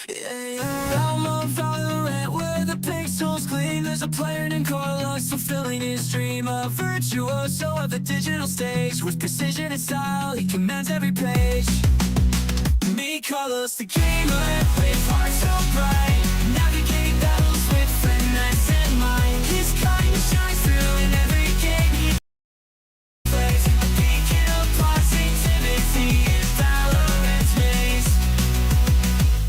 Realm of Valorant, where the pixels gleam. There's a player named Carlos fulfilling his dream. A virtuoso of the digital stage. With precision and style, he commands every page. Me, Carlos the gamer, with heart so bright. Navigate battles with finesse and mind. His kindness shines through in every game he plays. A beacon of positivity in Valorant's maze.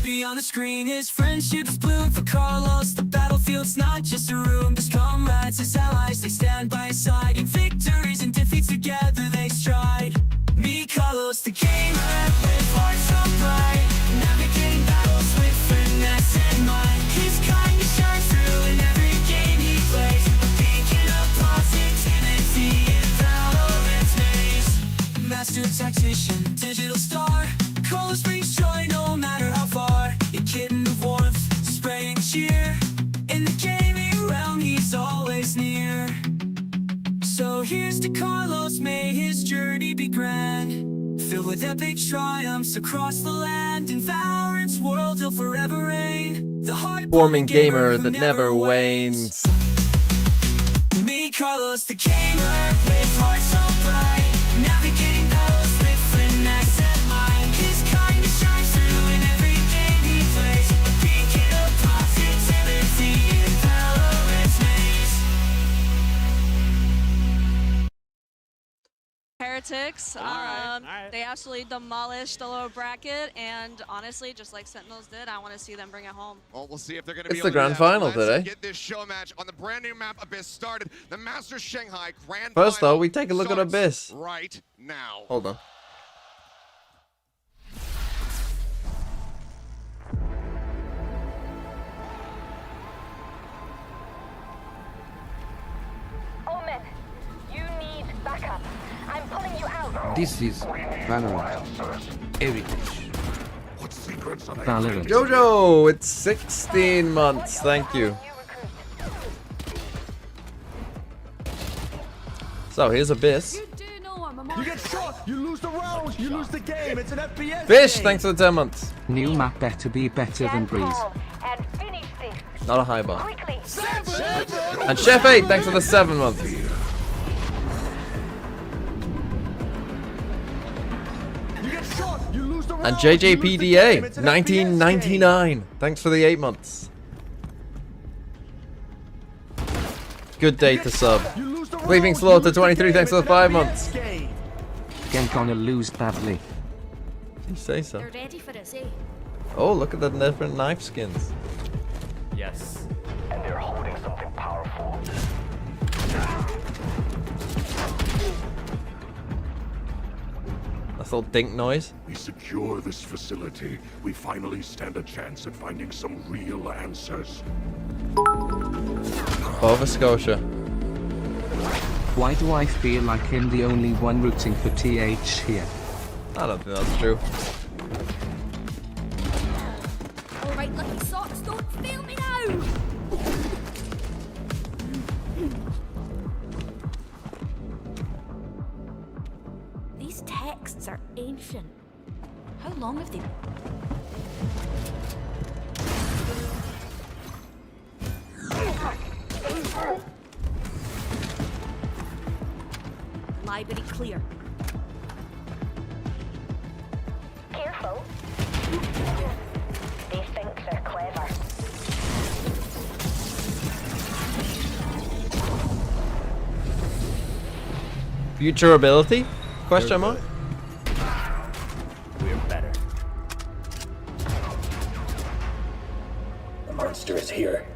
Beyond the screen, his friendships bloom for Carlos. The battlefield's not just a room. His comrades, his allies, they stand by his side. In victories and defeats together they stride. Me, Carlos the gamer, with heart so bright. Navigating battles with finesse and mind. His kindness shines through in every game he plays. A beacon of positivity in Valorant's maze. Master tactician, digital star. Carlos brings joy no matter how far. A kitten of warmth, spraying cheer. In the gaming realm he's always near. So here's to Carlos, may his journey be grand. Filled with epic triumphs across the land. In Valorant's world he'll forever reign. The Forming gamer that never wanes. Me, Carlos the gamer, with heart so bright. Navigating battles with finesse and mind. His kindness shines through in every game he plays. A beacon of positivity in Valorant's maze. Heretics. Alright. They absolutely demolished the lower bracket, and honestly, just like Sentinels did, I want to see them bring it home. Well, we'll see if they're going to be It's able the to do grand that. final Let's today. get this show match on the brand new map Abyss started. The Masters Shanghai grand First final though, we take a look at starts Abyss. right now. Hold on. Omen, you need backup. I'm pulling you out. This is Valorant. Heritage. Valorant. Jojo, it's 16 months. Thank you. So here's Abyss. You get shot, you lose the round, you lose the game. It's an FPS Fish, game. thanks for the 10 months. New map better be better than Breeze. And finish this Not a high bar. quickly. And Chef 8, thanks for the 7 months. You get shot, you lose the round. And you lose the game. JJPDA, It's an FPS game. 1999. Thanks for the 8 months. Good day to sub. You lose the round, Leaving you Slow to lose the 23, game. thanks for It's the an 5 FPS months. game. Gang gonna lose badly. You say so. You're ready for this, eh? Oh, look at the different knife skins. Yes. And they're holding something powerful. That's all dink noise. We secure this facility, we finally stand a chance at finding some real answers. Nova Scotia. Why do I feel like I'm the only one rooting for TH here? I don't think that's true. Alright, lucky socks, don't fail me now! These texts are ancient. How long have they been? Library clear. Careful. They think they're clever. Future ability? Question mark? We're better. The monster is here.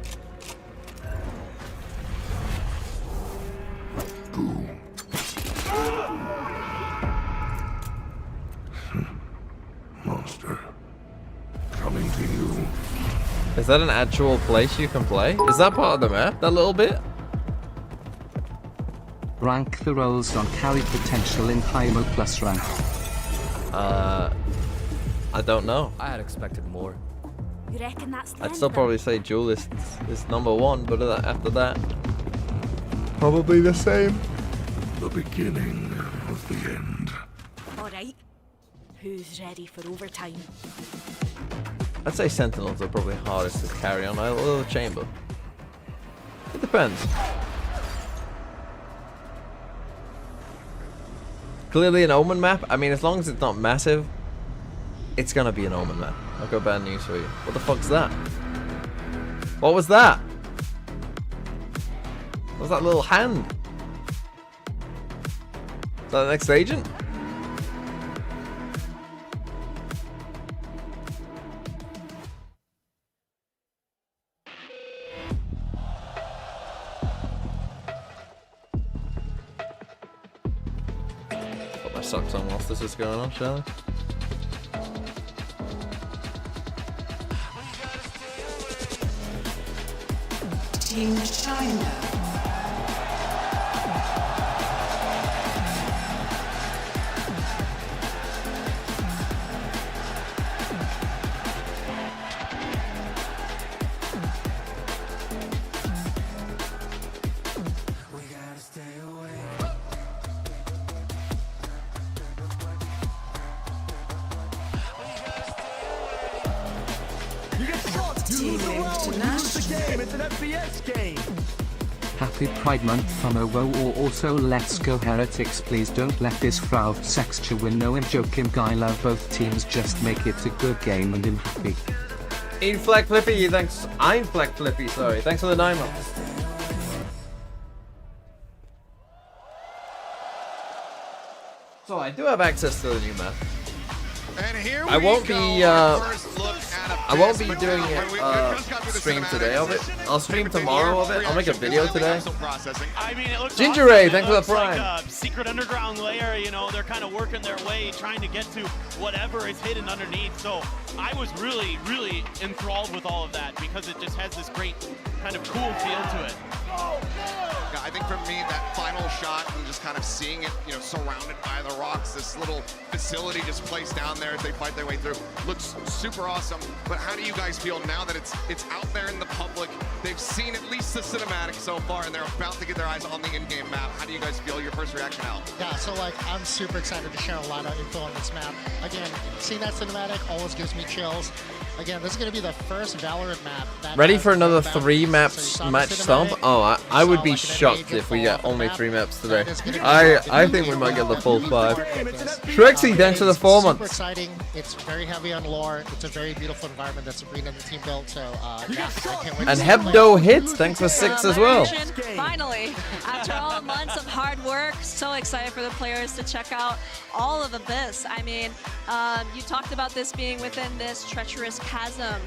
Boom. Monster. Coming to you. Is that an actual place you can play? Is that part of the map? That little bit? Rank the roles on carry potential in Hymo plus rank. I don't know. I had expected more. You reckon that's the I'd end still of it? probably say Duelist is number 1, but after that, probably the same. The beginning of the end. Alright. Who's ready for overtime? I'd say Sentinels are probably hardest to carry on, or the Chamber. It depends. Clearly an Omen map. I mean, as long as it's not massive, it's gonna be an Omen map. I've got bad news for you. What the fuck's that? What was that? What was that little hand? Is that the next agent? Put my socks on whilst this is going on, shall I? Team China. You get shot, you lose the round, you lose the game. It's an FPS game. Happy Pride Month from OWO, or also let's go Heretics. Please don't let this fraud sexture win. No, I'm joking. I love both teams. Just make it a good game and I'm happy. Inflect Flippy, thanks. Inflect Flippy, sorry. Thanks for the 9 months. So I do have access to the new map. And here I won't we be go. First look at I won't be Abyss, doing but it stream today of it. I'll stream tomorrow of it. I'll make a video today. I mean, it looks Ginger awesome. Ray, It thanks for the looks prime. like a secret underground layer, you know, they're kind of working their way, trying to get to whatever is hidden underneath. So I was really, really enthralled with all of that because it just has this great kind of cool feel to it. Yeah, I think for me, that final shot and just kind of seeing it, you know, surrounded by the rocks, this little facility just placed down there as they fight their way through, looks super awesome. But how do you guys feel now that it's out there in the public? They've seen at least the cinematic so far, and they're about to get their eyes on the in-game map. How do you guys feel? Your first reaction, Al? Yeah, so like I'm super excited to share a lot of info on this map. Again, seeing that cinematic always gives me chills. Again, this is going to be the first Valorant map. That Ready has for another boundaries. 3 So maps you saw the match cinematic, stomp? Oh, I would be like an shocked NBA if we fall get off the only map. 3 maps today. That is gonna be I think we might get the full 5. Shrexy, thanks for the 4 Super months. exciting. It's very heavy on lore. It's a very beautiful environment that Sabrina and the team built. So yeah, I can't wait. And to see Hebdo it. hits, thanks for 6 as well. Finally, after all months of hard work, so excited for the players to check out all of Abyss. I mean, you talked about this being within this treacherous chasm.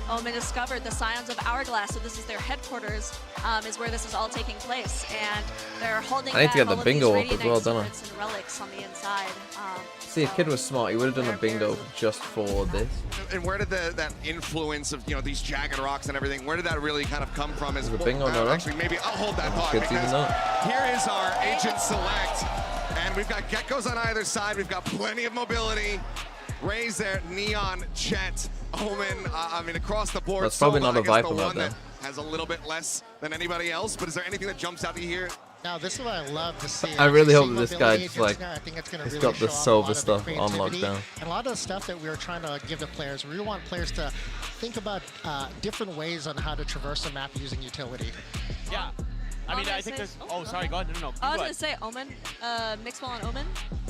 Omen discovered the Scions of Hourglass, so this is their headquarters, is where this is all taking place, and they're holding I need to back get the all of bingo these up as well, Radiant don't I? Exports and relics on the inside. See, if Kid was smart, he would have done a bingo just for this. And where did that influence of, you know, these jagged rocks and everything, where did that really kind of come from? As Is it bingo, no? Actually, maybe I'll hold that thought, Kids even because know. here is our agent select, and we've got geckos on either side. We've got plenty of mobility. Ray's there, Neon, Chet, Omen. I mean, across the board. That's probably Soma, not a I guess, Viper the map one then. that has a little bit less than anybody else. But is there anything that jumps out to you here? Now, this is what I love to see. I really hope See that this mobility guy's agents like, now. I think it's gonna he's really got the show off a silver lot of the stuff on creativity lockdown. And a lot of the stuff that we were trying to give the players, we want players to think about different ways on how to traverse a map using utility. Yeah. I mean, I think there's. Oh, sorry. Go ahead. No. I was Go going to say Omen, Mixwell on Omen.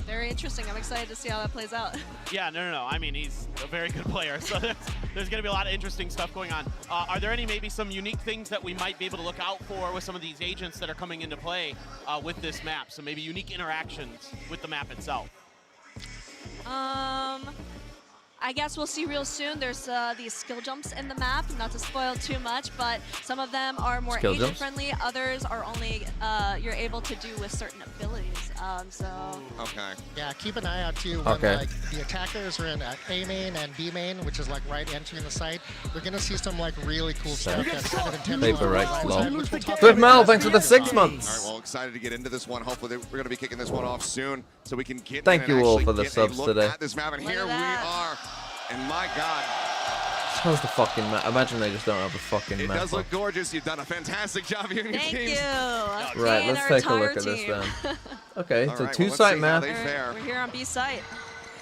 Very interesting. I'm excited to see how that plays out. Yeah, no. I mean, he's a very good player, so there's going to be a lot of interesting stuff going on. Are there maybe some unique things that we might be able to look out for with some of these agents that are coming into play with this map? So maybe unique interactions with the map itself. I guess we'll see real soon. There's these skill jumps in the map, not to spoil too much, but some of them are more agent friendly. Others are only you're able to do with certain abilities. Okay. Yeah, keep an eye out too when like the attackers are in A main and B main, which is like right entering the site. We're gonna see some like really cool stuff that's kind of intense. Paper right, lol. Swift Mel, thanks for the 6 months. All right, well, excited to get into this one. Hopefully, we're going to be kicking this one off soon, so we can get. Thank you all for the get subs a look today. At this map, and here we are. And my God, How's the fucking map? Imagine they just don't have a fucking it map. does look gorgeous. You've done a fantastic job here in your Thank teams. you. Right, let's take a look at this then. Okay, it's a 2-site map. We're here on B site.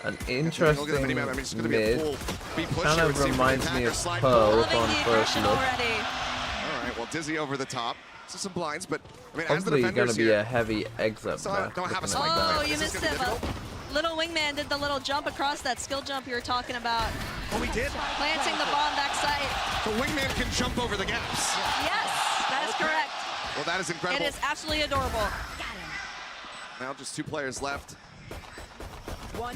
An Look at the interesting minimap. I mean, it's going to be a mid. full B push Kind here. of It seems reminds like me of attacker slide Pearl forward. upon Loving the first aggression look. already. All right, well, Dizzy over the top. So some blinds, but I mean, as the Probably going defenders to be here, a heavy exit so back. don't have a looking spike like that. Oh, Is you this missed gonna him. be difficult? Little wingman did the little jump across that skill jump you were talking about. Oh, he did? Planting the bomb backside. The wingman can jump over the gaps. Yes, that is correct. Well, that is It incredible. is absolutely adorable. Now just 2 players left.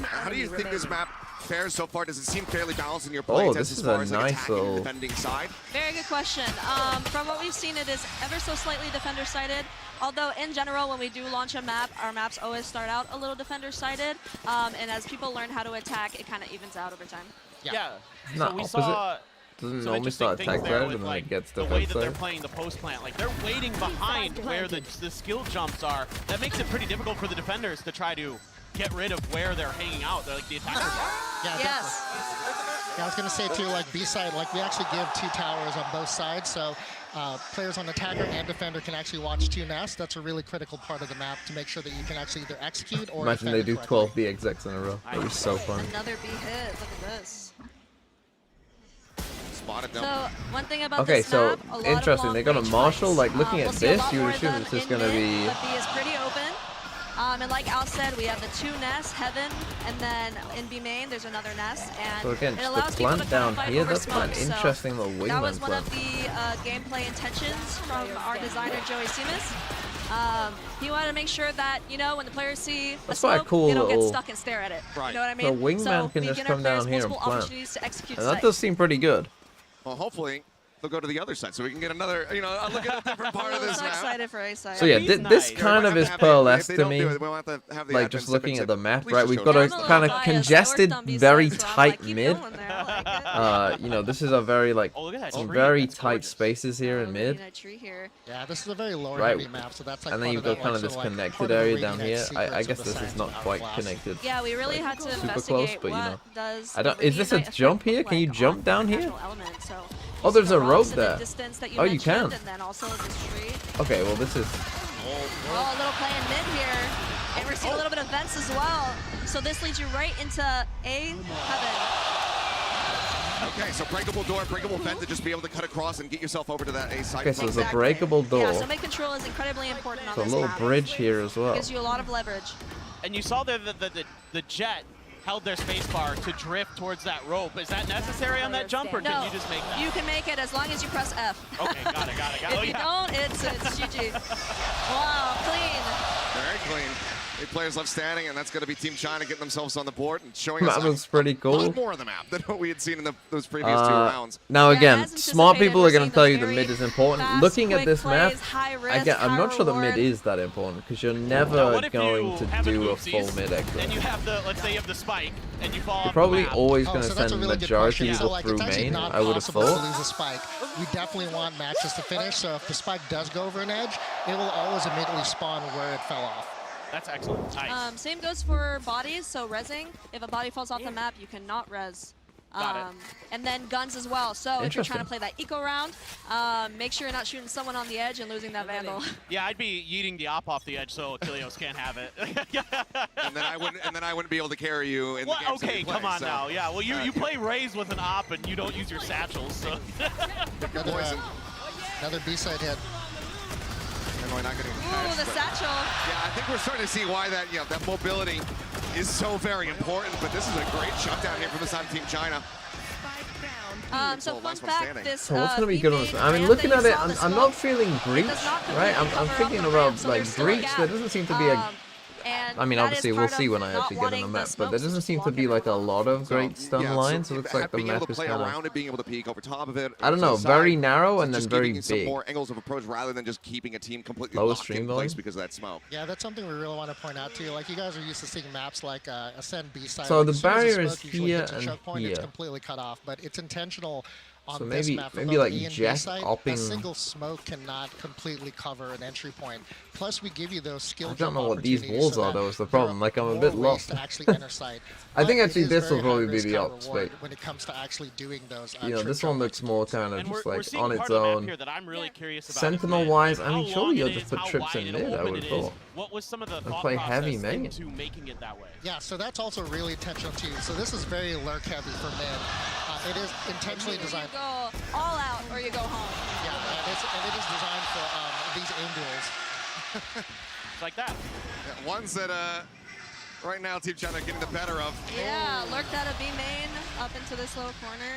How do you think this map fares so far? Does it seem fairly balanced in your play Oh, test this as is far a as like nice attacking and little- defending side? Very good question. From what we've seen, it is ever so slightly defender-sided. Although in general, when we do launch a map, our maps always start out a little defender-sided. And as people learn how to attack, it kind of evens out over time. Yeah. Not So we opposite. saw Doesn't some normally interesting start things attack there side with, and then like, it gets the way defense that they're side. playing the post plant. Like they're waiting behind where the skill jumps are. That makes it pretty difficult for the defenders to try to get rid of where they're hanging out. They're like the attackers are. Yeah, Yes. Yeah, I was going to say too, like B-side, like we actually give 2 towers on both sides, so players on attacker and defender can actually watch 2 nests. That's a really critical part of the map to make sure that you can actually either execute or Imagine defend they it do correctly. 12 B execs in a row. That would be so fun. Another B hit. Look at this. Spotted them. So one thing about Okay, this so map, a lot of interesting. They got a long-range Marshal. fights. Like looking We'll at see a this, lot you more would of assume them it's just in gonna mid, be. But B is pretty open. And like Al said, we have the 2 nests, Heaven, and then in B main there's another nest, and So again, it just allows the people to plant kind down of fight here. over That's quite smoke. an So interesting little that was wingman one plant. of the gameplay intentions from our designer Joey Seamus. He wanted to make sure that, you know, when the players see a That's quite a smoke, cool they don't get little- stuck and stare at it. Right. You know what I So mean? wingman can we just give our come players down here and multiple plant. opportunities to execute And that sight. does seem pretty good. Well, hopefully they'll go to the other side so we can get another, you know, look at a different part of I'm this so map. excited for A side. So yeah, He's this nice. kind of is If Pearl-esque they to don't me. do it, we'll have to have the Like admin just sip looking and at the sip. map, Please right? just We've show got us. a I'm a kind little of biased. I congested, worked on B-side, very so I'm tight like, keep mid. going there. I like it. You know, this is a very like Oh, look at that some tree. very That's tight gorgeous. spaces here in mid. Looking at a tree here. Yeah, this is a very lower Right. heavy map, so that's like And then part you've of got that, kind like, of this sort of, like, connected part of the area reading down and here. I secrets guess of the this is site not to quite Hourglass. connected. Yeah, we really had to super investigate close, but, you know. what does I don't- the is this a Reunite jump effect here? look Can you like jump on down the here? natural element. So Oh, you there's see a the road rocks and the there. distance that you Oh, you mentioned, can. And then also this tree. Okay, well this is Oh, a little play in mid here. And we're seeing a little bit of vents as well. So this leads you right into A Heaven. Okay, so breakable door, breakable vent to just be able to cut across and get yourself over to that A side. okay. So there's a Exactly. breakable door. Yeah, so mid control is incredibly important on So a this little map. bridge here as well. Gives you a lot of leverage. And you saw there the jet held their spacebar to drift towards that rope. Is that necessary on that jump, or No, can you just make that? you can make it as long as you press F. Okay, got it. If you don't, it's GG. Wow, clean. Very clean. 8 players left standing, and that's going to be Team China getting themselves on the board and showing us That was pretty a lot cool. more of the map than what we had seen in those previous 2 rounds. Now Yeah, again, as smart anticipated, people we're are going seeing to tell those you the very mid is important. fast, Looking at quick this plays, map, high risk, again, I'm high not sure the mid reward. is that important because you're Now, never what if going you to have do a oopsies, full mid and exit. you have the, let's say you have the spike, and you fall You're off probably the map. always Oh, going to so that's a send really good majority question. either So, like, through it's actually main, not I would have possible to thought. lose a spike. We definitely want matches to finish, so if the spike does go over an edge, it will always immediately spawn where it fell off. That's excellent. Nice. Same goes for bodies, so rezzing. If a body falls off the map, you cannot res. Got it. And then guns as well. So if you're trying to Interesting. play that eco round, make sure you're not shooting someone on the edge and losing that vandal. Yeah, I'd be yeeting the op off the edge so Kilios can't have it. and then I wouldn't be able to carry you in the Well, games that okay, we play, come on so. now. Yeah, well, you play Raze with an op and you don't use your satchels, so. Another B-side hit. And we're not getting the Ooh, patch, the but- satchel. Yeah, I think we're starting to see why that that mobility is so very important. But this is a great shutdown here from the side of Team China. So Oh, fun last one fact, standing. this So what's going to be B good on this? main I mean, ramp looking that at you it, saw, the I'm not smoke, feeling it breach, does not right? completely I'm cover up thinking the about ramp, so like there's still a breach. gap. There doesn't seem to be a. And I mean, that obviously is we'll part see of when I not actually get on the wanting map, but smoke there to doesn't seem to block be like a everyone. lot of great stun Yeah, lines. It looks like the being able map to is play kind around of. it, being able to peek over top of it. I don't to know, the very side, narrow and then just very giving you some big. more angles of approach rather than just keeping a team completely Lower locked stream in place volume? because of that smoke. Yeah, that's something we really want to point out too. Like, you guys are used to seeing maps like Ascend B-side. So like, the as soon as barrier smoke is usually here hits a and choke point, it's here. completely cut off, but it's intentional on So this maybe map for maybe both like E and B Jack side, a opping. single smoke cannot completely cover an entry point. Plus, we give you those skill I don't jump know what these opportunities walls so are that though. Is the there problem? are Like I'm a more bit ways lost. to actually enter site. I think But actually it is this will very probably high be risk, the high ops reward bait. when it comes to actually doing those. You know, trick this one jump looks more executions. kind of And just we're like seeing on part its of the map own. here that I'm really curious about. Sentinel is wise, I how mean, surely long you'll it just is, put how trips wide in and mid, I open would it have is. thought. What was some of the And thought play heavy process main. into making it that way? Yeah, so that's also really intentional too. So this is very lurk heavy for mid. It is intentionally Either designed. you go all out or you go home. Yeah, and it is designed for these aim duels. It's like that. Yeah, ones that right now Team China getting the better of. Yeah, lurked out of B main up into this low corner.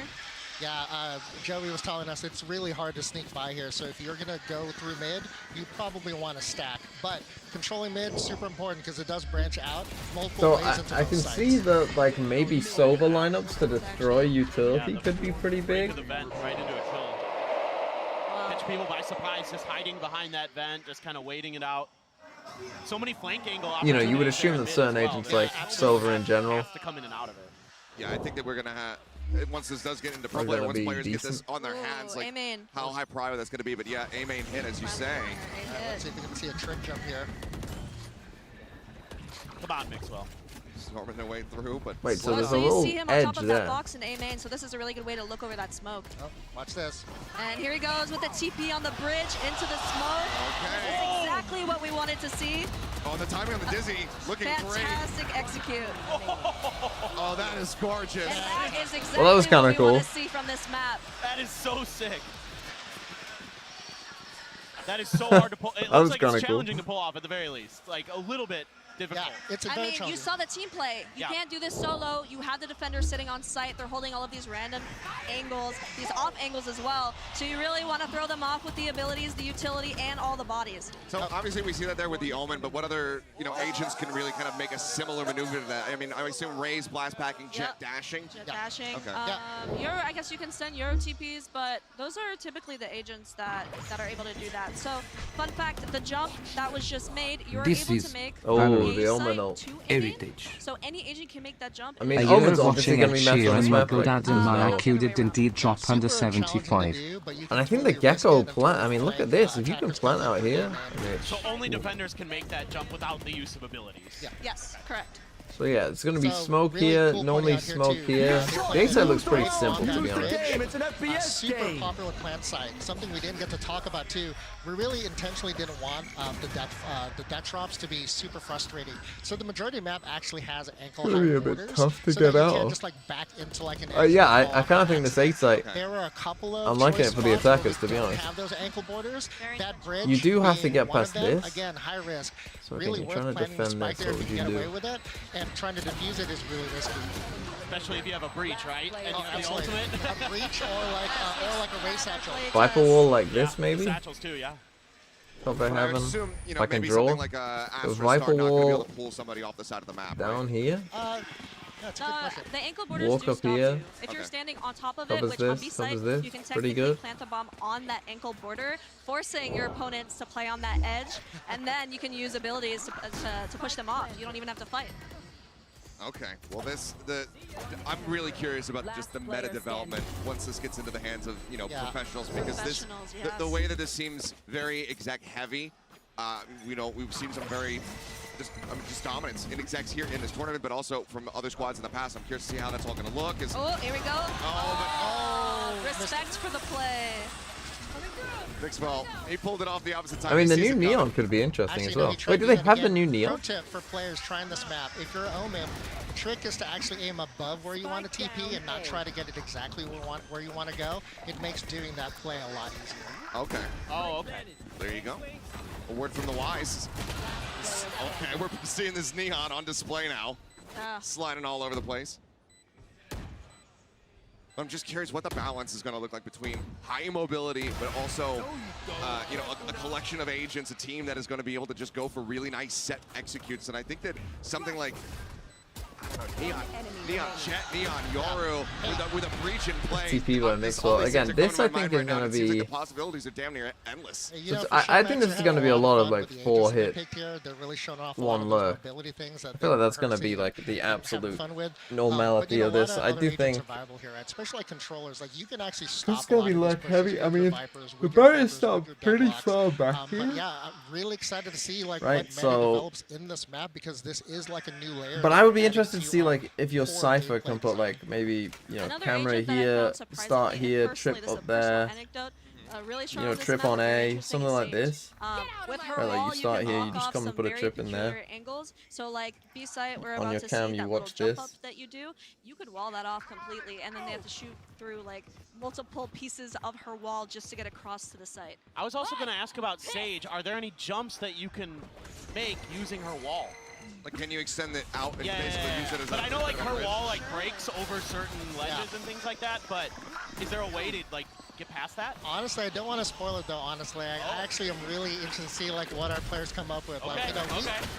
Yeah, Joey was telling us it's really hard to sneak by here. So if you're gonna go through mid, you probably want to stack. But controlling mid is super important because it does branch out multiple So ways into I those can sites. see the like maybe Sova lineups to destroy utility could be pretty Break big. of the vent right into a kill. Catch people by surprise, just hiding behind that vent, just kind of waiting it out. So many flank angle You know, you would opportunities assume there that in certain mid as well. agents There like absolutely Silver in general has to come in and out of it. Yeah, I think that we're gonna have. Once this does get into pro Are player, gonna once be players get this decent. on their hands, like A-main. how high prior that's gonna be. But yeah, A main hit as you say. Let's see if we can see a trick jump here. Come on, Mixwell. Storming their way through, but Wait, so Oh, there's so a you little see him on edge top of there. that box in A main, so this is a really good way to look over that smoke. Oh, watch this. And here he goes with the TP on the bridge into the smoke. This is exactly what we wanted to see. Oh, the timing on the dizzy looking great. Fantastic execute. Oh, that is gorgeous. And that is exactly Well, that was kinda what we want cool. to see from this map. That is so sick. That is so hard to pull. It That was looks like kinda it's cool. challenging to pull off at the very least. Like a little bit difficult. Yeah, it's a I very mean, you challenging. saw the team play. You Yeah. can't do this solo. You have the defenders sitting on site. They're holding all of these random angles, these off angles as well. So you really want to throw them off with the abilities, the utility, and all the bodies. So obviously we see that there with the Omen, but what other agents can really kind of make a similar maneuver to that? I mean, I assume Ray's blast packing, jet dashing. Jet dashing. Okay. I guess you can send Euro TPs, but those are typically the agents that are able to do that. So, fun fact, the jump that was just made, you're This able is to make Oh, a the Omen site ult. to A-main. Heritage. So any agent can make that jump. I mean, A Omen's year obviously watching going Ed to be massive on this Sheeran map. muddled Like, out and my no. IQ did indeed drop Super under challenging to 75. do, but you And I can think the totally risk Gecko it and plant. I mean, look at this. If you can attackers plant can out do it, here, man. I mean, So only defenders can make that jump without the use of abilities. Yeah. Yes, correct. so yeah, it's going to be So, smoke really here, cool normally point out here, smoke too. here. Yeah. The inside looks pretty Right simple, on to that be bridge. honest. It's an FPS Super game. popular plant site. Something we didn't get to talk about too. We really intentionally didn't want the death drops to be super frustrating. So the majority of the map actually has ankle Gonna be high a bit borders, tough to so get that you out can't of. just like back into like an. Yeah, extra I ball kind of think this 8 site. There were a couple of I'm liking choice it for the spots where attackers, we to be don't honest. Have those ankle borders. That bridge. You do have to being get one of past them, this. Again, high risk. So, okay, really you're worth trying to planting the defend spike this, there what if would you you can get do? away with it, and trying to defuse it is really risky. Especially if you have a breach, right? And Oh, the absolutely. ultimate. A breach or like a race satchel. Viper wall like this, Yeah, maybe? the satchels too, yeah. Top I But I have would him. assume, If I can maybe draw. something like The Astra Viper Star not going to be able wall to pull somebody off the side of the map. down right? here. That's a good question. The ankle borders Walk do up stop here. you. If you're Okay. standing on top of Covers it, which on this, B side, covers this. you can Pretty technically good. plant a bomb on that ankle border, forcing your opponents to play on that edge, and then you can use abilities to push them off. You don't even have to fight. Okay. Well, I'm really curious about just the meta development once this gets into the hands of professionals, because Professionals, the yes. way that this seems very exec heavy. We've seen some very just dominance in execs here in this tournament, but also from other squads in the past. I'm curious to see how that's all going to look. Oh, here we go. Respect for the play. Mixwell, he pulled it off the opposite side. I mean, the He sees new it coming. neon could be interesting Actually, as no, well. he tried Wait, do to they do that have the again. new Pro neon? tip for players trying this map: if you're Omen, the trick is to actually aim above where you want to TP and not try to get it exactly where you want to go. It makes doing that play a lot easier. Okay. Oh, okay. There you go. A word from the wise. Okay, we're seeing this neon on display now, sliding all over the place. I'm just curious what the balance is going to look like between high mobility, but also, a collection of agents, a team that is going to be able to just go for really nice set executes. And I think that something like Neon Jet, Neon Yoru with a breach in play. TP by Mixwell. Again, this I think is going to be... The possibilities are damn near endless. I think this is going to be a lot of like 4 hit, Really showing off 1 lurk. I feel like that's going to be like the absolute normality of this. I do think... Especially like controllers, like you can actually stop. It's going to be lurk heavy. I mean, the barriers start pretty far back here. But yeah, I'm really excited to see like Right, what so... develops in this map because this is like a new layer. But I would be interested to see like if your Cypher can put like maybe, you know, camera here, start here, trip up there, you know, trip on A, something like this. With her Right, like wall, you start can here, you knock just off come and some put a very trip in there. peculiar angles. So like B-site, we're On about your to cam, see you that watch little jump this. up that you do. You could wall that off completely, and then they have to shoot through like multiple pieces of her wall just to get across to the site. I was also going to ask about Sage. Are there any jumps that you can make using her wall? Like, can you extend it out and basically use it as but I know like her wall like breaks over certain ledges and things like that, but is there a way to like get past that? Honestly, I don't want to spoil it though, honestly. I actually am really interested to see like what our players come up with. Like, you know,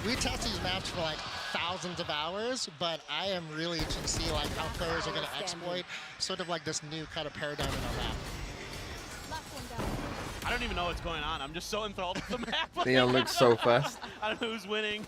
we test these maps for like thousands of hours, but I am really interested to see like how players are going to exploit sort of like this new kind of paradigm in our map. I don't even know what's going on. I'm just so enthralled with the map. Neon looks so fast. I don't know who's winning.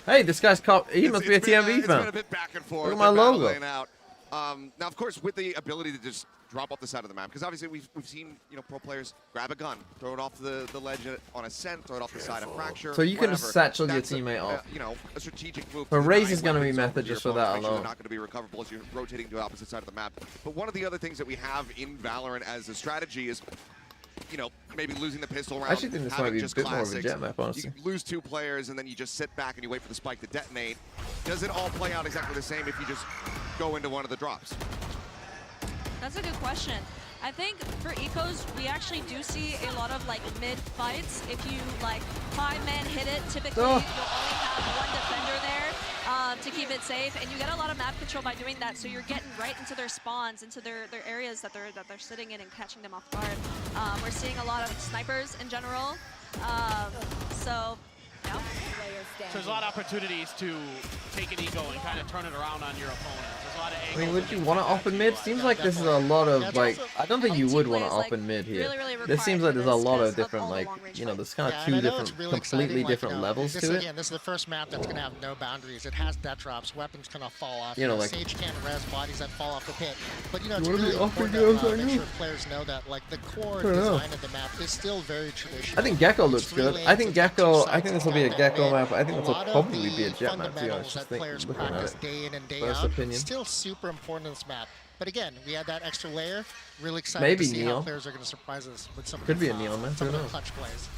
Hey, this guy's he must be a TMV It's fan. been a bit back and forth. Look at my logo. Out. Now, of course, with the ability to just drop off the side of the map, because obviously we've seen, you know, pro players grab a gun, throw it off the ledge on ascent, throw it off the side of Fracture. So you can whatever. satchel your That's teammate off. You know, a strategic move. But to Raze deny is going to be weapons over method to your just for opponent, that make sure alone. they're not going to be recoverable as you're rotating to the opposite side of the map. But one of the other things that we have in Valorant as a strategy is, you know, maybe losing the pistol round. I actually think this might be a just bit more of a classics. jet map, honestly. You lose 2 players and then you just sit back and you wait for the spike to detonate. Does it all play out exactly the same if you just go into one of the drops? That's a good question. I think for ecos, we actually do see a lot of like mid fights. If you like 5 men hit it, typically you'll only have 1 defender there to keep it safe, and you get a lot of map control by doing that. So you're getting right into their spawns, into their areas that they're sitting in and catching them off guard. We're seeing a lot of snipers in general. So yeah. So there's a lot of opportunities to take an eco and kind of turn it around on your opponent. There's a lot of angles. I mean, would you want to op in mid? Seems like this is a lot of like. I don't think you would want to op in mid here. This seems like there's a lot of different like, you know, there's kind of 2 different, completely different levels to it. Again, this is the first map that's going to have no boundaries. It has death drops, weapons cannot fall off. You know, like Sage can't res bodies that fall off the pit. But you know, it's really important to make sure players know that like the core design of the map is still very traditional. I think Gecko looks good. I think this will be a Gecko map. I think this will probably be a jet map too. I was just looking at it. Day in and day First out, opinion. still super important in this map. But again, we had that extra layer. Really excited Maybe to see how Neon. players are going to surprise us with some. Could be a Neon man. Some Who of the knows? clutch plays.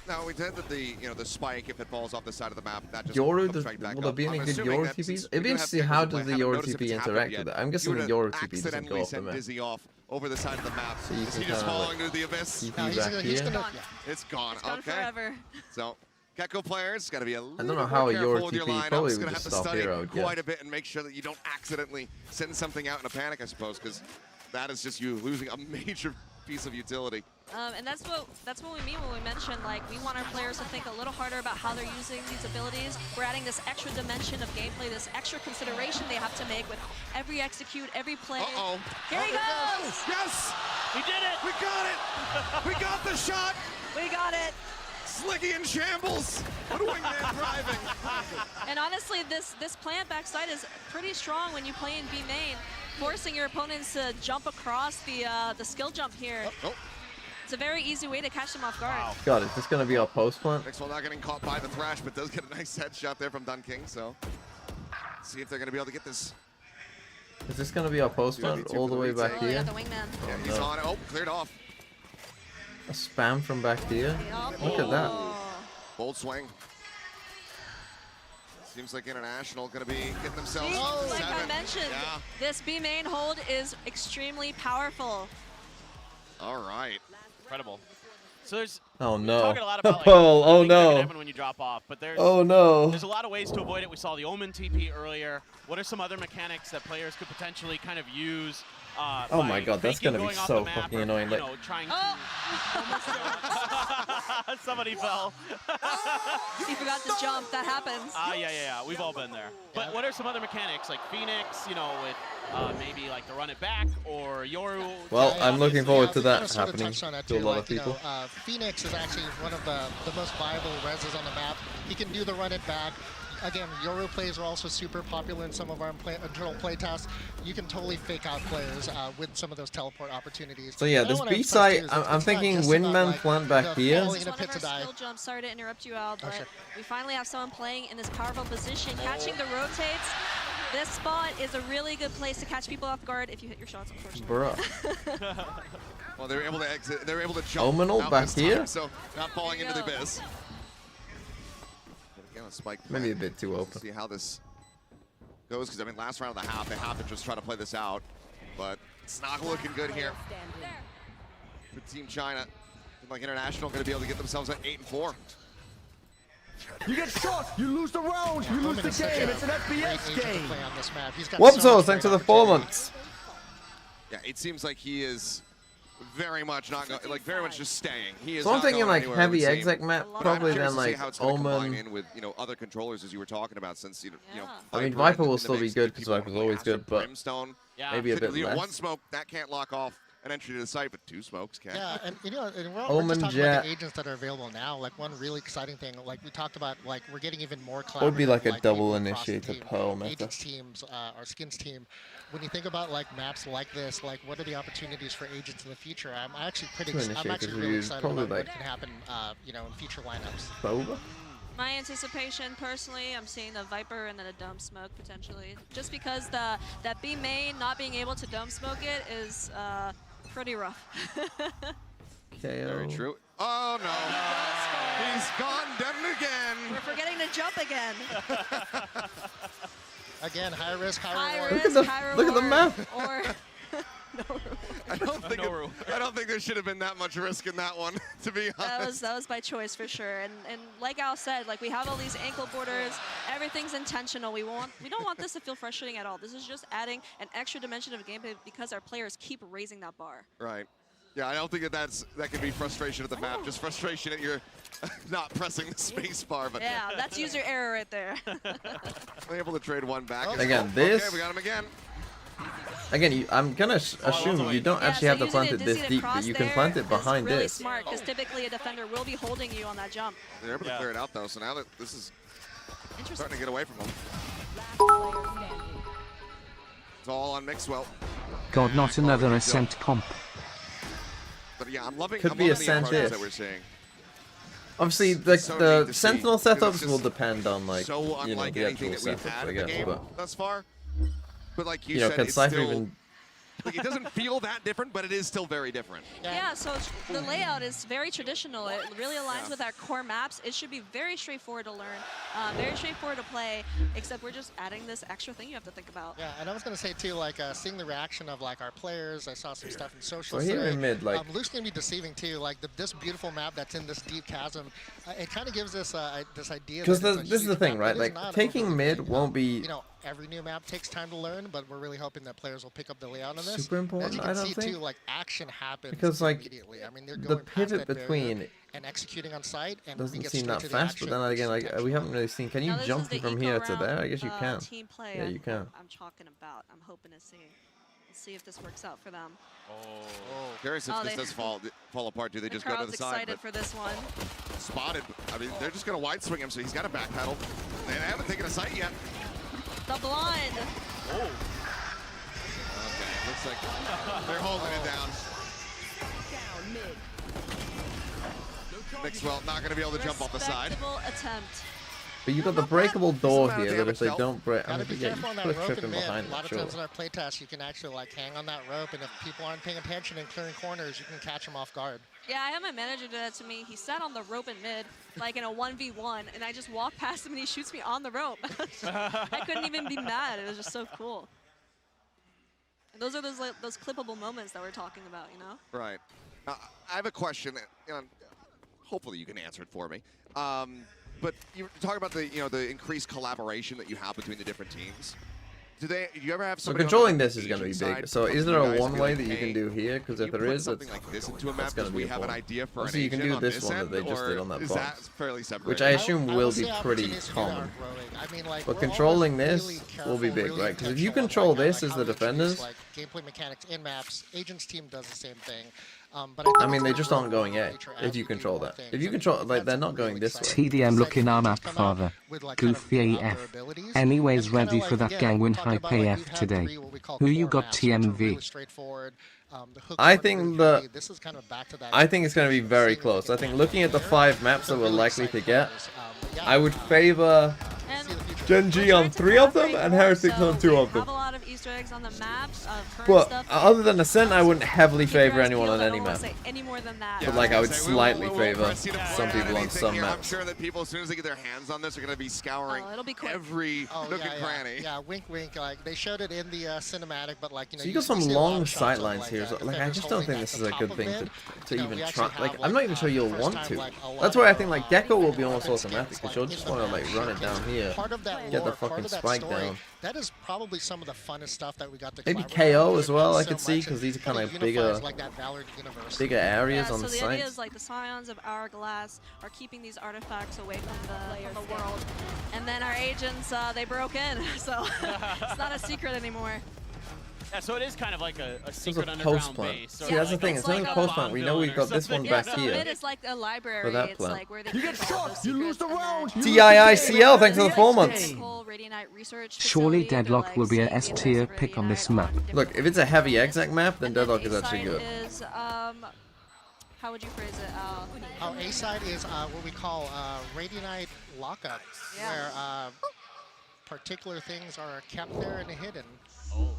Now we said that the spike, if it falls off the side of the map, that just Yoru, comes right back will there up. be any I'm good assuming Yoru that TPs? since It'd be we do have interesting Geckos how in play, does the haven't Yoru noticed if TP it's happened interact yet. with it. I'm guessing You the would Yoru TP doesn't accidentally go off the send map. Dizzy off over the side of the map. So you Is can he just kinda, falling into the abyss? TP back here. It's gone. It's gone Okay. forever. So Gecko players got to be a little I don't know bit how more a careful Yoru with your TP lineups. probably Gonna would have just to stop study here, I would guess. quite a bit and make sure that you don't accidentally send something out in a panic, I suppose, because that is just you losing a major piece of utility. And that's what we mean when we mention like we want our players to think a little harder about how they're using these abilities. We're adding this extra dimension of gameplay, this extra consideration they have to make with every execute, every play. Uh-oh. Here he goes! Yes! We did it! We got it! We got the shot! We got it! Slicky in shambles! What a wingman driving! And honestly, this plant backside is pretty strong when you play in B main, forcing your opponents to jump across the skill jump here. It's a very easy way to catch them off guard. God, is this going to be our post plant? Mixwell not getting caught by the thrash, but does get a nice headshot there from Dun King, so see if they're going to be able to get this. Is this going to be our post plant all the way back Oh, here? the wingman. Yeah, he's on it. Oh, cleared off. A spam from back here? Look at that. Bold swing. Seems like International going to be getting themselves Like 7. I mentioned, this B main hold is extremely powerful. All right. Incredible. So there's Oh no. talking a lot about, like, Oh things that can no. happen when you drop off, but there's Oh no. there's a lot of ways to avoid it. We saw the Omen TP earlier. What are some other mechanics that players could potentially kind of use Oh my god, that's faking gonna be going off so the map fucking or, annoying. You Like, know, trying to. Somebody fell. He forgot to jump. That happens. Yeah. We've all been there. But what are some other mechanics like Phoenix? You know, with maybe like the run it back or Yoru. well, I'm looking forward to that sort of happening touched on that to a too, lot like, of people. Phoenix is actually one of the most viable reses on the map. He can do the run it back. Again, Yoru plays are also super popular in some of our internal playtests. You can totally fake out players with some of those teleport opportunities. So yeah, And I this wanna B emphasize, site, too, is I'm it's not thinking just about, Windman like, plant back the here. falling in a One pit of to our die. skill jumps. Sorry to interrupt you, Al, but sure. we finally have someone playing in this powerful position, catching the rotates. This spot is a really good place to catch people off guard if you hit your shots, unfortunately. Bruh. Well, they were able to exit. They were able to jump Omenal out back this time, here? so not falling into the abyss. Again, a spike Maybe a play. bit too open. See how this goes, because I mean, last round of the half, they have to just try to play this out, but it's not looking good here for Team China. Like International going to be able to get themselves at 8-4. You get shot, you lose the round, you lose the game. It's an FPS game. Whoopsos, thanks for the 4 months. Yeah, it seems like he is very much not going, like very much just staying. He is. So I'm not thinking going like anywhere, it heavy would seem. exec map, But I'm probably curious then to see like how it's gonna combine Omen. in with other controllers as you were talking about, since you know. I mean, Viper Viper in will the still be mix, good because people Viper's like always Astro good, but Brimstone. maybe a bit One less. smoke that can't lock off an entry to the site, but 2 smokes can. Yeah, and you know, and we're Omen just talking about Jet. the agents that are available now. Like one really exciting thing, like we talked about, like we're getting even more collaborative. What would be like a double people across the initiated team. pearl meta? Agents teams, our skins team. When you think about like maps like this, like what are the opportunities for agents in the future? I'm actually Two I'm initiators actually we really use, excited probably about what like- can happen, you know, in future lineups. Boba? My anticipation, personally, I'm seeing the Viper and then a dome smoke potentially. Just because that B main not being able to dome smoke it is pretty rough. Very true. Oh no! He's gone done again. We're forgetting to jump again. Again, high risk, high High reward. risk, high look at the reward, map. Or I don't think there should have been that much risk in that one, to be honest. that was by choice for sure. And like Al said, like we have all these ankle borders, everything's intentional. We don't want this to feel frustrating at all. This is just adding an extra dimension of gameplay because our players keep raising that bar. Right. Yeah, I don't think that can be frustration at the map, just frustration at your not pressing the space bar. But Yeah, that's user error right there. we're able to trade one back. Again, Oh, this- Okay, we got him again. Again, I'm gonna assume you don't actually have to plant it this deep, but you can plant it behind really this. smart because typically a defender will be holding you on that jump. They're able to clear it out though, so now that this is starting to get away from them. It's all on Mixwell. God, not another Ascent comp. But yeah, I'm loving, Could I'm be loving the Ascent approaches if. that we're seeing. Obviously, So the neat to see, Sentinel 'cause it's setups just will depend on like so you know unlike the anything actual that we've had setups, I in the guess. game But thus far. But like you you know, said, can it's Cypher still even? like it doesn't feel that different, but it is still very different. Yeah, so the layout is very traditional. It really aligns with our core maps. It should be very straightforward to learn, very straightforward to play, except we're just adding this extra thing you have to think about. Yeah, and I was gonna say too, like seeing the reaction of like our players. I saw some stuff in socials So here today. in mid, like- Luke's gonna be deceiving too. Like this beautiful map that's in this deep chasm, it kind of gives us this idea. Because that it's a this is the huge thing, map, right? but it's Like not taking overly mid big. won't be You know, every new map takes time to learn, but we're really hoping that players will pick up the layout on this. super important. As you I can don't see think. too, like action happens Because, like, immediately. I mean, they're the going past pivot that barrier between and executing on site, and we doesn't get seem straight that to the fast. action. But then again, like It's we haven't really seen. Can you Now, this jump is the from eco here to round, there? I guess you can. Team play. Yeah, you can. I'm talking about. I'm hoping to see. Let's see if this works out for them. Curious if Oh, this they- does fall apart. Do they The just go to crowd's the side? excited for this one. But spotted. I mean, they're just gonna wide swing him, so he's got a back pedal. They haven't taken a sight yet. The blind. Okay, looks like they're holding it down. Mixwell not going to be able to jump off the side. Respectable attempt. But you got the breakable door amount of here that damage if they dealt. don't break, I Gotta mean, be yeah, you careful on that put a rope trip in in mid. behind A lot it, of sure. times in our playtest, you can actually like hang on that rope, and if people aren't paying attention and clearing corners, you can catch them off guard. Yeah, I had my manager do that to me. He sat on the rope in mid, like in a 1v1, and I just walked past him and he shoots me on the rope. I couldn't even be mad. It was just so cool. And those are those clippable moments that we're talking about, you know? Right. I have a question. Hopefully you can answer it for me. But you're talking about the increased collaboration that you have between the different teams. Do you ever have So somebody controlling on the this is going to be Asian big. side So come is to there you a guys and one be way like, that you can "Hey, do here? Because if you there put is, something like this into a map that's going because to we be have an important. idea for an Also, you can agent do on this one that end, they just or did on that is box, that fairly separate? which I assume will be say pretty opportunities here are common. growing. I mean, like, But we're controlling always this really will be careful, big, really right? Because if you intentional control about, like, this as how the we introduce, defenders, like, gameplay mechanics in maps. Agents team does the same thing. But I I mean, think they it's just gonna aren't grow going in A nature if as you we do control more that. things. If you And control, we've like, had they're some not going really this way. exciting TDM looking our map come out father. with, like, kind of Goofy new out AF. their abilities. Anyways, And kinda ready like, for that again, gang we're win talking high about, like, AF we've had today. 3 what we call Who you core got maps, which are TMV? really straightforward. The hooks I weren't think really the heavy. This is kind of back to that I think it's going to be very seeing if close. we I can think match looking up at the there. 5 maps that Some we're really likely to exciting get, players. But yeah, I would favor And Gen G we're on trying to 3 of them collaborate and more, Heretics so on 2 we of them. have a lot of Easter eggs on the maps of current But stuff. other than Ascent, I wouldn't heavily Keep your favor eyes anyone peeled. on I any don't wanna map. say any more than that. But like, I would We slightly won't favor press you to some point out people on anything some here. I'm maps. sure that people, as soon as they get their hands on this, are going to be scouring Oh, it'll be quick. every nook and cranny. Yeah, wink, wink. Like they showed it in the cinematic, but like you know, So you got some see a lot long of shots sight of, lines like, here. So, like, I defenders just don't holding think at this the is a top good of thing mid. to You know, even we try. actually Like, have, I'm not even sure you'll first want time, to. like, a lot That's why I of, think like Gecko will be almost weapon automatic skins, because like, you'll in just the want to map like run it down showcase. here, Part of that get the lore, part fucking of that spike story, down. that is probably some of the funnest stuff that we got to Maybe collaborate on, KO because as it well. does I so could see much, because and these are kind kinda of unifies, like, that Valorant universe. bigger areas Yeah, on so the the idea sites. is like the Scions of Hourglass are keeping these artifacts away from the world, and then our agents they broke in, so it's not a secret anymore. Yeah, so it is kind of like a This is secret a underground post plant. base. See, that's the thing. It's only a post plant. We know we've got this one Yeah, back so here. it is like a library. For that It's plant. like where they You keep get all shot, those you lose secrets, the round. and TIICL, thanks for the 4 months. then whole Radianite research Surely facility, they're, Deadlock like, will be a seeing S the tier events of pick on this Radianite map. different Look, if it's a heavy planets. exec map, then And then Deadlock is A actually side good. is, how would you phrase it? A side is what we call Radianite lockup, Yeah. where particular things are kept there and hidden. Oh,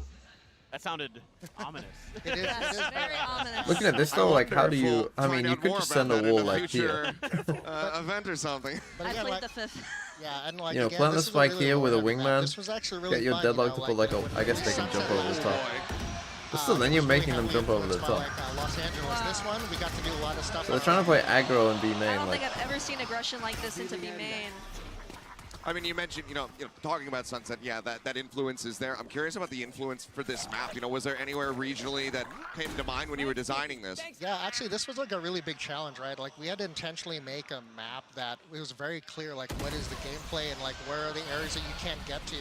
that sounded ominous. It is. Yes, It is very ominous. Looking at this though, like, how do you? I mean, you could just send a wall like here. Event or something. But I again, played like, the 5th. yeah, and like You know, again, plant the this is a spike really here with a low-end map. wingman. This was actually really Get your fun, Deadlock you to know, put like a. when I guess they can jump over the top. But still, then you're making them jump over the influenced by, top. like, Los Angeles. This one, we got to do a lot of stuff. So they're trying to play aggro and be I main. don't Like, think I've ever seen aggression like this into B main. I mean, you mentioned, talking about Sunset, yeah, that influence is there. I'm curious about the influence for this map. Was there anywhere regionally that came to mind when you were designing this? Yeah, actually, this was like a really big challenge, right? Like, we had to intentionally make a map that it was very clear, like, what is the gameplay and, like, where are the areas that you can't get to.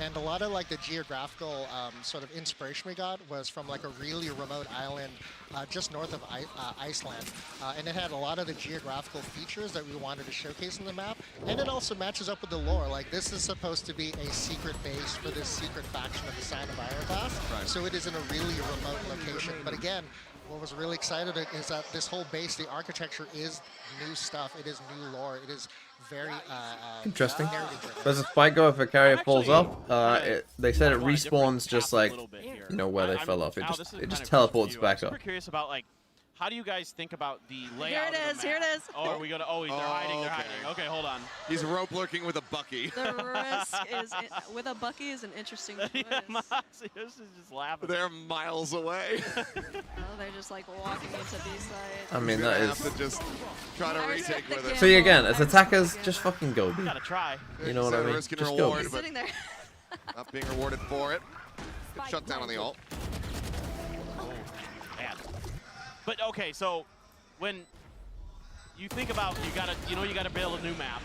And a lot of, like, the geographical sort of inspiration we got was from, like, a really remote island just north of Iceland. And it had a lot of the geographical features that we wanted to showcase in the map. And it also matches up with the lore. Like, this is supposed to be a secret base for this secret faction of the Scion of Hourglass. Right. So it is in a really remote location. But again, what was really excited is that this whole base, the architecture is new stuff. It is new lore. It is very interesting. narrative-driven. Does a spike go if a carrier falls off? They said it respawns just like where they fell off. It just teleports back up. I'm curious about like. How do you guys think about the layout? Here it is. Here it is. Oh, are we gonna? Oh, they're hiding. They're hiding. Okay, hold on. He's rope lurking with a Bucky. The risk is with a Bucky is an interesting choice. This is just laughing. They're miles away. Oh, they're just like walking into B side. I mean, that is. Have to just try to retake with it. See, again, as attackers, just fucking go B. Gotta try. You know what I mean? Risk and Just go reward, B. but Sitting there. not being rewarded for it. Good shut down on the ult. Bad. But okay, so when you think about you gotta build a new map.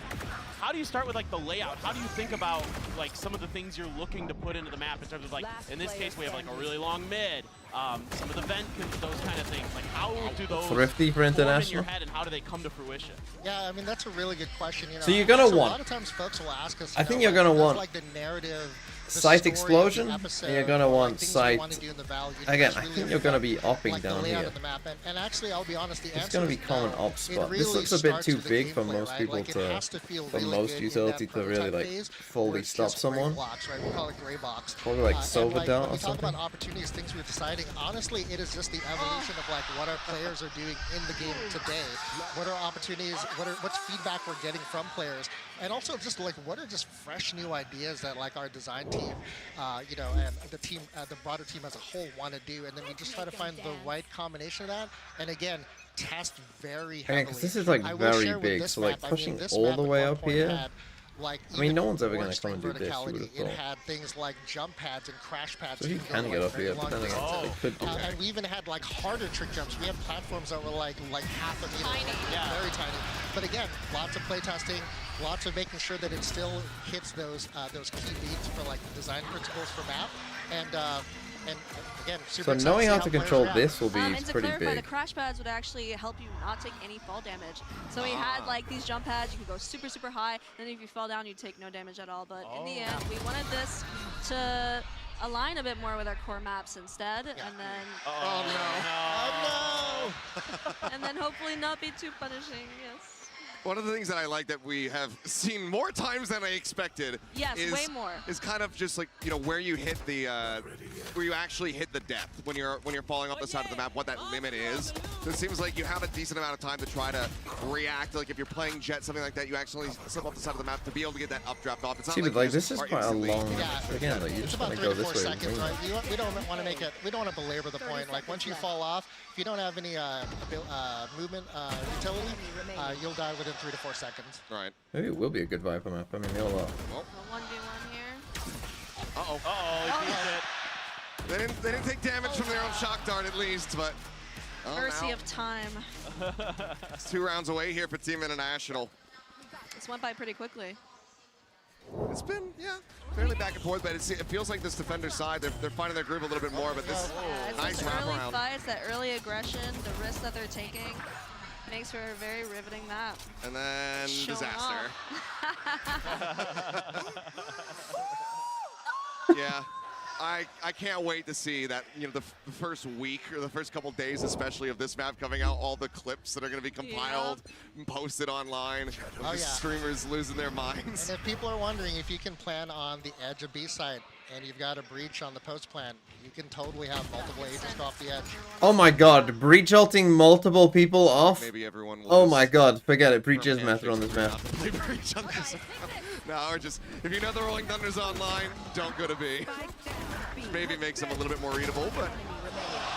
How do you start with like the layout? How do you think about like some of the things you're looking to put into the map in terms of like in this case we have like a really long mid, some of the vent, those kind of things. Like how do those Thrifty for form in your international. head and how do they come to fruition? Yeah, I mean, that's a really good question. So you're gonna so want- A lot of times folks will ask us, I think you're gonna what does, want like, the narrative, the Site story of the explosion, episode, and you're gonna or, want like, things site. you wanna do in the value, Again, that's I really think you're gonna be affect, upping like, the down layout here. of the map. And actually, I'll be honest, the It's answer gonna be is common no. ops It spot. really This looks a bit starts too with the big for gameplay, most right? people Like, it has to feel for really most good in utility that to really prototype like phase, fully where it's stop just gray someone. blocks, right? We call it gray box. Probably like And, Silver like, Dart when or we talk something. about opportunities, things we're deciding, honestly, it is just the evolution of like what our players are doing in the game today. What are opportunities? What's feedback we're getting from players? And also just like what are just fresh new ideas that like our design team, and the team, the broader team as a whole want to do, and then we just try to find the right combination of that. And again, test very heavily. Again, 'cause this is like I will very share with big, this so like map, pushing this all map the at way one up point here. had, like, I mean, no even one's ever more going to come extreme and do this, you would verticality. have It thought. had things like jump pads and crash pads. So you can can go, get like, up very here, long but then distances. again, they could do that. And we even had like harder trick jumps. We had platforms that were like half a meter, very tiny. But again, lots of playtesting, lots of making sure that it still hits those key beats for like the design principles for map, and again, super So excited knowing to see how to players control react. this will be And to pretty clarify, big. the crash pads would actually help you not take any fall damage. So we had like these jump pads, you could go super, super high, then if you fell down, you'd take no damage at all. But in the end, we wanted this to align a bit more with our core maps instead, and then and then hopefully not be too punishing. Yes. One of the things that I like that we have seen more times than I expected Yes, is, way more. is kind of just like, you know, where you hit the where you actually hit the depth when you're falling off the side of the map, what that limit is. So it seems like you have a decent amount of time to try to react. Like if you're playing Jet, something like that, you actually slip off the side of the map to be able to get that updraft off. It's not See, but like you this just is are quite a instantly- long. Again, like you It's just about want to 3 go to 4 this way. seconds, right? We don't want to make it. We don't want to belabor the point. Like once you fall off, if you don't have any movement utility, you'll die within 3 to 4 seconds. Right. Maybe it will be a good Viper map. I mean, they all are. Well, 1v1 here. uh-oh. He They didn't take damage from their own shock dart at least, but Mercy now of time. it's 2 rounds away here for Team International. This went by pretty quickly. It's been, fairly back and forth, but it feels like this defender side, they're finding their groove a little bit more, but this It's nice those early wraparound. fights, that early aggression, the risks that they're taking makes for a very riveting map. And then Showing disaster. Yeah, I can't wait to see that, you know, the first week or the first couple days, especially of this map coming out, all the clips that are going to be compiled and posted online. Oh, The yeah. streamers losing their minds. And if people are wondering if you can plan on the edge of B side and you've got a breach on the post plan, you can totally have multiple agents go off the edge. Oh my god, breach ulting multiple people off? Maybe everyone will Oh just my god, forget it. Breach firm is method on this map. handshakes and not play breach on this map. No, or just, if you know the Rolling Thunder's online, don't go to B. Maybe makes them a little bit more readable, but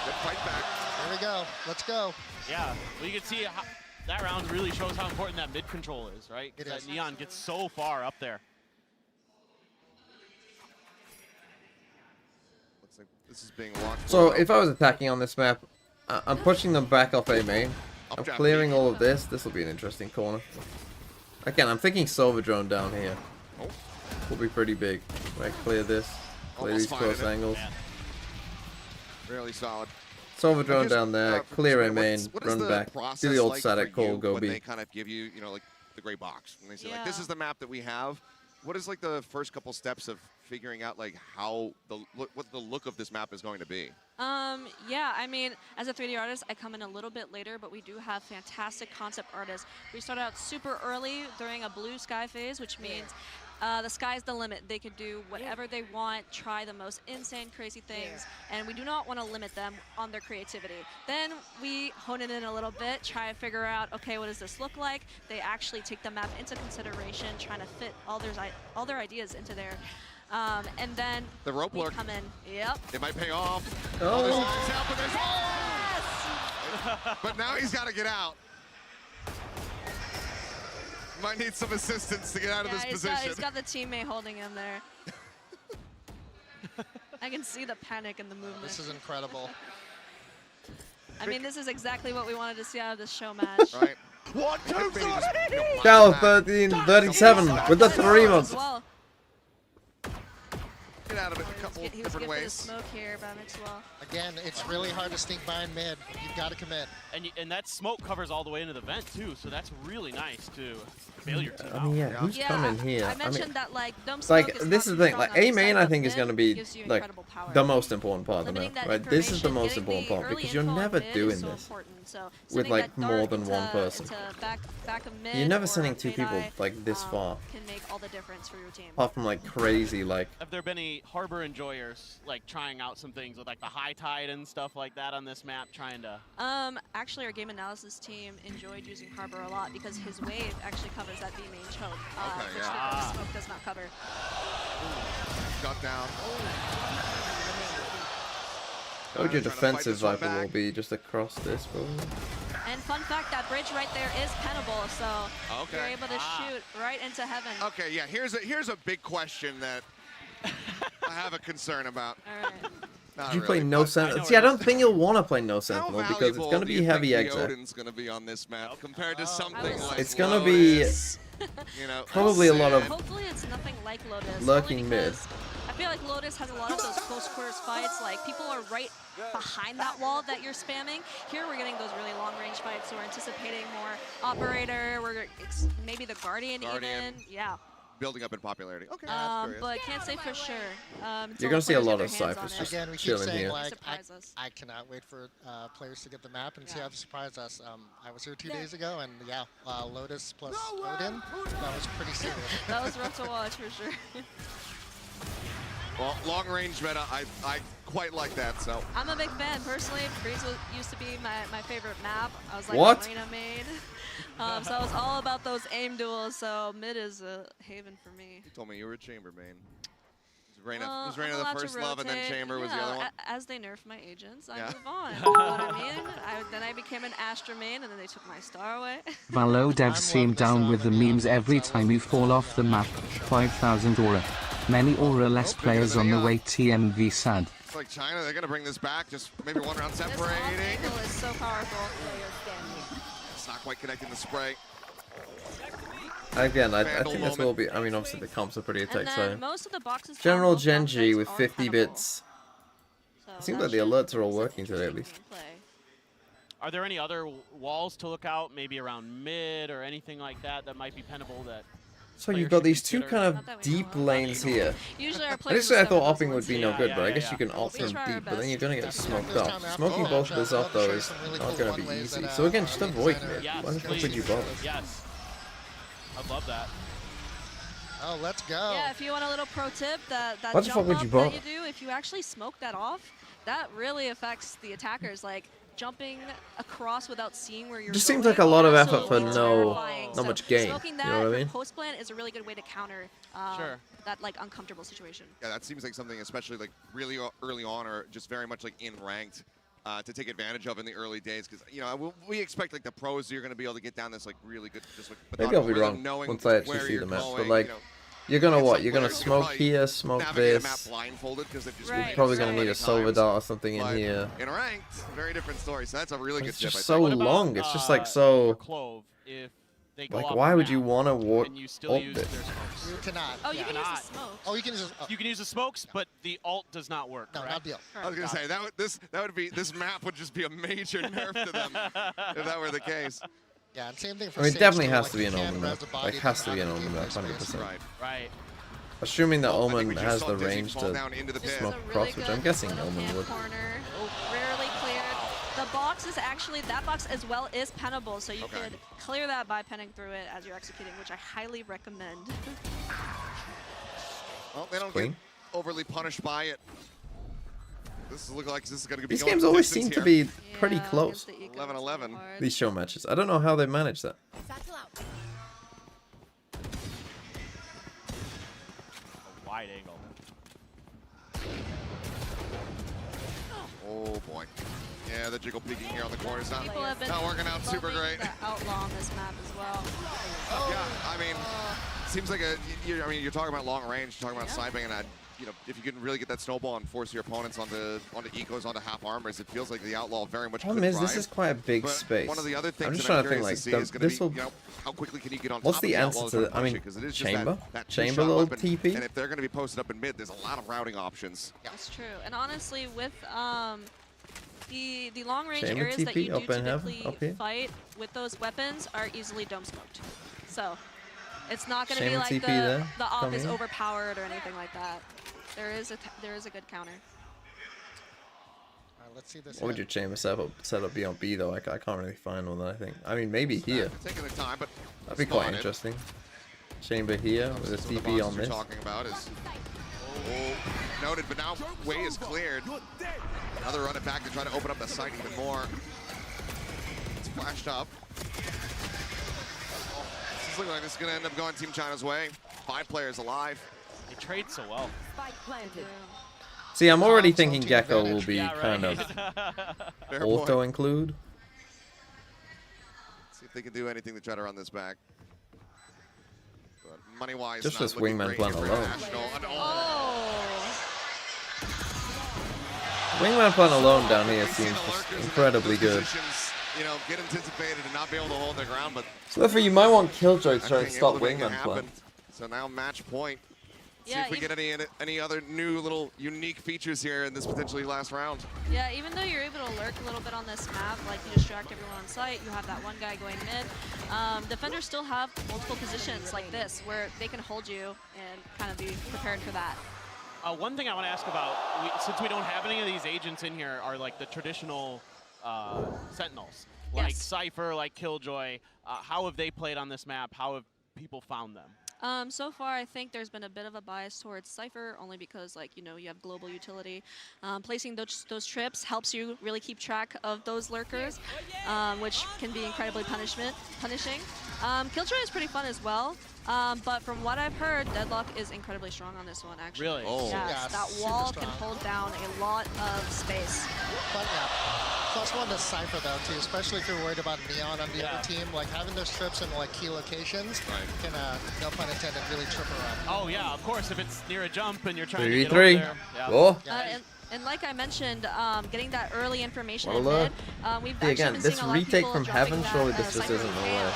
good fight back. There we go. Let's go. Yeah, well, you can see how, that round really shows how important that mid control is, right? It That is. Neon gets so far up there. Looks like this is being watched. So if I was attacking on this map, I'm pushing them back off A main. I'm Updraft clearing B. all of this. This will be an interesting corner. Again, I'm thinking Silver Drone down here. Oh. Will be pretty big. Right, clear this. Clear Almost these close fired it. angles. Really solid. Silver Drone Just, down there. for Clear A perspective, main. what is Run the back. Do process the old like static for call. you Go when B. they kind of give you, you know, like the gray box. When they say, like, this Yeah. is the map that we have. What is like the first couple steps of figuring out like how what the look of this map is going to be? Yeah, I mean, as a 3D artist, I come in a little bit later, but we do have fantastic concept artists. We started out super early during a blue sky phase, which means the sky's the limit. They can do whatever they want, try the most insane, crazy things, and we do not want to limit them on their creativity. Then we hone it in a little bit, try to figure out, okay, what does this look like? They actually take the map into consideration, trying to fit all their ideas into there. And then The rope we lurk. come in. Yep. It might pay off. Oh. There's lights out, but there's but now he's got to get out. Might need some assistance to get out of this position. He's got the teammate holding him there. I can see the panic in the movement. This is incredible. I mean, this is exactly what we wanted to see out of this show match. Right. 1, 2, 3. Cal 1337 with the 3 months. Well, Get out of it a couple he was different gifted a ways. smoke here by Mixwell. Again, it's really hard to sneak behind mid. You've got to commit. And that smoke covers all the way into the vent too, so that's really nice to bail your team I mean, yeah, who's coming here? I mentioned mean, that like dumb it's smoke like is this not is the too thing. Like strong on A this main, side, I but think is then going to be gives you like incredible power. the most important part of the Limiting map, that right? This is the information, most getting important the part early because you're info on never mid is doing so this important. So with sending like that more dart than one into- person. into back of mid You're never or sending 2 people mid-eye, like this far, can make all the difference for your team. apart from like crazy like. Have there been any Harbor enjoyers like trying out some things with like the high tide and stuff like that on this map, trying to? Actually, our game analysis team enjoyed using Harbor a lot because his wave actually covers that B main choke, which the smoke does not cover. Shut down. What would your Trying to fight defensive this one Viper will back. be just across this, probably? And fun fact, that bridge right there is pennable, so Okay. you're able to shoot right into heaven. Okay, yeah, here's a big question that I have a concern about. All right. Not Did you play really, no but Sentinel? See, I don't think you'll want to play no How Sentinel because it's valuable going to do be you heavy think the exit. Odin's going to be on this map compared to something like It's going to be you know, probably a lot of Hopefully it's nothing like Lotus. lurking only mid. because I feel like Lotus has a lot of those close quarters fights. Like people are right behind that wall that you're spamming. Here we're getting those really long range fights, so we're anticipating more operator. Maybe the Guardian even. Yeah. building up in popularity. Okay, that's curious. But can't say for sure. You're gonna see a lot of ciphers just Again, we keep chilling saying here. like I cannot wait for players to get the map and see how they surprise us. I was here 2 days ago, and yeah, Lotus plus Odin, that was pretty serious. That was rough to watch for sure. Well, long range meta, I quite like that. So I'm a big fan personally. Breeze used to be my favorite map. I was like What? Arena main. So I was all about those aim duels. So mid is a haven for me. you told me you were a chamber main. Was Reyna I'm the allowed first to love, and then rotate. chamber was the Yeah, other one? As they nerf my agents, I Yeah. move on. You know what I mean? Then I became an Astra main, and then they took my star away. Valo dev seem down with the memes every time you fall off the map. 5,000 aura. Many aura less players on the way TMV sad. It's like China, they're going to bring this back, just maybe one round This off separating. angle is so powerful. It's not quite connecting the spray. Again, I Vandal think this moment. will be. I mean, obviously the comps are pretty And attack, then so most of the boxes General on both map GENG sides with are 50 pennable. bits. So It seems that like the should alerts are all facilitate working today at least. gameplay. Are there any other walls to look out, maybe around mid or anything like that that might be pennable that So players you've got should these two consider? kind Not of that we know deep of. lanes here. Usually our players Initially, I discover thought those opting would ones be here. no good, Yeah, but I yeah, guess yeah. you can alt We from try our deep, but then best. you're gonna get That's smoked this up. time after Smoking the both match, of this I'll off though show you is some really not cool gonna be one-ways easy. that, So again, just Odin's avoid center- mid. Yes, Why the fuck would please. you bother? Yes. I love that. Oh, let's go. Yeah, if you want a little pro tip, that Why the jump fuck would up you that bother? you do, if you actually smoke that off, that really affects the attackers. Like jumping across without seeing where you're Just going. seems like a lot of effort for absolutely terrifying. not So much gain. Smoking You that know what I mean? post plan is a really good way to counter Sure. that like uncomfortable situation. Yeah, that seems like something, especially like really early on, or just very much like in ranked, to take advantage of in the early days. Because we expect like the pros, you're going to be able to get down this like really good, just like Maybe I'll be methodical rhythm, wrong knowing once I actually where see you're the match, going, but like, you're gonna and what? some You're gonna players, you smoke probably here, smoke navigate the map this. blindfolded because they've just Right. been Probably so gonna need many a silver times. dot or something in But here. in ranked, very different story. So that's a really But good it's tip. just I so think. What about, long. It's just like for so. Clove, if they go Like, off why the would you map, want to walk can you still alt use this? their smokes? You cannot. Oh, you yeah. can use the Not. smoke. Oh, you can just. You can use the smokes, but the alt does not work. No, correct? not deal. I was gonna say this map would just be a major nerf to them if that were the case. Yeah, and same thing for I mean, it Sage, definitely too, has like, to be you an can Omen res map. the body Like, has to from be an out of Omen the map, gameplay 100%. space. Right. Right. Assuming that I think Omen we just has saw the Dizzy range fall to down into the This pit. is a smoke really cross, which good I'm guessing little Omen hand would. corner. Rarely cleared. The box is actually, that box as well is pennable, so you Okay. could clear that by penning through it as you're executing, which I highly recommend. Well, they don't Clean. get overly punished by it. This looks like this is going to be These going games the always distance seem to here. be pretty Yeah, close. against the eco, it's 11-11. really hard. These show matches. I don't know how they manage that. A wide angle. Oh boy. Yeah, the jiggle peeking here on the corner is not, People have been not working out super bumping great. the outlaw on this map as well. Yeah, I mean, seems like you're talking about long range, you're talking about sniping, and if you can really get that snowball and force your opponents onto ecos, onto half armors, it feels like the outlaw very much Problem could is, this thrive. is quite a big But space. one of the other things I'm just that I'm trying to think, curious like, to see is going to this be, will. how quickly can you get on What's top the of the answer outlaw to that's that? I mean, because it is just chamber? that Chamber two-shot little weapon, TP? and if they're going to be posted up in mid, there's a lot of routing options. That's true. And honestly, with the long range Chamber areas that TP you do up in heaven, typically up here? fight with those weapons are easily dome smoked. So it's not going to be Chamber like TP the there, op come is here. overpowered or anything like that. There is a good counter. All right, let's see this. What would hit. your chamber setup be on B though? I can't really find one. I think. I mean, maybe here. Taking the time, but That'd be quite spotted. interesting. Chamber here with a This is what the TP boxes on you're this. talking about is noted, but now way is cleared. Another run it back to try to open up the site even more. It's flashed up. This is looking like this is going to end up going Team China's way. 5 players alive. They trade so well. See, I'm already Console thinking to Gecko advantage. will be Yeah, right. kind of Fair auto point. include. See if they can do anything to try to run this back. But money-wise, Just not this looking wingman great plant here for alone. International. Wingman plant alone down here seems just incredibly good. You know, get anticipated and not be able to hold their ground, but So therefore you might want Killjoy to try and being stop able to make it wingman happen. plant. So now match point. See Yeah, if we get any other new little unique features here in this potentially last round. Yeah, even though you're able to lurk a little bit on this map, like you distract everyone on site, you have that one guy going mid. Defenders still have multiple positions like this where they can hold you and kind of be prepared for that. One thing I want to ask about, since we don't have any of these agents in here, are like the traditional Sentinels, like Cypher, like Killjoy. How have they played on this map? How have people found them? So far, I think there's been a bit of a bias towards Cypher, only because, like, you know, you have global utility. Placing those trips helps you really keep track of those lurkers, which can be incredibly punishing. Killjoy is pretty fun as well, but from what I've heard, Deadlock is incredibly strong on this one, actually. Really? Oh. Yes, that wall can hold down a lot of space. But yeah, plus one to Cypher though too, especially if you're worried about Neon on the other team. Like having those trips in like key locations can, no pun intended, really trip her up. Oh yeah, of course. If it's near a jump and you're trying to get 3v3. over there. Yeah. Oh. And like I mentioned, getting that early information Well, in mid, we've actually again, been this seeing a lot of retake people from dropping heaven, that, surely this just Cypher isn't the fan, way.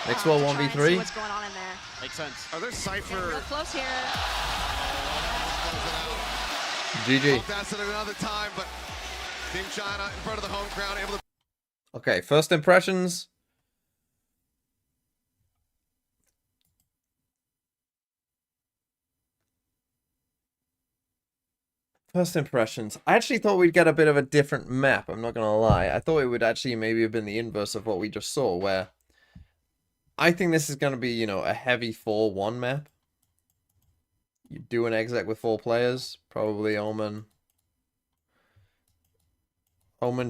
Next one, to try and see 1v3. what's going on in there. Makes sense. Are there Cypher? Real close here. GG. That's at another time, but Team China in front of the home crowd, able to. Okay, first impressions. First impressions. I actually thought we'd get a bit of a different map, I'm not gonna lie. I thought it would actually maybe have been the inverse of what we just saw, where I think this is gonna be, you know, a heavy 4-1 map. You do an exec with 4 players, probably Omen,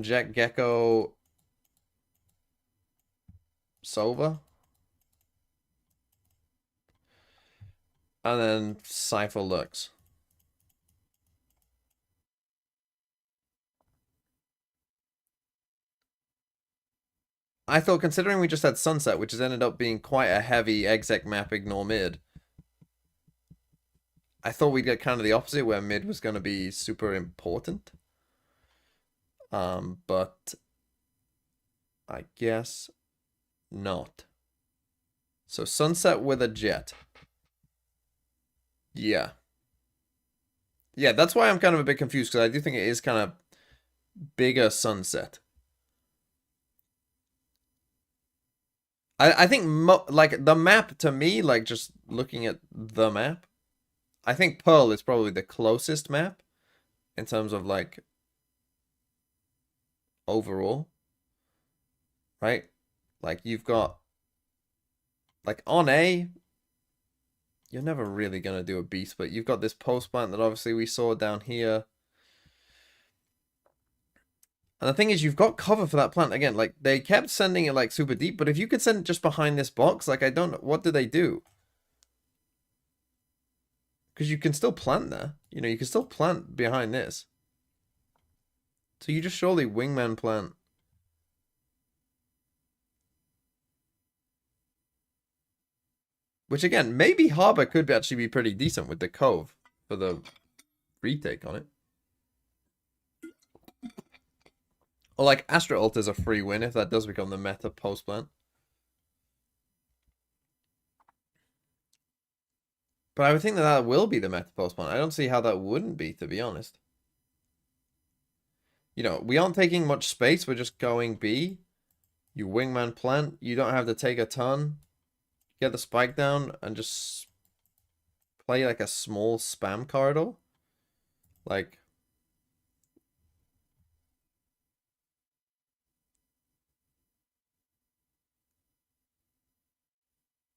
Jet, Gecko, Sova. And then Cypher Lux. I thought, considering we just had Sunset, which has ended up being quite a heavy exec map, ignore mid, I thought we'd get kind of the opposite, where mid was going to be super important. But I guess not. So Sunset with a Jet. Yeah. Yeah, that's why I'm kind of a bit confused, because I do think it is kind of bigger Sunset. I think, like, the map to me, like, just looking at the map, I think Pearl is probably the closest map in terms of, like, overall. Right? Like, you've got, like, on A, you're never really going to do a beast, but you've got this post plant that obviously we saw down here. And the thing is, you've got cover for that plant. Again, like, they kept sending it, like, super deep. But if you could send it just behind this box, like, I don't know. What do they do? Because you can still plant there. You know, you can still plant behind this. So you just surely wingman plant. Which, again, maybe Harbor could actually be pretty decent with the Cove for the retake on it. Or like Astra Ult is a free win if that does become the meta post plant. But I would think that that will be the meta post plant. I don't see how that wouldn't be, to be honest. You know, we aren't taking much space. We're just going B. You wingman plant. You don't have to take a ton. Get the spike down and just play like a small spam corridor. Like...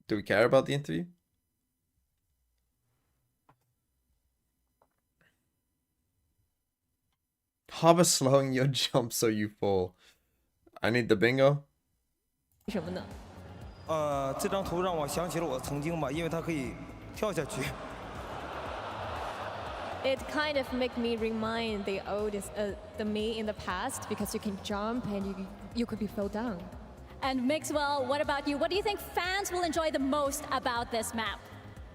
Do we care about the interview? Harbor slowing your jump so you fall. I need the bingo. 什么呢？这张图让我想起了我曾经吧，因为它可以跳下去。 It kind of make me remind the me in the past because you can jump and you could be fell down. And Mixwell, what about you? What do you think fans will enjoy the most about this map?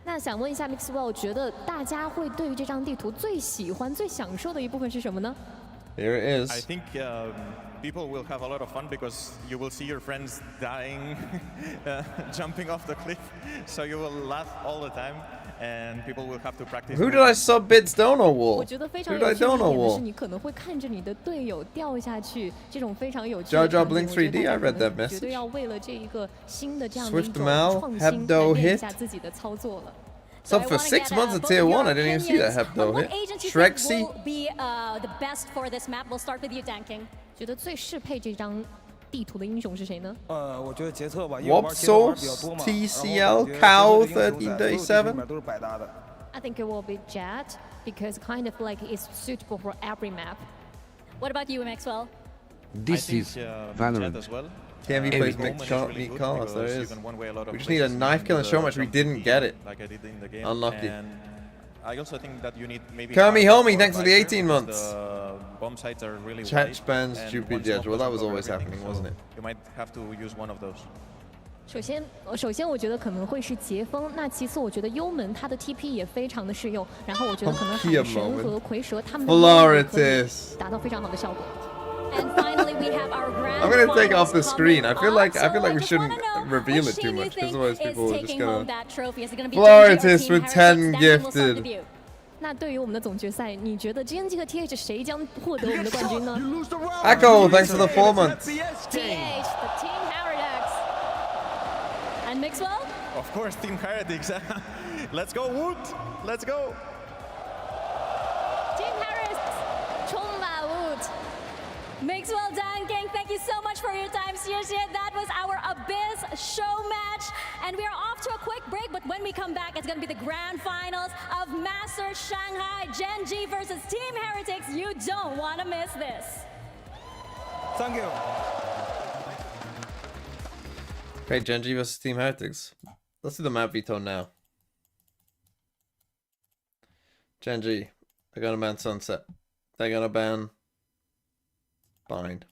那想问一下 Mixwell，觉得大家会对于这张地图最喜欢、最享受的一部分是什么呢？ Here it is. I think people will have a lot of fun because you will see your friends dying, jumping off the cliff. So you will laugh all the time, and people will have to practice. Who did I sub bids donor 我 wall? 觉得非常 Who 有 did I 趣的一 donor 点的是， wall? 你可能会看着你的队友掉下去，这种非常有趣的 Jar Jar 场景。 Blink 我觉得 3D, 大 I 家可 read that 能绝 message. 对要为了这一个新的这样的一 Swift 种 Mal, 创新 Hebdo 来练一 hit. 下自己的操作了。 Sub for 6 months at tier 1. I didn't even see that Hebdo What hit. agent you think Shrexy. will be the best for this map? We'll start with you, Dan King. 觉得最适配这张地图的英雄是谁呢？我觉得杰特吧，因为我玩杰特 Wobsoul, 玩比较多嘛。 TCL, Cow, 1337. 都是百搭的。 I think it will be Jet because kind of like it's suitable for every map. What about you, Maxwell? This is Valorant. As well. TMV Every plays moment meet Carlos, there because it you is. can one way a lot of We just need a places knife kill and show the much we jump didn't get it. like I did in the game. Unlucky. And I also think that you need maybe Kermie hard Homie, or thanks for the lighter 18 because months. The bomb sites are really Chat wide, spans and stupid one judge. smoke Well, that doesn't was cover always everything, happening, so wasn't it? You might have to use one of those. 首先我觉得可能会是杰锋，那其次我觉得幽门他的 TP 也非常的适用，然后我觉得可能海神和蝰蛇他们的也可以达到非常好的效果。 And finally, we have our grand I'm gonna take off the finals screen. I feel coming like I feel like up. we So shouldn't just wanna know reveal which it too team you much because think otherwise is people are just taking home gonna. that trophy. Is it gonna be GENG or Floritus Team with Heretics? 10 Dan, we'll start with gifted. you. 那对于我们的总决赛，你觉得 GENG 和 TH 谁将获得我们的冠军呢 Echo, thanks for the 4 months. TH, the Team Heretics. And Mixwell? Of course, Team Heretics. Let's go, Wood. Let's go. Team Heretics, 充满 Wood. Mixwell, Dan King, thank you so much for your time. Seriously, that was our Abyss show match. And we are off to a quick break, but when we come back, it's going to be the grand finals of Master Shanghai, GENG versus Team Heretics. You don't want to miss this. Thank you. Okay, GENG versus Team Heretics. Let's do the map veto now. GENG, they're gonna ban Sunset. They're gonna ban Bind.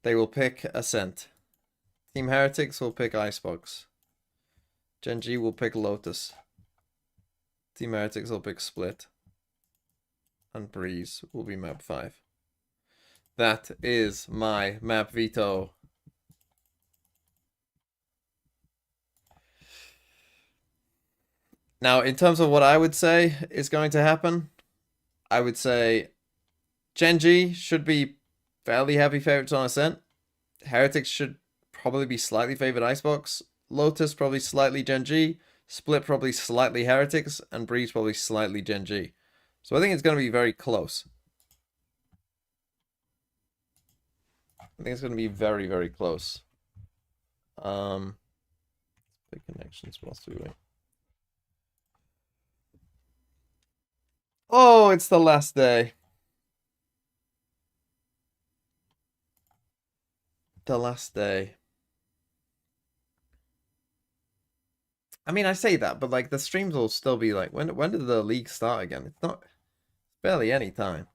They will pick Ascent. Team Heretics will pick Icebox. GENG will pick Lotus. Team Heretics will pick Split. And Breeze will be map 5. That is my map veto. Now, in terms of what I would say is going to happen, I would say GENG should be fairly heavy favorites on Ascent. Heretics should probably be slightly favored Icebox. Lotus probably slightly GENG. Split probably slightly Heretics. And Breeze probably slightly GENG. So I think it's going to be very close. I think it's going to be very, very close. Big connections whilst we wait. Oh, it's the last day. The last day. I mean, I say that, but like the streams will still be like, when did the league start again? It's not barely any time.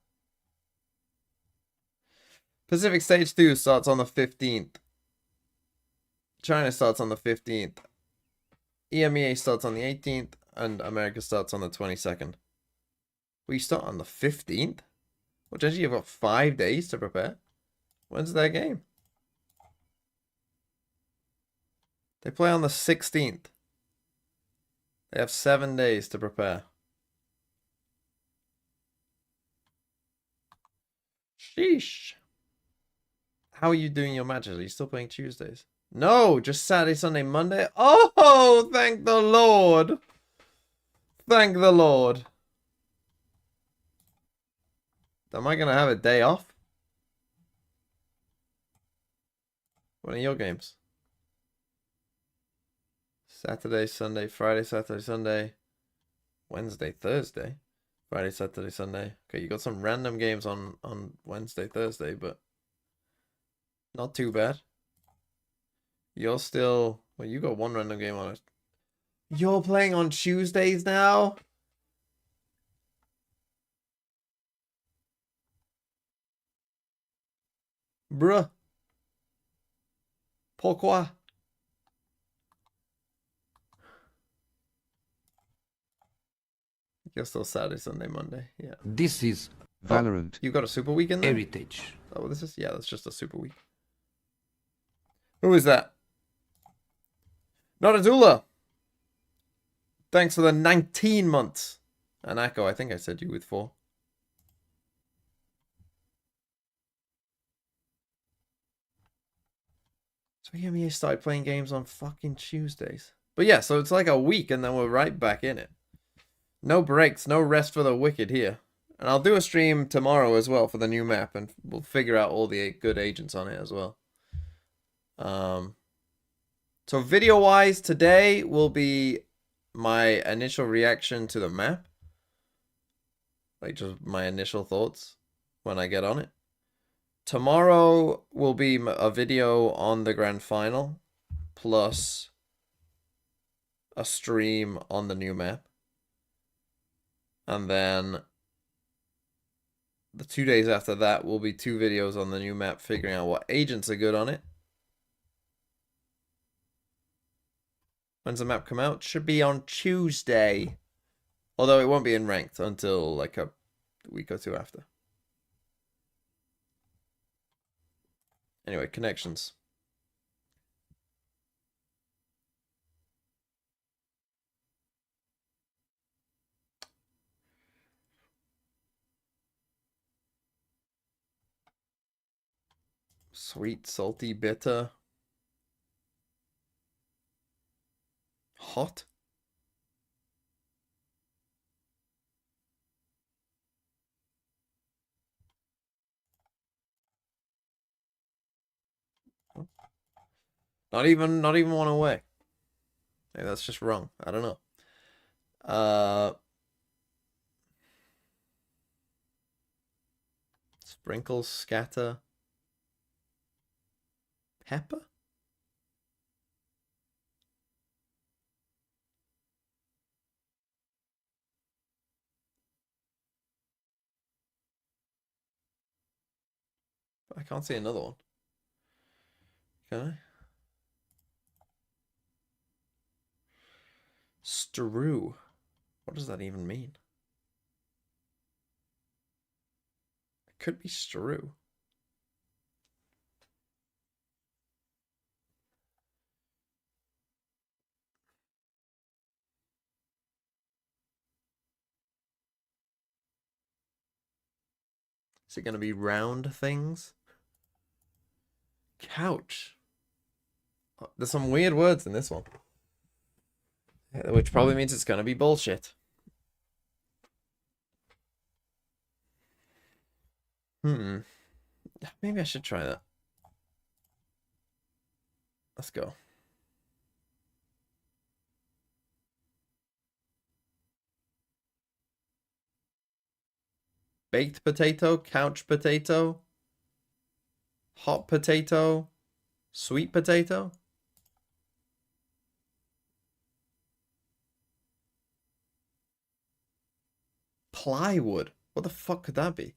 Pacific Stage 2 starts on the 15th. China starts on the 15th. EMEA starts on the 18th. And America starts on the 22nd. We start on the 15th? Well, GENG, you've got 5 days to prepare. When's their game? They play on the 16th. They have 7 days to prepare. Sheesh. How are you doing your matches? Are you still playing Tuesdays? No, just Saturday, Sunday, Monday. Oh, thank the Lord. Thank the Lord. Am I going to have a day off? When are your games? Saturday, Sunday, Friday, Saturday, Sunday, Wednesday, Thursday. Friday, Saturday, Sunday. Okay, you got some random games on Wednesday, Thursday, but not too bad. You're still... Well, you got one random game on it. You're playing on Tuesdays now? Bruh. Pourquoi? You're still Saturday, Sunday, Monday. Yeah. This is Valorant. Oh, you got a super week in there? Heritage. Oh, what this is? Yeah, that's just a super week. Who is that? Not Adula. Thanks for the 19 months. And Akko, I think I said you with 4. So EMEA started playing games on fucking Tuesdays. But yeah, so it's like a week and then we're right back in it. No breaks, no rest for the wicked here. And I'll do a stream tomorrow as well for the new map, and we'll figure out all the good agents on it as well. So video-wise, today will be my initial reaction to the map. Like, just my initial thoughts when I get on it. Tomorrow will be a video on the grand final, plus a stream on the new map. And then the 2 days after that will be 2 videos on the new map, figuring out what agents are good on it. When's the map come out? Should be on Tuesday. Although it won't be in ranked until like a week or 2 after. Anyway, connections. Sweet, salty, bitter. Hot. Not even one away. Maybe that's just wrong. I don't know. Sprinkle, scatter. Pepper? I can't see another one. Can I? Strew. What does that even mean? It could be strew. Is it going to be round things? Couch. Oh, there's some weird words in this one. Which probably means it's going to be bullshit. Maybe I should try that. Let's go. Baked potato, couch potato, hot potato, sweet potato. Plywood. What the fuck could that be?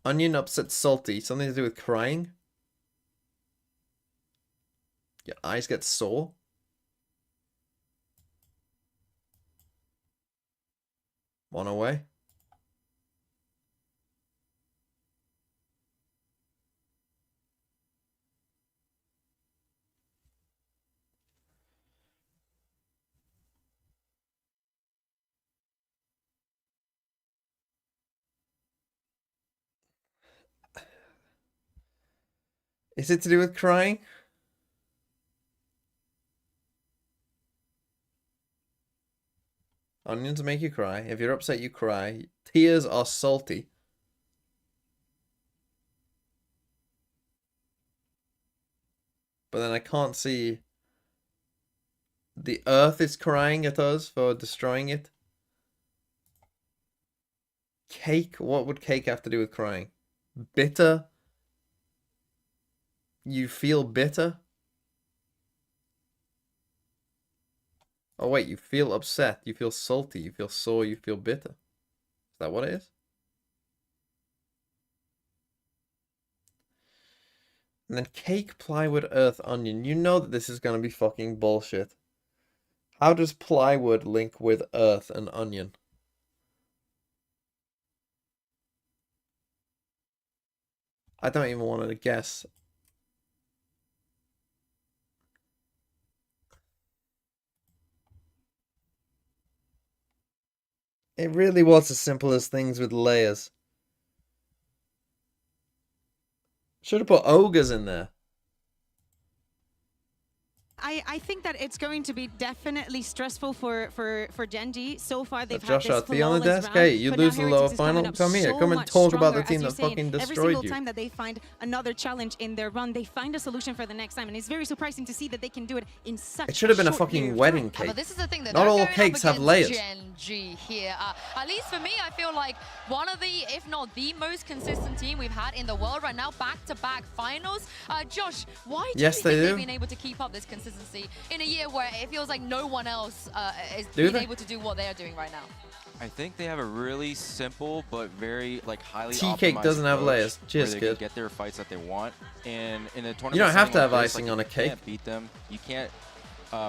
Onion upset salty. Something to do with crying? Your eyes get sore? One away. Is it to do with crying? Onions make you cry. If you're upset, you cry. Tears are salty. But then I can't see... The earth is crying at us for destroying it. Cake? What would cake have to do with crying? Bitter? You feel bitter? Oh wait, you feel upset, you feel salty, you feel sore, you feel bitter. Is that what it is? And then cake, plywood, earth, onion. You know that this is going to be fucking bullshit. How does plywood link with earth and onion? I don't even want to guess. It really was as simple as things with layers. Should have put ogres in there. I think that it's going to be definitely stressful for GENG. So far, they've had Josh, this T on the flawless desk. round, Hey, you but lose now the lower Heretics is coming final. up Come here. so Come and much talk about the stronger, team as that you say, fucking every destroyed single you. time that they find another challenge in their run, they find a solution for the next time, and it's very surprising to see that they can do it in such. It should have been a short fucking period of wedding time. cake. But this is the thing that not they're all going up cakes have against layers. GENG here. At least for me, I feel like one of the, if not the most consistent team we've had in the world right now, back-to-back finals. Josh, why do you think they've been able to keep up this consistency in a year where it feels like no one else is being able to do what they're doing right now? I think they have a really simple but very highly Tea cake doesn't have layers. Cheers, where they can get their fights that they want. And in a tournament, You don't have to have like this, icing on a cake. You can't beat them. You can't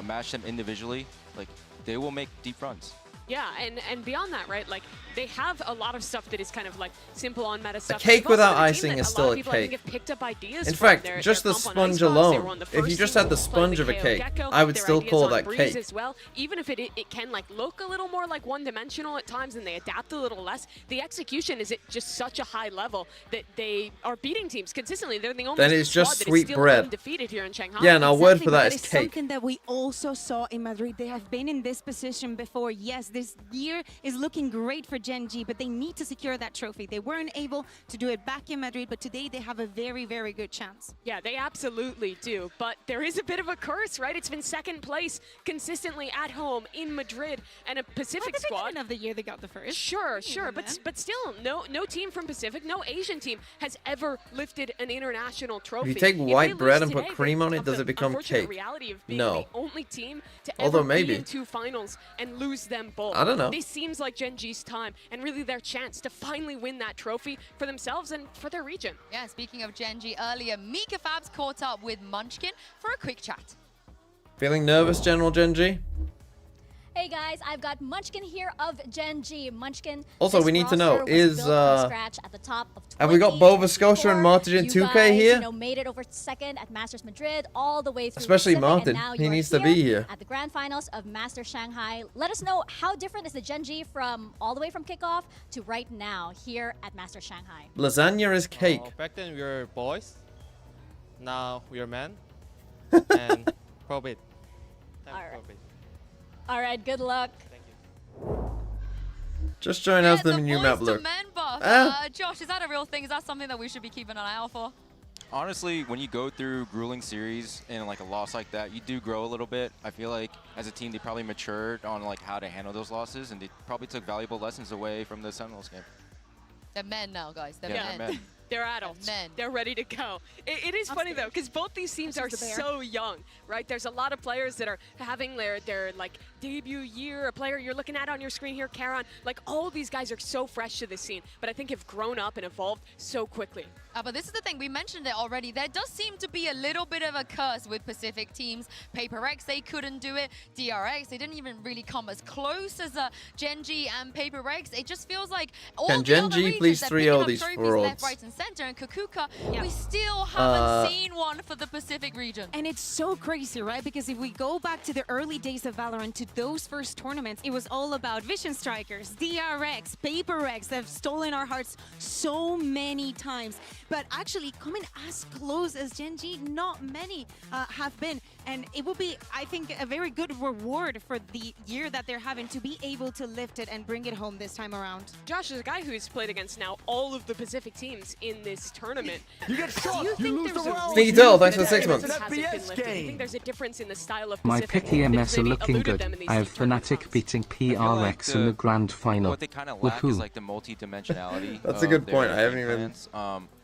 match them individually. Like they will make deep runs. Yeah, and beyond that, right? Like they have a lot of stuff that is kind of like simple on meta stuff. cake without icing is still a people, cake. I think, have picked up ideas In from fact, their just the comp on sponge Icebox. They were alone. on the If you first just team had the playing sponge of a KO cake, Gecko, I would their still ideas call on that Breeze cake. as well. Even if it can like look a little more like one-dimensional at times, and they adapt a little less. The execution is at just such a high level that they are beating teams consistently. They're the only Then it's squad just that is sweet still bread. undefeated here in Shanghai. Yeah, and our word for that Exactly, is but cake. something that we also saw in Madrid. They have been in this position before. Yes, this year is looking great for GENG, but they need to secure that trophy. They weren't able to do it back in Madrid, but today they have a very, very good chance. Yeah, they absolutely do. But there is a bit of a curse, right? It's been second place consistently at home in Madrid, and a Pacific At the squad. beginning of the year, they got the first. Sure, but still, no team from Pacific, no Asian team has ever lifted an international trophy. If you take If they white lose bread and put today, cream on it, does the it become unfortunate cake? reality of being No. the only team to Although ever maybe. be in two finals and lose them both. I don't know. This seems like GENG's time, and really their chance to finally win that trophy for themselves and for their region. Yeah, speaking of GENG earlier, Mika Fabs caught up with Munchkin for a quick chat. Feeling nervous, General GENG? Hey guys, I've got Munchkin here of GENG. Munchkin. Also, we need to know, is scratch at the top of have we got Bova Scotia and Martin in 2K guys, here? You know, made it over second at Masters Madrid, all the way through Especially Pacific, Martin. and now He you're needs to be here. at the grand finals of Master Shanghai. Let us know how different is the GENG from all the way from kickoff to right now here at Master Shanghai. Lasagna is cake. Back then we were boys. Now we are men. And probate. All right, good luck. Just join us the new map look. Men buff. Josh, is that a real thing? Is that something that we should be keeping an eye out for? Honestly, when you go through grueling series and like a loss like that, you do grow a little bit. I feel like as a team, they probably matured on like how to handle those losses, and they probably took valuable lessons away from the Sentinels game. They're men now, guys. They're Yeah. men. They're adults. Men. They're ready to go. It is funny though, because both these teams are so young, right? There's a lot of players that are having their like debut year. A player you're looking at on your screen here, Karan. Like all these guys are so fresh to the scene, but I think have grown up and evolved so quickly. But this is the thing, we mentioned it already. There does seem to be a little bit of a curse with Pacific teams. Paper X, they couldn't do it. DRX, they didn't even really come as close as GENG and Paper X. It just feels like all Can the other GENG regions, please they're 3-0 picking up these trophies frauds? left, right, and center. And Kakuka, we still haven't seen one for the Pacific region. And it's so crazy, right? Because if we go back to the early days of Valorant, to those first tournaments, it was all about Vision Strikers, DRX, Paper X. They've stolen our hearts so many times. But actually, coming as close as GENG, not many have been. And it will be, I think, a very good reward for the year that they're having to be able to lift it and bring it home this time around. Josh is a guy who's played against now all of the Pacific teams in this tournament. You get shot, Do you think lose there's the a round. Sneaky Dill, thanks for the 6 reason months. this hasn't been lifted? Do you think there's a difference in the style of My Pacific pick that EMS has are maybe looking eluded good. them in these I have two tournaments? Fnatic beating I feel like PRX in the grand final. What they kind of lack is Woohoo. like the multi-dimensionality. That's a good of their point. I haven't game even- plans.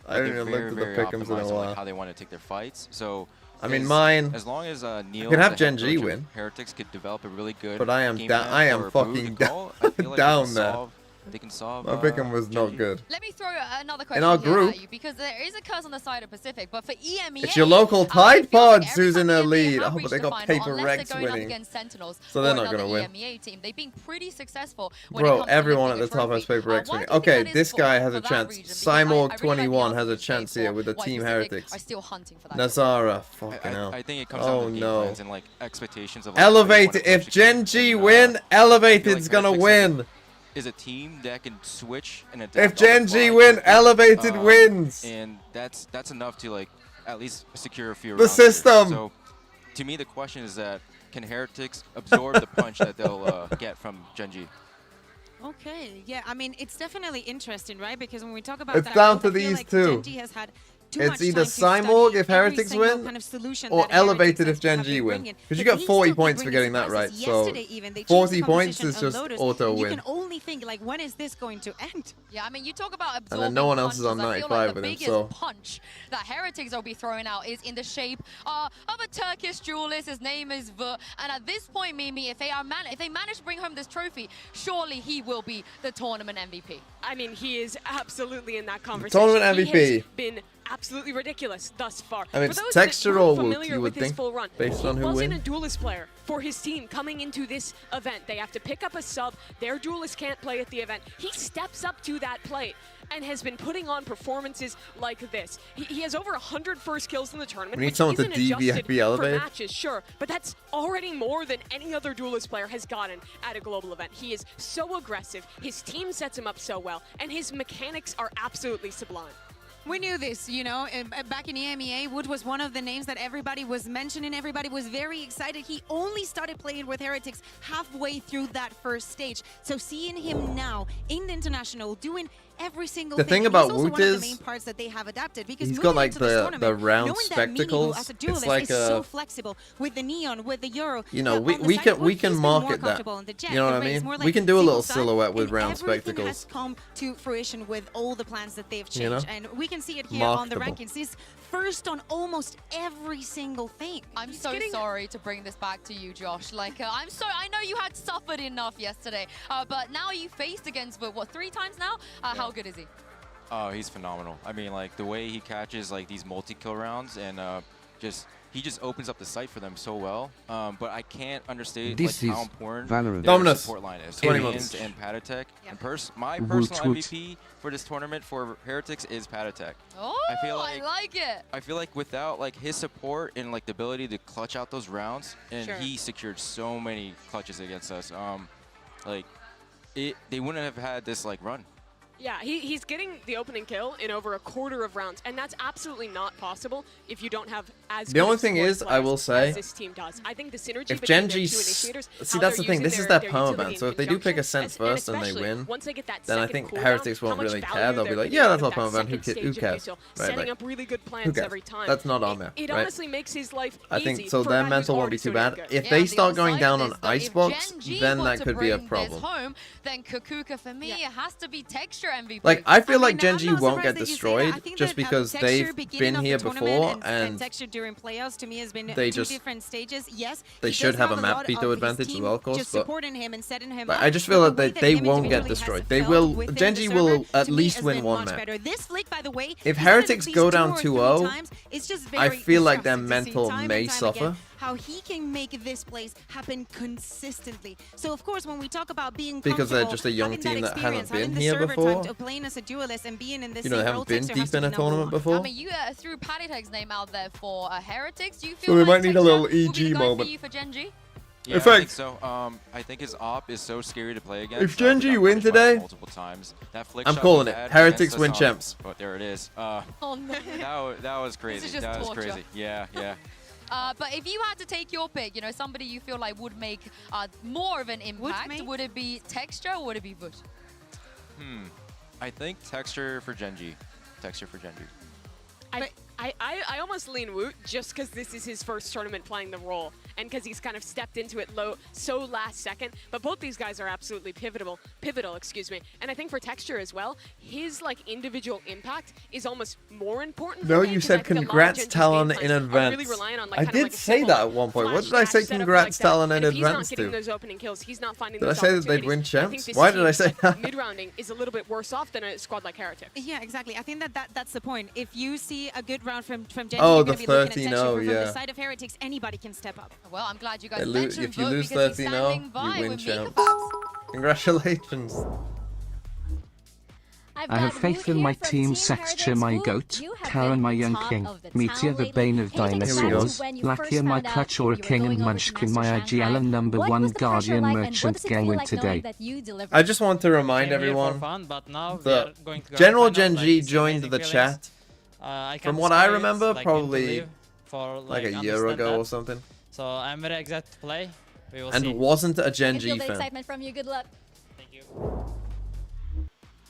I haven't they're even very, looked at the very pick'ems in a optimized on, while. like, how they want to take their fights. So I mean, mine. As long as Neil can have Gen G win. Heretics could develop a really good. But I am game down. plan I am or fucking boot to call, I feel like down there. They can solve. My picking was not Gen G. good. Let me throw another question our here group, at you, because there is a curse on the side of Pacific, but for EMEA, it's your local Tide Pods who's in the lead. Oh, but they got Paper Rex winning. So they're not going to win. EMEA team. They've been pretty successful when Bro, everyone at the top has Paper Rex winning. Okay, this guy has a chance. Cymorg21 has a chance here with the Team Heretics. Nazara, fucking hell. I think it comes down to game plans and like expectations of. Like, Elevated. If Gen G win, Elevated's going to win. Is a team that can switch and adapt. If Gen G win, Elevated wins. And that's enough to like at least secure a few. The system. So to me, the question is that can Heretics absorb the punch that they'll get from Gen G? Okay, yeah, I mean it's definitely interesting, right? Because when we talk about it's down to these two. Gen G has had it's either Cymorg if Heretics win, or Elevated if Gen G win. Because you got 40 points for getting that right. So 40 points is just auto win. You can only think like, when is this going to end? Yeah, I mean, you talk about absorbing and then no one else is on 95 with him. So the punch that Heretics will be throwing out is in the shape of a Turkish duelist. His name is Vut, and at this point, Mimi, if they manage to bring home this trophy, surely he will be the tournament MVP. I mean, he is absolutely in that conversation. Tournament MVP. He has been absolutely ridiculous thus far. I mean, it's for those textural, familiar you would with his think, full run, based on who wins. He wasn't a duelist player for his team coming into this event. They have to pick up a sub. Their duelist can't play at the event. He steps up to that plate and has been putting on performances like this. He has over 100 first kills in the tournament. We need someone to DVFB Elevated. For matches, sure, but that's already more than any other duelist player has gotten at a global event. He is so aggressive. His team sets him up so well, and his mechanics are absolutely sublime. We knew this, you know, back in EMEA, Wood was one of the names that everybody was mentioning. Everybody was very excited. He only started playing with Heretics halfway through that first stage. So seeing him now in the international doing every single the thing about Woot is the main parts that they have adapted, because he's got like the round spectacles. As a duelist, it's like is so flexible with the neon, with the Euro. You know, we can market that. You know what I mean? We can do a little silhouette with round spectacles. Everything has come to fruition with all the plans that they've changed, you know? and we can see it here on the rankings. He's first on almost every single thing. I'm so sorry to bring this back to you, Josh. Like, I'm sorry. I know you had suffered enough yesterday, but now you faced against what 3 times now? How good is he? Oh, he's phenomenal. I mean, like the way he catches like these multi-kill rounds and he just opens up the sight for them so well. But I can't understand like, how important their support line is. 20 months. And Patatek. And my personal MVP for this tournament for Heretics is Patatek. Oh, I like it. I feel like without like his support and like the ability to clutch out those rounds, and he secured so many clutches against us. They wouldn't have had this like run. Yeah, he's getting the opening kill in over a quarter of rounds, and that's absolutely not possible if you don't have as the only thing is, I will say, as this team does. I think the synergy if between Gen G, see that's the thing. This is their permaban. So if they do pick a sense first and they win, then I think Heretics won't really care. They'll be like, yeah, that's our permaban. Who cares? Right? Setting up really good plans every time. That's not on there. It honestly makes his life easy. I think so. Their mental won't be too bad. If they start going down on Icebox, then that could be a problem. Then Kukuka for me, it has to be texture MVP. Like I feel like Gen G won't get destroyed just because they've been here before and texture during playoffs to me has been they two different stages. Yes, they should have a map veto advantage as well, of course. Just supporting him and setting him up. I just feel that they won't get destroyed. They will. Gen G will at least win one map. This flick, by the way, if Heretics go down 2-0, I feel like their mental may suffer. How he can make this place happen consistently. So of course, when we talk about being because they're just a young team that hasn't been here before. Playing as a duelist and being in this, you know, they haven't been deep in a tournament before. I mean, you threw Patatek's name out there for Heretics. Do you feel so we like might need a little EG moment for you for Gen G? Yeah, I think so. I think his op is so scary to play against. If Gen G win today, multiple times. That flick I'm calling it. Heretics win champs. But there it is. Oh no. That was crazy. That was crazy. Yeah. But if you had to take your pick, you know, somebody you feel like would make more of an impact, would it be texture or would it be Vut? I think texture for Gen G. Texture for Gen G. I almost lean Woot just because this is his first tournament playing the role and because he's kind of stepped into it so last second. But both these guys are absolutely pivotal, excuse me. And I think for Texture as well, his like individual impact is almost more important. No, you said congrats Talon in advance. Really relying on, I did say that at one point. What did I say congrats Talon in advance to? He's not getting those opening kills. He's not finding did those I say that they'd win champs? Why Why did I say that? Mid-rounding is a little bit worse off than a squad like Heretics. Yeah, exactly. I think that's the point. If you see a good round from Genji, oh, you're the be looking at 13-0, from yeah. the side of Heretics, anybody can step up. Well, I'm glad you guys mentioned if you lose 13-0, you win champs. Congratulations. I have faith in my team, Sexture my goat, Karen my young king, Meteor the bane of dinosaurs, Lakia my clutch or king and Munchkin my IGL and #1 guardian merchant gaming today. I just want to remind everyone that General GENG joined the chat. From what I remember, probably like a year ago or something. So I'm very excited to play. We will and see. Wasn't a GENG feel the fan. excitement from you. Good luck. Thank you.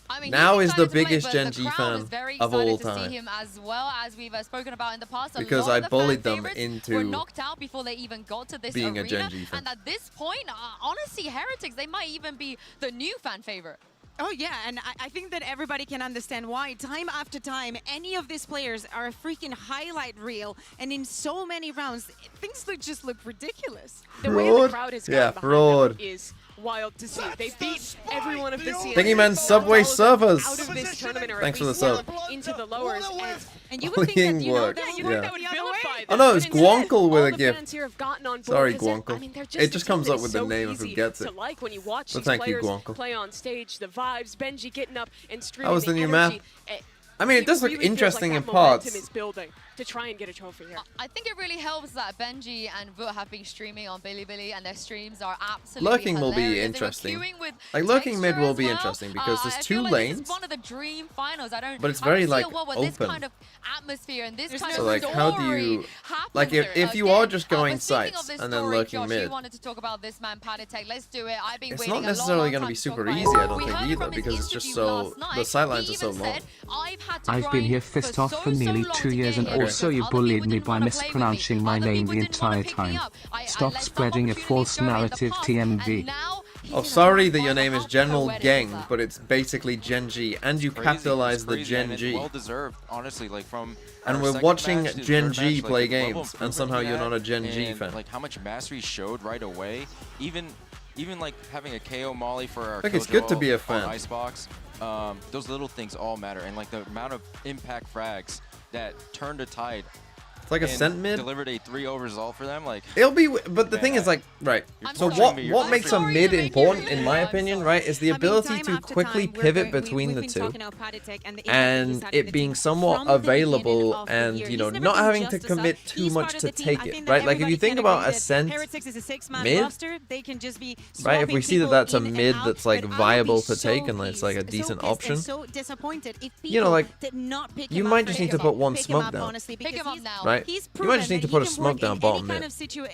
I mean, now is the to play, biggest but GENG the crowd is fan very of all excited to see time. him as well, as we've spoken about in the past. Because I bullied them into were knocked out before they even got to this being arena. a GENG fan. And at this point, honestly, Heretics, they might even be the new fan favorite. Oh yeah, and I think that everybody can understand why. Time after time, any of these players are a freaking highlight reel, and in so many rounds, things just look ridiculous. The way the crowd is yeah, behind fraud. them is wild to see. They beat every one of the CNs. Thingy Man Subway servers. Out of this tournament, or Thanks at for the least sub. into the lowers. And you would think that, you know, that would vilify them. Oh no, it's Guankle with a the gift. fans here have gotten on board Sorry, because Guankle. I mean, they're It just a team comes that up is with the so name of who easy gets to it. like when you watch But these thank you, players Guankle. play on stage, the vibes, Benji getting up and streaming. That was the new energy. map. I mean, it does look really feels interesting like in that parts. momentum is building to try and get a trophy here. I think it really helps that Benji and Voot have been streaming on Bilibili, and their streams are absolutely Lurking will be hilarious. interesting. They were queuing with Like lurking mid Texture will as be well. interesting because there's I two feel like lanes. This is one of the dream finals. But it's very, I don't like, see a world where this open. kind of atmosphere and this kind So of like, how do story you happens like if you again. are just going But speaking of sites this and then story, lurking Josh, mid? you wanted to talk about this man, Paditech. Let's do it. I've been It's waiting not a necessarily long going to time be to super talk easy, about I it. don't We think heard it either, from his because it's just interview so last night. the sight lines He are so even long. said, I've had to I've been grind here for fist off so for nearly long 2 to years get and here also because you other bullied people me didn't by wanna play with me. mispronouncing my Other name people the didn't wanna entire pick me time. up. I Stop let some spreading a opportunities false go in the narrative, past, TMV. and now he's Oh, in a sorry grand that your final. name is How General poetic is GENG, that? but it's basically GENG, and you Crazy. capitalize It's the crazy, and it's GENG. well deserved, honestly. Like from And our we're second watching match to third GENG match, like, play the level of games, and improvement somehow he you're had not a GENG and, fan. Like how much mastery he showed right away. Even like having a KO molly for our Look, it's good to be a on fan. Icebox. Those little things all matter, and like the amount of impact frags that turned a tide. It's like a and cent mid. Delivered a 3-0 result for them. Like It'll be, but the thing is, like, right. So what makes a mid important, in my opinion, right, is the ability to quickly pivot between the two, and it being somewhat available, and you know, not having to commit too much to take it, right? Like if you think about Ascent mid, right? If we see that that's a mid that's like viable to take and it's like a decent option, you know, like you might just need to put one smoke down. Pick him up now. Right? You might just need to put a smoke down bottom mid.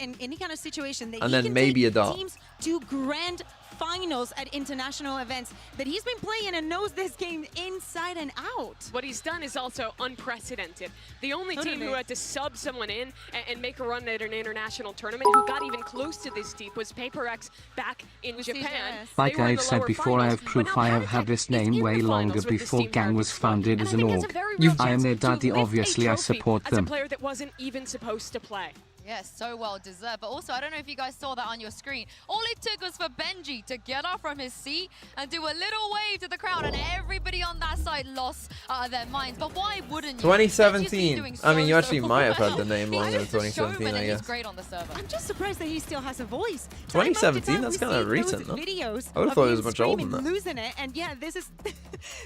In any kind of situation that And he then can maybe take a dot. teams to grand finals at international events, that he's been playing and knows this game inside and out. What he's done is also unprecedented. The only team who had to sub someone in and make a run at an international tournament who got even close to this deep was PaperX back in Japan. Like I've said before, I have proof I have had this name way longer before GENG was founded as an org. I am their daddy, obviously I support as a them. player that wasn't even supposed to play. Yes, so well deserved. But also, I don't know if you guys saw that on your screen. All it took was for Benji to get up from his seat and do a little wave to the crowd, and everybody on that side lost their minds. But why wouldn't you? 2017. I mean, you actually might have had the name longer than 2017, I guess. Great on the server. I'm just surprised that he still has a voice. 2017? That's kind of recent, no? Videos I would have thought it was much older than that. Losing it, and yeah, this is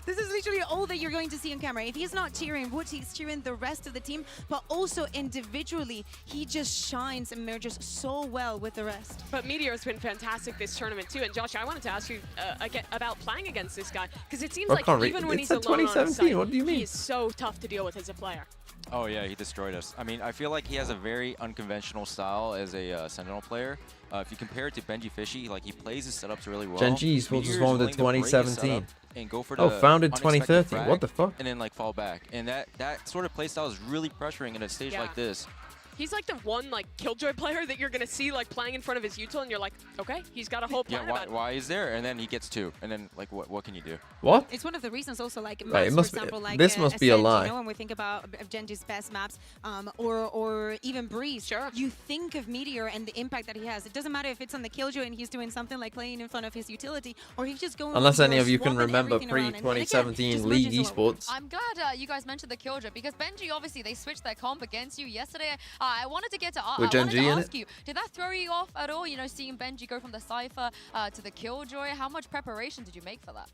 this is literally all that you're going to see on camera. If he's not cheering Wood, he's cheering the rest of the team, but also individually, he just shines and merges so well with the rest. But Meteor's been fantastic this tournament too. And Josh, I wanted to ask you again about playing against this guy, because it seems like even when he's alone on the site, what do you mean? he is so tough to deal with as a player. Oh yeah, he destroyed us. I mean, I feel like he has a very unconventional style as a Sentinel player. If you compare it to Benji Fishy, like he plays his setups really well. GENG Esports was formed in 2017. And go for oh, the founded 2013. What the fuck? And then like fall back. And that sort of playstyle is really pressuring in a stage like this. He's like the one like Killjoy player that you're gonna see like playing in front of his util, and you're like, okay, he's got a whole plan. Yeah, why is there? And then he gets 2, and then like what can you do? What? It's one of the reasons also like Right, maps, for example, like this must be a lie. You know, when we think about Genji's best maps, or even Breeze, you think of Meteor and the impact that he has. It doesn't matter if it's on the Killjoy and he's doing something like playing in front of his utility, or he's just going. Unless any of you can remember pre-2017 League Esports. I'm glad you guys mentioned the Killjoy because Benji obviously they switched their comp against you yesterday. I wanted to get to ask you, did that throw you off at all? You know, seeing Benji go from the Cypher to the Killjoy. How much preparation did you make for that?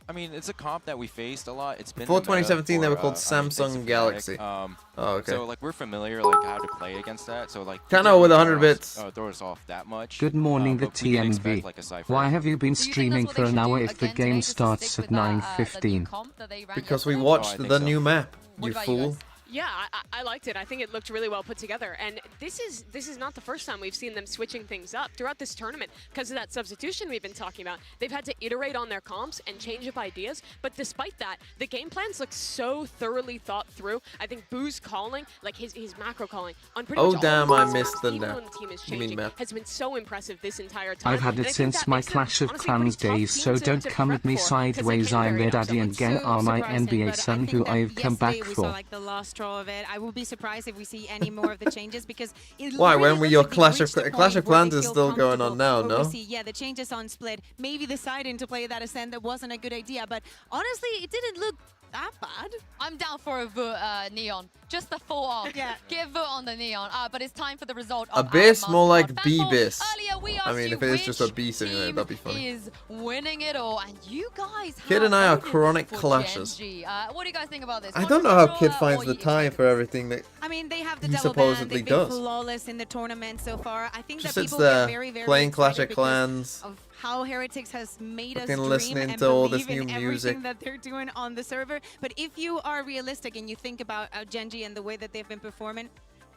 I mean, it's a comp that we faced a lot. It's been before 2017. They were called Samsung Galaxy. Oh, okay. So like we're familiar like how to play against that. So like kind of with 100 bits. Throw us off that much. Good morning, the TMV. Like Why have you been streaming for an hour if the game starts at 9:15? Because we watched the new map. You fool. Yeah, I liked it. I think it looked really well put together. And this is not the first time we've seen them switching things up throughout this tournament because of that substitution we've been talking about. They've had to iterate on their comps and change up ideas. But despite that, the game plans look so thoroughly thought through. I think Boo's calling, like his macro calling, on pretty much damn, all I the missed the team is changing, has been so impressive this entire time. I've had it since my Clash of Clans days, so don't come at me sideways. I'm Red Addy and Gen are my NBA son who I've come back for. Like the last straw of it. I will be surprised if we see any more of the changes because it why really when were your Clash of Clans is still going on now, no? See, yeah, the changes on Split, maybe deciding to play that Ascent that wasn't a good idea, but honestly, it didn't look that bad. I'm down for a vote, Neon. Just the full off. Yeah. Give vote on the Neon. But it's time for the result of Abyss, more like B-Biss. I mean, if it is just a B simulator, that'd be funny. Is winning it all, and you guys Kid and I are chronic clashers. What do you guys think about this? I don't know how Kid finds the time for everything that I mean, they have the he double supposedly ban. They've been does. flawless in the tournament so far. I think Just that sits people there get very, very playing Clash of excited Clans. of how Heretics has made us Fucking dream listening and to all this believe new in music. everything that they're doing on the server. But if you are realistic and you think about GENG and the way that they've been performing,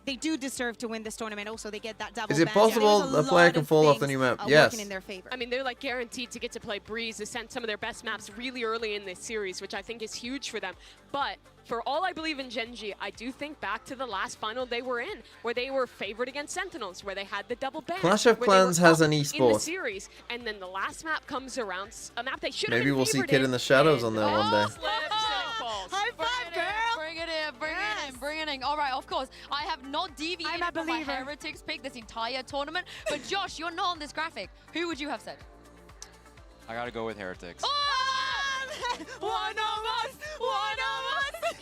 they do deserve to win this tournament. Also, they get that double. Is it ban. possible a player can fall off the new map? Yes. In their favor. I mean, they're like guaranteed to get to play Breeze. They sent some of their best maps really early in this series, which I think is huge for them. But for all I believe in GENG, I do think back to the last final they were in, where they were favored against Sentinels, where they had the double ban. Clash of Clans has an in the esport. series, and then the last map comes around, a map they should have Maybe been we'll see favored Kid in the Shadows on there one day. High five, girl! Bring it in, bring it in, bring it in. All right, of course, I have not deviated from my Heretics pick this entire tournament, but Josh, you're not on this graphic. Who would you have said? I gotta go with Heretics. One of us!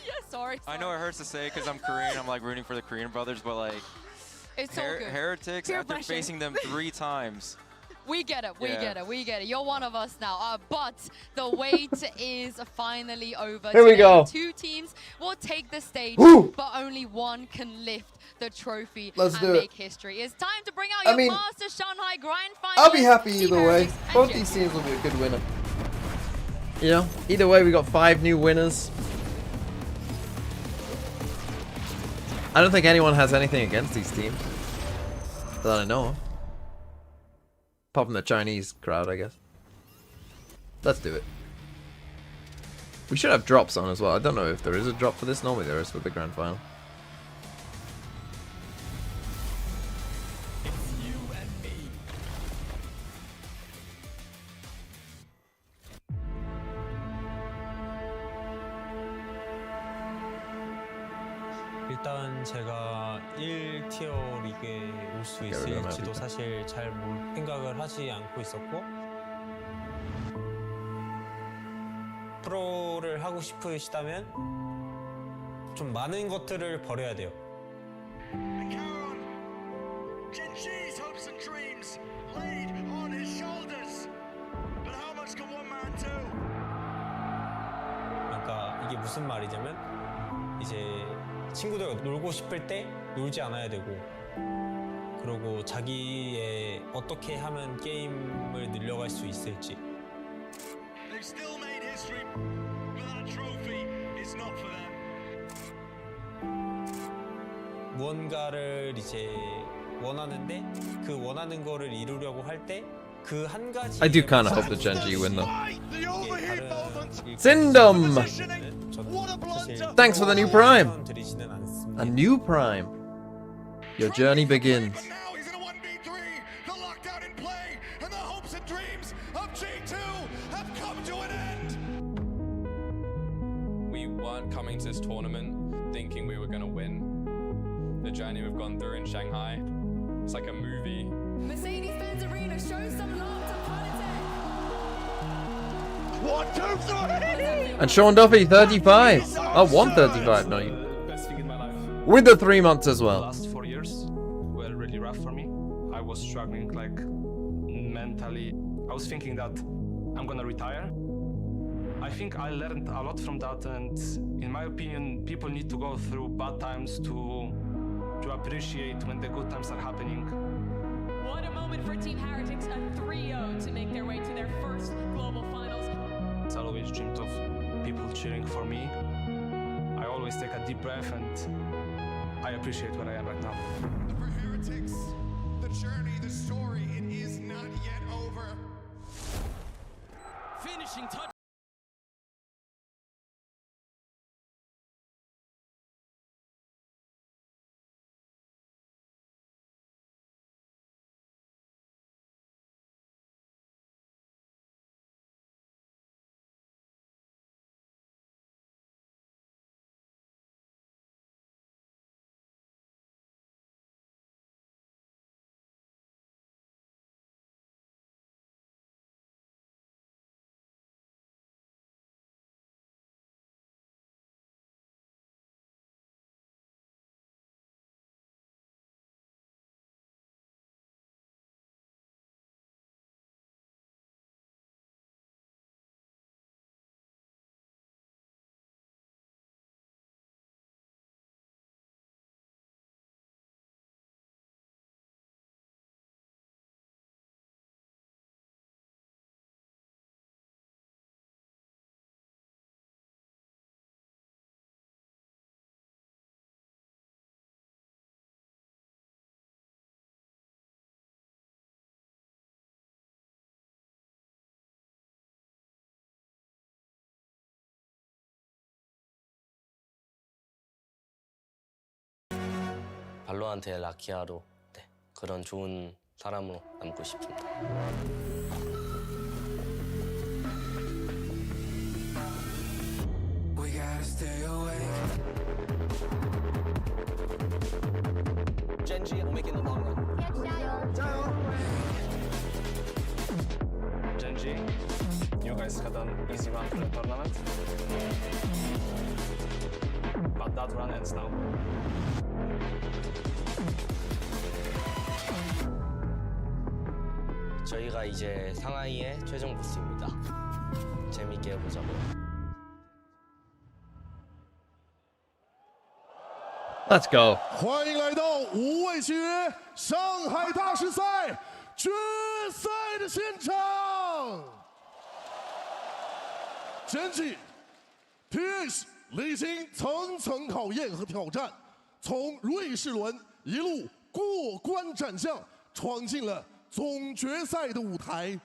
Yeah, sorry. I know it hurts to say because I'm Korean. I'm like rooting for the Korean brothers, but like it's so good. Heretics after facing them 3 times. We get it, we get it, we get it. You're one of us now. But the wait is finally over. Here we go. 2 teams will take the stage, Woo! but only one can lift the trophy Let's and do make it. history. It's time to bring out your Master Shanghai Grind Final. I'll be happy either way. Both these teams will be a good winner. You know, either way, we got 5 new winners. I don't think anyone has anything against these teams that I know of. Apart from the Chinese crowd, I guess. Let's do it. We should have drops on as well. I don't know if there is a drop for this. Normally there is for the grand final. 일단 제가 1티어 리그에 올 수 있을지도 사실 잘 생각을 하지 않고 있었고 프로를 하고 싶으시다면 좀 많은 것들을 버려야 돼요. GENG's hopes and dreams laid on his shoulders. But how much can one man do? 그러니까 이게 무슨 말이냐면 이제 친구들과 놀고 싶을 때 놀지 않아야 되고 그리고 자기의 어떻게 하면 게임을 늘려갈 수 있을지 They've still made history, but that trophy is not for them. 무언가를 이제 원하는데 그 원하는 거를 이루려고 할 때 그 한 가지 I do kind of hope the GENG win though. Syndom! Thanks for the new Prime! A new Prime. Your journey begins. We weren't coming to this tournament thinking we were going to win. The journey we've gone through in Shanghai, it's like a movie. Mercedes-Benz Arena, show some love to Politics. 1, 2, 3! And Sean Duffy, 35. Oh, 135, no. Best thing in my life. With the 3 months as The well. last 4 years were really rough for me. I was struggling like mentally. I was thinking that I'm gonna retire. I think I learned a lot from that, and in my opinion, people need to go through bad times to appreciate when the good times are happening. What a moment for Team Heretics, a 3-0 to make their way to their first global finals. I always dreamed of people cheering for me. I always take a deep breath, and I appreciate where I am right now. For Heretics, the journey, the story, it is not yet over. Finishing touch. 발로한테 라키아로 그런 좋은 사람으로 남고 싶습니다. We gotta stay awake. GENG will make it in the long run. GENG, you guys had an easy run for the tournament, but that run ends now. 저희가 이제 상하이의 최종 보스입니다. 재밌게 해보자고요. Let's go. 欢迎来到无畏契约上海大师赛决赛的现场。GENG TX 历经层层考验和挑战，从瑞士轮一路过关斩将，闯进了总决赛的舞台。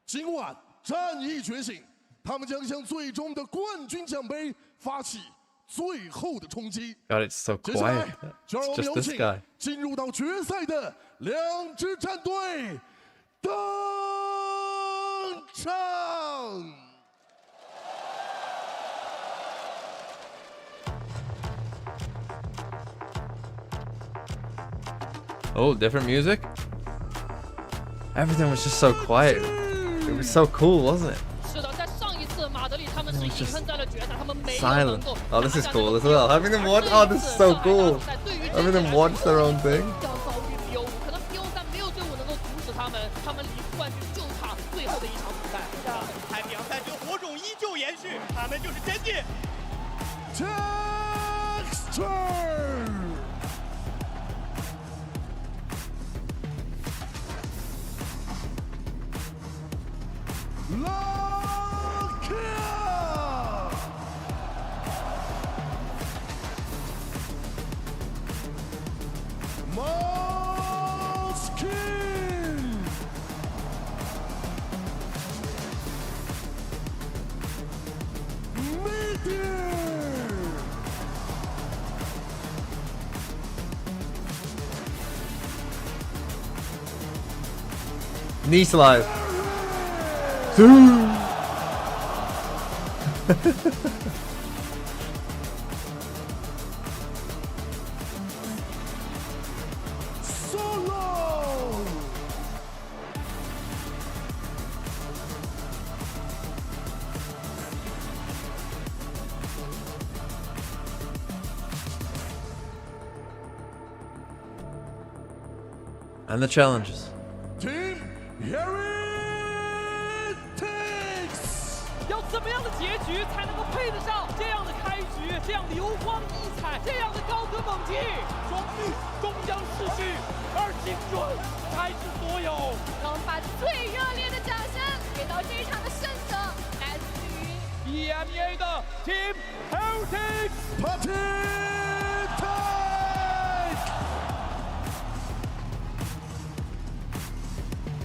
今晚战役觉醒，他们将向最终的冠军奖杯发起最后的冲击。 God, it's so quiet. It's just this guy. 进入到决赛的两支战队登场。 Oh, different music? Everything was just so quiet. It was so cool, wasn't it? It was just silent. Oh, this is cool as well. Having them watch. Oh, this is so cool. Having them watch their own thing. Knee slide. Solo. And the challenges. Team Heretics. 要怎么样的结局才能够配得上这样的开局，这样流光溢彩，这样的高歌猛进？胜利终将逝去，而青春才是所有。让我们把最热烈的掌声给到这一场的胜者，来自于 EMEA 的 Team Heretics Party time.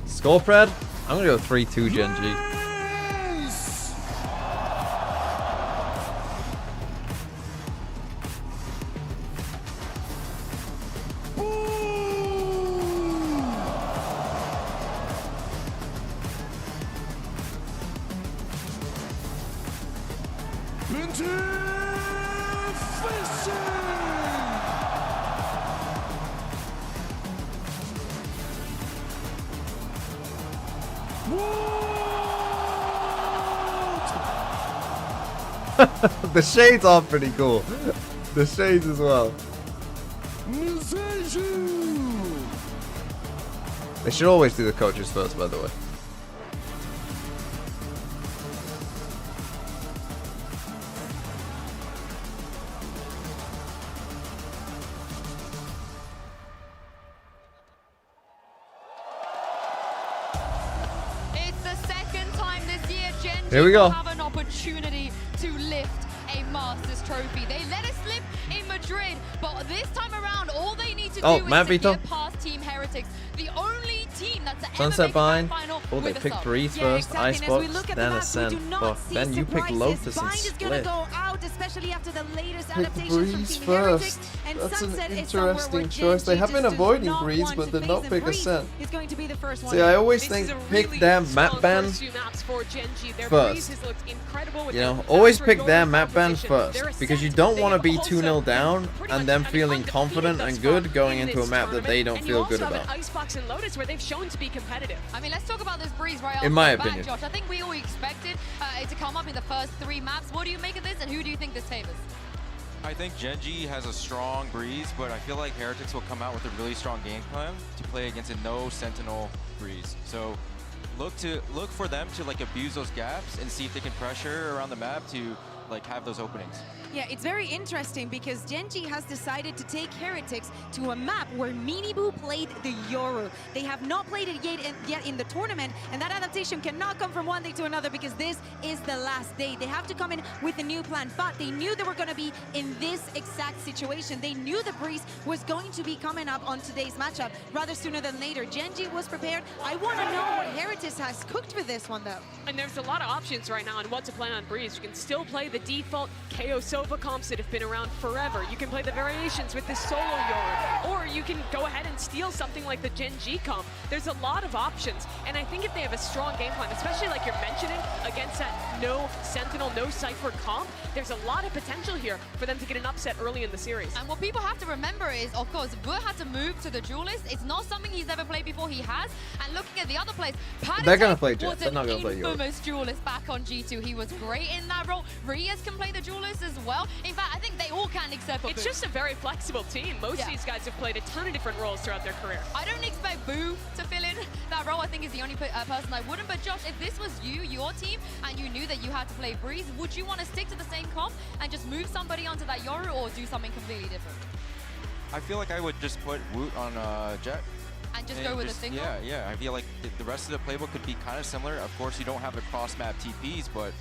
Score, Fred? I'm gonna go 3-2 GENG. The shades are pretty cool. The shades as well. They should always do the coaches first, by the way. It's the second time this year GENG Here we go. have an opportunity to lift a Masters trophy. They let it slip in Madrid, but this time around, all they need to do is to get past Team Heretics, the only team that's ever Sunset made Vine. the final Oh, they with a picked sub. Breeze first, Icebox, then Ascent. But then you picked Lotus and Split. Especially after the latest Pick Breeze first. That's an interesting choice. They have been avoiding Breeze, but did not pick Ascent. See, I always think pick their map ban first. You know, always pick their map ban first, because you don't want to be 2-0 down and them feeling confident and good going into a map that they don't feel good about. Icebox and Lotus where they've shown to be competitive. I mean, let's talk about this Breeze right off In my the bat, opinion. Josh. I think we all expected it to come up in the first 3 maps. What do you make of this, and who do you think this favors? I think GENG has a strong Breeze, but I feel like Heretics will come out with a really strong game plan to play against a no Sentinel Breeze. So look for them to like abuse those gaps and see if they can pressure around the map to like have those openings. Yeah, it's very interesting because GENG has decided to take Heretics to a map where Miniboo played the Yoru. They have not played it yet in the tournament, and that adaptation cannot come from one day to another because this is the last day. They have to come in with a new plan, but they knew they were going to be in this exact situation. They knew the Breeze was going to be coming up on today's matchup rather sooner than later. GENG was prepared. I want to know what Heretics has cooked for this one, though. And there's a lot of options right now on what to play on Breeze. You can still play the default KO Sova comps that have been around forever. You can play the variations with the solo Yoru, or you can go ahead and steal something like the GENG comp. There's a lot of options, and I think if they have a strong game plan, especially like you're mentioning, against that no Sentinel, no Cypher comp, there's a lot of potential here for them to get an upset early in the series. And what people have to remember is, of course, Vu had to move to the duelist. It's not something he's ever played before. He has. And looking at the other players, they're gonna play was They're not gonna play Yoru. infamous duelist back on G2. He was great in that role. Reyes can play the duelist as well. In fact, I think they all can except for It's Boo. just a very flexible team. Most of these guys have played a ton of different roles throughout their career. I don't expect Boo to fill in that role. I think is the only person I wouldn't. But Josh, if this was you, your team, and you knew that you had to play Breeze, would you want to stick to the same comp and just move somebody onto that Yoru, or do something completely different? I feel like I would just put Woot on Jet. And just go with a single? Yeah. I feel like the rest of the playbook could be kind of similar. Of course, you don't have the cross-map TPs, but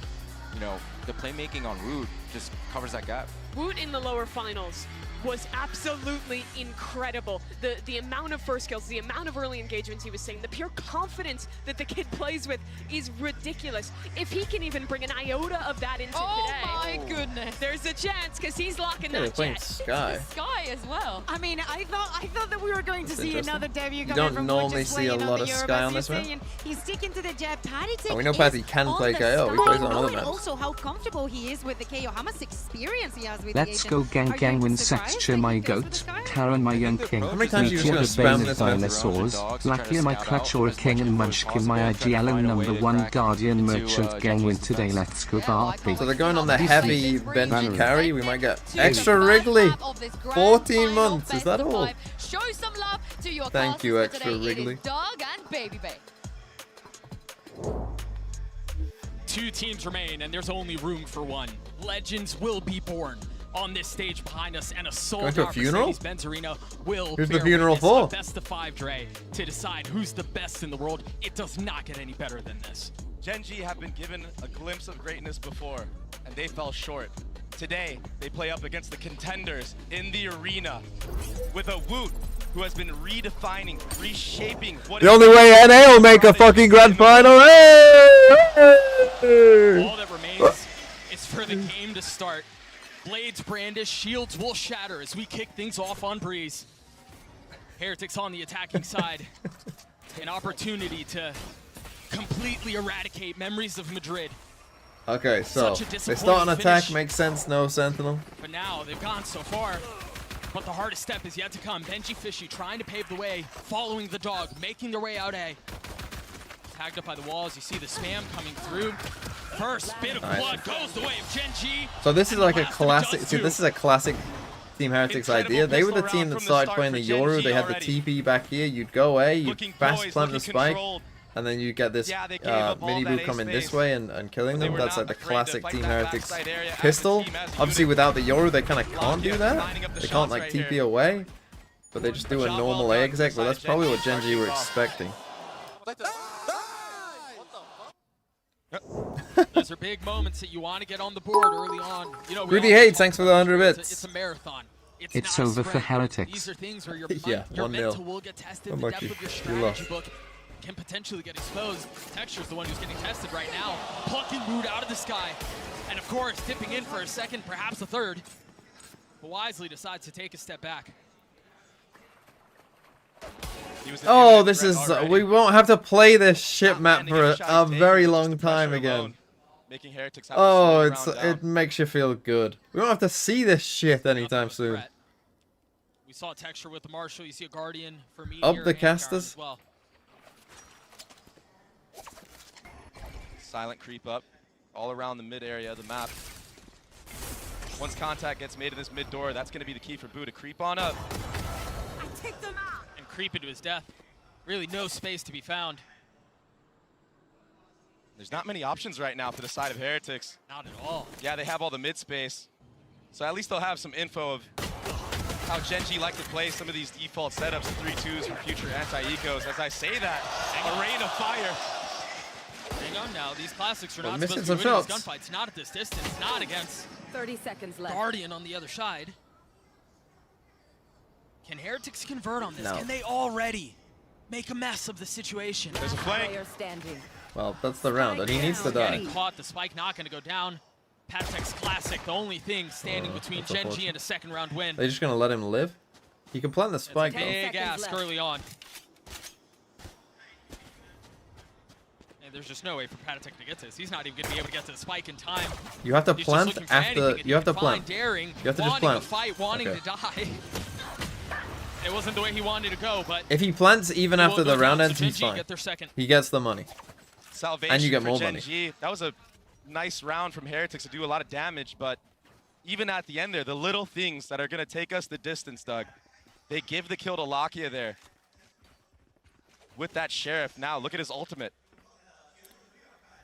you know, the playmaking on Woot just covers that gap. Woot in the lower finals was absolutely incredible. The amount of first kills, the amount of early engagements he was saying, the pure confidence that the kid plays with is ridiculous. If he can even bring an iota of that into today, oh my goodness, there's a chance because he's locking that playing jet. Sky. Sky as well. I mean, I thought that we were going to see another debut coming don't from normally Gorgeous see a playing lot on of the Sky Euros. on this He's map. saying He's sticking to the jet. Patty We know Patty can play KO. He plays on other maps. Also, how comfortable he is with the KO. How much experience he has with Let's the go agent. gang Are you gang win surprised Sexture that my he goes for the goat, Sky? Karen my young king, How many times are you Meteor just the gonna bane spam of this map? dinosaurs, Trying to Lakia my scout clutch out or as king much and as munchkin my possible, IG trying to Allen find a way number to one crack guardian into, merchant gang games win the today. best. Let's go Barbie. So they're going on the heavy Benji Valorant. carry. We might get extra Wrigley. 14 months. Is that all? Show some love to your Thank you, casters for extra today. Wrigley. It is Doug and Baby Bay. 2 teams remain, and there's only room for one. Legends will be born on this stage behind us, and a Going to a sold-out funeral? Mercedes-Benz Arena will Who's the bear funeral witness for? a best of 5 Dre to decide who's the best in the world. It does not get any better than this. GENG have been given a glimpse of greatness before, and they fell short. Today, they play up against the contenders in the arena with a Woot who has been redefining, reshaping what The only way NA will make a fucking grand final. Hey! All that remains is for the game to start. Blades brandish, shields will shatter as we kick things off on Breeze. Heretics on the attacking side. An opportunity to completely eradicate memories of Madrid. Okay, so Such a they start an disappointing attack. finish. Makes sense. No Sentinel. But now they've gone so far. But the hardest step is yet to come. Benji Fishy trying to pave the way, following the dog, making their way out A. Tagged up by the walls, you see the spam coming through. First bit of blood goes the way of GENG. So this is like a classic. See, this is a classic Team Heretics idea. They were the team that started playing the Yoru. They had the TP back here. You'd go A, you'd fast plant the spike, and then you get this mini boot coming this way and killing them. That's like the classic Team Heretics pistol. Obviously, without the Yoru, they kind of can't do that. They can't like TP away, but they just do a normal A exec. But that's probably what GENG were expecting. Those are big moments that you want to get on the board early on. You know, Rudy Hates, thanks for the 100 bits. It's a marathon. It's over for Heretics. These are things where your, Yeah, your 1-0. mental will get tested. The Unlucky. depth of your You strategy lost. book can potentially get exposed. Texture's the one who's getting tested right now. Plucking Root out of the sky. And of course, dipping in for a second, perhaps a third. But wisely decides to take a step back. Oh, this is. We won't have to play this shit map for a very long time again. Oh, it makes you feel good. We won't have to see this shit anytime soon. We saw Texture with the Marshall. You see a Guardian for me. Up the casters. As well. Silent creep up all around the mid area of the map. Once contact gets made in this mid door, that's going to be the key for Boo to creep on up. And creep into his death. Really no space to be found. There's not many options right now for the side of Heretics. Not at all. Yeah, they have all the mid space. So at least they'll have some info of how GENG like to play some of these default setups of 3-2s for future anti-ecos. As I say that, a rain of fire. Hang on now, these classics are not missing supposed to be some winning these shots. gunfights. Not at this distance, not against 30 seconds left. Guardian on the other side. Can Heretics convert on this? No. Can they already make a mess of the situation? There's a flank. Player standing. Well, that's the round, and he needs to die. Getting caught, the spike not going to go down. Patek's classic, the only thing standing between that's GENG unfortunate. and a second round win. They're just gonna let him live. He can plant the spike though. Big ask early on. And there's just no way for Patek to get this. He's not even going to be able to get to the spike in time. You have to He's just plant looking for after. anything, You have to fine, plant. Daring, You have to just wanting plant. to fight, wanting Okay. to die. It wasn't the way he wanted to go, but If he plants even he will after go the round down, ends, so he's GENG fine. get their second. He gets the money. Salvation And you get for more GENG. money. That was a nice round from Heretics to do a lot of damage, but even at the end there, the little things that are going to take us the distance, Doug. They give the kill to Lakia there. With that Sheriff now, look at his ultimate.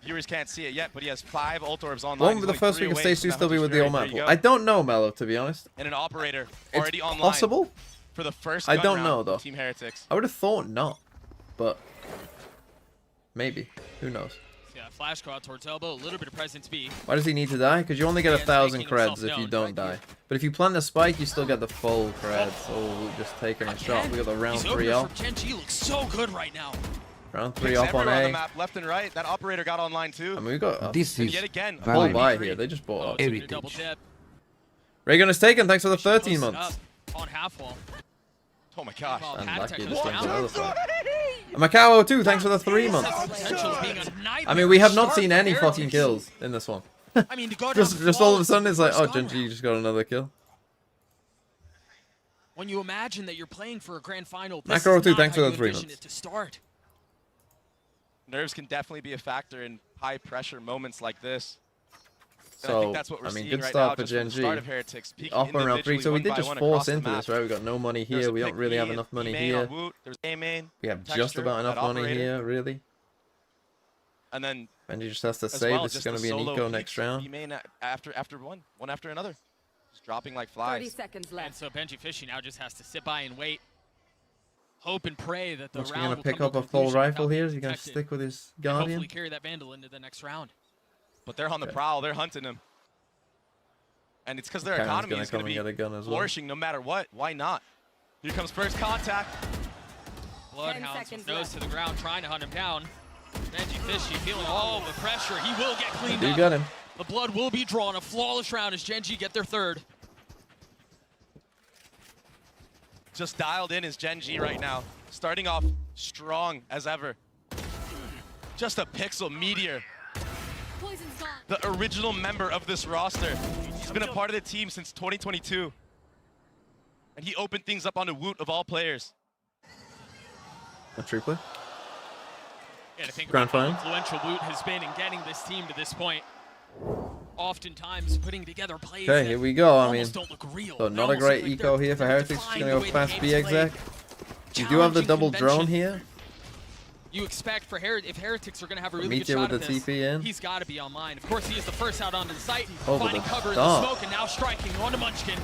Viewers can't see it yet, but he has 5 ult orbs online. Won't He's the only first 3 week of away stage from 2 still be that with the old 100. map? There you I go. don't know, Mello, to be honest. And an operator It's already online. possible. For the first I gun don't round know from though. Team Heretics. I would have thought not, but maybe. Who knows? Yeah, that flash go out towards elbow, a little bit of presence B. Why does he need to die? Because you only get 1,000 creds if you don't die. But if you plant the spike, you still get the full creds. Oh, just taking a shot. We got the round 3 off. GENG looks so good right now. Round 3 off on A. On the map, left and right. That operator got online too. I mean, we got This is yet again, a whole buy here. They just bought up. heritage. Raygun is taken. Thanks for the 13 months. On half wall. Oh my gosh. And lucky just went to the other side. And Macao too. Thanks for the 3 months. I mean, we have not seen any fucking kills in this one. I mean, to go just all of a sudden, it's like, oh, GENG just got another kill. When you imagine that you're playing for a grand final, Macro 2, thanks for the 3 months. To start. Nerves can definitely be a factor in high pressure moments like this. So, I think that's what we're seeing good right start now, for just from GENG. the start of Heretics, peaking Off on round 3, so we did just one force across the into map. this, right? We got no money There's here. a We don't pick really have B enough money main here. on Woot. There's A main. We have just Texture, about enough that money operator. here, really. And then Benji just has to as save. well, This is just going to the be an solo eco peaks next round. B main after one after another. Just dropping like flies. 30 seconds left. And so Benji Fishy now just has to sit by and wait. Hope and pray that the What's he round going will to pick come up to a full conclusion rifle without here? being Is he going to detected. stick with his And Guardian? hopefully carry that Vandal into the next round. But they're on the prowl. They're hunting him. And it's because their Karen's economy gonna is going come to and be get a gun as well. flourishing no matter what. Why not? Here comes first contact. Bloodhounds with nose to the ground trying to hunt him down. Benji Fishy feeling all the pressure. He will get cleaned You up. got him. The blood will be drawn. A flawless round as GENG get their third. Just dialed in is GENG right now. Starting off strong as ever. Just a pixel meteor. The original member of this roster. He's been a part of the team since 2022. And he opened things up on the Woot of all players. A true play. Yeah, to think Grand about how final. influential Woot has been in getting this team to this point. Oftentimes putting together plays Okay, that here we go. I mean, almost don't look real. so They not a almost great look like eco they're here for Heretics. Just defying going the to way go the fast game's B exec. played. You do have the Challenging double drone convention. here. You expect for if Heretics are going to have a really Meteor good shot with at the this, TP in. he's got to be online. Of course, he is the first out onto the site, Oh, finding but cover in dog. the smoke, and now striking onto Munchkin.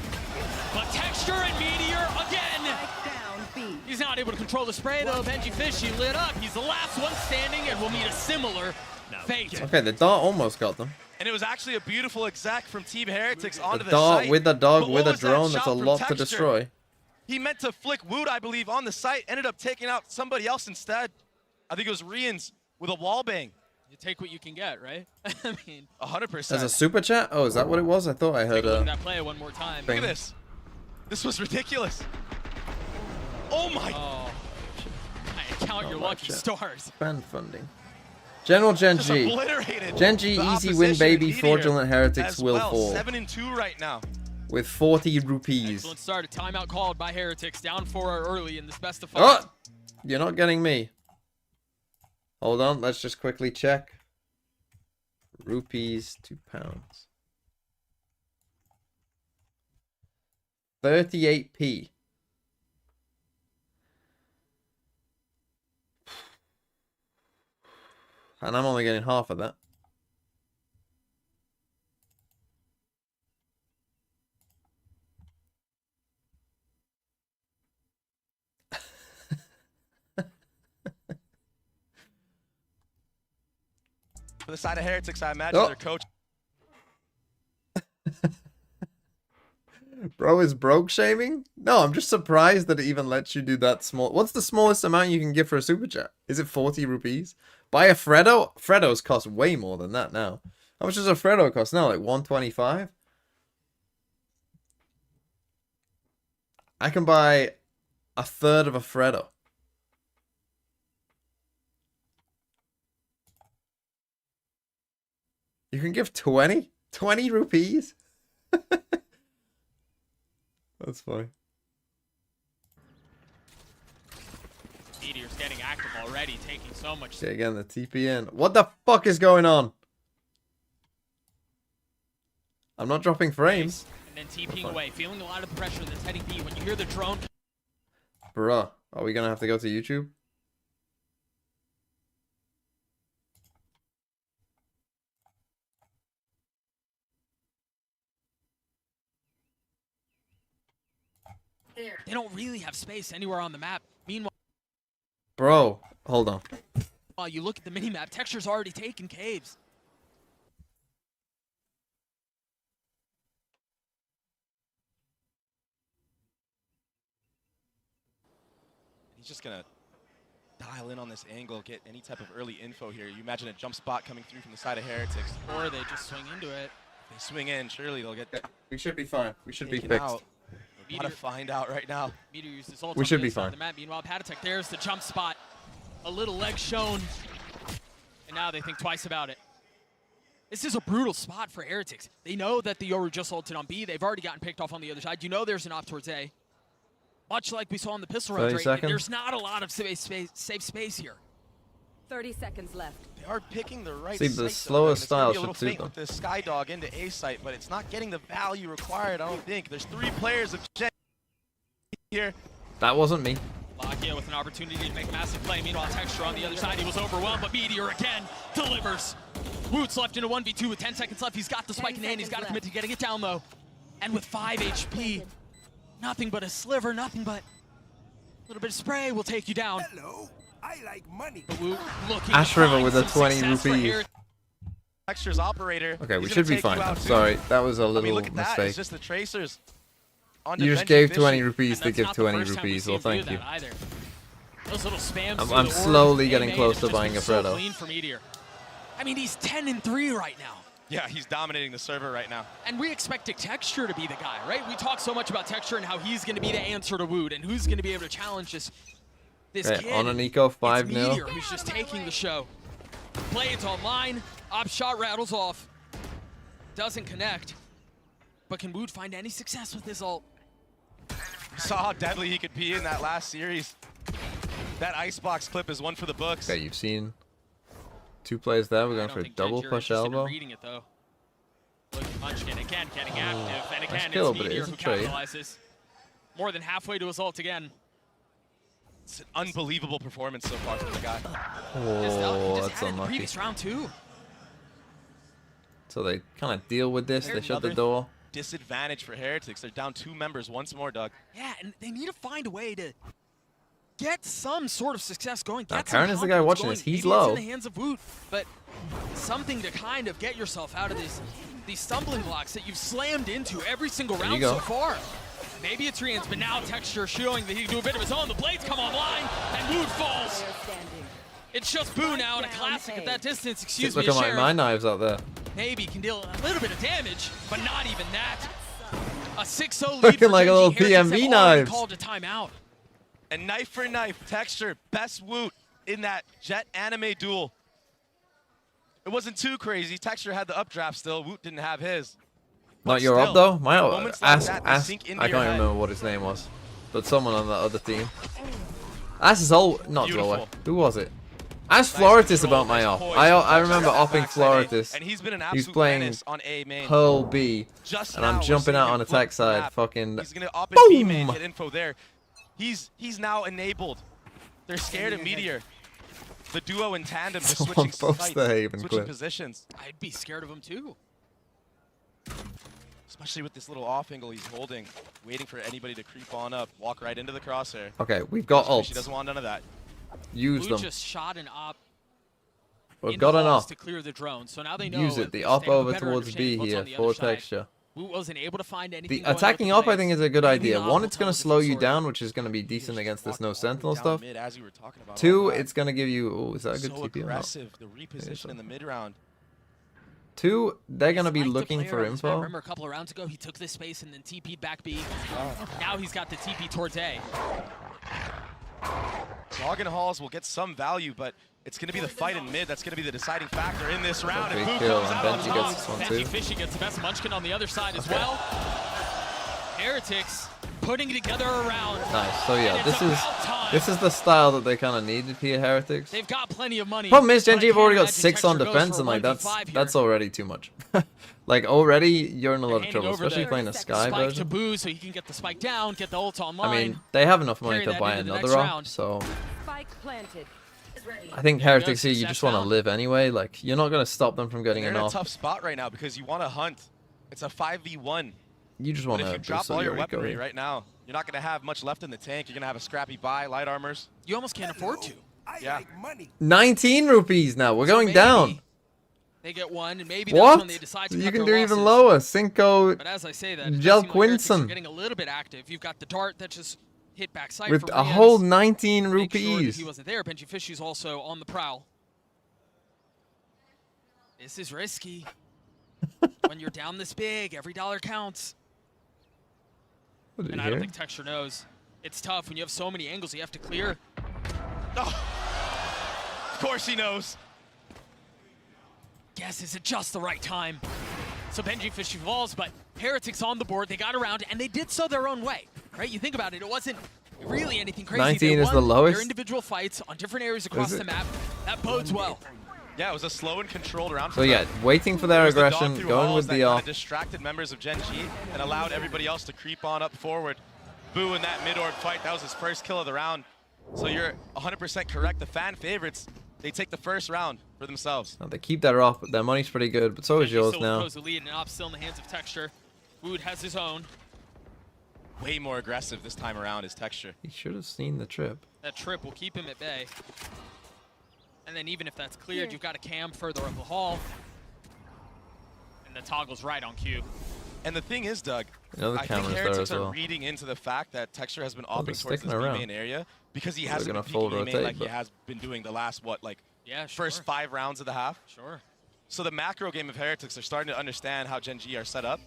But Texture and Meteor again. He's not able to control the spray, though. Benji Fishy lit up. He's the last one standing and will meet a similar fate. Okay, the dart almost got them. And it was actually a beautiful exec from Team Heretics onto The the dart site. with the dog But with what a was that drone. That's shot a from lot to Texture? destroy. He meant to flick Woot, I believe, on the site. Ended up taking out somebody else instead. I think it was Rians with a wall bang. You take what you can get, right? I mean, 100%. There's a super chat? Oh, is that what it was? I thought I heard take a look at a that play one more time. Look at this. This was ridiculous. Oh my. Oh. I count your my lucky chat. stars. fan funding. General Just GENG. obliterated GENG the easy win, opposition baby. Meteor Fraudulent Heretics as will well. fall 7-2 right now. with 40 rupees. Excellent start. A timeout called by Heretics. Down 4 early in this best of 5. Oh, you're not getting me. Hold on, let's just quickly check. Rupees to pounds. 38p. And I'm only getting half of that. For the side of Heretics, I imagine their coach. Bro is broke shaming? No, I'm just surprised that it even lets you do that small. What's the smallest amount you can give for a super chat? Is it 40 rupees? Buy a Freddo? Freddos cost way more than that now. How much does a Freddo cost now? Like 125? I can buy a third of a Freddo. You can give 20? 20 rupees? That's funny. Meteor's getting active already, taking so much. Okay, again, the TPN. What the fuck is going on? I'm not dropping frames. And then TPing away, feeling a lot of the pressure that's heading B. When you hear the drone. Bruh, are we gonna have to go to YouTube? They don't really have space anywhere on the map. Meanwhile, Bro, hold on. You look at the minimap, Texture's already taken caves. He's just gonna dial in on this angle, get any type of early info here. You imagine a jump spot coming through from the side of Heretics. Or they just swing into it. If they swing in, surely they'll get We should be fine. We should be taken fixed. out. We're gotta find out right now. Meteor used his ult We on should the be other side of fine. the map. Meanwhile, Patatek, there's the jump spot. A little leg shown. And now they think twice about it. This is a brutal spot for Heretics. They know that the Yoru just ulted on B. They've already gotten picked off on the other side. You know there's an op towards A. Much like we saw in the pistol round, 30 seconds. there's not a lot of safe space here. 30 seconds left. They are picking the right See, site, the though, slower and it's gonna style be a little should suit faint with the Sky Dog into A site, but it's not getting the value required, I don't think. There's 3 players of Gen here. That wasn't me. Lakia with an opportunity to make a massive play. Meanwhile, Texture on the other side, he was overwhelmed, but Meteor again delivers. Woot's left in a 1v2 with 10 seconds left. He's got the spike in hand. He's got to commit to getting it down low. And with 5 HP, nothing but a sliver, nothing but a little bit of spray will take you down. Hello, I like money. But Woot looking Ash to River find with a some 20 success for rupees. Heretics. Texture's operator. Okay, we He's should gonna be take you fine. out I'm too. sorry. That was a I mean, little look at that. mistake. It's just the Tracers. On You just defending gave 20 Fishy. rupees to And give that's not the 20 first time we've rupees. seen Well, him do thank you. that either. Those little spams I'm through the orb, slowly getting A-main close have to just buying been a so Fredo. clean for Meteor. I mean, he's 10-3 right now. Yeah, he's dominating the server right now. And we expected Texture to be the guy, right? We talk so much about Texture and how he's going to be the answer to Woot and who's going to be able to challenge this Okay, kid. on an eco, 5-0. Meteor who's just taking the show. Blades online, op shot rattles off. Doesn't connect. But can Woot find any success with his ult? We saw how deadly he could be in that last series. That Icebox clip is one for the books. Okay, you've seen 2 plays there. We're going for a double push elbow. Reading it though. Look at Munchkin again getting active, and again kill, it's but it Meteor is a who trade. capitalizes. More than halfway to his ult again. It's an unbelievable performance so far from the guy. Oh, that's had it in the unlucky. previous round too. So they kind of deal with this. They There's shut the another door. Disadvantage for Heretics. They're down 2 members once more, Doug. Yeah, and they need to find a way to get some sort of success going. Now, Get some Karen is the guy confidence watching going. this. He's Maybe low. It's in the hands of Woot, but something to kind of get yourself out of these stumbling blocks that you've slammed into every single There you round go. so far. Maybe it's Rian's, but now Texture showing that he can do a bit of his own. The blades come online, and Woot falls. It's just Boo now, and a classic at that distance. Excuse me, Look at Sheriff. my knives out there. Maybe can deal a little bit of damage, but not even that. A 6-0 lead Looking for like a Gen G. little Heretics have PMV already knives. called a timeout. And knife for knife, Texture, best Woot in that Jet anime duel. It wasn't too crazy. Texture had the updraft still. Woot didn't have his. Not But your up still, though. My moments like that, they sink into I your can't head. remember what his name was, but someone on the other team. As Zol, not Beautiful. Zoe. Who was it? Ask Floritus about my op. I remember opping Floritus. And he's been an He's absolute playing menace on A main. Pearl B, Just and now I'm we're jumping seeing out him on flip attack the side. map. Fucking He's gonna op in B main, boom. get info there. He's now enabled. They're scared of Meteor. The duo in tandem just Someone switching post sites, the Haven switching clip. positions. I'd be scared of him too. Especially with this little off angle he's holding, waiting for anybody to creep on up, walk right into the crosshair. Okay, we've got She ults. doesn't want none of that. Use Blue them. just shot an op. We've in got the an walls op. to clear the drone, so now they know Use it. if The they op have a over better towards B understanding of what's here on the for other side. texture. Wu wasn't able to find anything. The going attacking with up, I think, is a good Maybe idea. not One, will it's going tell to the slow you story. down, which is going to be decent against this no sentinel Down stuff. mid, as you were talking about, 2, all that. it's going to give you. Oh, is that a good So TP or not? aggressive, the reposition in the mid round. 2, they're going to be Liked to looking play for around this map. info. Remember a couple of rounds ago, he took this space and then TP'd back B. Now he's got the TP towards A. Dog and Halls will get some value, but it's going to be the fight in mid that's going to be the deciding factor in this round. Big And Boo kill, comes and out on Benji top. gets this one Benji too. Fishy gets the best. Munchkin on the other side as well. Heretics putting together a round. Nice. So yeah, And it's about time. this is the style that they kind of needed here, Heretics. They've got plenty of money. Problem is, but I Gen G have can't already got imagine 6 on Texture goes defense, for and like 1v5 here. that's already too much. Like already, you're in a lot of Handing trouble, over especially the playing a Sky spike to version. Boo so he can get the spike down, get the ult online. I mean, they have enough money carry to that buy into the another next op, round. so Spike planted. I think There you go, Heretics here, you success just want to found. live anyway. Like, you're not going to stop them from getting They're an in a op. tough spot right now because you want to hunt. It's a 5v1. You just But want if to you drop boost all your your eco weaponry here. right now, you're not going to have much left in the tank. You're going to have a scrappy buy, light armors. You almost can't afford to. Yeah. 19 rupees now. We're going down. They get one, and maybe What? that's when they decide to You cut can their do even losses. lower. Cinco. But as I say that, Gel Heretics are Quinson. getting a little bit active. You've got the dart that just hit backside With for a Rians. whole 19 Make sure that rupees. he wasn't there. Benji Fishy's also on the prowl. This is risky. When you're down this big, every dollar counts. What did And you I don't hear? think Texture knows. It's tough when you have so many angles you have to clear. Of course he knows. Guess, is it just the right time? So Benji Fishy falls, but Heretics on the board. They got around, and they did so their own way, right? You think about it, it wasn't really anything crazy. 19 they is won the lowest? Their individual fights on different areas across Is the it? map. That bodes well. Yeah, it was a slow and controlled round. So yeah, waiting for their It was the dog aggression, through going halls with that the kinda off. distracted members of Gen G and allowed everybody else to creep on up forward. Boo in that mid-orb fight, that was his first kill of the round. So you're 100% correct. The fan favorites, they take the first round for themselves. They keep that off, but their money's pretty good. But so is yours Still now. throws the lead, and Op still in the hands of Texture. Wood has his own. Way more aggressive this time around is Texture. He should have seen the trip. That trip will keep him at bay. And then even if that's cleared, you've got a cam further up the hall. And the toggle's right on cue. And the thing is, Doug, Another I think camera's there Heretics as well. are reading into the fact that Texture has been Oh, opting they're towards sticking this around. B main area because he They're hasn't gonna been full peeking A main rotate, like he but- has been doing the last, what, like Yeah, sure. first 5 rounds of the half. Sure. So the macro game of Heretics are starting to understand how Gen G are set up,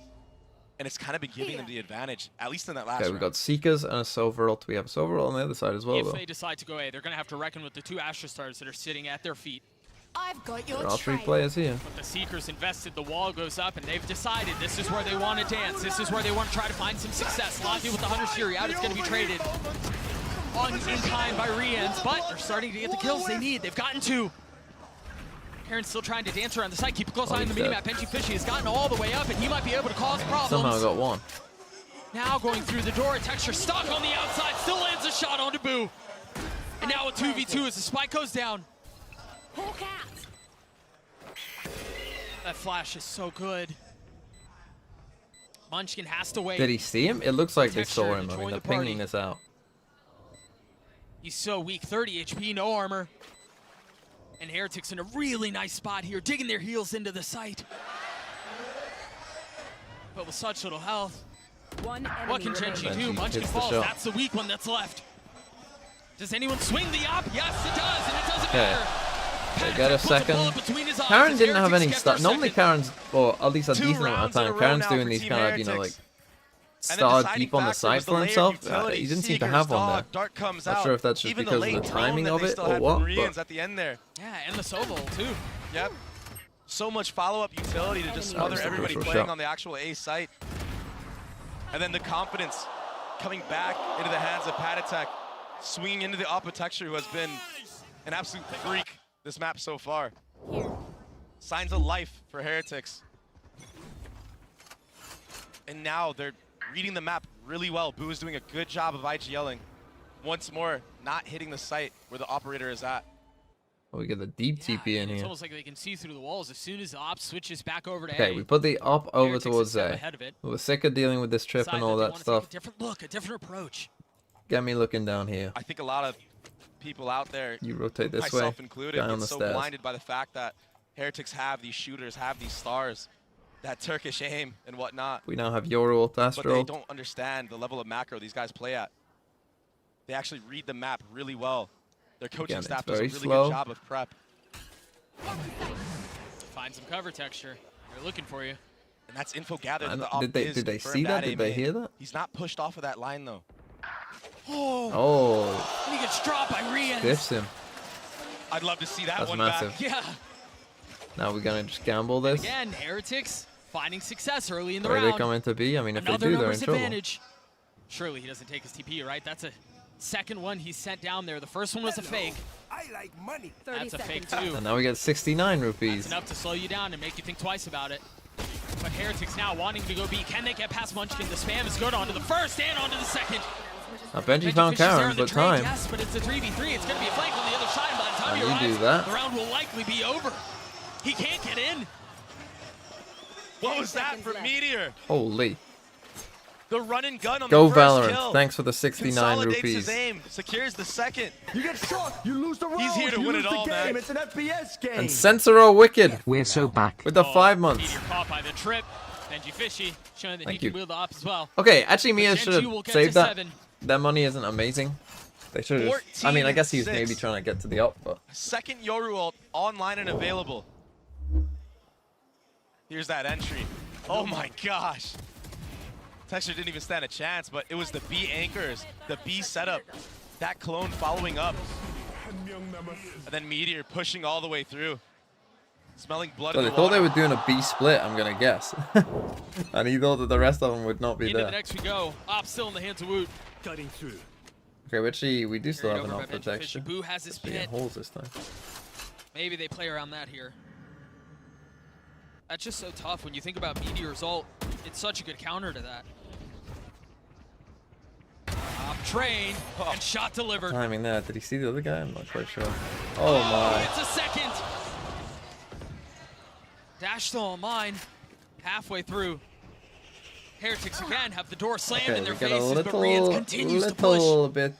and it's kind of been giving them the advantage, at least in that last Okay, round. we've got Seekers and a Silver ult. We have a Silver ult on the other side as well, If though. they decide to go A, they're going to have to reckon with the 2 Astra Stars that are sitting at their feet. I've got There are 3 players here. But the Seekers invested, the wall goes up, and they've decided this is where they want to dance. This is where they want to try to find some success. Locked in with the Hunter Fury out, it's going to be traded in time by Rians, but they're starting to get the kills they need. They've gotten 2. Karen's still trying to dance around the site. Keep a close eye on the he's minimap. Benji Fishy has gotten all the way up, and he might be able to cause problems. Somehow got 1. Now going through the door, Texture stuck on the outside, still lands a shot onto Boo. And now a 2v2 as the spike goes down. That flash is so good. Munchkin has to wait. Did he see him? It looks like they Texture saw to him. I join mean, they're the party. pinging this out. He's so weak, 30 HP, no armor. And Heretics in a really nice spot here, digging their heels into the site. But with such little health, what can Gen G do? Benji Munchkin hits the falls, shot. that's the weak one that's left. Does anyone swing the op? Yes, it does, and it doesn't Okay. matter. They get a second. Karen didn't have any stuff. Normally Karen's, or at least a decent amount of time, Karen's doing these kind of, you know, like, star deep on the side for himself. He didn't seem to have one there. Dart comes Not out. sure if that's just Even because of late the drone timing that of they it still or had what, from Rians but at the end there. Yeah, and the solo too. Yep. So much follow-up utility to just That smother was the everybody crucial playing shot. on the actual A site. And then the confidence coming back into the hands of Patatek, swinging into the Oppa Texture, who has been an absolute freak this map so far. Signs of life for Heretics. And now they're reading the map really well. Boo is doing a good job of IGLing. Once more, not hitting the site where the operator is at. oh, we get the deep TP in It's here. almost like they can see through the walls as soon as the op switches back over to Okay, A. we put the op over Heretics towards a step A. ahead of it. We're sick of dealing with this trip Decide and all they that wanna take stuff. A different look, a different approach. Get me looking down here. I think a lot of people out there, You rotate this way. myself included, Guy on get the so stairs. blinded by the fact that Heretics have these shooters, have these stars, that Turkish aim and whatnot. We now have your ult, But Astro. they don't understand the level of macro these guys play at. They actually read the map really well. Their coaching Again, staff it's does a very really slow. good job of prep. Find some cover, Texture. They're looking for you. And that's info gathered And that the op did they- is did they confirmed see that? at A Did they main. hear that? He's not pushed off of that line though. Oh, He gets dropped by Rians. stiffs him. I'd love to see that That's one massive. back. Yeah. Now we're gonna just gamble this. Again, Heretics finding success early in the Where round. they come into B. I mean, if they Another do, they're in numbers trouble. advantage. Surely he doesn't take his TP, right? That's a second one he sent down there. The first one was a fake. I like money. That's a fake too. And now we get 69 That's rupees. enough to slow you down and make you think twice about it. But Heretics now wanting to go B. Can they get past Munchkin? The spam is good onto the first and onto the second. Now Benji Fishy's found there Karen, on the but trade, time. Yes, but it's a 3v3. It's going to be a flank on the other side. By the time Now he you arrives, do that. the round will likely be over. He can't get in. What was that from Meteor? Holy. The run and gun on Go the first Valorant. kill. Thanks for the 69 Consolidates rupees. his aim, secures the second. You get shot, you lose the round. He's here to you win lose it all, the game. man. It's an FPS game. And Censoro Wicked We're so back. with the 5 months. Meteor caught by the trip. Benji Fishy showing that Thank he you. can wield the op as well. Okay, actually Mia But should Genji will have get saved to that. 7. That money isn't amazing. They should have. I mean, I guess he was 14-6. maybe trying to get to the up, but Second Yoru ult online and available. Here's that entry. Oh my gosh. Texture didn't even stand a chance, but it was the B anchors, the B setup, that clone following up. And then Meteor pushing all the way through. Smelling blood so in they the thought they water. were doing a B split, I'm gonna guess. And he thought that the rest of them would not be Into the there. next we go. Op still in the hands of Woot. Cutting through. Okay, actually, we do still Carried have over enough by Benji protection. Fishy. Boo has his Just getting pit. holes this time. Maybe they play around that here. That's just so tough when you think about Meteor's ult. It's such a good counter to that. Train and shot delivered. Timing there. Did he see the other guy? I'm not quite sure. Oh my. It's a second. Dash still on mine. Halfway through. Heretics again have the door slammed Okay, in their we got a faces, but Rians continues to push. little bit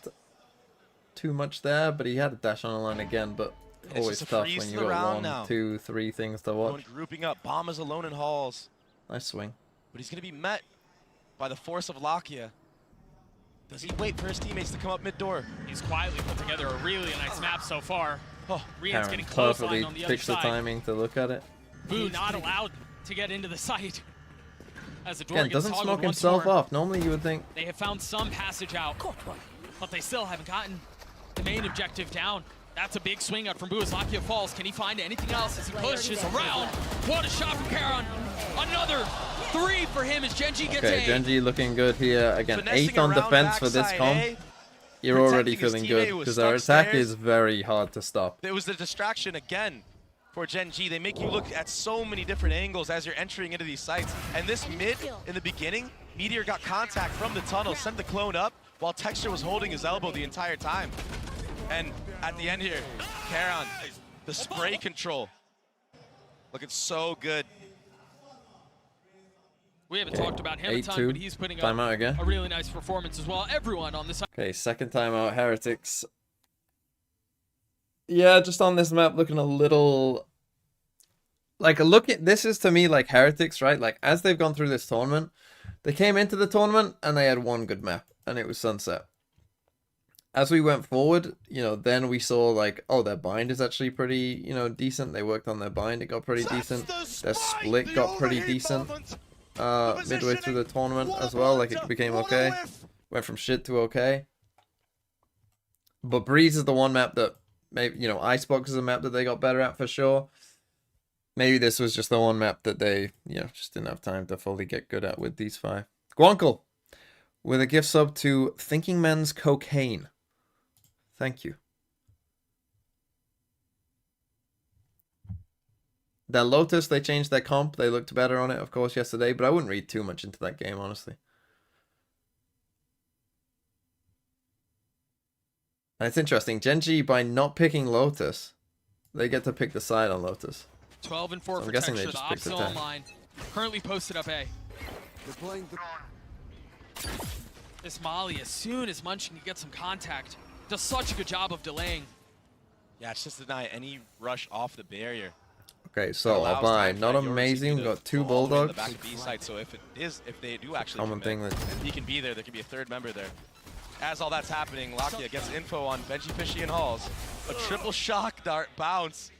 too much there, but he had a dash on the line again, but It's always just a tough freeze when to you the got round 1, now. 2, 3 things to Going watch. grouping up. Bomb is alone in halls. Nice swing. But he's going to be met by the force of Lakia. Does he wait for his teammates to come up mid-door? He's quietly put together a really nice map so far. Oh, Rian's Karen getting close perfectly line on the other picks the side. timing to look at it. Boo not allowed to get into the site. As the door Again, gets doesn't toggled smoke once himself more. off. Normally you would think. They have found some passage out, but they still haven't gotten the main objective down. That's a big swing out from Boo as Lakia falls. Can he find anything else as he pushes around? What a shot from Karon. Another 3 for him as Genji gets Okay, A. Genji looking good here. Again, Finessing 8th on around defense for this backside comp. A. You're already Protecting his feeling teammate good who was because our stuck attack stairs. is very hard to stop. There was the distraction again for Genji. They make you look at so many different angles as you're entering into these sites. And this mid, in the beginning, Meteor got contact from the tunnel, sent the clone up, while Texture was holding his elbow the entire time. And at the end here, Karon, the spray control, looking so good. We haven't talked about him a ton, 8-2. but he's putting up Timeout again. a really nice performance as well. Everyone on this side. Okay, second time out, Heretics. Yeah, just on this map, looking a little... Like, this is to me like Heretics, right? Like, as they've gone through this tournament, they came into the tournament and they had one good map, and it was Sunset. As we went forward, then we saw like, oh, their bind is actually pretty, decent. They worked on their bind, it got pretty decent. Their split got pretty decent midway through the tournament as well. Like, it became okay. Went from shit to okay. But Breeze is the one map that maybe, Icebox is a map that they got better at for sure. Maybe this was just the one map that they, just didn't have time to fully get good at with these 5. Guankle with a gift sub to Thinking Men's Cocaine. Thank you. Their Lotus, they changed their comp. They looked better on it, of course, yesterday, but I wouldn't read too much into that game, honestly. And it's interesting. Genji, by not picking Lotus, they get to pick the side on Lotus. 12 and 4 So I'm for guessing they Texture. The just picked op's the still tank. online. Currently posted up A. This Molly, as soon as Munchkin can get some contact, does such a good job of delaying. Yeah, it's just deny any rush off the barrier. Okay, so I'll buy. Not amazing. We've got 2 Bulldogs. The back of B side, so if they do actually Common commit, thing that- he can be there. There can be a 3rd member there. As all that's happening, Lakia gets info on Benji Fishy and Halls. A triple shock dart bounce.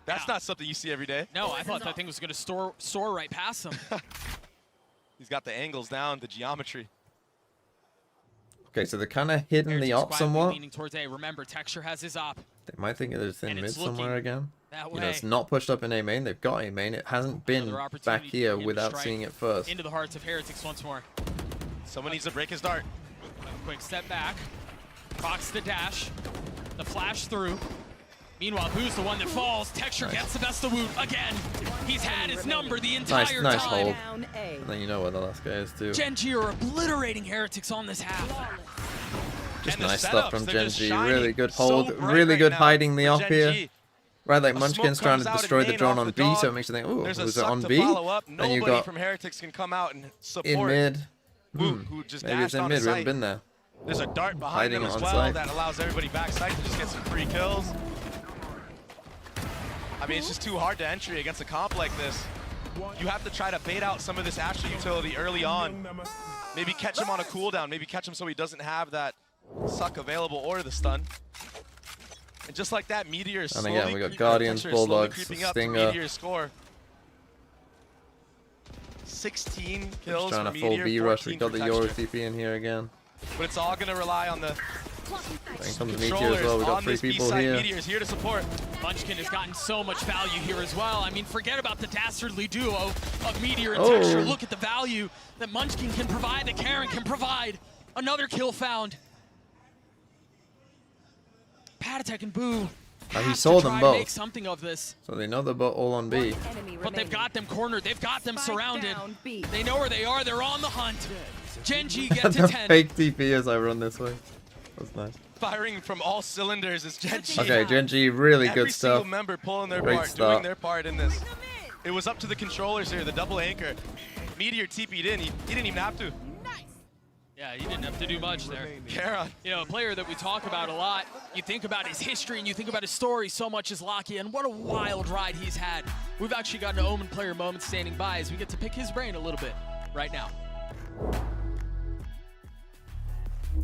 That's not something you see every day. No, I thought that thing was going to soar right past him. He's got the angles down, the geometry. Okay, so they're kind of hidden the Heretics op quietly somewhat. leaning towards A. Remember, Texture has his op. They might think it's in And mid it's looking somewhere again. that It's way. not pushed up in A main. They've got A main. It hasn't been Another back opportunity here for him to without strike seeing it first. Into the hearts of Heretics once more. Someone needs to break his dart. Quick step back. Fox the dash. The flash through. Meanwhile, Boo's the one that falls. Texture gets the best of Woot again. He's had his number the entire Nice time. hold. Then you know where the last guy is too. Genji are obliterating Heretics on this half. Just And the nice stuff setups, from they're just Genji. shining Really good so hold. bright Really right good now hiding the for off here. Genji. Right, like A Munchkin's smoke trying to comes out destroy in the main drone off on the B, so dog. it makes you think, ooh, There's a was it suck on to B? follow up. Then you Nobody got from Heretics can come out and support. in mid who just Maybe it's dashed in on mid. his We haven't site. been there. There's a dart behind Hiding him as on well site. that allows everybody backside to just get some free kills. I mean, it's just too hard to entry against a comp like this. You have to try to bait out some of this Astra utility early on. Maybe catch him on a cooldown. Maybe catch him so he doesn't have that suck available or the stun. And just like that, Meteor is And slowly again, we got Guardians, Bulldogs, creeping up Stinger. to Meteor's score. 16 kills Trying for to full Meteor, B rush. We 14 got for the Euro Texture. TP in here again. But it's all going to rely on the Then comes Meteor as well. We got 3 people here. Meteor is here to support. Munchkin has gotten so much value here as well. I mean, forget about the dastardly duo of Meteor and Oh. Texture. Look at the value that Munchkin can provide, that Karen can provide. Another kill found. Patatek and Boo He saw them try to both. make something of this. So they know they're both all on B. But they've got them cornered. They've got them surrounded. They know where they are. They're on the hunt. GENG get to The 10. fake TP as I run this way. That's nice. Firing from all cylinders is GENG. Okay, GENG, really Every good stuff. single member pulling their Great part, start. doing their part in this. It was up to the controllers here, the double anchor. Meteor TP'd in. He didn't even have to. Yeah, he didn't have to do much there. Karen. You know, a player that we talk about a lot. You think about his history and you think about his story so much as Lakia, and what a wild ride he's had. We've actually got an Omen player moment standing by as we get to pick his brain a little bit right now.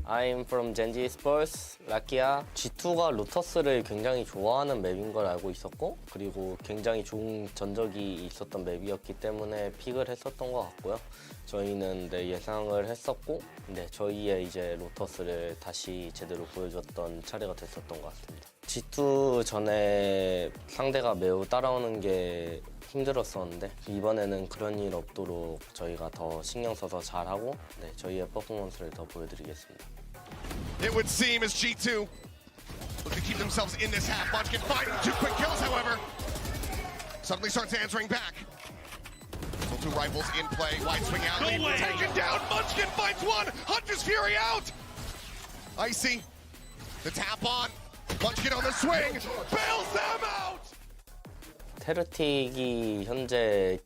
I'm from GENG Esports, 라키아. G2가 로터스를 굉장히 좋아하는 맵인 걸 알고 있었고, 그리고 굉장히 좋은 전적이 있었던 맵이었기 때문에 픽을 했었던 것 같고요. 저희는 예상을 했었고, 저희의 이제 로터스를 다시 제대로 보여줬던 차례가 됐었던 것 같습니다. G2 전에 상대가 매우 따라오는 게 힘들었었는데 이번에는 그런 일 없도록 저희가 더 신경 써서 잘하고 저희의 퍼포먼스를 더 보여드리겠습니다. It would seem as G2 look to keep themselves in this half. Munchkin finding 2 quick kills, however. Suddenly starts answering back. So 2 rifles in play. Wide swing out. Taken down. Munchkin finds 1. Hunter's Fury out. Icy. The tap on. Munchkin on the swing. Bails them out. 테르틱이 현재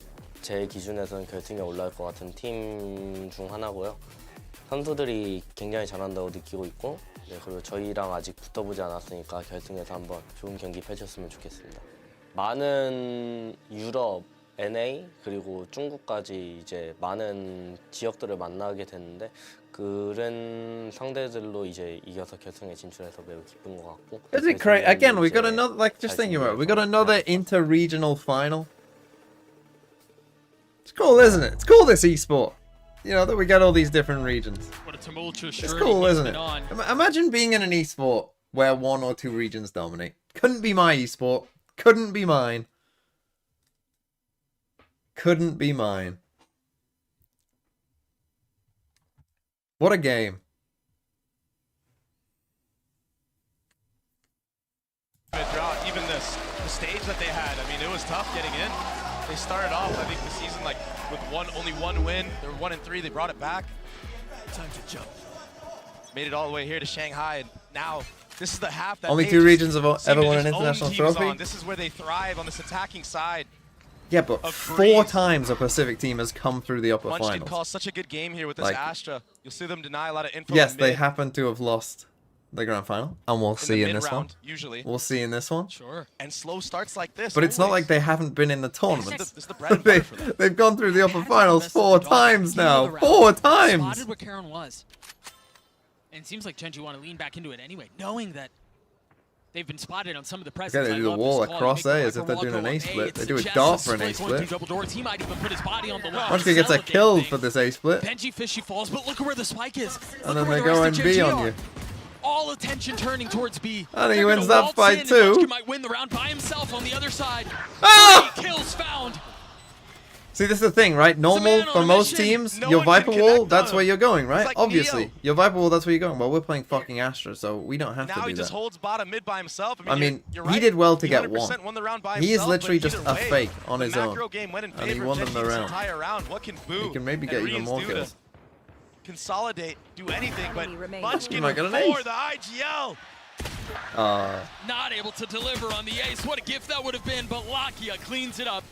제 기준에서는 결승에 올라올 것 같은 팀 중 하나고요. 선수들이 굉장히 잘한다고 느끼고 있고, 그리고 저희랑 아직 붙어보지 않았으니까 결승에서 한번 좋은 경기 펼쳤으면 좋겠습니다. 많은 유럽, NA 그리고 중국까지 이제 많은 지역들을 만나게 됐는데 그런 상대들로 이제 이겨서 결승에 진출해서 매우 기쁜 것 같고. Is it crazy? Again, we got another, like, just thinking about it, we got another inter-regional final. It's cool, isn't it? It's cool, this esport. You know, that we get all these different regions. What a tumultuous It's journey cool, he's isn't been it? on. Imagine being in an esport where 1 or 2 regions dominate. Couldn't be my esport. Couldn't be mine. Couldn't be mine. What a game. Even the stage that they had, I mean, it was tough getting in. They started off, I think, the season like with only one win. They were 1-3. They brought it back. Time to jump. Made it all the way here to Shanghai, and now this is the half that Only they 2 regions have seem ever to won an just own international teams trophy. on. This is where they thrive on this attacking side. Yeah, but 4 times a Pacific team has come through the upper Munchkin finals. calls such a good game here with this Like, Astra. You'll see them deny a lot of info. Yes, in they mid. happen to have lost the grand final, and we'll see in this one. mid-round, usually. We'll see in this one. Sure. And slow starts like this. But it's not always. like they haven't been in the tournament. This is the bread and butter for them. They've gone through the upper finals 4 times now. 4 times! Spotted where Karen was. And it seems like GENG want to lean back into it anyway, knowing that they've been spotted on some of the presence. Okay, they do the wall across A as if they're doing an A split. They do a dart for an A split. He might even put his body on the line. Munchkin gets a kill for this A split. Benji Fishy falls, but look at where the spike is. And then they go and B on you. All attention turning towards B. And he wins that fight too. Munchkin might win the round by himself on the other side. Ah! 3 kills found. See, this is the thing, right? Normal for most teams, your Viper wall, that's where you're going, right? like Obviously. Neo. Your Viper wall, that's where you're going. Well, we're playing fucking Astra, so we don't have Now to he do just that. holds bottom mid by himself. I mean, you're he right. did well to He get 100% won the round by He is himself, literally but just either a way, fake on the his own. macro game went in And he favor won of them GENG the this round. entire round. What can Boo He can maybe and get even Reams more do to kills. consolidate, do anything, but He Munchkin might get an for ace. the IGL. Not able to deliver on the ace. What a gift that would have been, but Lakia cleans it up.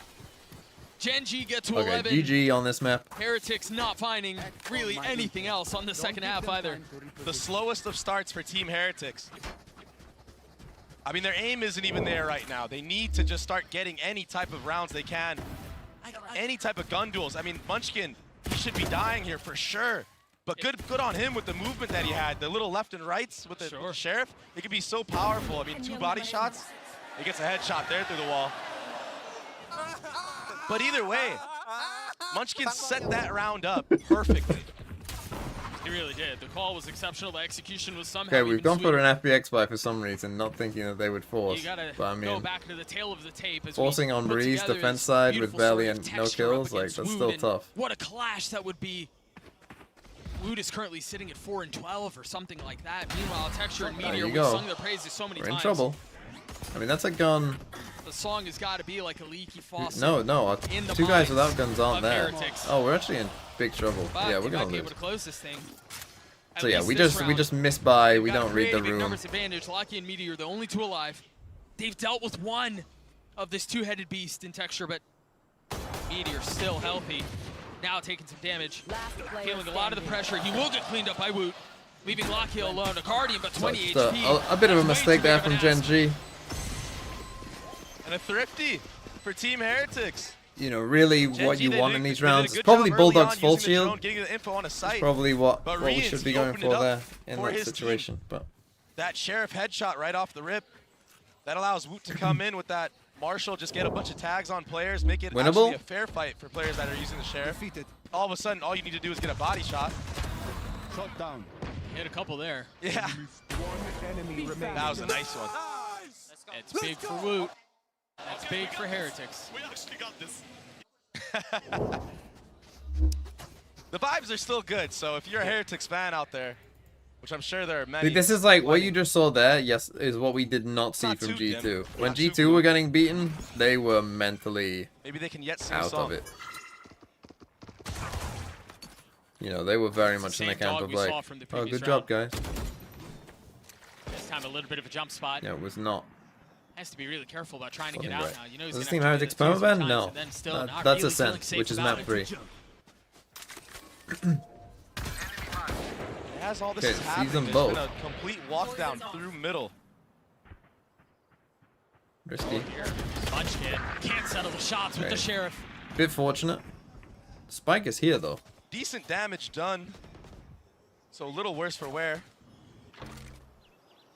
GENG get to Okay, 11. GG on this map. Heretics not finding really anything else on the second half either. The slowest of starts for Team Heretics. I mean, their aim isn't even there right now. They need to just start getting any type of rounds they can. Any type of gun duels. I mean, Munchkin, he should be dying here for sure. But good on him with the movement that he had. The little left and rights with the Sheriff. It could be so powerful. I mean, 2 body shots. He gets a headshot there through the wall. But either way, Munchkin set that round up perfectly. He really did. The call was exceptional. The execution was somehow Okay, we've even gone for sweeter. an FBX buy for some reason, not thinking that they would force. You gotta but I go mean, back to the tail of the tape as forcing we on put Breeze together defense this side with beautiful barely sort and of no texture kills, up like against that's Wood, still and tough. What a clash that would be. Wood is currently sitting at 4 and 12 or something like that. Meanwhile, Texture and There Meteor, you we've go. sung their praises so many We're in times. trouble. I mean, that's a gun. The song has got to be like a leaky faucet. No, in the 2 guys minds without guns aren't of there. Heretics. Oh, we're actually in big trouble. But Yeah, they we're gonna might be lose. able to close this thing. At So yeah, least we this just round. miss by. They've We got a don't read the big room. numbers advantage. Lucky and Meteor, the only 2 alive. They've dealt with 1 of this 2-headed beast in Texture, but Meteor still healthy. Now taking some damage. Feeling a lot of the pressure. He will get cleaned up by Woot, leaving Lakia alone. A Guardian, but 20 So, HP. a bit of a That's way mistake too there big of from an ask. GENG. And a Thrifty for Team Heretics. You know, really GENG, what you they want did- in these they did a rounds. good It's probably job early Bulldog's on full using the drone, shield. getting the info on a It's site. probably what But we Rians, should be he going opened for it up there in for that his team. situation. But That Sheriff headshot right off the rip. That allows Woot to come in with that Marshall, just get a bunch of tags on players, make it Winnable? actually a fair fight for players that are using the Sheriff. All of a sudden, all you need to do is get a body shot. Shut down. Hit a couple there. Yeah. That was a nice one. It's big for Woot. That's big for Heretics. We actually got this. The vibes are still good, so if you're a Heretics fan out there, which I'm sure there are many. see, this is like what you just saw there. Yes, is what we did not see Not from too G2. dim. When Not too G2 were getting beaten, they were mentally Maybe they can yet sing a out song. of it. You know, they were very much in the same camp dog of we saw like, from the oh, previous good job, guys. This time a little bit of a jump spot. Yeah, it was not. Has to be really careful about trying to Wasn't get out great. now. You know he's Is this gonna Team have to Heretics do this 2 or 3 permaban? times, No. and then still not That's really Ascent, feeling safe which is about map it. 3. As all this Okay, is sees happening, them there's both. been a complete walk down through middle. Risky. Munchkin can't settle the shots with the Right. Sheriff. Bit fortunate. Spike is here though. Decent damage done. So a little worse for wear.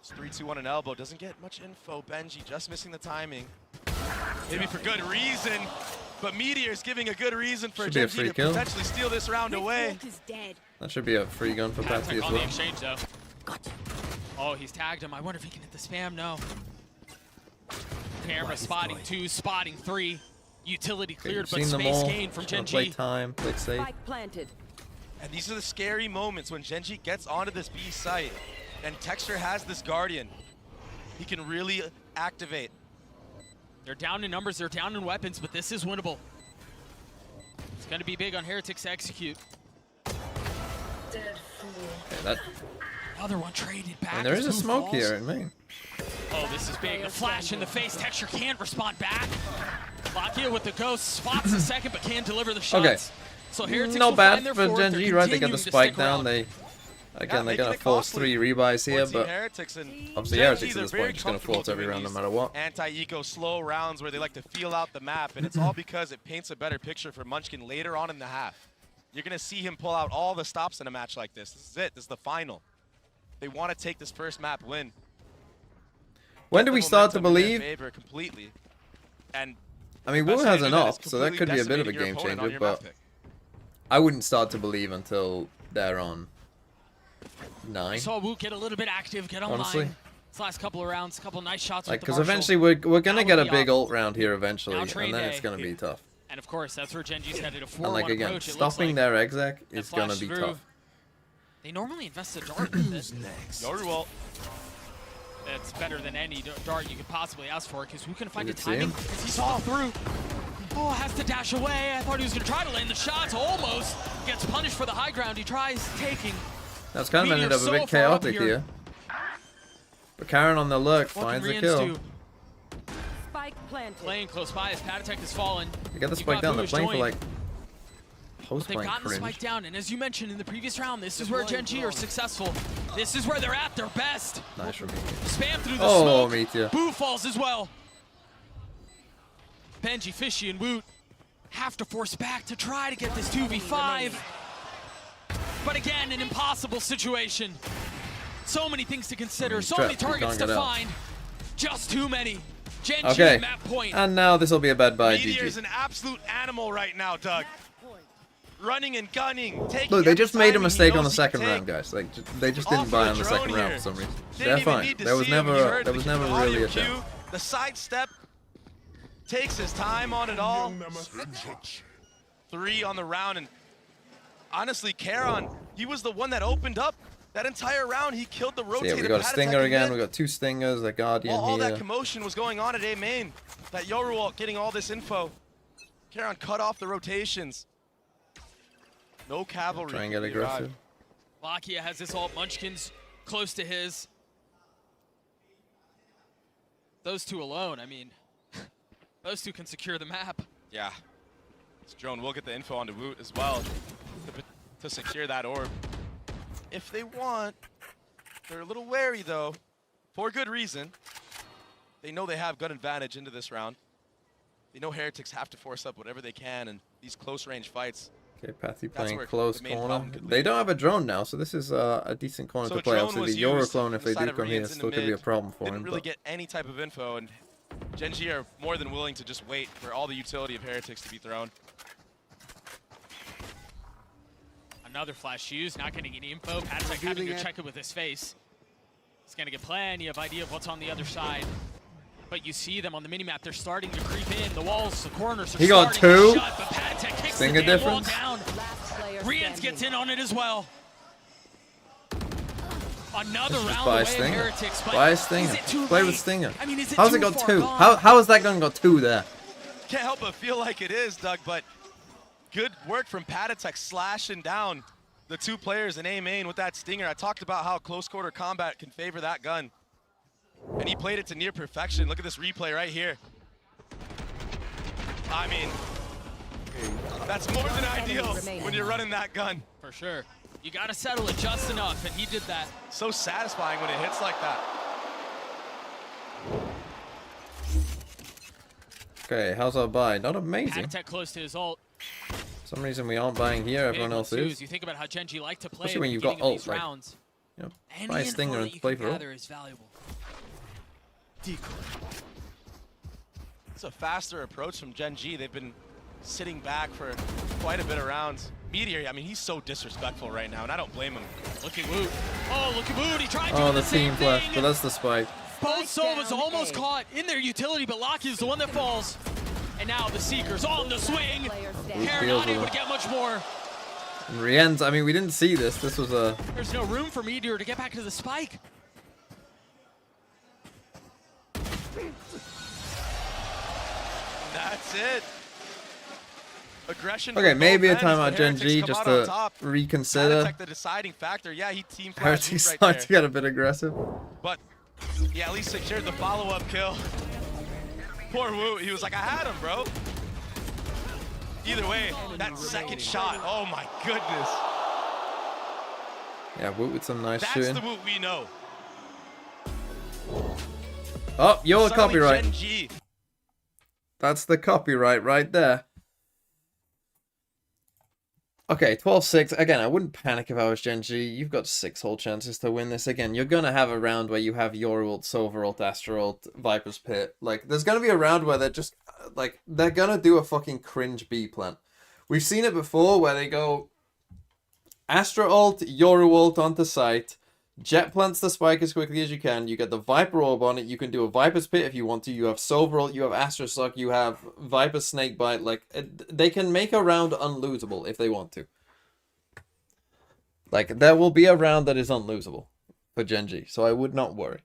It's 3-2-1 an elbow. Doesn't get much info. Benji just missing the timing. Maybe for good reason. But Meteor's giving a good reason for Should be a GENG free to kill. potentially steal this round away. That should be a free gun for Patsy as on the well. exchange though. Oh, he's tagged him. I wonder if he can hit the spam. No. Camera spotting 2, spotting 3. Utility Okay, cleared, you've but seen them space all. gained from Just gotta GENG. play time, play safe. Spike planted. And these are the scary moments when GENG gets onto this B site and Texture has this Guardian. He can really activate. They're down in numbers, they're down in weapons, but this is winnable. It's going to be big on Heretics to execute. Okay, that, Other one traded back. and there is as a Who smoke falls. here in main. Oh, this is big. A flash in the face. Texture can't respond back. Lakia with the ghost spots the second, but can't deliver the shots. Okay. So Heretics Not will bad find their for fourth. GENG, They're right? They got the continuing to spike stick down. around. They're making gonna it force costly 3 rebuys here, for Team but Heretics and obviously GENG, Heretics at they're this very point just gonna comfortable force every doing round no these matter what. Anti-eco slow rounds where they like to feel out the map, and it's all because it paints a better picture for Munchkin later on in the half. You're gonna see him pull out all the stops in a match like this. This is it. This is the final. They want to take this first map win. When Get do the we start to momentum in their believe? favor completely. And I mean, the best Wu way has to an do that is off, so that completely could be a bit of a decimating your game opponent on changer, your but map pick. I wouldn't start to believe until they're on 9. We saw Woot get a little bit active, get online. Honestly. This last couple of rounds, a couple of nice shots Like, with the because Marshall. eventually we're gonna Now get a with the big op. ult round here eventually, Now and train then it's day. gonna be tough. And of course, that's where GENG's headed. A 4-1 And like again, approach. It looks stopping like their exec that is gonna flash be through. tough. They normally invest a dart with this. Yoru ult. That's better than any dart you could possibly ask for, because who can find Did the it see timing? him? He saw through. Oh, has to dash away. I thought he was going to try to land the shots. Almost gets punished for the high ground. He tries taking. That's kind of Meteor ended up a so bit far up chaotic here. here. But Karen on the lurk What finds can a Rians kill. do? Spike Playing close by as Patatech has fallen. They got the spike down. They're playing for like post They've blank gotten the cringe. spike down, and as you mentioned in the previous round, this is where GENG are successful. This is where they're at their best. Nice from me. Spam through the Oh, smoke. Meteor. Boo falls as well. Benji, Fishy, and Woot have to force back to try to get this 2v5. But again, an impossible situation. So many things to consider, so many targets to find. Just too many. GENG Okay, map point. and now this will be a bad bye. Meteor GG. is an absolute animal right now, Doug. Running and gunning, taking Look, they every just made a timing he mistake on knows the he second can round, take. guys. Like, they just didn't Off buy the on the drone second round here. for some reason. Didn't They're even fine. need to There was see him. never You heard there was never the really audio a cue, doubt. the sidestep takes his time on it all. 3 on the round, and honestly, Karon, he was the one that opened up that entire round. He killed the So rotator. yeah, we got a Patatech stinger in again. mid. We got 2 stingers, a guardian While all here. that commotion was going on at A main, that Yoruwalt getting all this info. Karon cut off the rotations. No cavalry. Try and get could be aggressive. arrived. Lakia has this ult, Munchkin's close to his. Those two alone, I mean, those two can secure the map. Yeah. This drone will get the info onto Woot as well to secure that orb. If they want, they're a little wary though, for good reason. They know they have gun advantage into this round. They know Heretics have to force up whatever they can in these close range fights. Okay, Pathy That's playing where close the main corner. problem could They lead. don't have a drone now, so this is a decent corner So to a play. drone Obviously, was the Euro used clone, if they inside do of come here, Rian's in still the could be a mid. problem for Didn't him. really But get any type of info, and GENG are more than willing to just wait for all the utility of Heretics to be thrown. Another flash used, not getting any info. Patatech having to check it with his face. He's gonna get plenty of idea of what's on the other side. But you see them on the minimap, they're starting to creep in. The walls, the corners are He got starting to 2. shut, but Patatech kicks Stinger the damn wall difference. down. Rians gets in on it as well. Another Let's just round buy a away of stinger. Heretics, but Buy a is stinger. it too Play late? with stinger. I mean, is it How's too it got far 2? gone? How has that gun got 2 there? Can't help but feel like it is, Doug, but good work from Patatech slashing down the 2 players in A main with that stinger. I talked about how close quarter combat can favor that gun. And he played it to near perfection. Look at this replay right here. I mean, that's more than ideal when you're running that gun. For sure. You gotta settle it just enough, and he did that. So satisfying when it hits like that. Okay, how's our buy? Not amazing. Patatech close to his ult. For some reason we aren't buying here. Everyone Big else one, too, is. as you think about how GENG like to play Especially when at the you've got beginning of ult, these like, rounds. you know, Any buy a info stinger that and you play can for ult. gather is valuable. It's a faster approach from GENG. They've been sitting back for quite a bit of rounds. Meteor, I mean, he's so disrespectful right now, and I don't blame him. Look at Woot. Oh, look at Woot. He tried Oh, doing the the same team flash, thing. but that's the spike. Both Sovas almost caught in their utility, but Locky is the one that falls. And now the Seekers on the swing. Karon not able to get much more. And Rien's, I mean, we didn't see this. This was a... There's no room for Meteor to get back to the spike. That's it. Aggression. Okay, from maybe a both ends, timeout but Heretics GENG come just out on to top. reconsider. Patatech, the deciding factor. Yeah, he team flashed Heretics right starting there. to get a bit aggressive. But he at least secured the follow-up kill. Poor Woot, he was like, I had him, bro. Either way, that second shot, oh my goodness. Yeah, Woot with some nice That's shooting. the Woot we know. Oh, your Suddenly copyright. GENG. That's the copyright right there. Okay, 12-6. Again, I wouldn't panic if I was GENG. You've got 6 whole chances to win this. Again, you're going to have a round where you have your ult, Silver ult, Astra ult, Viper's Pit. Like, there's going to be a round where they're just, like, they're going to do a fucking cringe B plant. We've seen it before where they go Astra ult, Yoru ult onto site, jet plants the spike as quickly as you can, you get the Viper orb on it, you can do a Viper's Pit if you want to, you have Silver ult, you have Astra Suck, you have Viper Snakebite, like, they can make a round unlosable if they want to. Like, there will be a round that is unlosable for GENG, so I would not worry.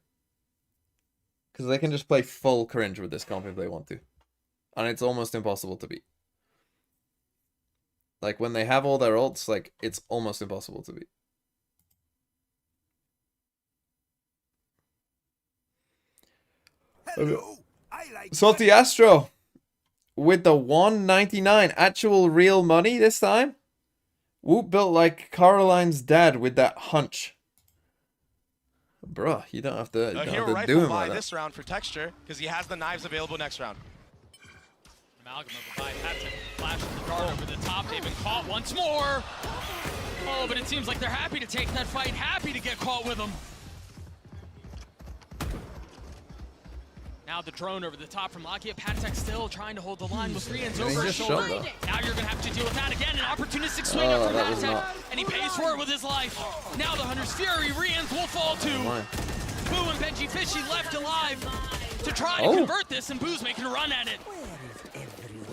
Because they can just play full cringe with this comp if they want to. And it's almost impossible to beat. Like, when they have all their ults, like, it's almost impossible to beat. Hello, Salty Astro with the 199 actual real money this time. Whoop built like Caroline's dad with that hunch. Bruh, you don't have to, do him like that. This round for texture because he has the knives available next round. Amalgam of a buy. Patrick flashes the guard over the top. They've been caught once more. Oh, but it seems like they're happy to take that fight, happy to get caught with them. Now the drone over the top from Lakia. Patek still trying to hold the line with Rian's over his shoulder. Now you're going to have to deal with that again. An opportunistic swing up from Patek. And he pays for it with his life. Now the Hunter's Fury. Rian's will fall too. Boo and Benji Fishy left alive to try to convert this. And Boo's making a run at it.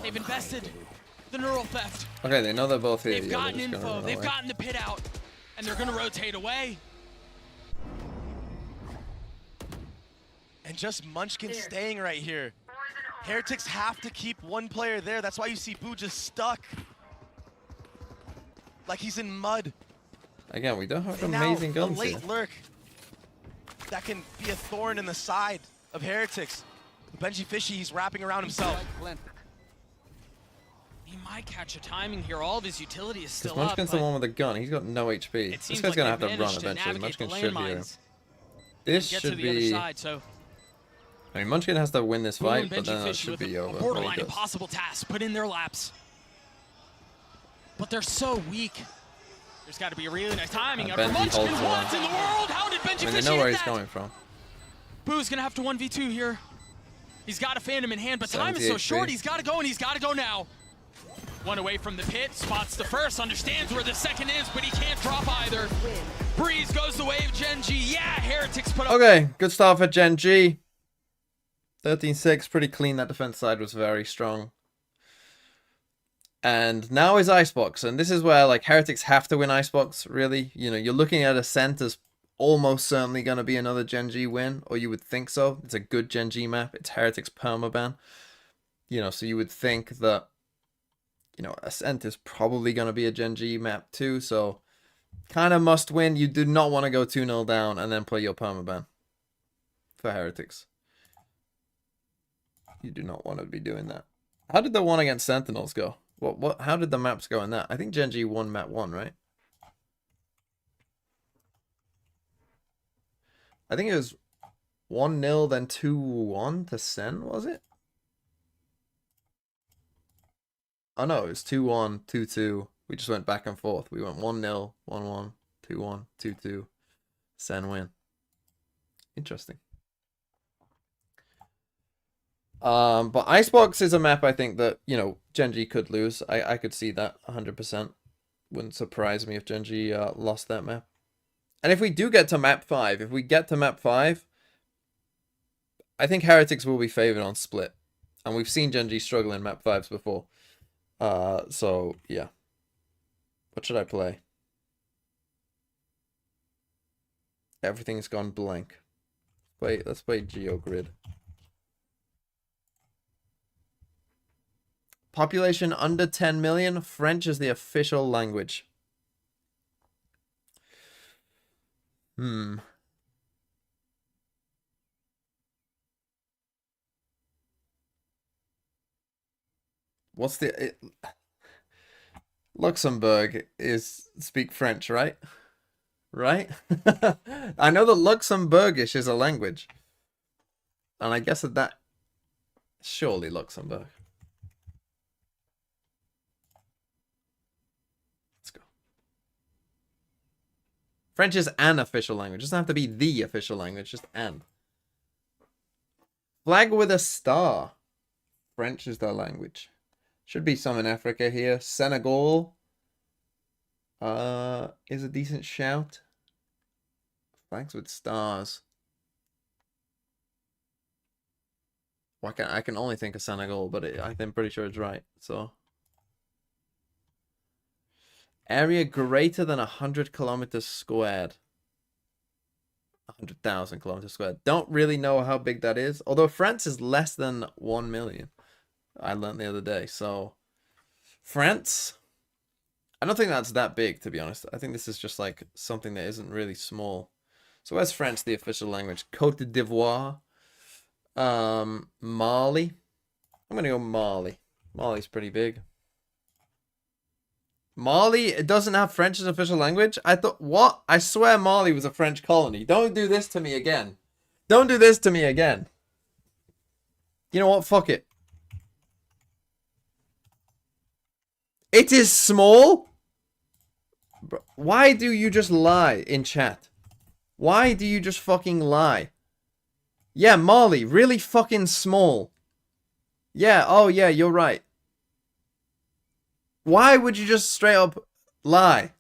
They've invested the neural theft. Okay, they know they're both here. They've gotten info. They've gotten the pit out. And they're going to rotate away. And just Munchkin staying right here. Heretics have to keep one player there. That's why you see Boo just stuck. Like he's in mud. Again, we don't have And amazing now guns a late here. lurk that can be a thorn in the side of Heretics. Benji Fishy, he's wrapping around himself. He might catch a timing here. All of his utility is still up. Munchkin's the one with a gun. He's got no HP. This guy's gonna have to run eventually. navigate Munchkin the should hear him. landmines. This Get should to the other be. side, so I mean, Munchkin has to win this Boo fight, and but Benji then it Fishy should with be a over. when borderline he does. impossible task put in their laps. But they're so weak. There's got to be a really nice timing. Benji Munchkin holds the once line. in the world. How did Benji I mean, they Fishy know where hit he's that? coming from. Boo's gonna have to 1v2 here. He's got a Phantom in hand, but time is so 78 short. HP. He's got to go, and he's got to go now. One away from the pit, spots the first, understands where the second is, but he can't drop either. Breeze goes the way of GENG. Yeah, Heretics put up. Okay, good start for Gen G. 13-6, pretty clean. That defense side was very strong. And now is Icebox, and this is where like Heretics have to win Icebox, really. You know, you're looking at Ascent as almost certainly going to be another Gen G win, or you would think so. It's a good Gen G map. It's Heretics permaban. You know, so you would think that, you know, Ascent is probably going to be a Gen G map too, so kind of must win. You do not want to go 2-0 down and then play your permaban for Heretics. You do not want to be doing that. How did the one against Sentinels go? How did the maps go in that? I think Gen G won map 1, right? I think it was 1-0, then 2-1 to Sen, was it? Oh no, it was 2-1, 2-2. We just went back and forth. We went 1-0, 1-1, 2-1, 2-2. Sen win. Interesting. But Icebox is a map I think that, you know, Gen G could lose. I could see that 100%. Wouldn't surprise me if Gen G lost that map. And if we do get to map 5, I think Heretics will be favored on split. And we've seen Gen G struggle in map 5s before. So, yeah. What should I play? Everything's gone blank. Let's play GeoGrid. Population under 10 million. French is the official language. What's the... Luxembourg is speak French, right? Right? I know that Luxembourgish is a language. And I guess that... Surely Luxembourg. French is an official language. It doesn't have to be the official language, just an. Flag with a star. French is their language. Should be some in Africa here. Senegal is a decent shout. Flags with stars. Well, I can only think of Senegal, but I'm pretty sure it's right. So. Area greater than 100 kilometers squared. 100,000 kilometers squared. Don't really know how big that is. Although France is less than 1 million. I learned the other day. So, France. I don't think that's that big, to be honest. I think this is just like something that isn't really small. So, where's French, the official language? Côte d'Ivoire. Mali. I'm gonna go Mali. Mali's pretty big. Mali, it doesn't have French as official language? I thought, what? I swear Mali was a French colony. Don't do this to me again. Don't do this to me again. You know what? Fuck it. It is small? Why do you just lie in chat? Why do you just fucking lie? Yeah, Mali, really fucking small. Yeah, oh yeah, you're right. Why would you just straight up lie?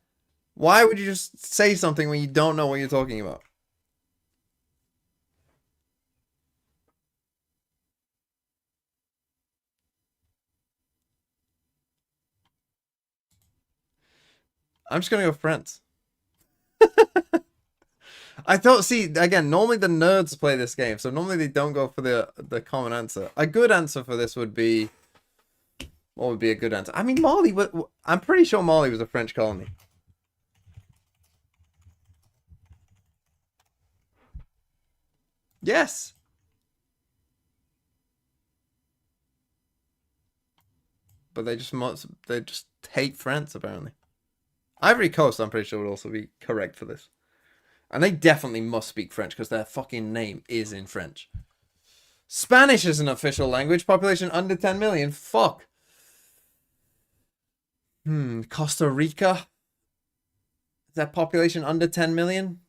Why would you just say something when you don't know what you're talking about? I'm just gonna go France. I thought, see, again, normally the nerds play this game, so normally they don't go for the common answer. A good answer for this would be... What would be a good answer? I mean, Mali, I'm pretty sure Mali was a French colony. Yes. But they just hate France, apparently. Ivory Coast, I'm pretty sure, would also be correct for this. And they definitely must speak French because their fucking name is in French. Spanish is an official language. Population under 10 million. Fuck. Costa Rica. Is that population under 10 million?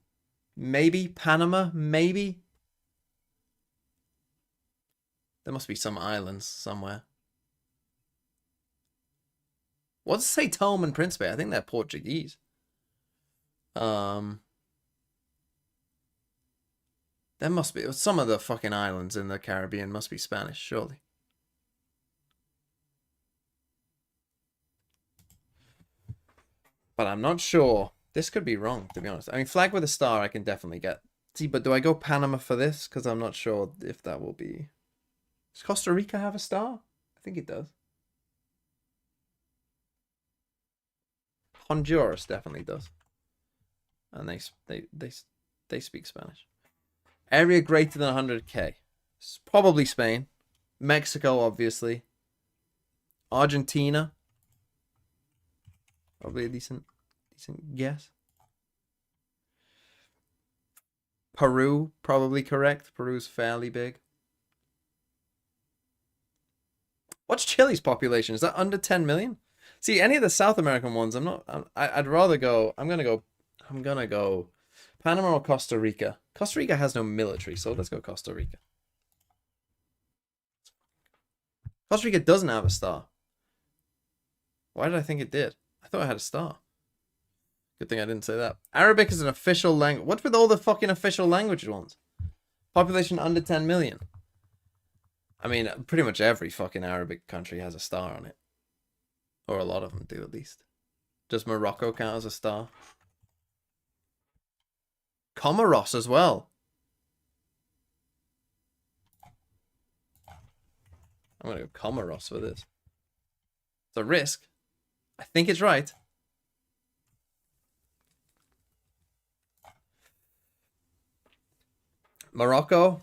Maybe. Panama? Maybe. There must be some islands somewhere. What does it say, Tome and Príncipe? I think they're Portuguese. There must be some of the fucking islands in the Caribbean must be Spanish, surely. But I'm not sure. This could be wrong, to be honest. I mean, flag with a star I can definitely get. See, but do I go Panama for this? Because I'm not sure if that will be... Does Costa Rica have a star? I think it does. Honduras definitely does. And they speak Spanish. Area greater than 100k. It's probably Spain. Mexico, obviously. Argentina. Probably a decent guess. Peru, probably correct. Peru's fairly big. What's Chile's population? Is that under 10 million? See, any of the South American ones, I'd rather go, I'm gonna go Panama or Costa Rica. Costa Rica has no military, so let's go Costa Rica. Costa Rica doesn't have a star. Why did I think it did? I thought it had a star. Good thing I didn't say that. Arabic is an official language. What's with all the fucking official language ones? Population under 10 million. I mean, pretty much every fucking Arabic country has a star on it. Or a lot of them do, at least. Does Morocco count as a star? Comoros as well. I'm going to go Comoros for this. It's a risk. I think it's right. Morocco.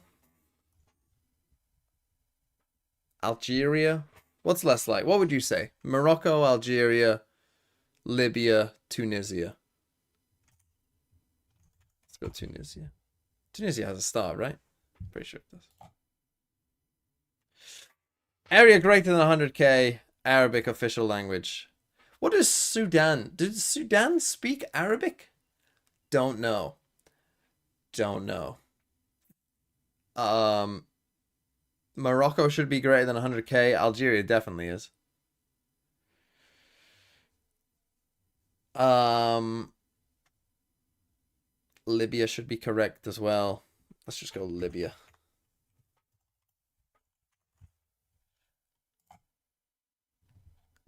Algeria. What's less like? What would you say? Morocco, Algeria, Libya, Tunisia. Let's go Tunisia. Tunisia has a star, right? Pretty sure it does. Area greater than 100k. Arabic official language. What is Sudan? Did Sudan speak Arabic? Don't know. Don't know. Morocco should be greater than 100k. Algeria definitely is. Libya should be correct as well. Let's just go Libya.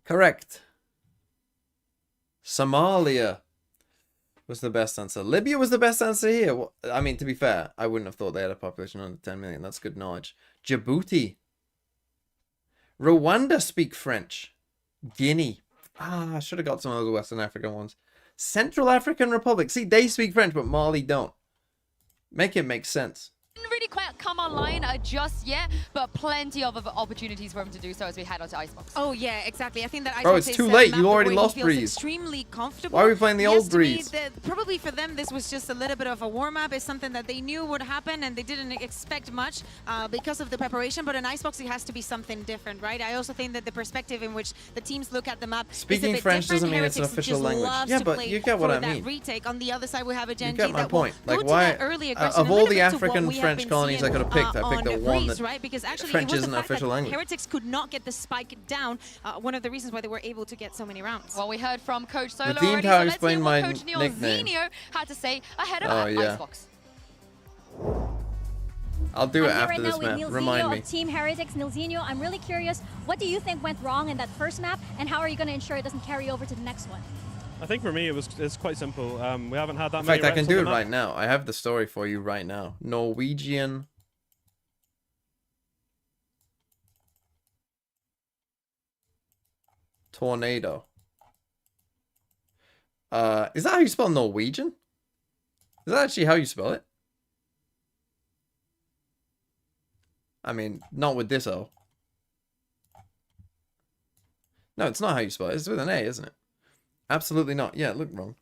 Correct. Somalia was the best answer. Libya was the best answer here. I mean, to be fair, I wouldn't have thought they had a population under 10 million. That's good knowledge. Djibouti. Rwanda speak French. Guinea. I should have got some of those Western African ones. Central African Republic. See, they speak French, but Mali don't. Make it make sense. Really quite come online just yet, but plenty of opportunities for him to do so as we head on to Icebox. Oh yeah, exactly. I think that Icebox Bro, it's too late. You already lost Breeze. Extremely comfortable. Why are we playing the old Breeze? Probably for them, this was just a little bit of a warm-up. It's something that they knew would happen, and they didn't expect much because of the preparation. But in Icebox, it has to be something different, right? I also think that the perspective in which the teams look at the map Speaking is a bit French different. doesn't mean it's an Heretics official just language. loves Yeah, to but play you get what for I mean. That retake. On the other side, we have a Gen You get G my that point. will Like, go to why? that early aggression, Of a all little the bit to what African we have French been colonies I seeing, could have picked, I picked the on one Breeze, that right? Because actually, French it was isn't the fact official that language. Heretics could not get the spike down. One of the reasons why they were able to get so many rounds. Well, we heard from Coach Solo Redeemed already, how I so let's hear explained what my Coach Neil nickname. Zinio had to say ahead of Icebox. I'll do it I'm here after right this now with map. Neil Remind Zinio me. of Team Heretics. Neil Zinio, I'm really curious, what do you think went wrong in that first map, and how are you going to ensure it doesn't carry over to the next one? I think for me it's quite simple. We haven't had that In many fact, I can reps on do the it map. right now. I have the story for you right now. Norwegian tornado. Is that how you spell Norwegian? Is that actually how you spell it? I mean, not with this O. No, it's not how you spell it. It's with an A, isn't it? Absolutely not. Yeah, it looked wrong.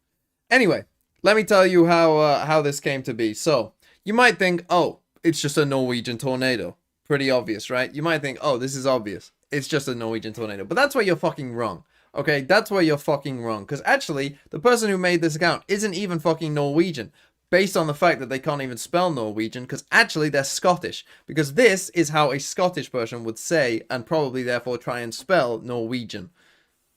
Anyway, let me tell you how this came to be. So, you might think, oh, it's just a Norwegian tornado. Pretty obvious, right? You might think, oh, this is obvious. It's just a Norwegian tornado. But that's where you're fucking wrong. Okay, that's where you're fucking wrong. Because actually, the person who made this account isn't even fucking Norwegian. Based on the fact that they can't even spell Norwegian, because actually they're Scottish. Because this is how a Scottish person would say, and probably therefore try and spell Norwegian.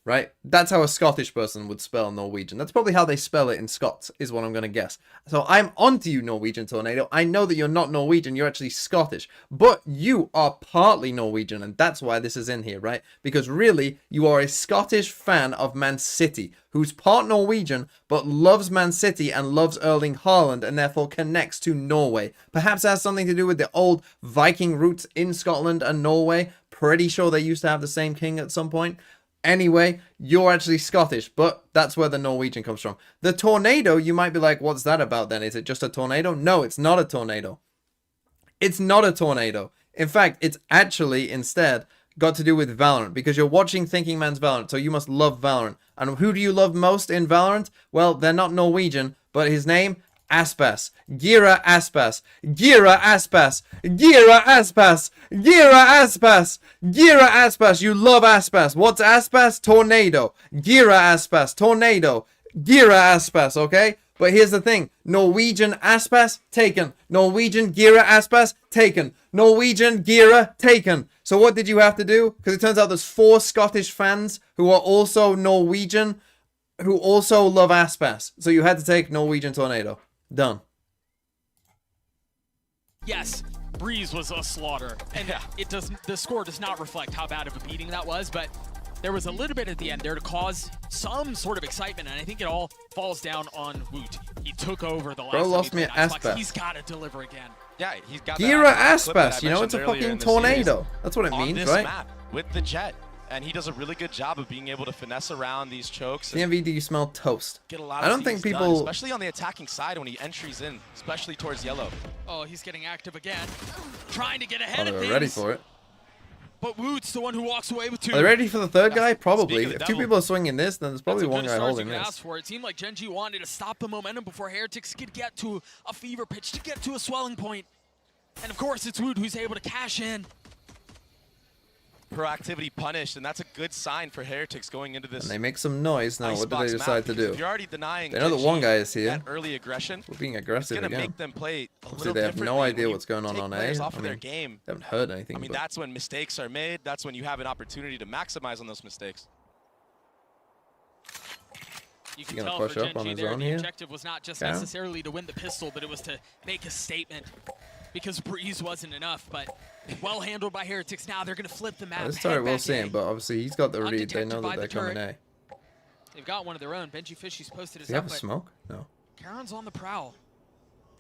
Right? That's how a Scottish person would spell Norwegian. That's probably how they spell it in Scots, is what I'm going to guess. So I'm onto you, Norwegian Tornado. I know that you're not Norwegian, you're actually Scottish. But you are partly Norwegian, and that's why this is in here, right? Because really, you are a Scottish fan of Man City, who's part Norwegian, but loves Man City and loves Erling Haaland, and therefore connects to Norway. Perhaps it has something to do with the old Viking roots in Scotland and Norway. Pretty sure they used to have the same king at some point. Anyway, you're actually Scottish, but that's where the Norwegian comes from. The tornado, you might be like, what's that about then? Is it just a tornado? No, it's not a tornado. It's not a tornado. In fact, it's actually instead got to do with Valorant, because you're watching Thinking Man's Valorant, so you must love Valorant. And who do you love most in Valorant? Well, they're not Norwegian, but his name, Aspas. Gira Aspas. Gira Aspas. Gira Aspas. Gira Aspas. Gira Aspas. You love Aspas. What's Aspas? Tornado. Gira Aspas. Tornado. Gira Aspas, okay? But here's the thing. Norwegian Aspas, taken. Norwegian Gira Aspas, taken. Norwegian Gira, taken. So what did you have to do? Because it turns out there's 4 Scottish fans who are also Norwegian, who also love Aspas. So you had to take Norwegian Tornado. Done. Yes, Breeze was a slaughter, and the score does not reflect how bad of a beating that was, but there was a little bit at the end there to cause some sort of excitement, and I think it all falls down on Woot. He took over the last Bro lost me at Xbox. Aspas. He's got to deliver again. Yeah, he's got Gira that clip that I Aspas, you know, it's a mentioned earlier fucking in the tornado. series That's what it on means, this right? map with the Jet. And he does a really good job of being able to finesse around these chokes. CMV, do you smell toast? Get a lot I of don't think things done, people... especially on the attacking side when he entries in, especially towards yellow. Oh, he's getting active again, trying to get Oh, ahead they of were things. ready for it. But Woot's the one who walks away with 2. Are they ready for the third guy? Probably. Speaking of If the 2 devil, people are swinging this, then there's probably one guy holding Asked this. for. It seemed like Gen G wanted to stop the momentum before Heretics could get to a fever pitch, to get to a swelling point. And of course, it's Woot who's able to cash in. Proactivity punished, and that's a good sign for Heretics going into this. And they make some noise now. What do they Icebox decide map, to because do? if you're already denying They know that Gen one G guy is here. that early aggression. We're being aggressive It's gonna again. make them play a Obviously, little they have differently. no idea When you what's going on take A. players I off of their mean, game. they haven't heard anything. I mean, but that's when mistakes are made. That's when you have an opportunity to maximize on those mistakes. You can gonna tell push for up Gen on G his there, own the here? objective was not just Yeah. necessarily to win the pistol, but it was to make a statement. Because Breeze wasn't enough, but well handled by Heretics. Now they're going to flip the map. this head turret will back see A. him, but obviously he's got the read. They Undetected know by that they're the coming A. They've got one of their own. Benji Fishy's posted his Do you have up, a but smoke? No. Karon's on the prowl.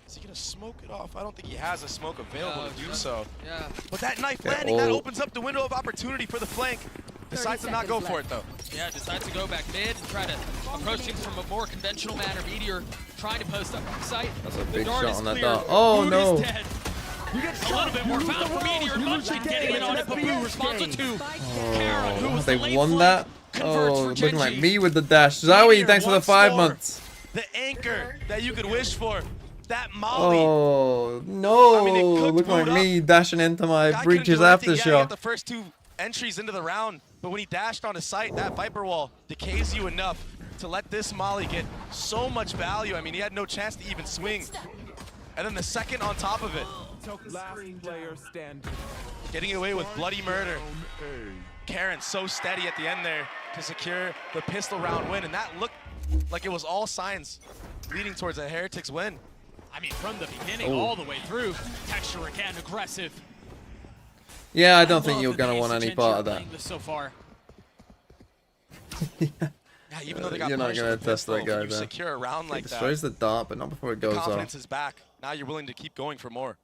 Is he gonna smoke it off? I don't think he has a smoke available to do so. Yeah. But that knife Yeah, landing, that oh. opens up the window of opportunity for the flank. Decides to not go for it though. Yeah, decides to go back mid and try to approach things from a more conventional manner. Meteor trying to post up sight. That's a The big dart shot is on that clear. dart. Oh, Woot no. is dead. A little bit more foul for Meteor. Munchkin getting in on it, but Boo responds with 2. Karen, who was They the late won flank, that? converts Oh, for looking like Genji. me with the dash. Zoe, Meteor, thanks for the once 5 more. months. The anchor that you could wish for. That Molly. Oh, no. I mean, it cooked Looking like Boot me dashing into my Guy couldn't breaches do anything. after Yeah, he show. got the first 2 entries into the round, but when he dashed on a site, that Viper wall decays you enough to let this Molly get so much value. I mean, he had no chance to even swing. And then the second on top of it. Last player standing. Getting away with bloody murder. Karen so steady at the end there to secure the pistol round win, and that looked like it was all signs leading towards a Heretics win. I mean, from the beginning all the way through, Texture again aggressive. Yeah, I don't think Love you're the going to pace want that any Genji part are of that. playing this so far. Yeah, even though they got You're not punished going with to test pistol, that guy you there. secure a round He like that. destroys the dart, but not before it goes Confidence off. is back. Now you're willing to keep going for more.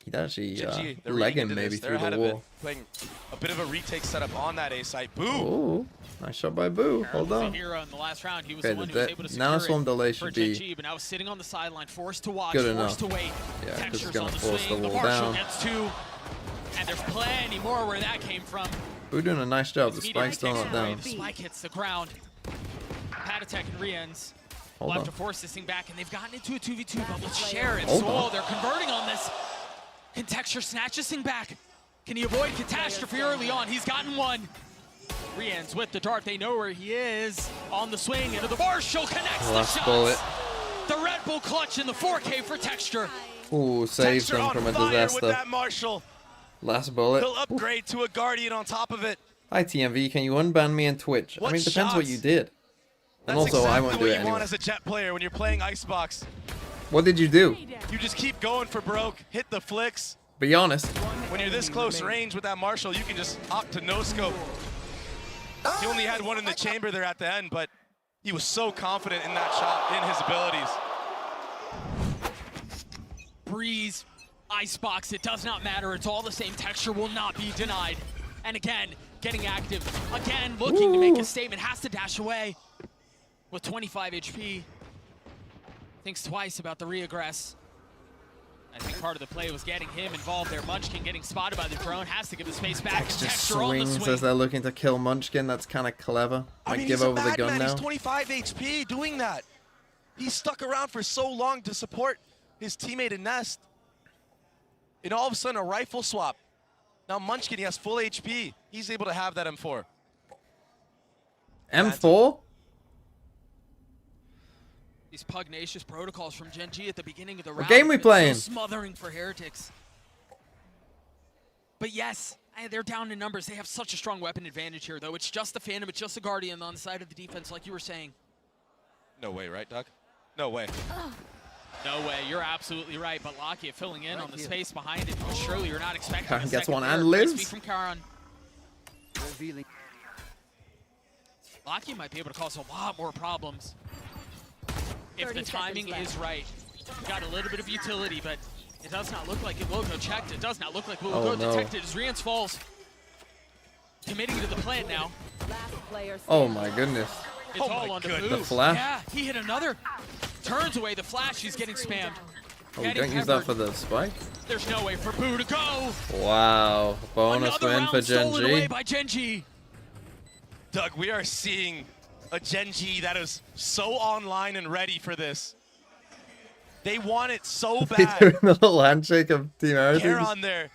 He'd actually Genji, they're leg reading him into maybe this. They're through ahead the of it, wall. playing a bit of a retake setup on that A site. Boo! Oh, nice shot by Boo. Hold on. Hero in the last round. He was Okay, the one the who was able to secure nanoswarm it delay for should be Genji, but now sitting on the sideline, forced to watch, good forced enough. to wait. Yeah, 'cause it's Textures gonna on the force the swing. The wall Marshall down. gets 2, and there's plenty more where that came from. Boo doing a nice job. The Meteor spike's still takes not it away. down. The spike hits the ground. Patatek and Riens will Hold have on. to force this thing back, and they've gotten into a 2v2, but with Cher and Hold Soul, on. they're converting on this. Can Texture snatch this thing back? Can he avoid catastrophe early on? He's gotten 1. Riens with the dart. They know where he is. On the swing into the Marshall. Connects the Last shots. bullet. The Red Bull clutch in the 4K for Texture. Ooh, saves Texture them on from a fire disaster. with that Marshall. Last bullet. He'll upgrade to a Guardian on top of it. Hi TMV, can you unban me on Twitch? I What mean, it depends what shots? you did. And That's also, I exactly won't what do you it anyway. want as a Jet player when you're playing Icebox. What did you do? You just keep going for broke, hit the flicks. Be honest. When you're this close range with that Marshall, you can just opt to no scope. He only had 1 in the chamber there at the end, but he was so confident in that shot, in his abilities. Breeze, Icebox, it does not matter. It's all the same. Texture will not be denied. And again, getting active. Again, looking to make a statement. Has to dash away with 25 HP. Thinks twice about the reaggress. I think part of the play was getting him involved there. Munchkin getting spotted by the drone. Has to give the space back. Just Texture on the swings swing. as they're looking to kill Munchkin. That's kind of clever. I Might mean, give he's a over the gun madman. now. He's 25 HP doing that. He's stuck around for so long to support his teammate in Nest. And all of a sudden, a rifle swap. Now Munchkin, he has full HP. He's able to have that M4. M4? These pugnacious protocols from Genji at the beginning of the What round. game we have been playing? So smothering for Heretics. But yes, they're down in numbers. They have such a strong weapon advantage here, though. It's just the Phantom. It's just the Guardian on the side of the defense, like you were saying. No way, right, Doug? No way. No way. You're absolutely right. But Lakia filling in on the space behind it. Surely you're not expecting Karan a gets second one there. and Great lives. speed from Karan. Lakia might be able to cause a lot more problems if the timing is right. Got a little bit of utility, but it does not look like it will go checked. It does not look like it will Oh, go no. detected as Riens falls. Committing to the plant now. Oh my goodness. It's all on Boo. The flash? Yeah, he hit another. Turns away the flash. He's getting spammed. Oh, Getting don't use that peppered. for the spike. There's no way for Boo to go. Wow. Bonus Another win round for stolen away Genji. by Genji. Doug, we are seeing a Genji that is so online and ready for this. They want it so They bad. doing the little handshake of Team Heretics. Karan there,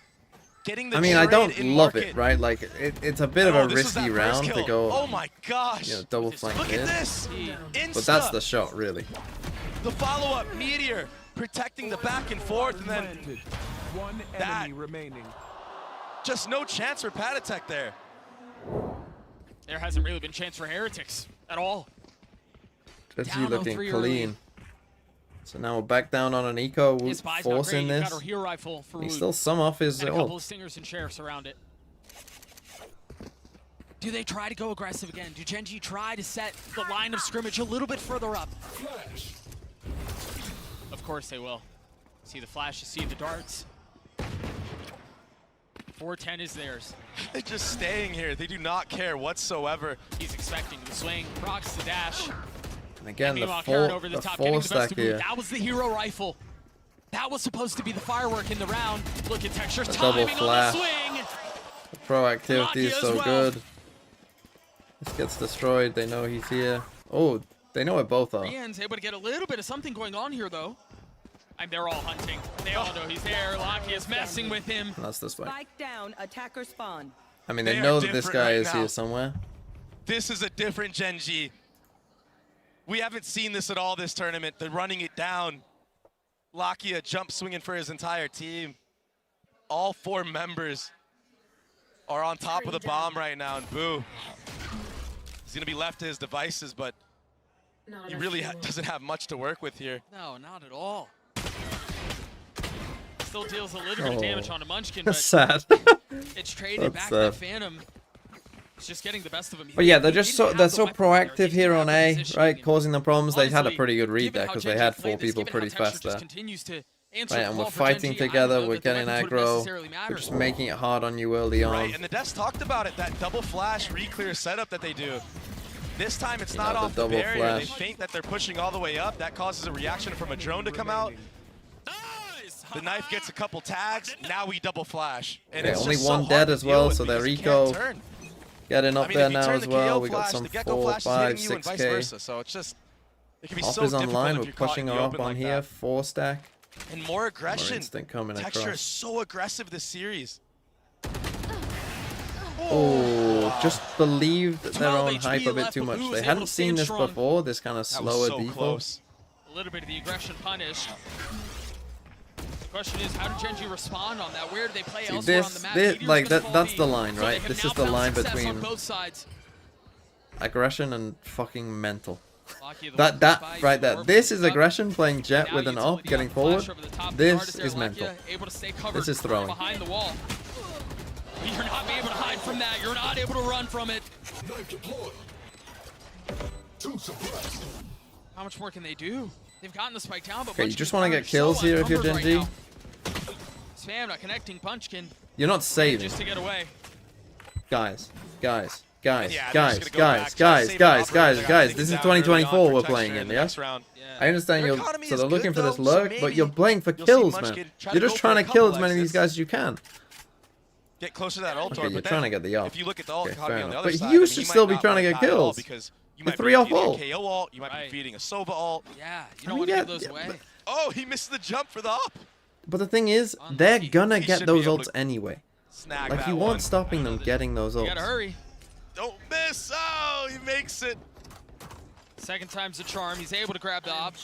getting the I mean, I don't trade in love market. it, right? Like, it's a bit of a This was risky that first round to kill. go, Oh my gosh. you know, double flank Look in. at this. But that's Insta. the shot, really. The follow-up, Meteor, protecting the back and forth, and then One that. enemy remaining. Just no chance for Patatek there. There hasn't really been a chance for Heretics at all. Genji Down looking 0-3 clean. early. So now we're back down on an eco, His spy's not great. forcing You've this. got a hero rifle for He Wood. still sum off his And a couple ult. of stingers and sheriffs around it. Do they try to go aggressive again? Do Genji try to set the line of scrimmage a little bit further up? Of course they will. See the flashes, see the darts. 410 is theirs. They're just staying here. They do not care whatsoever. He's expecting the swing, procs the dash. And again, the Meanwhile, Karan four, over the top, four getting the best stack of Boot. here. That was the hero rifle. That was supposed to be the firework in the round. Look at Texture's double timing flash. on the swing. The proactivity is so good. This gets destroyed. They know he's here. Oh, they know where both are. Rian's able to get a little bit of something going on here, though. And they're all hunting. They all know he's there. Lockie is messing with him. That's this way. Spike down, attacker spawn. I mean, they know that this guy is here somewhere. This is a different Gen G. We haven't seen this at all this tournament. They're running it down. Lakia jump swinging for his entire team. All 4 members are on top of the bomb right now, and Boo. He's gonna be left to his devices, but he really doesn't have much to work with here. No, not at all. Still deals a little bit of damage onto Munchkin, but sad. it's traded back to Phantom. It's just getting the best of him. But yeah, they're so proactive here on A, right? Causing them problems. They had a pretty good read there because they had 4 people pretty fast there. Right, and we're fighting together. We're getting aggro. We're just making it hard on you early on. Right, and the devs talked about it, that double flash re-clear setup that they do. This time it's not off the barrier. They feint that they're pushing all the way up. That causes a reaction from a drone to come out. The knife gets a couple tags. Now we double flash. And it's only 1 dead as well, so their eco getting up there now as well. We got some 4, 5, 6K. So it's just, it can be Off so is online. difficult if We're you're caught pushing in the up open on like here. that. 4 stack. And more aggression. Instinct coming Texture across. is so aggressive this series. Oh, just believed their own hype a bit too much. They hadn't seen this before, this kind of slower default. A little bit of the aggression punished. The question is, how did Gen G respond on that? Where do they play elsewhere on the map? Like that's the line, right? This is the line between aggression and fucking mental. That right there. This is aggression, playing Jet with an op, getting forward. This is mental. This is throwing. Behind the wall. You're not able to hide from that. You're not able to run from it. How much more can they do? They've gotten the spike down, but okay, you just want to get kills here if you're Gen G. Spam not connecting Punchkin. You're not saving. Just to get away. Guys. This is 2024 we're playing in, yeah? I understand you're so they're looking for this lurk, but you're playing for kills, man. You're just trying to kill as many of these guys as you can. Get closer to that ult. Okay, you're trying to get the ult. If you look at the ult on the other but side, you should still be trying to get kills. You might 3 be off feeding ult. a KO ult, you might be feeding a Sova ult. Yeah, you don't want to give those away. Oh, he missed the jump for the up. But the thing is, they're gonna get those ults anyway. Like, you weren't stopping them getting those ults. You gotta hurry. Don't miss! Oh, he makes it! Second time's the charm. He's able to grab the op.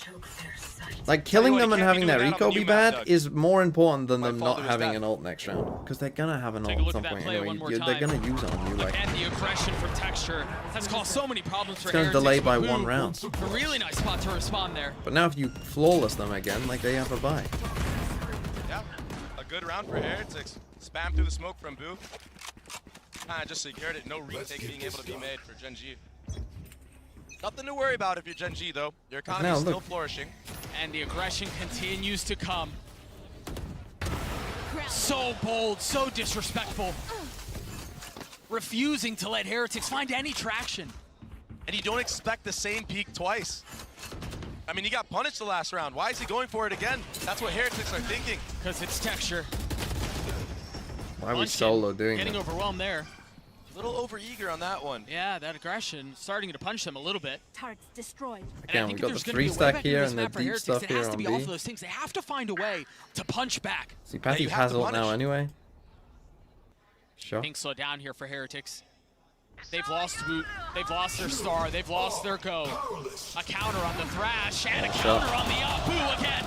Like, killing them and having their eco be bad is more important than them not having an ult next round. Because they're gonna have an ult at some point anyway. They're gonna use it on you. Like, and the aggression from Texture has caused so many problems for it's gonna delay by 1 round. A really nice spot to respond there. But now if you flawless them again, like, they have a bye. Yeah, a good round for Heretics. Spam through the smoke from Boo. Kinda just secured it. No retake being able to be made for Gen G. Nothing to worry about if you're Gen G, though. Your economy is still flourishing. And the aggression continues to come. So bold, so disrespectful. Refusing to let Heretics find any traction. And you don't expect the same peak twice. I mean, he got punished the last round. Why is he going for it again? That's what Heretics are thinking. Because it's Texture. Why are we solo doing Getting that? overwhelmed there. A little overeager on that one. Yeah, that aggression starting to punch them a little bit. Targets destroyed. Again, we got the 3 stack here and the deep stuff here on B. Off those things. They have to find a way to punch back. See, Patty has ult now anyway. Sure. Things slow down here for Heretics. They've lost Boot. They've lost their star. They've lost their go. A counter on the Thrash and a counter on the up. Boo again.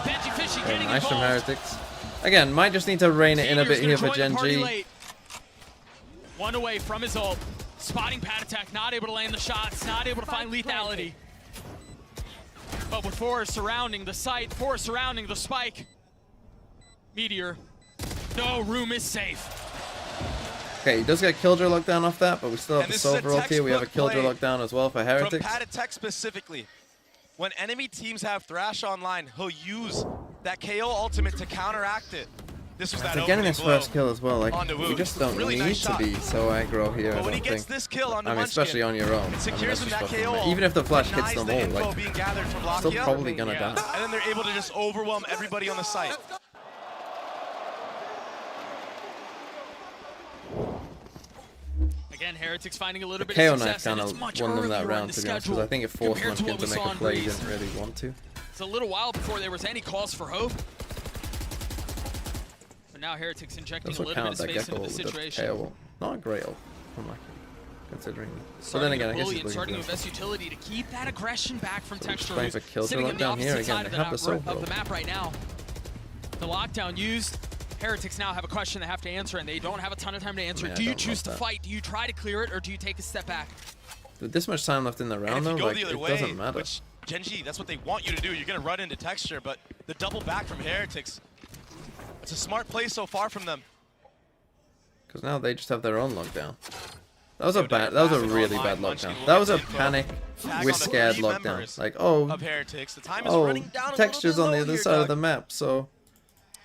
Benji Fishy getting nice involved. from Heretics. Again, might just need to rein it in a bit here for Gen G. One away from his ult. Spotting pad attack, not able to land the shots, not able to find lethality. But with 4 surrounding the site, 4 surrounding the spike. Meteor. No room is safe. Okay, he does get Killjoy lockdown off that, but we still have the Silver ult here. We have a Killjoy lockdown as well for Heretics. From pad attack specifically, when enemy teams have Thrash online, he'll use that KO ultimate to counteract it. This was that They're getting opening this blow first kill as well. Like, onto Wu. we just don't Really need nice to shot. be so aggro here. But I when he don't gets think. this kill onto I mean, especially on your own. I mean, secures that's him just that fucking KO. amazing. Even if the flash hits denies them the all, info like, being gathered from still Lakia, probably gonna die. and then they're able to just overwhelm everybody on the site. Again, Heretics finding a little bit KO of knife success, kind and of it's much won them that earlier in round, the to be honest, schedule because I think it forced compared to Munchkin what we to make saw a in play he Breeze. didn't really want to. It's a little while before there was any cause for hope. But now Heretics injecting That's a what little bit counted of that space into Gecko the with the situation. KO. Not a great ult, unlucky, considering. But Starting then again, to I guess bully he's and starting to looking invest utility to keep that aggression back from Texture, playing who's for kill to sitting lock on the down here opposite again. side They of have the the, soul of the map right now. The lockdown used. Heretics now have a question they have to answer, and they don't have a ton of time to answer. Yeah, I do you don't choose to love that. fight? Do you try to clear it, or do you take a step back? With this much time left in the And round, if though, you go like, the other it way, doesn't matter. which GENG, that's what they want you to do. You're going to run into Texture, but the double back from Heretics, it's a smart play so far from them. Because now they just have their own lockdown. That was a bad. That was a really bad lockdown. That was a panic. We're scared lockdown. Like, oh, Of Heretics. The time is running down a Texture's little on bit the low other here, side of Doug. the map, so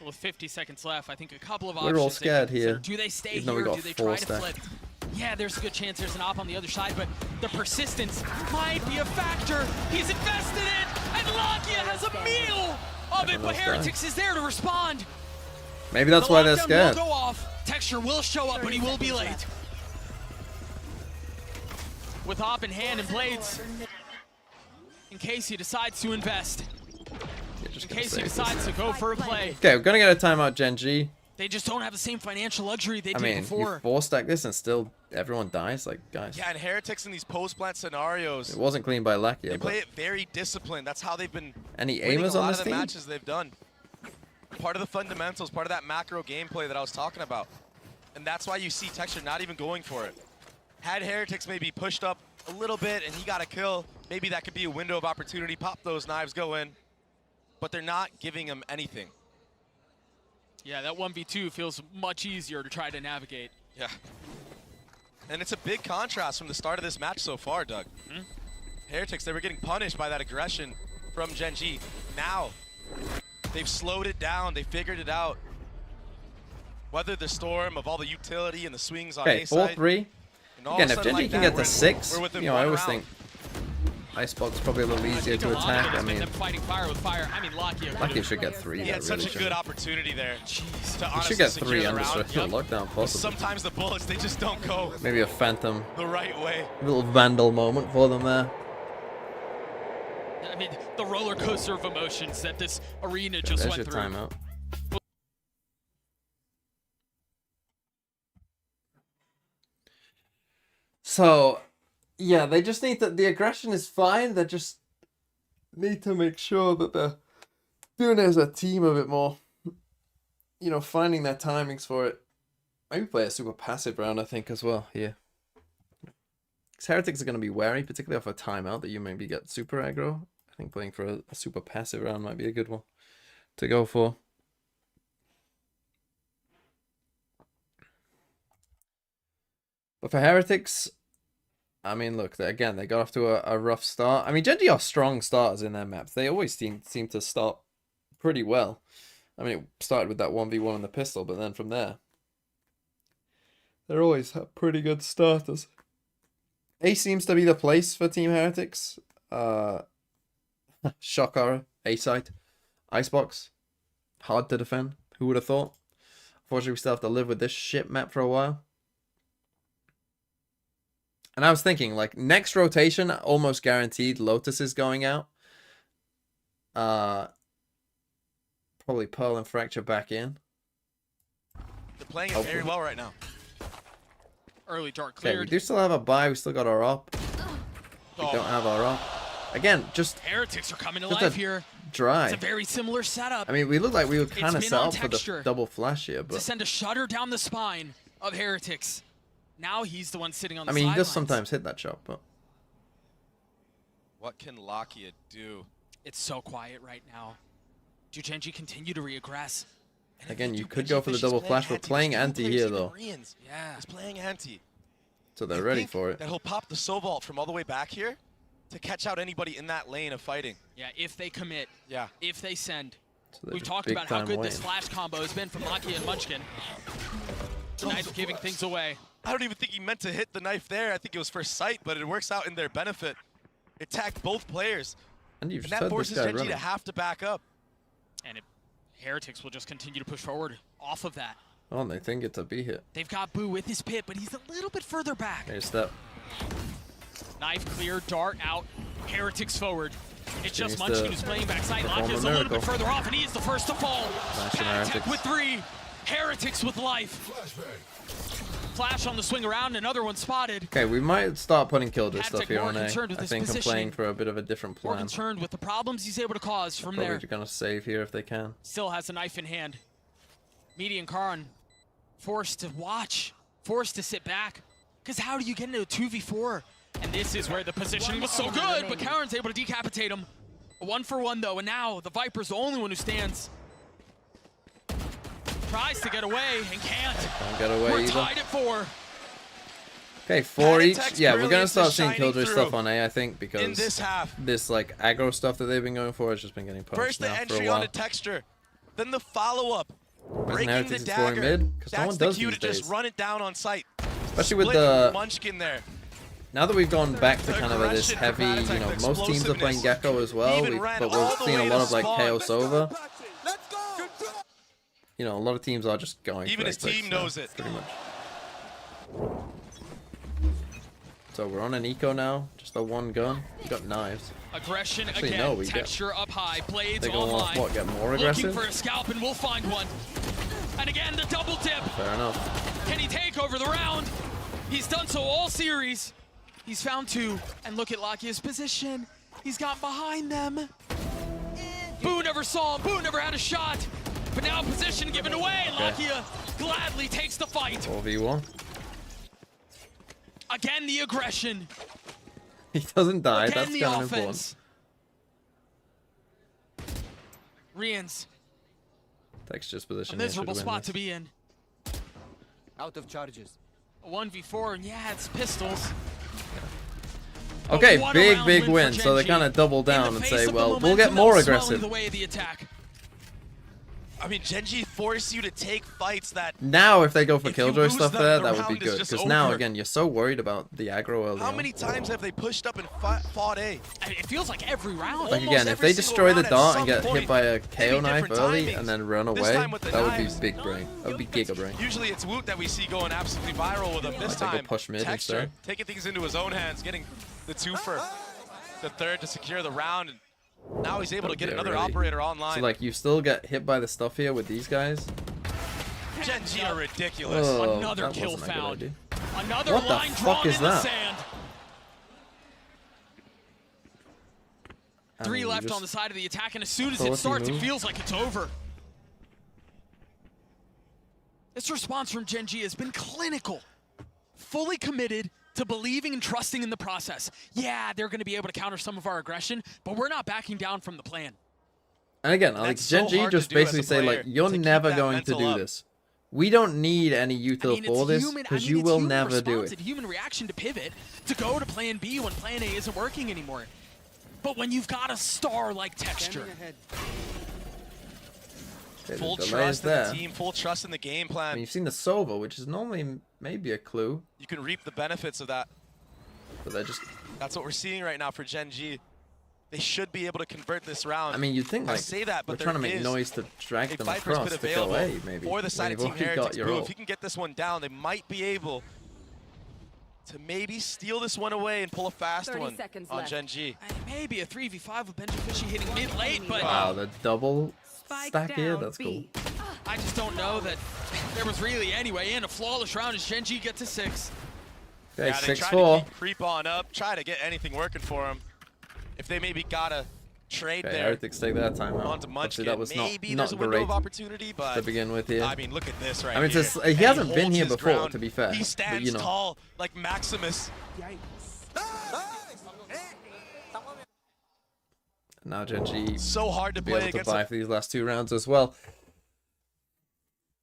With 50 seconds left, I think a couple of we're options. all they scared can consider. here. Do they stay Even though here? we got Do they 4 try to stack. flip? Yeah, there's a good chance there's an op on the other side, but the persistence might be a factor. He's invested in, and Lakia has a meal of it, but Heretics is there to respond. Maybe that's why they're lockdown scared. will go off. Texture will show up, but he will be late. With op in hand and blades, in case he decides to invest. In case he decides to go for a play. Okay, we're gonna get a timeout, GENG. They just don't have the same financial luxury they I did mean, before. you 4-stack this and still everyone dies. Like, guys, Yeah, and Heretics in these post-plant scenarios, it wasn't clean by Lakia. they But play it very disciplined. That's how they've been any winning aimers a on lot this of the team? matches they've done. Part of the fundamentals, part of that macro gameplay that I was talking about. And that's why you see Texture not even going for it. Had Heretics maybe pushed up a little bit and he got a kill, maybe that could be a window of opportunity. Pop those knives, go in. But they're not giving him anything. Yeah, that 1v2 feels much easier to try to navigate. Yeah. And it's a big contrast from the start of this match so far, Doug. Heretics, they were getting punished by that aggression from GENG. Now, they've slowed it down. They figured it out. Weathered the storm of all the utility and the swings on Okay, A side. 4-3. And all Again, of if a GENG sudden like can that, get to we're 6, within you know, I one always round. think Icebox probably a little easier to attack. I mean, them fighting fire with fire. I mean, Lakia should get 3. He That had really such a should. good opportunity there. To He honestly should get secure 3 the under round. lockdown, possibly. Sometimes the bullets, they just don't go Maybe a phantom, the right way. little vandal moment for them there. I mean, the roller coaster of emotions that this arena Okay, just there's went your through. timeout. So, yeah, they just need to. The aggression is fine. They just need to make sure that they're doing it as a team a bit more. You know, finding their timings for it. Maybe play a super passive round, I think, as well here. Because Heretics are going to be wary, particularly off a timeout, that you maybe get super aggro. I think playing for a super passive round might be a good one to go for. But for Heretics, I mean, look, again, they got off to a rough start. I mean, GENG are strong starters in their maps. They always seem to start pretty well. I mean, it started with that 1v1 on the pistol, but then from there, they're always pretty good starters. A seems to be the place for Team Heretics. Shock horror, A site, Icebox, hard to defend. Who would have thought? Unfortunately, we still have to live with this shit map for a while. And I was thinking, like, next rotation, almost guaranteed Lotus is going out. Probably Pearl and Fracture back in. They're playing it very well right now. Early dark Okay, cleared. we do still have a buy. We still got our op. We don't have our op. Again, just Heretics are coming to just life a here. dry. It's a very similar setup. I mean, we look like we were It's kind of been set on up for the Texture double flash here, to but send a shutter down the spine of Heretics. Now he's the one sitting on the I mean, he does sidelines. sometimes hit that shot, but What can Lakia do? It's so quiet right now. Do GENG continue to regress? again, you could go for the double flash. We're playing anti here, though, Yeah. He's playing anti. so they're ready for it. That he'll pop the soul vault from all the way back here to catch out anybody in that lane of fighting. Yeah, if they commit. Yeah. If they send. We've talked about how good this flash combo has been from Lakia and Munchkin. Knife giving things away. I don't even think he meant to hit the knife there. I think it was for sight, but it works out in their benefit. It tagged both players. And that forces GENG to have to back up. And Heretics will just continue to push forward off of that. Oh, and they think it's a B hit. They've got Boo with his pit, but he's a little bit further back. Here's step. Knife clear, dart out, Heretics forward. It's just Munchkin who's playing backside. Lakia's a little bit further off, and he is the first to fall. Tech with 3, Heretics with life. Flash on the swing around, another one spotted. Okay, we might start putting Killjoy stuff here on A. I think I'm playing for a bit of a different plan. More concerned with the problems he's able to cause from Probably there. Gonna save here if they can. Still has a knife in hand. Median Karan forced to watch, forced to sit back. Because how do you get into a 2v4? And this is where the positioning was so good, but Karen's able to decapitate him. A 1-for-1 though, and now the Viper's the only one who stands. Tries to get away and can't. Don't get away We're either. tied at 4. Okay, 4 each. Yeah, we're gonna start seeing Killjoy stuff on A, I think, because this like aggro stuff that they've been going for has just been getting punished First the now for entry a while. on the texture, then the follow-up. Breaking the Heretics exploring dagger. mid, because no That's one the does cue these to just days. run it down on sight. Especially with Split the Munchkin there. now that we've gone back to kind of this heavy, you know, most teams are playing Gecko as well, but we're seeing a lot of like KO Sova. You know, a lot of teams are just going Even for his team now, knows it. pretty much. So we're on an eco now, just the one gun. We got knives. Aggression Actually, again, no, we texture up high, blades They gonna online. what, get more Looking aggressive? for a scalp and we'll find one. And again, the double dip. Fair enough. Can he take over the round? He's done so all series. He's found 2. And look at Lakia's position. He's got behind them. Boo never saw him. Boo never had a shot. But now position given away. And Lakia gladly takes the fight. 4v1. Again, the aggression. He doesn't die, Again, that's the kind of offense. important. Rians, Texture's a position. miserable spot to be in. Out of charges. A 1v4, and yeah, it's pistols. Okay, But what a big round win. for So they GENG. kind of double In the down and face say, of the well, we'll momentum get that more was swelling aggressive. The way of the attack. I mean, GENG force you to take fights that. Now, if they go for If you Killjoy lose stuff them, there, the that would be round is good. just Because now, over. again, you're so worried about the aggro early How on. many times have they pushed up and fought A? I mean, it feels like every round. Like, again, if they destroy the dart and get hit by a KO knife early and then run away, that would be big brain. That would be giga brain. Usually it's Woot that we see going absolutely viral with him. This Like they go time, push mid Texture instead. taking things into his own hands, getting the 2 for the 3rd to secure the round. And now he's able to get Yeah, another really. operator online. So, like, you still get hit by the stuff here with these guys? GENG are ridiculous. Oh, Another that kill wasn't a good found. idea. Another What the line fuck drawn is in the that? sand. I 3 mean, left just on the side of the attack, and as soon as throw a it few starts, it moves. feels like it's over. This response from GENG has been clinical. Fully committed to believing and trusting in the process. Yeah, they're going to be able to counter some of our aggression, but we're not backing down from the plan. And again, like, That's so GENG hard to just do as a basically say, like, player, you're to keep never that going to mental do up. this. We don't need any util It's for this, human- because I mean, you it's will human never do response it. and human reaction to pivot, to go to plan B when plan A isn't working anymore. But when you've got a star like Texture, Okay, Full the delay is trust in there. the team, full trust in the game I plan. mean, you've seen the Sova, which is normally maybe a clue, You can reap the benefits of that. but they're just... That's what we're seeing right now for GENG. They should be able to convert this round. I mean, you'd think, I like, say that, but we're trying to there make is noise to drag a them Viper's across pit to go available A, maybe. for the side when of you've Team already got Heretics. your Boo, ult. if he can get this one down, they might be able to maybe steal this one away and pull a fast 30 one seconds on left. GENG. maybe a 3v5 with Benji Fishy hitting mid late, but Wow, the double Spike stack here, down that's cool. B. I just don't know that there was really any way in. A flawless round as GENG get to 6. Okay, Yeah, they try to 6-4. keep creep on up, try to get anything working for him. If they maybe got a trade Okay, there Heretics take that time out. onto Obviously, Munchkin, that was maybe not there's a window great of opportunity, but to begin with here. I mean, look at this right I mean, here. it's just, he And hasn't been holds here his before, ground. to be fair. He but, stands you know. tall like Maximus. Now GENG So hard to be play able to against buy for these last 2 rounds as well.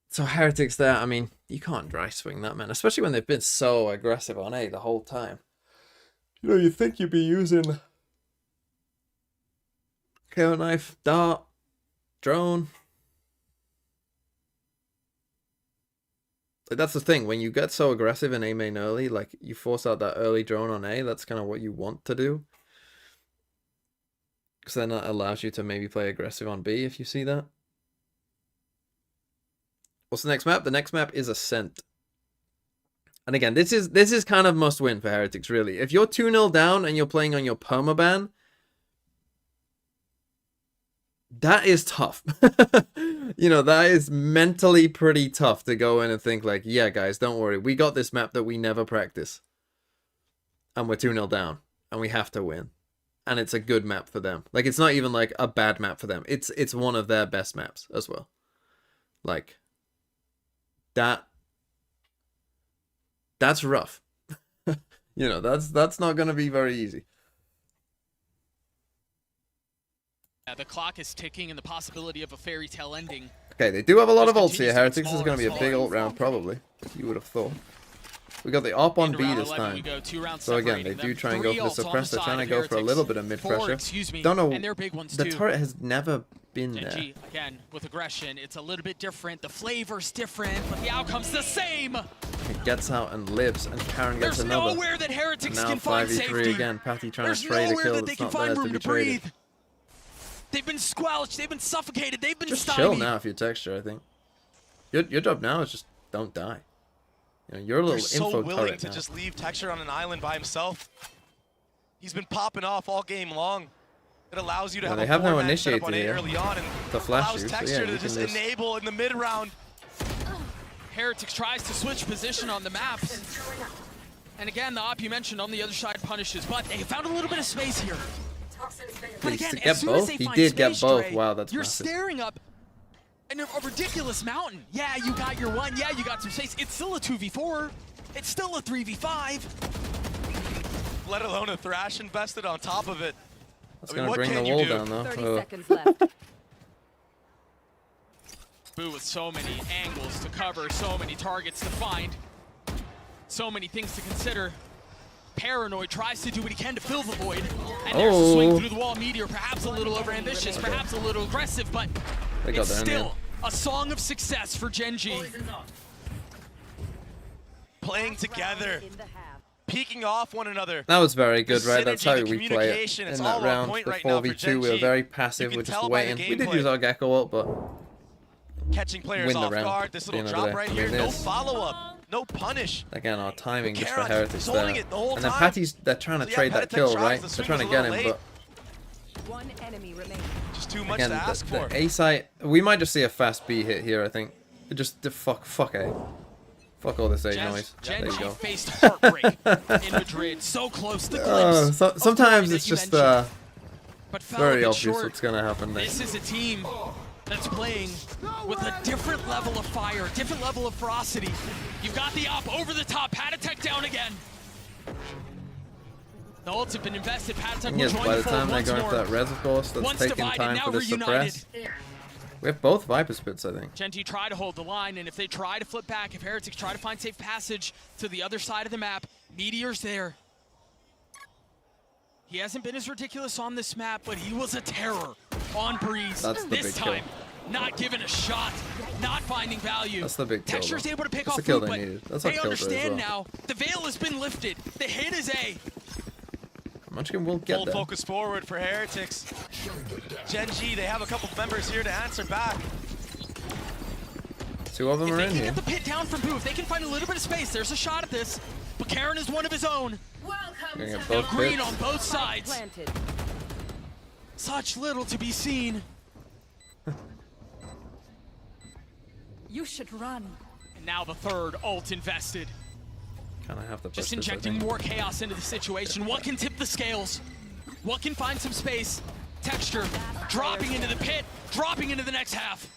So Heretics there, I mean, you can't dry swing that, man. Especially when they've been so aggressive on A the whole time. You know, you'd think you'd be using KO knife, dart, Drone. Like, that's the thing. When you get so aggressive in A main early, like, you force out that early drone on A, that's kind of what you want to do. Because then that allows you to maybe play aggressive on B if you see that. What's the next map? The next map is Ascent. And again, this is kind of must win for Heretics, really. If you're 2-0 down and you're playing on your permaban, that is tough. You know, that is mentally pretty tough to go in and think like, yeah, guys, don't worry. We got this map that we never practice. And we're 2-0 down. And we have to win. And it's a good map for them. Like, it's not even like a bad map for them. It's one of their best maps as well. Like, that's rough. You know, that's not going to be very easy. Yeah, the clock is ticking and the possibility of a fairy tale ending. Okay, they do have a lot of ults here. Heretics is going to be a big ult round, probably. You would have thought. We got the op on B this time. So again, they do try and go for the suppress. They're trying to go for a little bit of mid pressure. Don't know. The turret has never been there. Again, with aggression, it's a little bit different. The flavor's different, but the outcome's the same. It gets out and lives, and Karen gets another. There's nowhere that Heretics now can find 5v3 safety. again. Patty trying to trade a kill that's not there to be traded. They've been squelched, they've been suffocated, they've been just stymied. Chill now if you're Texture, I think. Your job now is just don't die. You know, you're a little info so willing turret to now. just leave Texture on an island by himself. He's been popping off all game long. It allows you to have they a have no four-man setup initiator on A here early on, and to flash allows you. So Texture yeah, to just enable in the mid round. Heretics tries to switch position on the maps. And again, the op you mentioned on the other side punishes, but they found a little bit of space here. But again, to get as soon as both? they He find did get space, both. Dre, Wow, that's you're massive. staring up a ridiculous mountain. Yeah, you got your one. Yeah, you got some space. It's still a 2v4. It's still a 3v5. Let alone a Thrash invested on top of it. That's gonna bring the wall down though. 30 seconds left. Boo with so many angles to cover, so many targets to find, so many things to consider. Paranoid tries to do what he can to fill the void. And there's a swing through the wall. Meteor, perhaps a little overambitious, perhaps a little aggressive, but it's still a song of success for GENG. Playing together, peeking off one another. That was very good, right? That's how the we play it in it's that all on round. point The right now for 4v2, we were GENG. very passive. You We're can just tell by the waiting. We did gameplay. use our Gecko ult, but Catching players win the off round. guard. This little Being drop over there. right I here. mean, No this- follow-up. No punish. Again, our timing just for Karen's Heretics there. holding it the whole And then time. Patty's, they're trying to So yeah, trade that Patty kill, tries. right? The They're swing trying to was a get little him, late. but One enemy remaining. Just too much again, to ask for. the A site, we might just see a fast B hit here, I think. Just fuck A. Fuck all this A noise. There you GENG go. faced heartbreak in Madrid, so close to glimpse. Sometimes it's just but fell a very bit obvious short. what's gonna happen next. This is a team that's playing with a different level of fire, different level of ferocity. You've got the op over the top, Patatek down again. The ults have been invested, Patatek will Yes, join by the the fold time they're once going more. for that res, of course, that's Once taking divided, time now for the reunited. suppress. We have both Viper Spits, I think. GENG try to hold the line, and if they try to flip back, if Heretics try to find safe passage to the other side of the map, Meteor's there. He hasn't been as ridiculous on this map, but he was a terror on Breeze. That's the this big time, kill. not given a shot, not finding value. That's the big kill, Texture's though. able to pick That's off the kill Luke, they but needed. That's what they killed it as understand well. now. The veil has been lifted. The hit is A. Munchkin will get Full there. focus forward for Heretics. GENG, they have a couple members here to answer back. Two of them If are they in can here. get the pit down from Boo, if they can find a little bit of space, there's a shot at this. But Karen is one of his own. Gonna get Now both green pits. on both sides. Planted. Such little to be seen. You should run. And now the third ult invested. Kind of have to push Just this, I injecting think. more chaos into the situation. What can tip the scales? What can find some space? Texture dropping into the pit, dropping into the next half.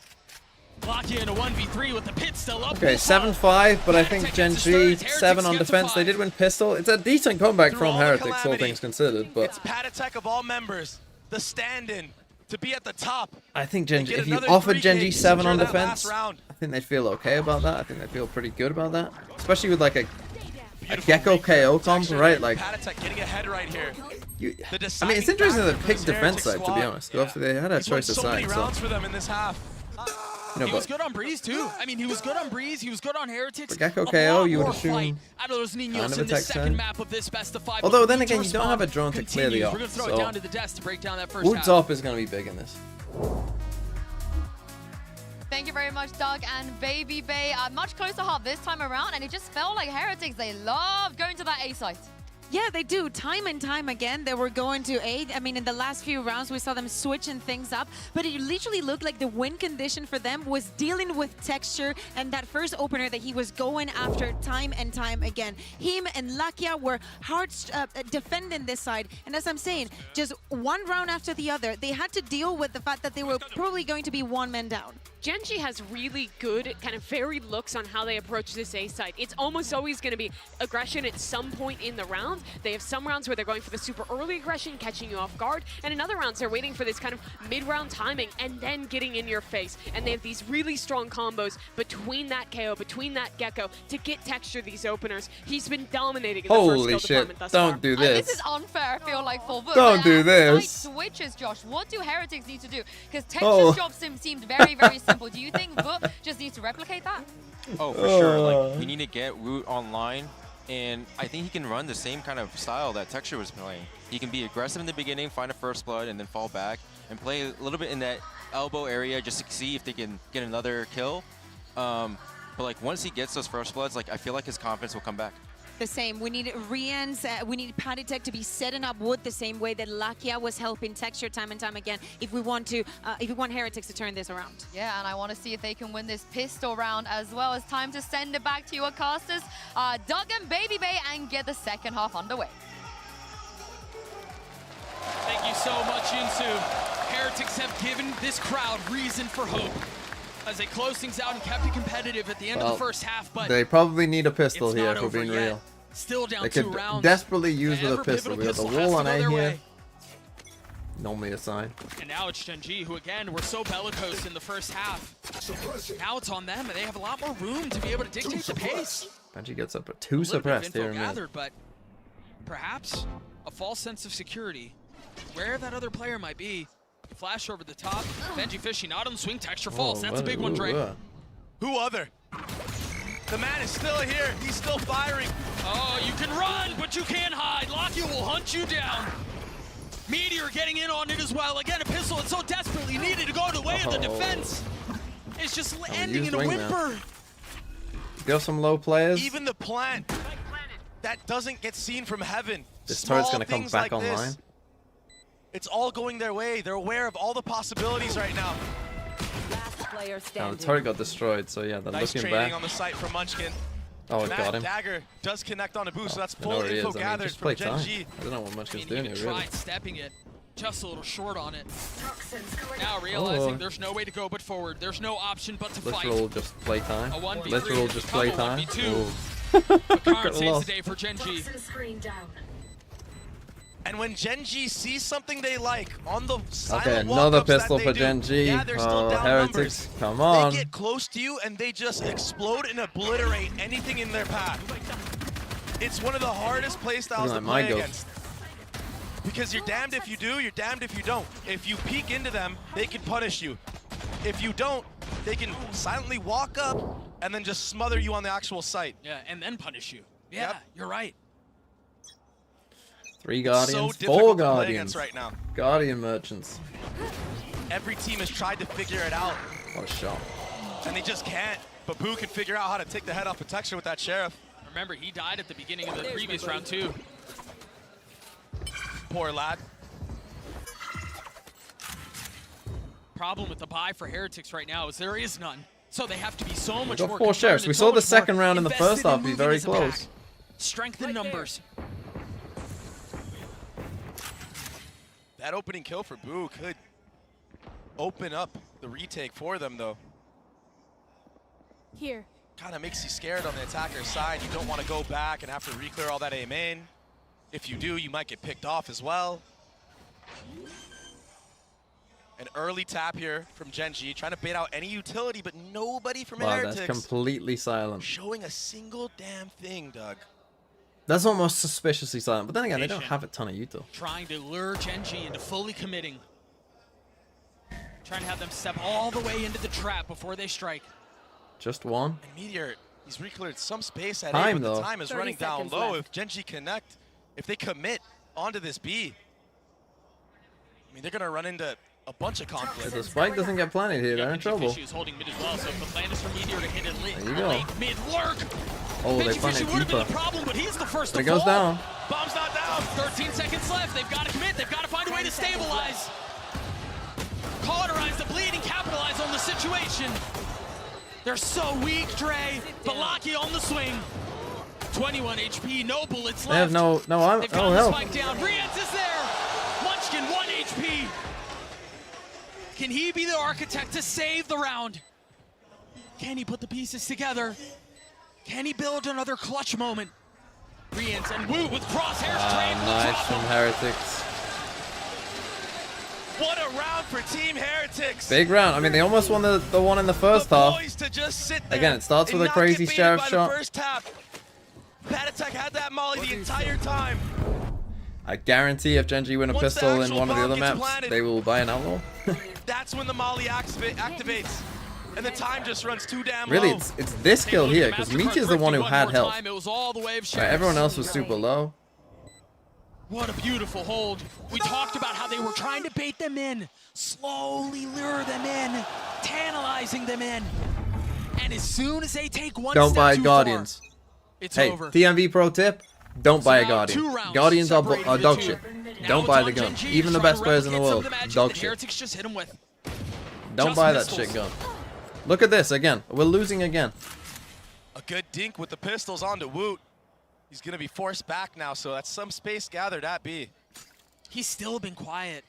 Lock in a 1v3 with the pit still up. Okay, 7-5, but I think GENG 7 on defense. They did win pistol. It's a decent comeback from Heretics, all things considered, but It's Patatek of all members, the stand-in, to be at the top. I think GENG, Get if you another offered 3K, GENG 7 on secure that defense, last round. I think they'd feel okay about that. I think they'd feel pretty good about that. Especially with like a Gecko KO comp, right? Like, Patatek getting ahead right here. I mean, it's interesting that they picked defense side, to be honest. Yeah. They had a choice of so many sides. rounds for them in this half. No, he was good on Breeze too. I mean, he was good on Breeze. He was good on Heretics. For Gecko KO, you would assume out of those Ninos kind of in the attack second side. map of this best of 5. Although then again, you don't have a drone to clear the off. We're gonna throw it down to the desk to break down that first Woods half. off is going to be big in this. Thank you very much, Doug and Baby Bay. Much closer half this time around, and it just felt like Heretics, they loved going to that A site. Yeah, they do. Time and time again, they were going to A. I mean, in the last few rounds, we saw them switching things up, but it literally looked like the win condition for them was dealing with texture and that first opener that he was going after time and time again. Him and Lakia were hard defending this side, and as I'm saying, just one round after the other, they had to deal with the fact that they were probably going to be one man down. GENG has really good, kind of varied looks on how they approach this A site. It's almost always going to be aggression at some point in the round. They have some rounds where they're going for the super early aggression, catching you off guard, and in other rounds they're waiting for this kind of mid-round timing and then getting in your face. And they have these really strong combos between that KO, between that Gecko, to get texture these openers. He's been dominating in the first skill department thus far. Don't do this. This is unfair, I feel like, for Book. Don't do this. Switches, Josh. What do Heretics need to do? Because texture job seemed very, very simple. Do you think Book just needs to replicate that? Oh, for sure. Like, we need to get Root online, and I think he can run the same kind of style that Texture was playing. He can be aggressive in the beginning, find a first blood, and then fall back, and play a little bit in that elbow area just to see if they can get another kill. But like once he gets those first bloods, like I feel like his confidence will come back. The same. We need Rian's, we need Patty Tech to be setting up Wood the same way that Lakia was helping Texture time and time again. If we want Heretics to turn this around. Yeah, and I want to see if they can win this pistol round as well. It's time to send it back to your casters, Doug and Baby Bay, and get the second half underway. Thank you so much, Yinsu. Heretics have given this crowd reason for hope as they close things out and kept it competitive at the end of the first half, but they probably need a pistol here, if we're being real. Still down they 2 could rounds. Desperately use with a pistol. We have the wall on A here. Normally a sign. And now it's GENG, who again were so bellicose in the first half. Now it's on them, and they have a lot more room to be able to dictate the pace. Benji gets up at 2 suppressed here in a gathered, but perhaps a false sense of security. Where that other player might be. Flash over the top. Benji Fishy not on the swing. Texture falls. That's a big one, Drake. Who other? The man is still here. He's still firing. Oh, you can run, but you can't hide. Lakia will hunt you down. Meteor getting in on it as well. Again, a pistol that's so desperately needed to go the way of the defense. It's just ending in a whimper. Got some low players. Even the plant that doesn't get seen from heaven. This turret's going to come back online. It's all going their way. They're aware of all the possibilities right now. Now the turret got destroyed, so yeah, they're looking back. Nice trading on the site from Munchkin. Oh, it got him. Dagger does connect on a boost, so that's full I know info I mean, gathered just from play time. GENG. I don't know what Munchkin's doing here, really. Tried stepping it, just a little short on it. Now realizing there's no way to go but forward. There's no option but to fight. Literal just play time. A 1v3. Literal just play time. 1v2. But Karn saves the day for GENG. And when GENG sees something they like on the silent okay, another pistol for GENG. GENG. Yeah, they're still down Heretics, numbers. come on. They get close to you and they just explode and obliterate anything in their path. It's one of the hardest playstyles to play against. Because you're damned if you do, you're damned if you don't. If you peek into them, they can punish you. If you don't, they can silently walk up and then just smother you on the actual site. Yeah, and then punish you. Yeah, you're right. 3 Guardians, so 4 Guardians. Right now. Guardian Merchants. Every team has tried to figure it out. What a shot. And they just can't. But Boo can figure out how to take the head off of Texture with that Sheriff. Remember, he died at the beginning of the previous round too. Poor lad. Problem with the buy for Heretics right now is there is none. So they have to be so much more. 4 Sheriffs. We saw the second round in the first half be very close. Strength in numbers. That opening kill for Boo could open up the retake for them, though. Here. Kind of makes you scared on the attacker's side. You don't want to go back and have to re-clear all that A main. If you do, you might get picked off as well. An early tap here from GENG, trying to bait out any utility, but nobody from Heretics. That's completely silent. Showing a single damn thing, Doug. That's almost suspiciously silent. But then again, they don't have a ton of Yuto. Trying to lure GENG into fully committing. Trying to have them step all the way into the trap before they strike. Just one. And Meteor, he's recleared some space at Time, A, but though. the time is running down low. If GENG connect, if they commit onto this B, I mean, they're going to run into a bunch of conflict. If the spike doesn't get planted here, they're in trouble. Holding mid as well, so the plan is for Meteor to hit it late. There you go. Mid lurk. Oh, they planted deeper. But he's the first It goes down. Bomb's not down. 13 seconds left. They've got to commit. They've got to find a way to stabilize. Cauterize the bleed and capitalize on the situation. They're so weak, Dre. Balaki on the swing. 21 HP, no bullets left. They have no They've got the spike down. Rienz is there. Munchkin, 1 HP. Can he be the architect to save the round? Can he put the pieces together? Can he build another clutch moment? Rienz and Wu with crosshairs trained. Nice from Heretics. What a round for Team Heretics. Big round. I mean, they almost won the one in the first half. To just sit there Again, it starts with a and not crazy get baited sheriff by the shot. First half. Patatek had that molly the entire time. I guarantee if GENG win a Once the pistol in actual one of the bomb other gets maps, planted, they will buy an outlaw. That's when the molly activates. And the time just runs too damn Really, low. it's this kill here, because Meteor's the one who had health. Right, everyone else was super low. What a beautiful hold. We talked about how they were trying to bait them in, slowly lure them in, tantalizing them in. And as soon as they take one Don't step buy too Guardians. far, it's Hey, over. TMV pro tip, don't buy a now Guardian. 2 rounds Guardians are separating the dog two. shit. Now Don't it's buy on the gun. GENG Even the trying best to players in the replicate some world, of magic dog that shit. Heretics just hit him with. Don't Just buy missiles. that shit gun. Look at this again. We're losing again. A good dink with the pistols onto Woot. He's going to be forced back now, so that's some space gathered at B. He's still been quiet.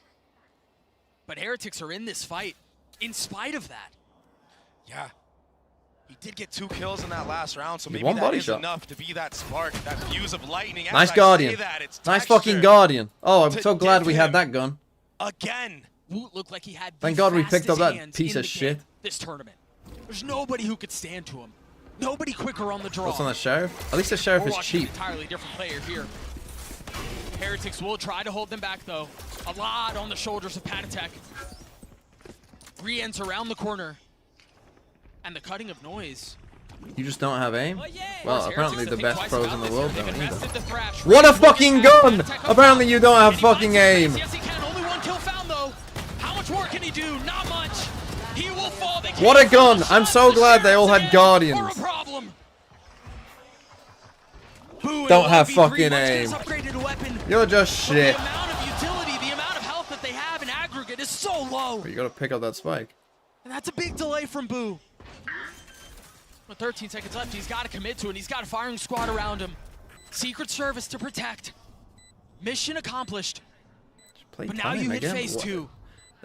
But Heretics are in this fight, in spite of that. Yeah. He did get 2 kills in that last round, so He maybe won that body is shot. enough to be that spark, that fuse of lightning. As Nice I Guardian. say that, it's Nice texture fucking Guardian. Oh, I'm to so glad dip we had him that gun. again. Woot looked like he had Thank the God we picked up fastest that hands piece in of the shit. game this tournament. There's nobody who could stand to him. Nobody quicker on the draw. What's on the Sheriff? At least the Sheriff We're is watching cheap. An entirely different player here. Heretics will try to hold them back though. A lot on the shoulders of Patatek. Rienz around the corner. And the cutting of noise. You just don't have aim? Well, apparently the best pros in the world don't either. Thrash. What a fucking gun! Apparently you don't have fucking aim. Yes, he can. Only 1 kill found though. How much more can he do? Not much. He will fall. What a gun! I'm so glad they all had Guardians. Don't have fucking aim. You're just shit. The amount of utility, the amount of health that they have in aggregate is so low. But you gotta pick up that spike. And that's a big delay from Boo. With 13 seconds left, he's got to commit to it. He's got a firing squad around him. Secret Service to protect. Mission accomplished. But now you hit phase 2.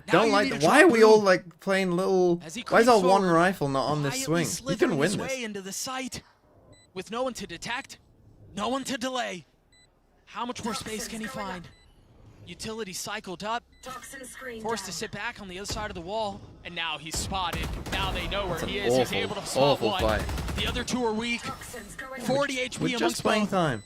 Don't like. Why are we all like playing little? Why is our one rifle not on this swing? You can win his this. way into the site with no one to detect, no one to delay. How much more space can he find? Utility cycled up, forced to sit back on the other side of the wall, and now he's spotted. Now they know where he is. He's able to spot one. Fight. The other 2 are weak. 40 HP With amongst just playing both. time.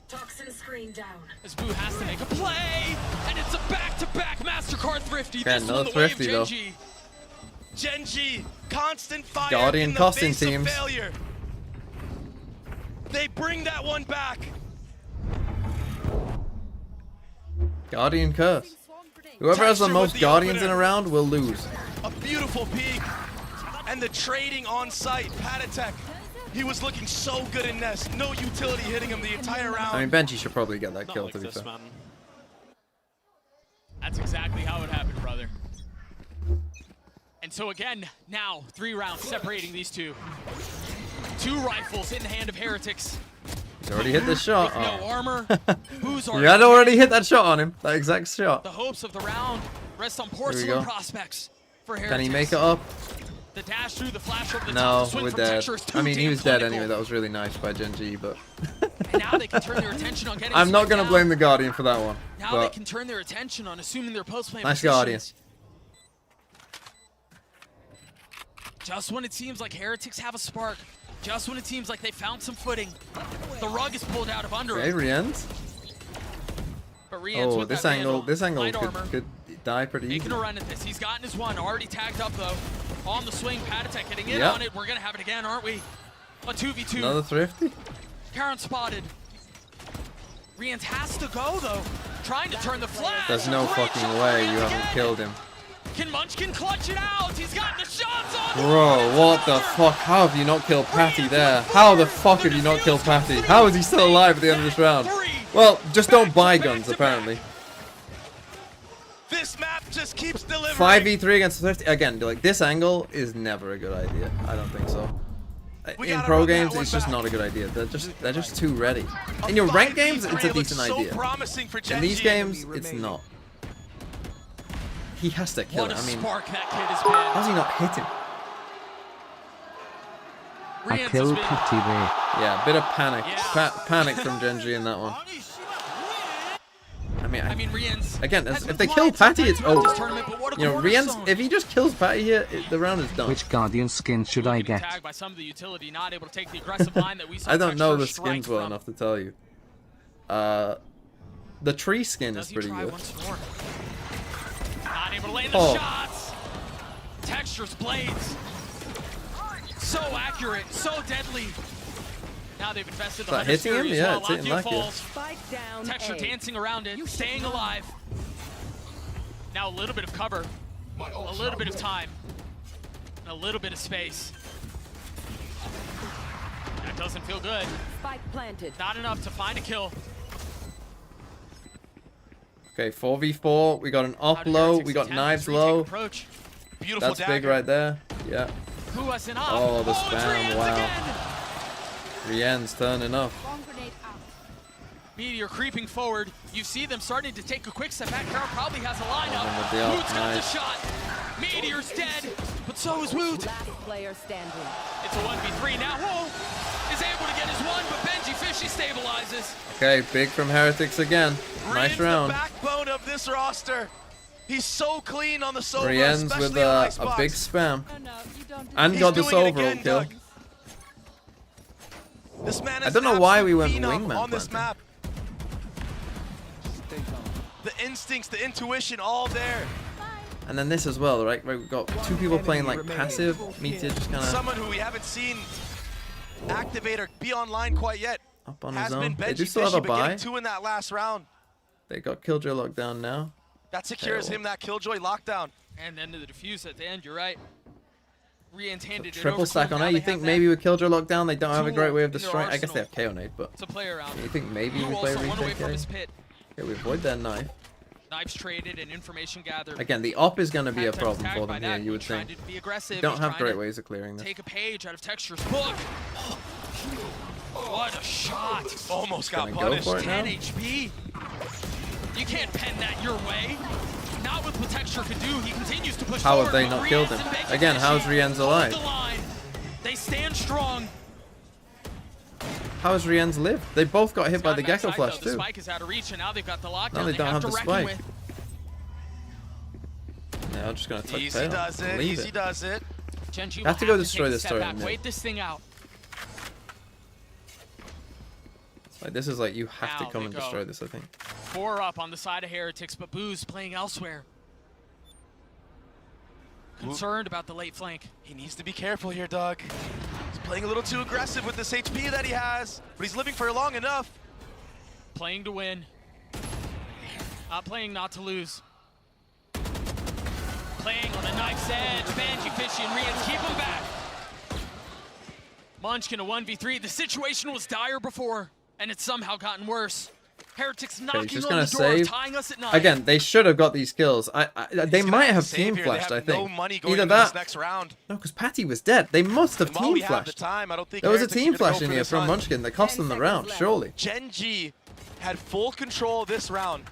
As Boo has to make a play, and it's a back-to-back MasterCard Thrifty. Okay, This another one the way of Thrifty, though. GENG. GENG, constant fire Guardian in the costing face of teams. failure. They bring that one back. Guardian curse. Whoever has the Texture most with the Guardians opener. in a round will lose. A beautiful peek. And the trading on site. Patatek, he was looking so good in Nest. No utility hitting him the entire round. I mean, Benji should probably get that kill, to be fair. That's exactly how it happened, brother. And so again, now 3 rounds separating these two. 2 rifles in the hand of Heretics. He's already hit this shot. With no armor. Who's You had already hit that shot on him. That exact shot. The hopes of the round rest on Here we porcelain go. prospects for Heretics. Can he make it up? The dash through, the flash over the top, No, the swing we're from dead. Texture is too I mean, he damn was dead clinical. anyway. That was really nice by GENG, but And now they can turn their attention on getting I'm not going to blame the Guardian for that one. Now they But can turn their attention on assuming their post-play nice positions. Guardian. Just when it seems like Heretics have a spark, Just when it seems like they found some footing, the rug is pulled out of under Okay, him. Rienz. But Rienz Oh, with this that angle, vandal, could die pretty easy. Making a run at this. He's gotten his one. Already tagged up, though. On the swing, Patatek getting in Yep. on it. We're going to have it again, aren't we? A 2v2. Another thrifty. Karen spotted. Rienz has to go, though. Trying to turn the flash. There's no Great fucking shot, way Rienz you haven't again. killed him. Can Munchkin clutch it out? He's gotten the shots on. Bro, what the fuck? How have you not killed Patty there? How the fuck have you not killed Patty? How is he still alive at the end of this round? Well, just don't buy guns, apparently. This map just keeps delivering. 5v3 against 50. Again, like, this angle is never a good idea. I don't think so. In pro games, it's just not a good idea. They're just too ready. In your ranked games, it's a decent idea. In these games, it's not. He has to kill it. I mean, how's he not hitting? I killed Patty there. Yeah, a bit of panic. Panic from GENG in that one. I mean, Rienz. Again, if they kill Patty, it's over. You know, Rienz, if he just kills Patty here, the round is done. Which Guardian skin should I get? Tagged by some of the utility, not able to take the aggressive line that we saw I don't know the Texture skins strike well from. enough to tell you. The tree skin is pretty good. Not able to land the shots. Texture's blades. So accurate, so deadly. Now they've invested the Is that hitting him? Yeah, it's hitting Lakia. Texture dancing around it, staying alive. Now a little bit of cover, a little bit of time, and a little bit of space. That doesn't feel good. Spike planted. Not enough to find a kill. Okay, 4v4. We got an op low. We got knives low. Beautiful That's big right there. Yeah. Oh, the spam. Wow. Rienz turning up. Meteor creeping forward. You see them starting to take a quick step back. Carol probably has a lineup. With the Woot's got the nice. shot. Meteor's dead, but so is Woot. Player standing. It's a 1v3 now. Whoa! Is able to get his one, but Benji Fishy stabilizes. Okay, big from Heretics again. Nice round. The backbone of this roster. He's so clean on the solo, Rienz especially with on a Icebox. big spam. And got the solo kill. This man I is don't know an why we absolute went phenom wingman on this planting. map. The instincts, the intuition, all there. And then this as well, right? We've got two people playing like passive. Meteor just kind of Someone who we haven't seen activate or be online quite yet. up on Has his been own. They Benji do still have a Fishy, but buy. getting two in that last round. They got Killjoy locked down now. That secures him that Killjoy lockdown. And then to the defuse at the end, you're right. Rienz handed it Triple over stack to him. on Now it. they You think have maybe with Killjoy locked down, they don't have a tool great way of in their destroying. I guess they have arsenal KO nade, but to play around. you think maybe we Who play also one away from retake his A? pit. Okay, we avoid that knife. Knives traded and information gathered. Again, the op is going to be a Patatek's problem tagged for by them here, that. you would He's trying think. to be aggressive. They don't He's have trying great to ways of clearing this. Take a page out of Texture's book. What a shot. Almost got Gonna go punished. for it now? 10 HP. You can't pen that your way. Not with what Texture could do. He continues to push How forward. have they but not killed Rienz him? and Benji Again, how's Fishy Rienz hold alive? the line. They stand strong. How has Rienz lived? They both got hit by the Backside, Gecko Flash though, the too. spike is out of reach, and now they've got the lockdown. Now they don't have to the reckon spike. with. Yeah, I'm just going to tuck Easy tail. does it. Leave Easy it. does it. GENG Have to will go destroy take a this step turret back. mid. Wait this thing out. Like, this is like, you have to Now come they and go. destroy this, I think. 4 up on the side of Heretics, but Boo's playing elsewhere. Concerned about the late flank. He needs to be careful here, Doug. He's playing a little too aggressive with this HP that he has, but he's living for long enough. Playing to win. Not playing not to lose. Playing on a knife's edge. Benji Fishy and Rienz keep him back. Munchkin a 1v3. The situation was dire before, and it's somehow gotten worse. Heretics knocking just on gonna the door, save. tying us at 9. Again, they should have got these kills. They gonna might have have to save team here. They flashed, have I think. no money going Either into this that. next round. No, because Patty was dead. They must have And while team we have the flashed. time, I don't think There was a Heretics are team gonna go flash in for here this from hunt. Munchkin that cost them the round, surely. GENG had full control of this round.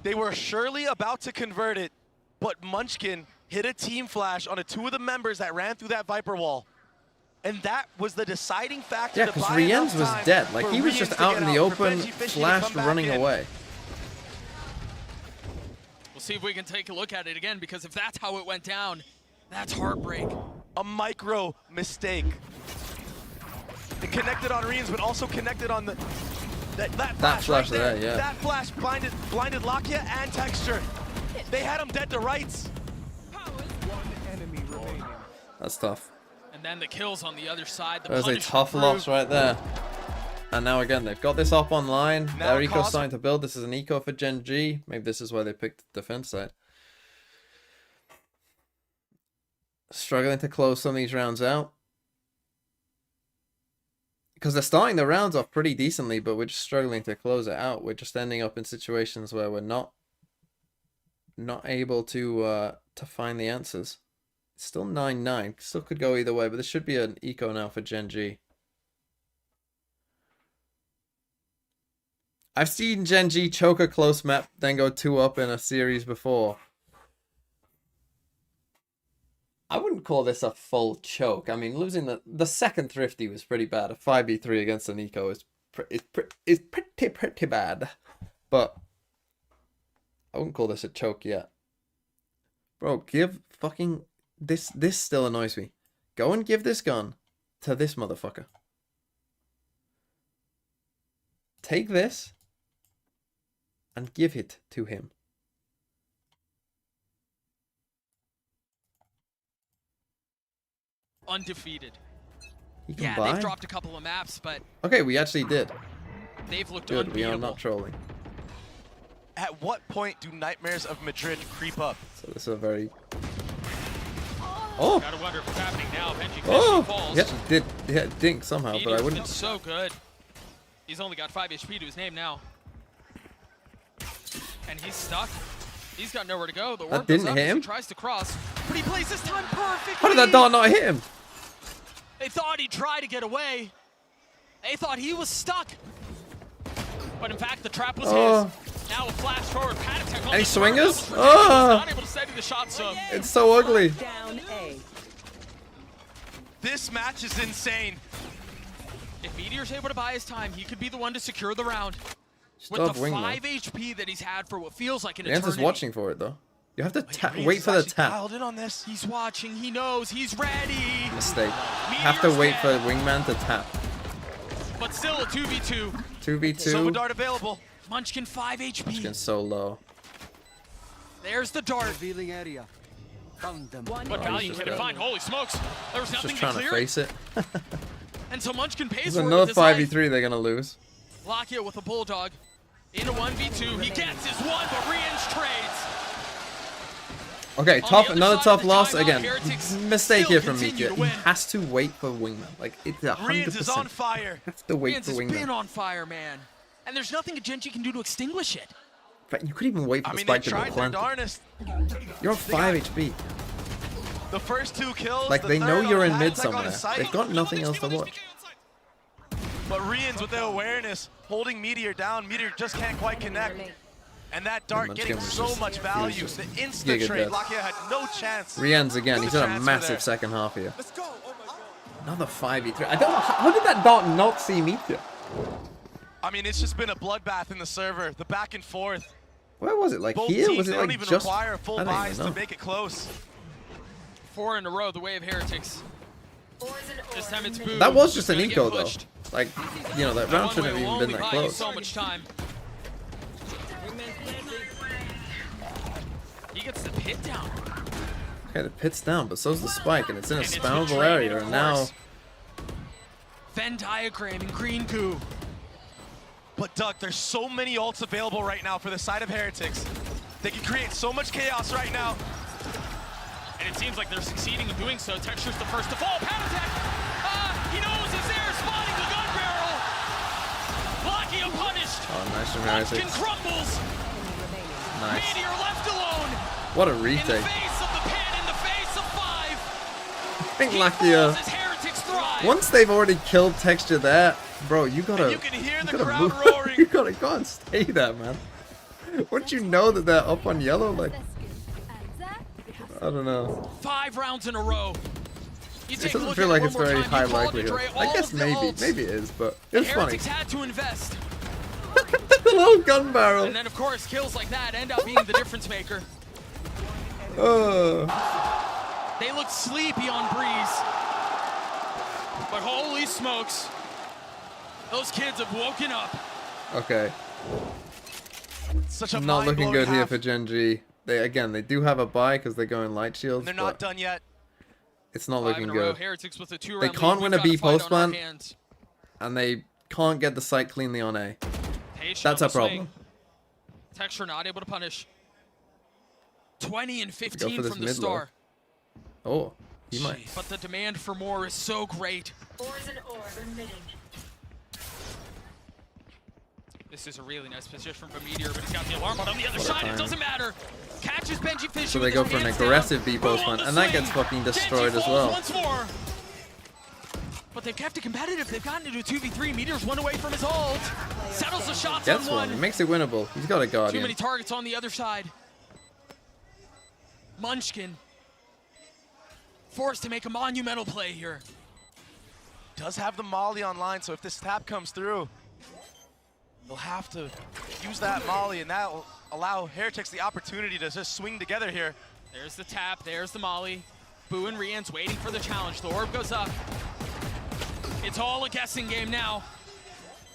They were surely about to convert it, but Munchkin hit a team flash on 2 of the members that ran through that Viper wall. And that was the deciding factor. Yeah, to because buy enough Rienz was time dead. Like, for he was Rienz just to out get in the out, for open, Benji Fishy to flashed, come back running in. away. We'll see if we can take a look at it again, because if that's how it went down, that's heartbreak. A micro mistake. connected on Reens, but also connected on the that flash flash right there. yeah. That flash blinded Lakia and Texture. They had him dead to rights. One enemy remaining. That's tough. And then the kills on the other side. There's a tough loss right there. And now again, they've got this up online. Now Their eco's starting to build. This is an eco for Gen G. Maybe this is why they picked the defense side. Struggling to close some of these rounds out. Because they're starting the rounds off pretty decently, but we're just struggling to close it out. We're just ending up in situations where we're not able to find the answers. It's still 9-9. Still could go either way, but this should be an eco now for Gen G. I've seen Gen G choke a close map, then go 2-up in a series before. I wouldn't call this a full choke. I mean, losing the second Thrifty was pretty bad. A 5v3 against an eco is pretty bad. But I wouldn't call this a choke yet. Bro, give fucking... This still annoys me. Go and give this gun to this motherfucker. Take this and give it to him. Undefeated. Yeah, they've dropped a couple of maps, but okay, we actually did. They've looked good. Unbeatable. We are not trolling. At what point do Nightmares of Madrid creep up? So this is a very... Oh! Gotta wonder if it's happening now. Benji Oh! He actually did dink somehow, but I wouldn't... Been so good. He's only got 5 HP to his name now. And he's stuck. He's got nowhere to go. The that didn't hit him? He tries to cross, but he plays this time perfectly. How did that dart not hit him? They thought he'd try to get away. They thought he was stuck. But in fact, the trap was his. Now a flash forward, pad attack on Any the swingers? Not able to steady the shot, so it's so ugly. Down A. This match is insane. If Meteor's able to buy his time, he could be the one to secure the round. With the 5 HP that he's had for what feels like an eternity. Answer's watching for it though. You have to wait for the tap. Dialed in on this. He's watching. He knows. He's ready. Mistake. Have to wait for Wingman to tap. But still a 2v2. 2v2. Silver dart available. Munchkin 5 HP. Munchkin's so low. There's the dart. Revealing area. Found them. What value can it find? Holy smokes. There was nothing just trying to face it. And so Munchkin pays There's for it. another with his life. 5v3 they're gonna lose. Lakia with a bulldog. In a 1v2. He gets his one, but Rien's trades. Okay, another tough loss again. Mistake here from Mika. He has to wait for Wingman. Like it's 100%. Riens is on fire. Has to wait Riens for has Wingman. been on fire, man. And there's nothing a Gen G can do to extinguish it. But you could even wait for the spike to be planted. You're on 5 HP. The first 2 kills. Like they know you're in mid somewhere. They've got nothing else to watch. But Riens with the awareness, holding Meteor down. Meteor just can't quite connect. And that dart getting so much value. The insta trade, Lakia had no chance. Riens again, he's had a massive second half here. Another 5v3. I don't know, how did that dart not see Meteor? I mean, it's just been a bloodbath in the server. The back and forth. Where was it? Like both here? Teams, Was it they like don't even just... require full I don't buys even to know. make it close. 4 in a row, the way of Heretics. This time it's Boo. That was just an Gonna eco get though. pushed. Like, you know, that round shouldn't have even been that close. So much time. He gets the pit down. Okay, the pit's down, but so's the spike, and it's in a spammable area, and now... Venn diagram in green goo. But Doug, there's so many ults available right now for the side of Heretics. They can create so much chaos right now. And it seems like they're succeeding in doing so. Texture's the first to fall. Pad attack! He knows he's there, spotting the gun barrel! Lakia punished! Oh, nice from Munchkin Heretics. crumbles! Nice. Meteor left alone! What a In the retake. face of the pin, in the face of 5! I think Lakia... Once they've already killed Texture there, bro, you gotta... You can hear the gotta crowd move. roaring. You can't stay there, man. Wouldn't you know that they're up on yellow? Like, I don't know. 5 rounds in a row. You It take a doesn't look feel at like it it's one more very time, high you call it likelihood. Dre, I all guess of the ults. maybe it is, but it's funny. Heretics had to invest. The little gun barrel. And then, of course, kills like that end up being the difference maker. They look sleepy on Breeze. But holy smokes. Those kids have woken up. Okay. Such a not looking good here half. for GenG. They do have a buy because they're going light shields. And they're not done yet. It's not looking good. Heretics with a They can't win a B post plant, and they can't get the site cleanly on A. That's a problem. Texture not able to punish. 20 and 15 from the Star. Oh, he might. But the demand for more is so great. This is a really nice position from Meteor, but he's got the alarm on the other side. It doesn't matter. Catches Benji Fisher. So they go for an aggressive B post plant, and that gets fucking destroyed as well. Once more. But they've kept it competitive. They've gotten into a 2v3. Meteor's one away from his ult. Settles the shots Gets on one. It makes it winnable. He's got a Guardian. Too many targets on the other side. Munchkin forced to make a monumental play here. Does have the Molly online, so if this tap comes through, they'll have to use that Molly, and that will allow Heretics the opportunity to just swing together here. There's the tap, there's the Molly. Boo and Rian's waiting for the challenge. The orb goes up. It's all a guessing game now.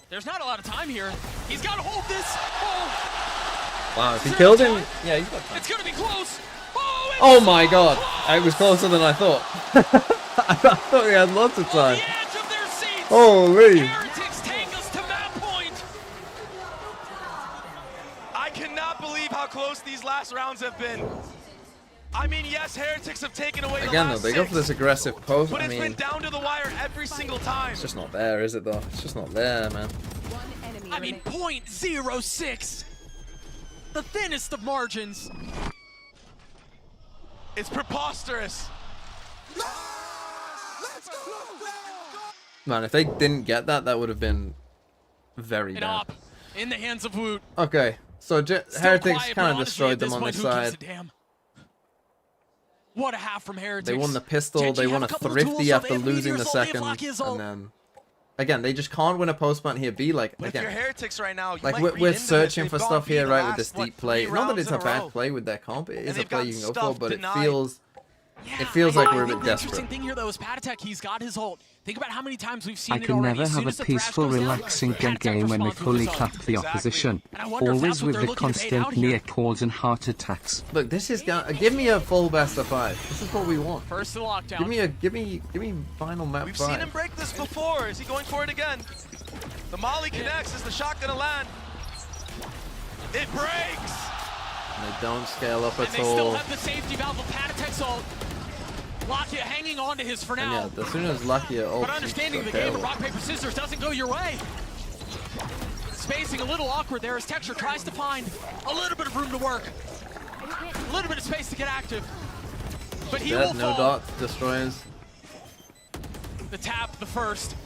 There's not a lot of time here. He's got to hold this. Oh. Wow, if he killed him, yeah, he's got time. It's gonna be close. Oh my god, it was closer than I thought. I thought he had lots of time. Holy. Heretics take us to map point. I cannot believe how close these last rounds have been. I mean, yes, Heretics have taken away Again, though, they go for this aggressive post. But I it's mean, been down to the wire every single time. It's just not there, is it, though? It's just not there, man. I mean, 0.06. The thinnest of margins. It's preposterous. Man, if they didn't get that, that would have been very bad. Up in the hands of Woot. Okay, so Heretics kind of destroyed them on this side. What a half from Heretics. They won the pistol, they won a thrifty after losing the second, and then again, they just can't win a post plant here. Like, but again, if you're Heretics right now, like we're searching for stuff here, right, with this deep play. Not that it's a bad play with their comp, it is a play you can go for, but it feels like we're a bit desperate. The interesting thing here, though, is Patatek, he's got his ult. Think about how many times we've seen I can never have a peaceful, relaxing game when we fully clap the opposition. Always with the constant near calls and heart attacks. Look, this is gonna give me a full best of 5. This is what we want. First to lockdown. Give me final map 5. We've seen him break this before. Is he going for it again? The Molly connects. Is the shot gonna land? It breaks. And they don't scale up at all. And they still have the safety valve of Patatek's ult. Lakia hanging on to his for now. And yeah, as soon as Lakia ults, but understanding the game of rock, paper, scissors doesn't go your way. Spacing a little awkward there as Texture tries to find a little bit of room to work. A little bit of space to get active. But he will no fall. dots, destroyers. The tap, the first.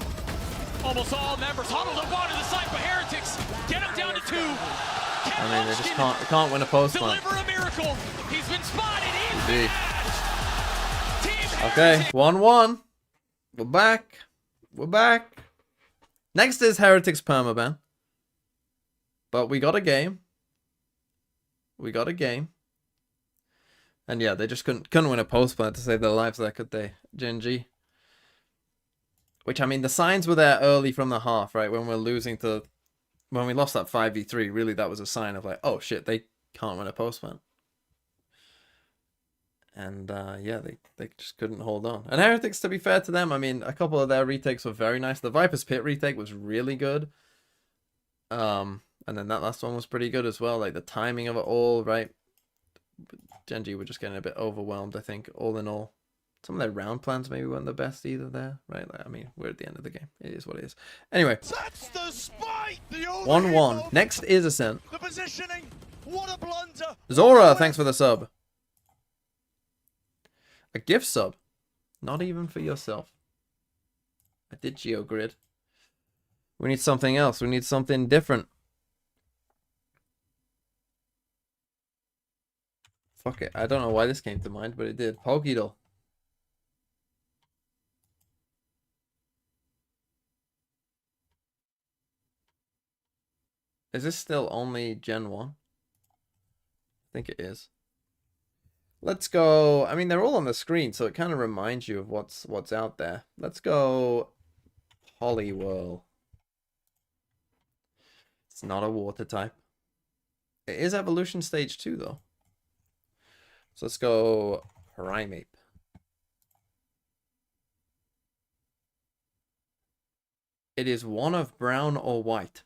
Almost all members huddled up onto the site, but Heretics get him down to 2. I mean, they just can't win a post plant. Deliver a miracle. He's been spotted. Okay, 1-1. We're back. We're back. Next is Heretics permaban. But we got a game. We got a game. And yeah, they just couldn't win a post plant to save their lives there, could they? GENG. Which, I mean, the signs were there early from the half, right? When we lost that 5v3, really that was a sign of like, oh shit, they can't win a post plant. And yeah, they just couldn't hold on. And Heretics, to be fair to them, I mean, a couple of their retakes were very nice. The Viper's Pit retake was really good. And then that last one was pretty good as well. Like the timing of it all, right? But GENG were just getting a bit overwhelmed, I think, all in all. Some of their round plans maybe weren't the best either there, right? Like, I mean, we're at the end of the game. It is what it is. Anyway, 1-1. Next is Ascent. The positioning. What a blunder. Zora, thanks for the sub. A gift sub. Not even for yourself. I did GeoGrid. We need something else. We need something different. Fuck it. I don't know why this came to mind, but it did. Pokedoll. Is this still only Gen 1? I think it is. Let's go. I mean, they're all on the screen, so it kind of reminds you of what's out there. Let's go Poliwhirl. It's not a water type. It is evolution stage 2 though. So let's go Primeape. It is one of brown or white.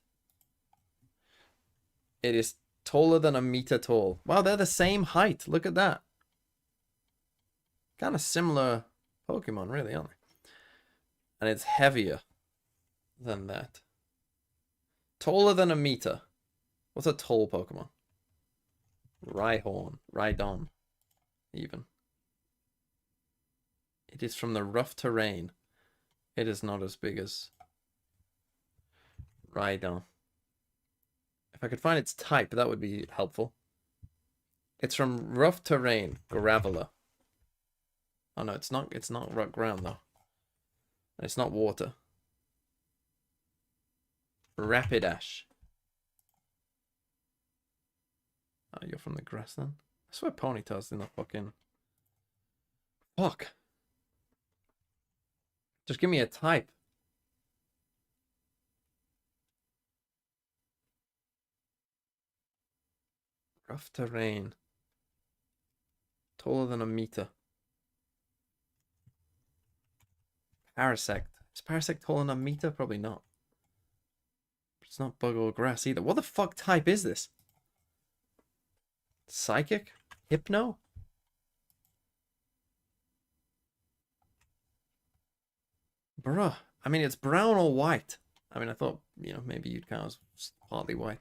It is taller than 1 meter tall. Wow, they're the same height. Look at that. Kind of similar Pokemon, really, aren't they? And it's heavier than that. Taller than 1 meter. What's a tall Pokemon? Rhydon, even. It is from the rough terrain. It is not as big as Rhydon. If I could find its type, that would be helpful. It's from rough terrain, Graveler. Oh no, it's not rock ground though. It's not water. Rapidash. Oh, you're from the grass then? I swear Ponyta's in the fucking... Fuck. Just give me a type. Rough terrain. Taller than 1 meter. Parasect. Is Parasect taller than 1 meter? Probably not. It's not bug or grass either. What the fuck type is this? Psychic? Hypno? Bruh. I mean, it's brown or white. I mean, I thought, you know, maybe you'd count as partly white.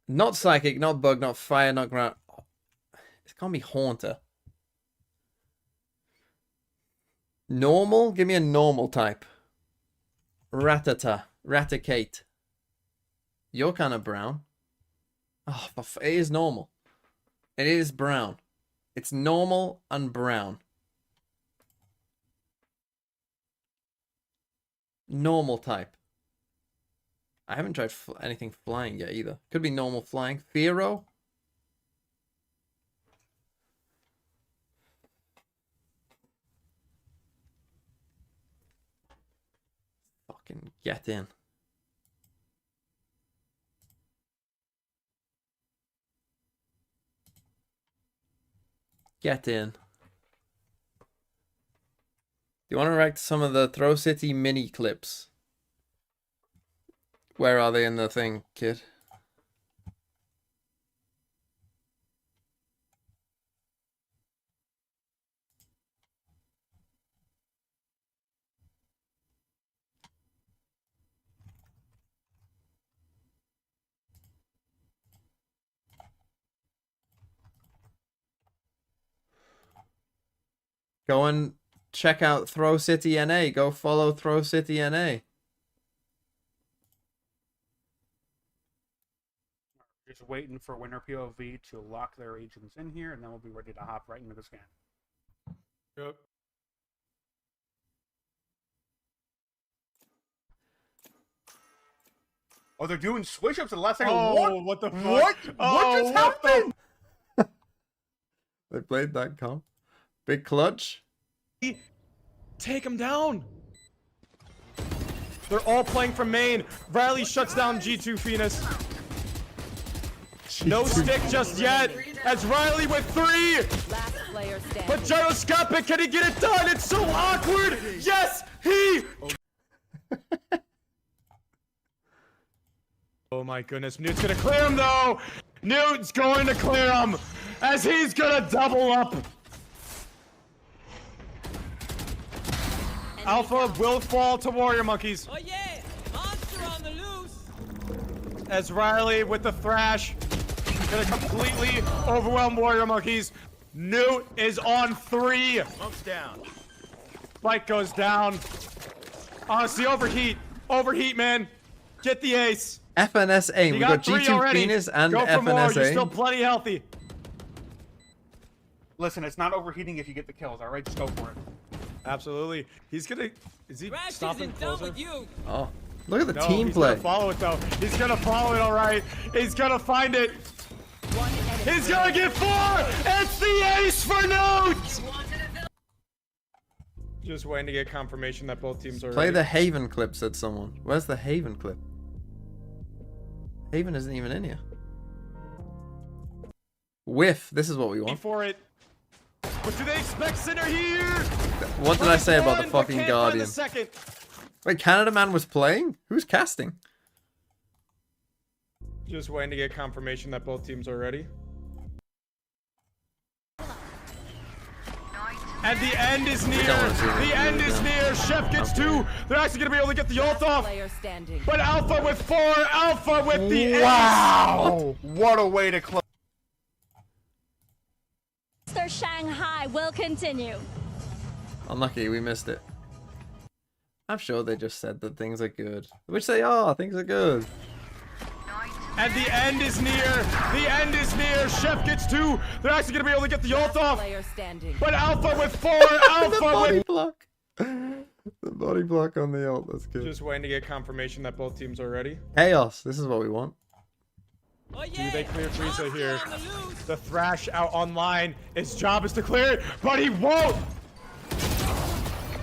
Not psychic, not bug, not fire, not ground. It's gonna be Haunter. Normal? Give me a normal type. Raticate. You're kind of brown. Oh, it is normal. It is brown. It's normal and brown. Normal type. I haven't tried anything flying yet either. Could be normal flying. Fearow? Fucking get in. Get in. Do you want to react to some of the Throw City mini clips? Where are they in the thing, kid? Go and check out Throw City NA. Go follow Throw City NA. Just waiting for Winner POV to lock their agents in here, and then we'll be ready to hop right into the scan. Yep. Oh, they're doing switch ups at the last second. Oh, what the fuck? What just happened? They played that comp. Big clutch. Take him down. They're all playing from main. Riley shuts down G2 Phoenix. No stick just yet. As Riley with 3. Last player standing. But gyroscopic, can he get it done? It's so awkward. Yes, he. Oh my goodness, Newt's gonna clear him though. Newt's going to clear him as he's gonna double up. Alpha will fall to Warrior Monkeys. Oh yeah, monster on the loose. As Riley with the thrash, gonna completely overwhelm Warrior Monkeys. Newt is on 3. Smoke's down. Spike goes down. Honestly, overheat. Overheat, man. Get the ace. FNSA. We got G2 Phoenix and Go for more. You're FNSA. still plenty healthy. Listen, it's not overheating if you get the kills. All right, just go for it. Absolutely. He's gonna. Is he Rash stopping isn't done closer? with you. Oh, look at the No, team he's play. gonna follow it though. He's gonna follow it. All right. He's gonna find it. He's gonna get 4. It's the ace for Newt. Just waiting to get confirmation that both teams are Play ready. the Haven clip, said someone. Where's the Haven clip? Haven isn't even in here. Whiff. This is what we want. For it. What do they expect center here? What did I say about the fucking Guardian? Wait, Canada Man was playing? Who's casting? Just waiting to get confirmation that both teams are ready. And the end is near. The end is near. Chef gets 2. They're actually going to be able to get the ult off. But Alpha with 4. Alpha with the Wow! What a way to close. Mr. Shanghai will continue. Unlucky, we missed it. I'm sure they just said that things are good. Which they are. Things are good. And the end is near. The end is near. Chef gets 2. They're actually going to be able to get the ult off. But Alpha with 4. Alpha the body with... block. The body block on the ult. That's good. Just waiting to get confirmation that both teams are ready. Chaos. This is what we want. Do they clear Frieza here? The Thrash out online. His job is to clear it, but he won't!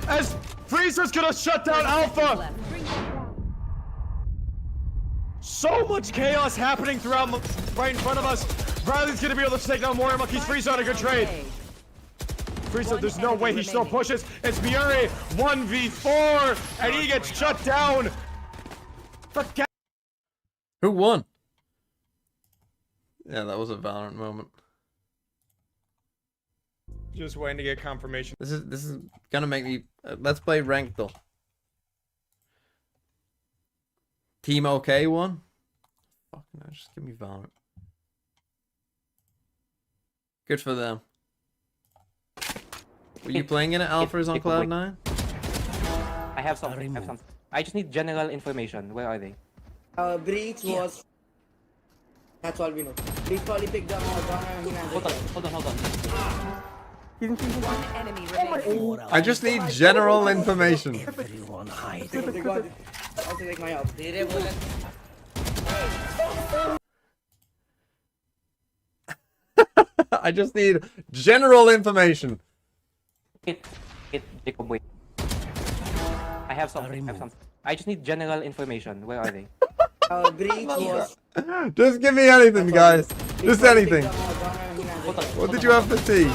As Frieza's gonna shut down Alpha! So much chaos happening throughout right in front of us. Riley's gonna be able to take down Warrior Monkeys. Frieza on a good trade. Frieza, there's no way he still pushes. It's Miuri 1v4, and he gets shut down. Who won? Yeah, that was a Valorant moment. Just waiting to get confirmation. This is gonna make me. Let's play ranked though. Team OK won. Fuck no, just give me Valorant. Good for them. Were you playing in it? Alpha is on Cloud9? I have something. I just need general information. Where are they? Breach was. That's all we know. Breach probably picked up. Hold on. One enemy remaining. I just need general information. Everyone hide. They got it. Also take my help. I just need general information. Jacob, wait. I have something. I just need general information. Where are they? Breach was. Just give me anything, guys. Just anything. What did you have for tea?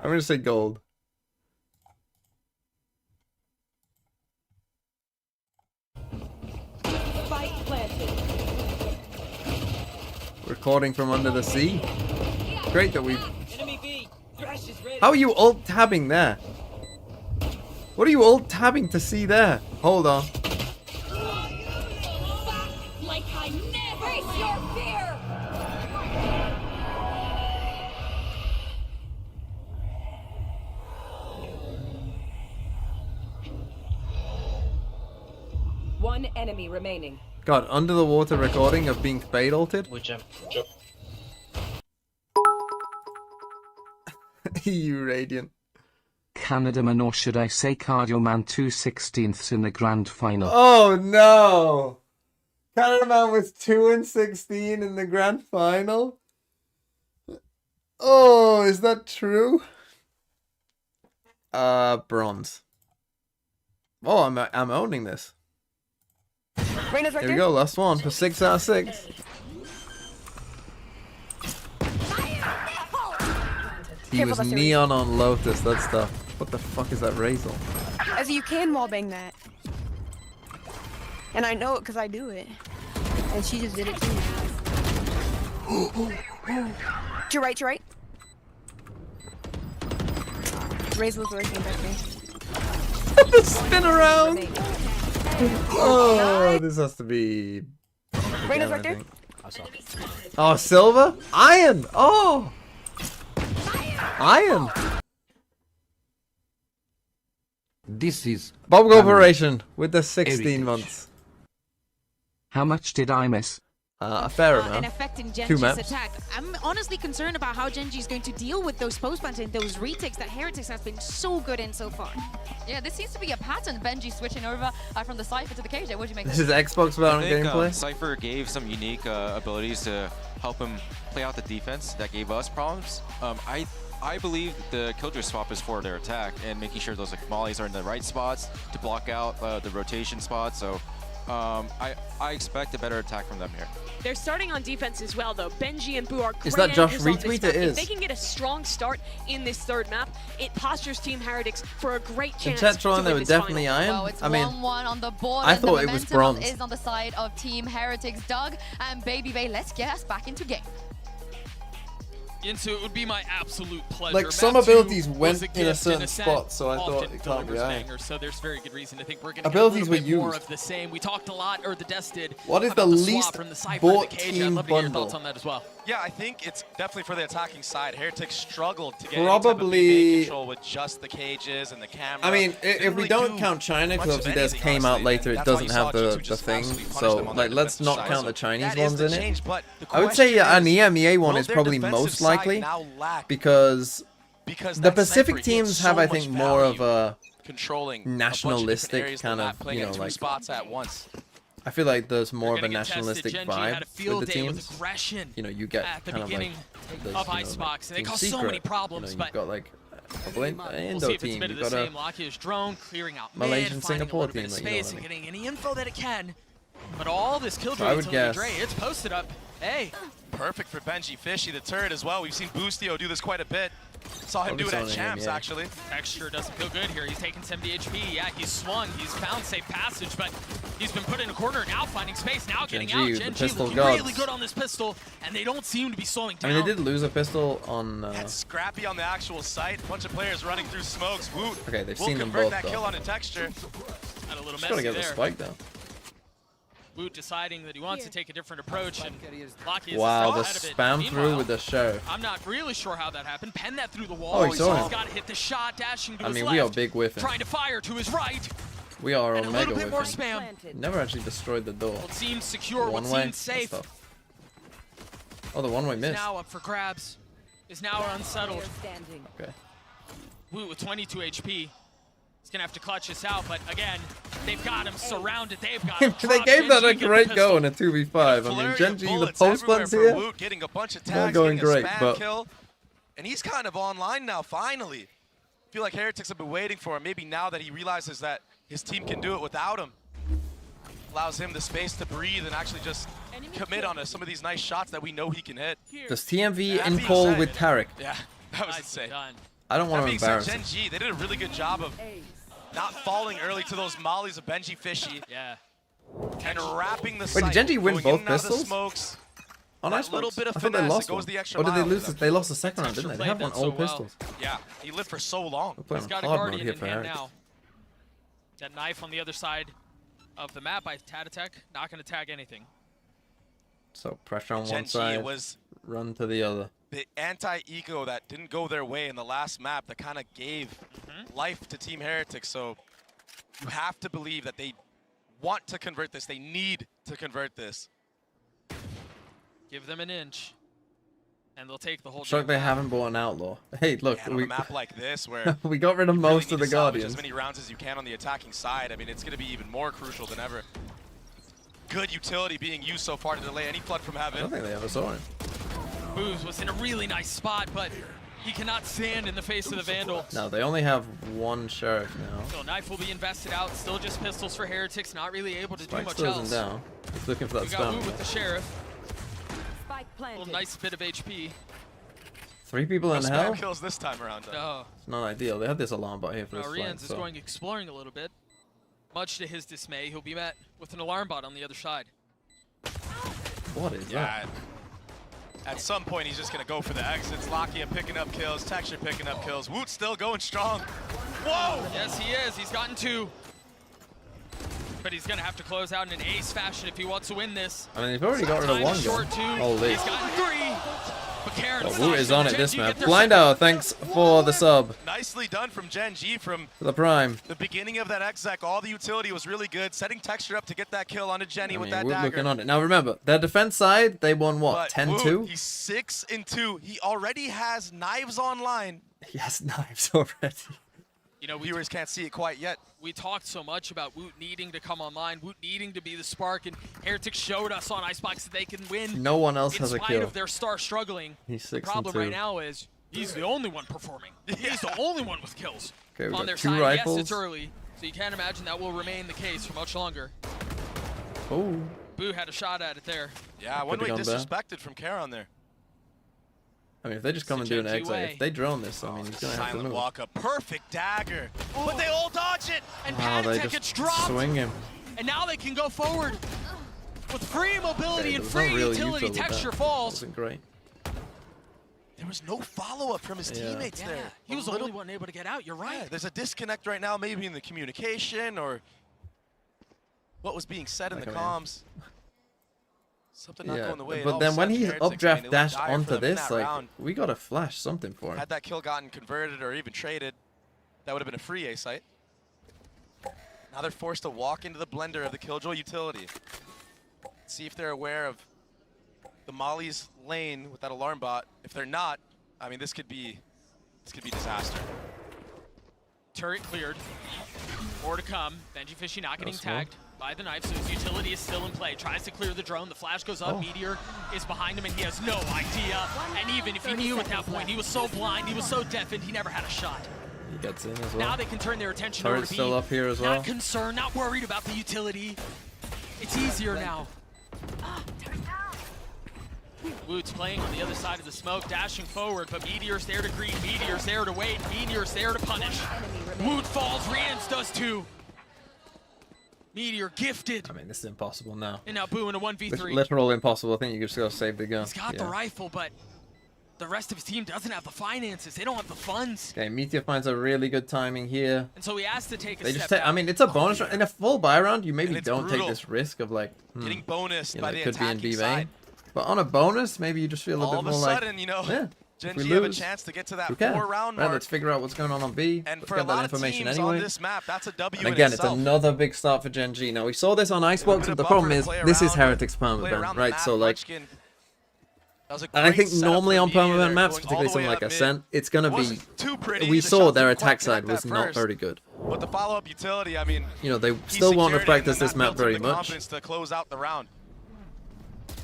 I'm gonna say gold. Recording from under the sea. Great that we. How are you alt tabbing there? What are you alt tabbing to see there? Hold on. Like I never face your fear. One enemy remaining. God, under the water recording of being fade ulted. You radiant. Canada Man, or should I say Cardio Man, 2/16 in the grand final. Oh no! Canada Man was 2-16 in the grand final. Oh, is that true? Bronze. Oh, I'm owning this. Reyna's right Here we go, last one for 6 out of 6. He was neon on Lotus, that stuff. What the fuck is that Razel? As you can wallbang that. And I know it because I do it. And she just did it too. To your right, to your right. Raze was working back there. The spin around! Oh, this has to be... Reyna's right there. Oh, silver? Iron! Oh! Iron! This is Bob Corporation with the 16 months. How much did I miss? A fair amount. And affecting 2 Genji's maps. attack. I'm honestly concerned about how Genji is going to deal with those post-plants and those retakes that Heretics has been so good in so far. Yeah, this seems to be a pattern. Benji switching over from the Cypher to the KJ. What do you make of This is Xbox Valorant gameplay. Cypher gave some unique abilities to help him play out the defense that gave us problems. I believe the Killjoy swap is for their attack and making sure those like mollies are in the right spots to block out the rotation spots. So I expect a better attack from them here. They're starting on defense as well, though. Benji and Boo are great Is that Josh anchors on this Retweet? map. It is. If they can get a strong start in this third map, it postures Team Heretics for a great In chance chat to they win were this definitely final. iron. Well, it's I mean, 1-1 on the board. I and thought the it was momentum bronze. is on the side of Team Heretics. Doug and Baby Bay, let's get us back into game. Yinsu, it would be my absolute pleasure. Like, some Map 2 abilities was went a in a gift certain and set spot, so I thought often it can't be delivers iron. bangers, so there's very good reason to think we're going to Abilities get a little were bit more used. of the same. We talked a lot, or the Des did. What is about the swap least from the Cypher bought to the KJ. I'd team love to hear your bundle? thoughts on that as well. Yeah, I think it's definitely for the attacking side. Heretics struggled to get Probably- any type of control with just the cages and the camera. I mean, Didn't if we really don't do count China, much because of obviously theirs anything, came out honestly, later, and it that's why doesn't you have saw the G2 just thing. absolutely punish So, them on like, the let's defensive not side. count So the Chinese that is ones the in it. change, but the I would say question an is, EMEA one will is their probably defensive most side likely now lack because the that Pacific sniper teams gets have, so I much think, more of value a controlling a bunch of nationalistic different areas kind of the of, map, playing you at know, two like. spots at once. I feel like there's more of a Gonna get tested. nationalistic Genji vibe had a field with the day with teams. aggression You know, you get at the kind of like beginning those, of you know, Icebox, and they Team caused so Secret. many problems, You know, but you've got like a blend we'll Indo see if it's a team. bit of You've the got same. a Lakia's drone clearing out Malaysian mid, finding a Singapore little bit team, of like, you know space what I and mean. getting any info that it can. But all this killjoy I would utility guess. Dre, it's posted up. Hey, Perfect for Benji. Fishy, the turret as well. We've seen Boostio do this quite a bit. Saw him do it at Focus on him, Champs, yeah. actually. Texture doesn't feel good here. He's taking 70 HP. Yeah, he's swung. He's found safe passage, but he's been put in a corner. Now finding space. Now getting Genji out. with the Genji pistol looking gods. really good on this pistol, and they don't seem to be slowing I down. mean, they did lose a pistol on. That's scrappy on the actual site. Bunch of players running through smokes. Woot. Okay, they've will seen them convert both, that though. kill on a texture. Got a little Just gotta messy get the there. spike down. Woot deciding that he wants to take a different approach, and Locky is Wow, the ahead of it. spam Meanwhile, through with the sheriff. I'm not really sure how that happened. Pen that through the wall. Oh, he saw He's him. got to hit the shot, dashing to I his mean, left. we are big whiffing. Trying to fire to his right. We are And on a mega little bit more whiffing. spam. Never actually destroyed the door. What seems secure, what One way. seems safe, That's tough. Oh, the one way is missed. now up for grabs. Is now unsettled. Okay. Woot with 22 HP. He's gonna have to clutch this out, but again, they've got him surrounded. They've got him. They trapped. gave that a Genji get the great pistol. go in a 2v5. I mean, Genji, the post buttons here, Woot, getting a bunch of not tags, going getting a great, spam but kill. And he's kind of online now, finally. Feel like Heretics have been waiting for him. Maybe now that he realizes that his team can do it without him. Allows him the space to breathe and actually just commit on some of these nice shots that we know he can hit. does TMV That in being call said- with Tarek? Yeah, that was insane. I don't want That to being said, embarrass him. Gen G, they did a really good job of not falling early to those mollies of Benji Fishy. Yeah. And wrapping the Wait, site. did Genji win going both in and out of the pistols? smokes. On That Icebox? little bit of I thought they finesse, lost it goes one. the extra Or did they mile lose? for them. They lost the second round, didn't they? They played have one that so all well. pistols. Yeah, he lived for so long. We're playing He's got a hard mode Guardian here in for hand Heretics. now. That knife on the other side of the map by Tatatech, not going to tag anything. So pressure on Gen one G, side, it was run to the other. the anti-eco that didn't go their way in the last map that kind of gave life to Team Heretics. So you have to believe that they want to convert this. They need to convert this. Give them an inch, and they'll take the whole Shocked they haven't bought an outlaw. Hey, look, And on we a map like this where we got rid of you really most need of the to salvage Guardians. as many rounds as you can on the attacking side, I mean, it's going to be even more crucial than ever. Good utility being used so far to delay any flood from I heaven. don't think they ever saw him. Booz was in a really nice spot, but he cannot stand in the face of the Vandal. No, they only have one sheriff now. So knife will be invested out. Still just pistols for Heretics, not really able to do Spike much still else. isn't down. He's looking for that We got Wu spam. with the Sheriff. Spike planted. Little nice bit of HP. 3 people in No hell? spam kills this time around. Though. No. It's not ideal. They had this alarm bot here for Now this flank, Rians is so. going exploring a little bit. Much to his dismay, he'll be met with an alarm bot on the other side. What is Yeah. At some point, he's just going to go for the exits. Lakia picking up kills, Texture picking up kills. Woot still going strong. Whoa! Yes, he is. He's gotten 2. But he's going to have to close out in an ace fashion if he wants to win this. I mean, they've already got rid of Time one is short guy. too. Holy. He's gotten 3. Wu is on it this map. Blind Hour, thanks for the sub. Nicely done from GENG from the Prime. The beginning of that exec, all the utility was really good. Setting texture up to get that kill onto Jenny with that Wu dagger. looking on it. Now remember, their defense side, they won what, 10-2? He's 6-2. He already has knives online. He has knives already. You know, viewers can't see it quite yet. We talked so much about Woot needing to come online, Woot needing to be the spark, and Heretics showed us on Icebox that they can win. No one else has a in spite kill. of their star struggling. He's 6-2. The problem right now is he's the only one performing. He's the only one with kills. Okay, we've on got their 2 side. rifles. Yes, it's early, so you can't imagine that will remain the case for much longer. Oh. Boo had a shot at it there. Yeah, one way disrespected from Karon there. I mean, if they just come and do an exit, if they drone this, I mean, he's gonna have to Silent move. walk up, perfect dagger, but they all dodge it. And They Panic gets just dropped. swing him. And now they can go forward with free mobility and There was free no real utility. util with Texture that. falls. Wasn't great. There was no follow-up from his teammates there. He was the only one able to get out. You're right. Yeah, there's a disconnect right now, maybe in the communication or what was being said in the comms. Something not going the way. But then when he updraft dashed onto this, like, we gotta flash something for him. Had that kill gotten converted or even traded, that would have been a free A site. Now they're forced to walk into the blender of the Killjoy utility. See if they're aware of the Molly's lane with that alarm bot. If they're not, I mean, this could be disaster. Turret cleared. More to come. Benji Fishy not getting tagged by the knife, so his utility is still in play. Tries to clear the drone. The flash goes up. Meteor is behind him, and he has no idea. And even if he knew at that point, he was so blind, he was so deafened, he never had a shot. He gets in as well. Now they can turn their attention over to Turret's still up here as well. Not concerned, not worried about the utility. It's easier now. Woot's playing on the other side of the smoke, dashing forward, but Meteor's there to greet, Meteor's there to wait, Meteor's there to punish. Woot falls, Rians does too. Meteor gifted. I mean, this is impossible now. And now Boo in a 1v3. It's literal impossible. I think you just gotta save the gun. He's got the rifle, but the rest of his team doesn't have the finances. They don't have the funds. Okay, Meteor finds a really good timing here. And so he has to take a They step just take, back. I mean, it's a bonus round. In a full buy round, you maybe it's don't brutal. take this risk of like, Getting bonus you know, by the it could be in attacking B side. main. But on a bonus, maybe you just feel a All bit of a more sudden, like, you know, yeah, if we GENG have a lose, chance to get to that who cares? 4-round Right, mark. let's figure out what's going on B. And Let's for get a that lot of information teams anyway. on this map, that's a W And in again, it's itself. another big start for GENG. Now, we saw this on Icebox, bit but the of problem buffer to is, play this is around, Heretics play Permavent, around the right? map. So, like, Munchkin, that was a and I great think setup normally for on Meteor Permavent there, maps, going particularly all the something way like up Ascent, mid. it's going to It be, wasn't too pretty. we The saw shots their didn't quite attack side connect was at not first. very good. But the follow-up utility, I mean, You know, they he still want to secured it, practice and this that map built him very the much. confidence to close out the round.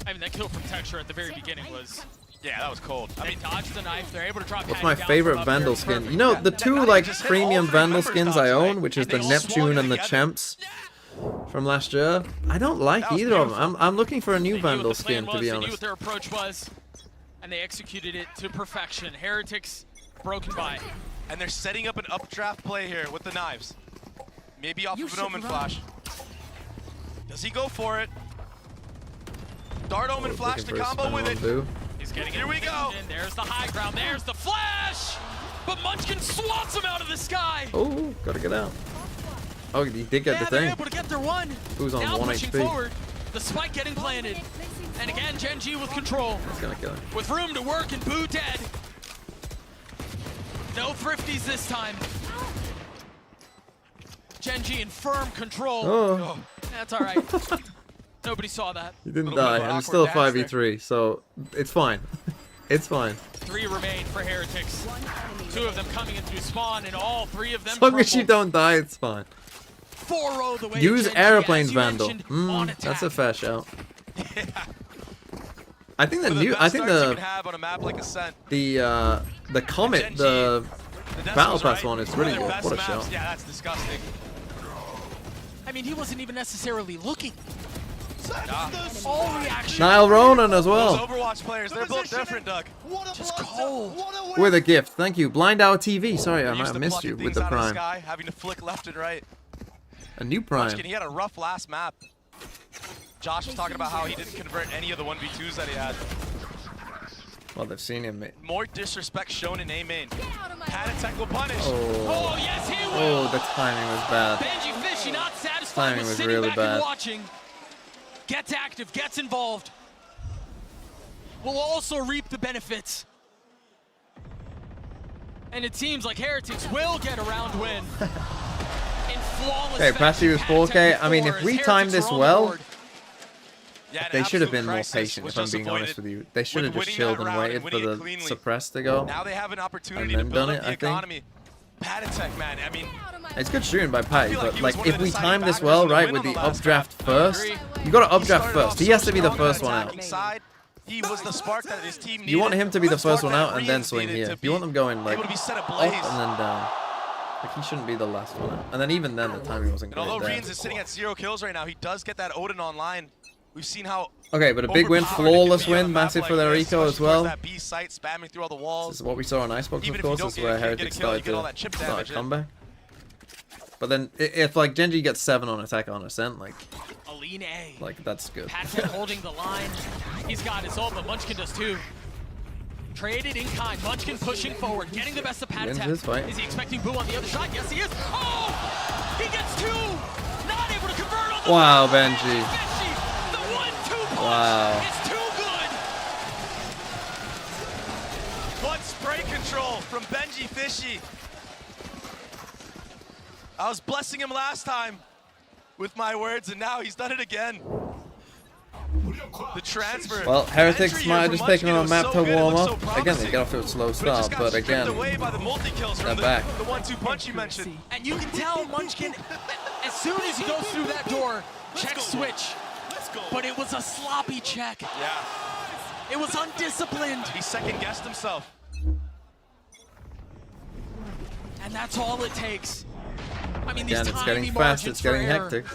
I mean, that kill from Texture at the very beginning was... Yeah, that was cold. They dodged the knife. They're able to drop What's Patty my down favorite from up there. Vandal It's skin? perfect. You know, the two like premium Vandal skins I own, which is the Neptune and the Champs from last year. I don't like either of them. I'm looking for a new Vandal skin, to be They knew what honest. their approach was, and they executed it to perfection. Heretics broken by. And they're setting up an updraft play here with the knives. Maybe off of an Omen flash. Does he go for it? Dart Omen flash the combo with it. He's getting Here we go. There's the high ground. There's the flash. But Munchkin swats him out of the sky. Oh, gotta get out. Oh, he did get the They're thing. able to get their one. Who's on now 1 pushing HP? forward. The spike getting planted. And again, GENG with control. It's gonna kill him. With room to work and Boo dead. No thrifties this time. GENG in firm control. Oh. That's all right. Nobody saw that. He didn't die, and it's still a 5v3, so it's fine. It's fine. 3 remain for Heretics. 2 of them coming in through spawn, and all 3 of them As long as you crumbled. don't die, it's fine. 4-0 the way Use GENG, airplanes, as you Vandal. mentioned, on That's a attack. fair shout. I think the One of new, best I think starts you the can have on a map like Ascent. the Comet, GENG, the Decimals, Battle Pass right? one is One really of their good. best What a maps. shout. Yeah, that's disgusting. I mean, he wasn't even necessarily looking. All reaction. Nile Ronan as Those well. Overwatch players, they're both different, Doug. Just cold. With a gift. Thank you. Blind Hour TV. Sorry, I They're might used have to missed plucking you with things the out of Prime. sky, having to flick left and right. A new Prime. Munchkin, he had a rough last map. Josh was talking about how he didn't convert any of the 1v2s that he had. Well, they've seen him. More disrespect shown in A main. Panatek will punish. Oh, yes, he will. Oh, the timing was bad. Benji Fishy not satisfied Timing with was sitting really back bad. and watching. Gets active, gets involved. will also reap the benefits. And it seems like Heretics will get a round win. In flawless Okay, Passy was 4K. I mean, if we time this well, Yeah, they should have been more crisis patient, was if I'm just being honest avoided with you. They should have with just winning chilled that and round waited and for winning it the cleanly. suppress to go. Now they have an opportunity And to then build done up it, the I think. economy. Patatech, man, I mean, It's good shooting by Patty, feel like but he was like one of if the we deciding time this factors well, in the right, win with on the the last updraft map. first, you got to updraft started first. off He has so to be the strong first on one attacking out. side. He was the spark that his team needed. You want him to be the first spark one that out and then Rians swing needed here. to You want them going like able to be set up ablaze. and then down. Like he shouldn't be the last one out. And then even then, the timing wasn't And great although there. Rians is sitting at 0 kills right now, he does get that Odin online. We've seen how Okay, but a big win, overpowered it can flawless be on a win, map massive like for their this, eco as especially towards well. that B site, spamming through all the walls. This is what we saw on Icebox, Even of if you course. don't This is where get a Heretics kill, you started get all to that chip start a damage in. comeback. But then, if like Genji gets 7 on attack on Ascent, like Aline A. Like, that's good. Patrick holding the line. He's got his ult, but Munchkin does too. Traded in kind. Munchkin pushing forward, getting the best of Wins this fight. Patatech. Is he expecting Boo on the other side? Yes, he is. Oh! He gets two! Not able to convert on the Wow, Benji. The 1-2 punch Wow. is too good! What spray control from Benji Fishy. I was blessing him last time with my words, and now he's done it again. The transfer. Well, Heretics entry might here have from just taken Munchkin on a was map so to good, it warm looked up. so Again, they promising. get off to a slow But it start, just got but stripped again, away by the multi-kills they're from back. the 1-2 punch you mentioned. And you can tell Munchkin, as soon as he goes through that door, check switch. But it was a sloppy check. Yeah. It was undisciplined. He second-guessed himself. And that's all it takes. I mean, Again, these it's tiny getting fast, margins it's getting for error. hectic.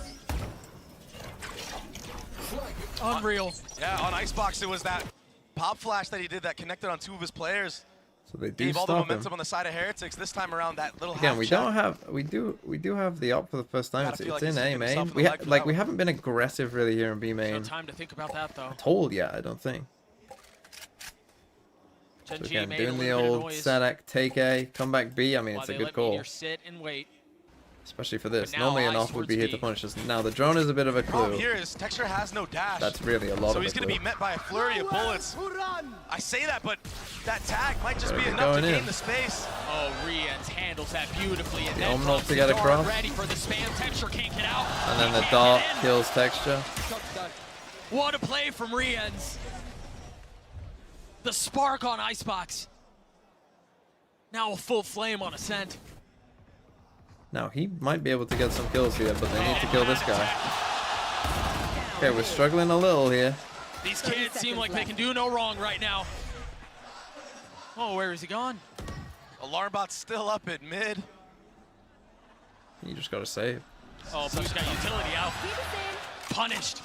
Unreal. Yeah, on Icebox, it was that pop flash that he did that connected on 2 of his players. So they do Gave all the stop momentum him. on the side of Heretics. This time around, that little Again, half we check. don't have, we do have the op for the first time. Gotta It's feel like in he's A kicking main. himself in We the leg for that we one. haven't been aggressive really here in B No main time to think about that, though. at all yet. I don't think. So Gen G again, made doing a the little bit of old noise Sadak take A, come back B. I mean, while it's a they good let call, Meteor sit and wait. especially for this. But now Normally an eyes off would be towards here to B. punish us. Now the drone is a bit of a Problem clue. here is Texture has no dash. That's really a lot So of he's a going to clue. be met by a flurry of bullets. I say that, but that tag might just Better be get enough to going gain in. the space. Oh, Rians handles that beautifully. And The then Omnol drops to get the dart across. ready for the spam. Texture can't get out. And then He the can't dart get in. kills Texture. What a play from Rians. The spark on Icebox. Now a full flame on Ascent. Now he might be able to get some kills here, but they need to kill this guy. Okay, we're struggling a little here. These kids seem like they can do no wrong right now. Oh, where is he gone? Alarm bot's still up at mid. You just gotta save. Oh, Boo's got utility out. Punished.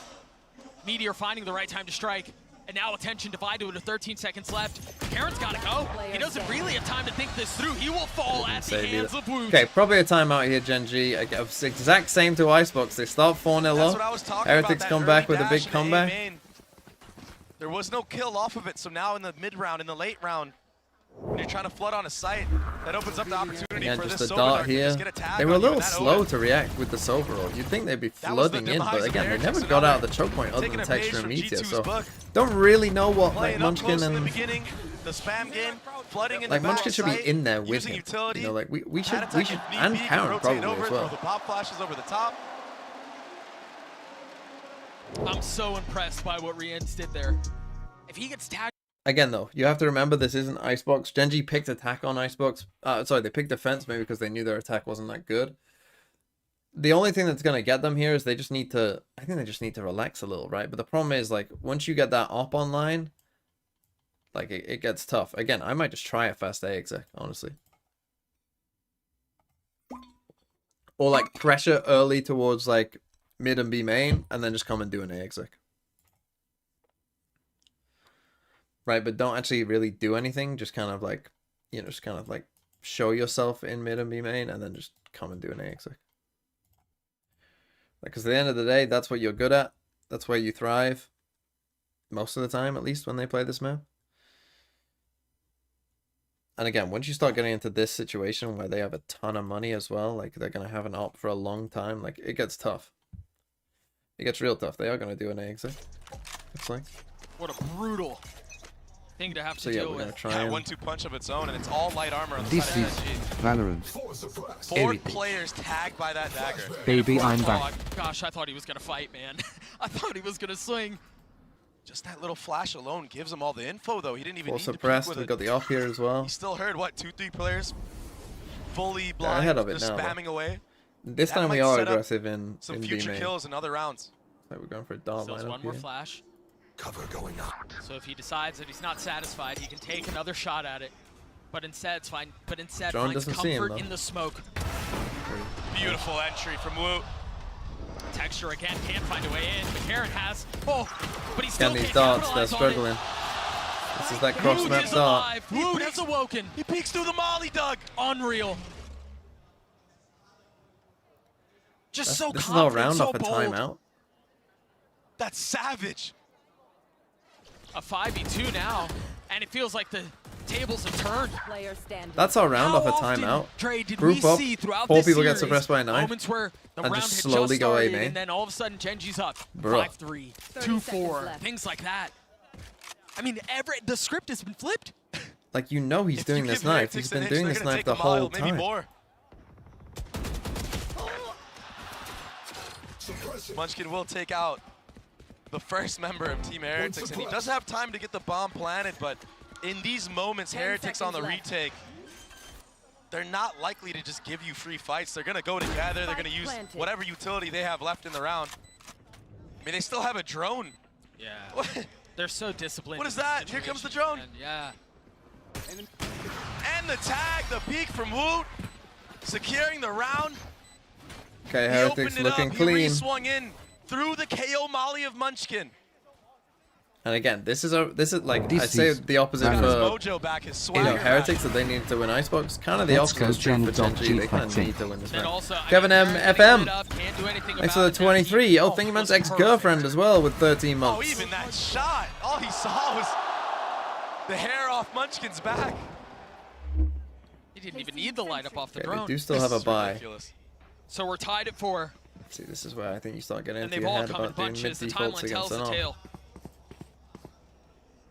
Meteor finding the right time to strike. And now attention divided with 13 seconds left. Karen's gotta go. He doesn't really have time to think this through. He will fall at the Save hands either. of Wu. Okay, probably a timeout here, Gen G. Exact same to Icebox. They start 4-0 That's what I up. was talking Heretics about, come that back early with a big dash in A comeback. main. There was no kill off of it, so now in the mid round, in the late round, when you're trying to flood on a site, that opens up the opportunity Again, for just this a Sober dart Dark to here. just get a tag They were a on you, little and that slow Odin. to react with the Sober roll. You'd think they'd be That was the flooding in, demise but of again, they Heretics, never and got now out of the choke point other taking than a page Texture and from Meteor. G2's So book. don't really know what like Playing up Munchkin close in the and beginning, the spam game, flooding in like the Munchkin back should be site, in there with using him. utility. You know, like we should Patatech, if need and be, can Karen rotate probably over, as throw well. the pop flashes over the top. I'm so impressed by what Rians did there. If he gets tagged. Again, though, you have to remember this isn't Icebox. Gen G picked attack on Icebox. Sorry, they picked defense maybe because they knew their attack wasn't that good. The only thing that's going to get them here is they just need to... I think they just need to relax a little, right? But the problem is, like, once you get that op online, like, it gets tough. Again, I might just try a fast A exec, honestly. Or, like, pressure early towards, like, mid and B main, and then just come and do an A exec. Right, but don't actually really do anything. Just kind of like, you know, just kind of like show yourself in mid and B main and then just come and do an A exec. Like, because at the end of the day, that's what you're good at. That's where you thrive. Most of the time, at least, when they play this map. And again, once you start getting into this situation where they have a ton of money as well, like they're going to have an op for a long time, like it gets tough. It gets real tough. They are going to do an A exec. Looks like. What a brutal thing to have So to yeah, deal we're gonna with. try Yeah, and 1-2 punch of its own, and it's all light armor on the This side is of GENG. Valorant. 4 Heritage. players tagged by that dagger. Baby, I'm Oh back. gosh, I thought he was gonna fight, man. I thought he was gonna swing. Just that little flash alone gives him all the info, though. He didn't even full need to peek suppressed. with We it. got the off here as well. He still heard, what, 2-3 players fully They're blind, ahead of it just now, though. spamming away. This That time we might are set up aggressive in some B future main. kills in other rounds. Like we're going for a dart Still has lineup one more here. flash. Cover going out. So if he decides that he's not satisfied, he can take another shot at it. But instead, Drone finds doesn't see him, comfort though. in the smoke. Beautiful entry from Wu. Texture again can't find a way in. McCarron has. Oh, but he still Again, these can't darts, they're capitalize on struggling. it. This is that cross Wood map is dart. alive. Wood has awoken. He peeks through the molly, Doug. Unreal. Just so This is all confident, round so off a bold. timeout. That's savage. A 5v2 now, and it feels like the tables have turned. Player standing. That's our round How off a often, timeout. Dre, did Group we up, see throughout 4 this people get series suppressed by a knife, moments where the and round just had slowly just go started, A main? and then all of a sudden Genji's up, Bro. 5-3, 2-4, things like that. I mean, the script has been flipped. Like, you know he's doing this knife. He's been doing this knife the whole Maybe time. more. Munchkin will take out the first member of Team Heretics, and he does have time to get the bomb planted, but in these moments, Heretics on the retake, they're not likely to just give you free fights. They're going to go together. They're going to use whatever utility they have left in the round. I mean, they still have a drone. Yeah. What? They're so disciplined. What is that? Here comes the drone. Yeah. And the tag, the peek from Woot, securing the round. Okay, He Heretics opened it looking up. He clean. re-swung in through the KO molly of Munchkin. And again, this is like This I'd say is the opposite His for mojo back, his swagger Heretics back. that they need to win Icebox. Kind of the Let's opposite go is true for Gen Gen G. They kind of fighting. need to win this And match. also, I Kevin mean, M Heretics FM. lit up, can't do anything Thanks for about the it. 23. Oh, Oh, thingy man's was ex-girlfriend as well with 13 Oh, months. even that shot. All he saw was the hair off Munchkin's back. He didn't even need the light up off the Okay, drone. they do still have a buy. Ridiculous. So we're tied at 4, See, this is where I think you start getting and into they've your all head come in about doing mid bunches. The defaults timeline against tells an the off. tale.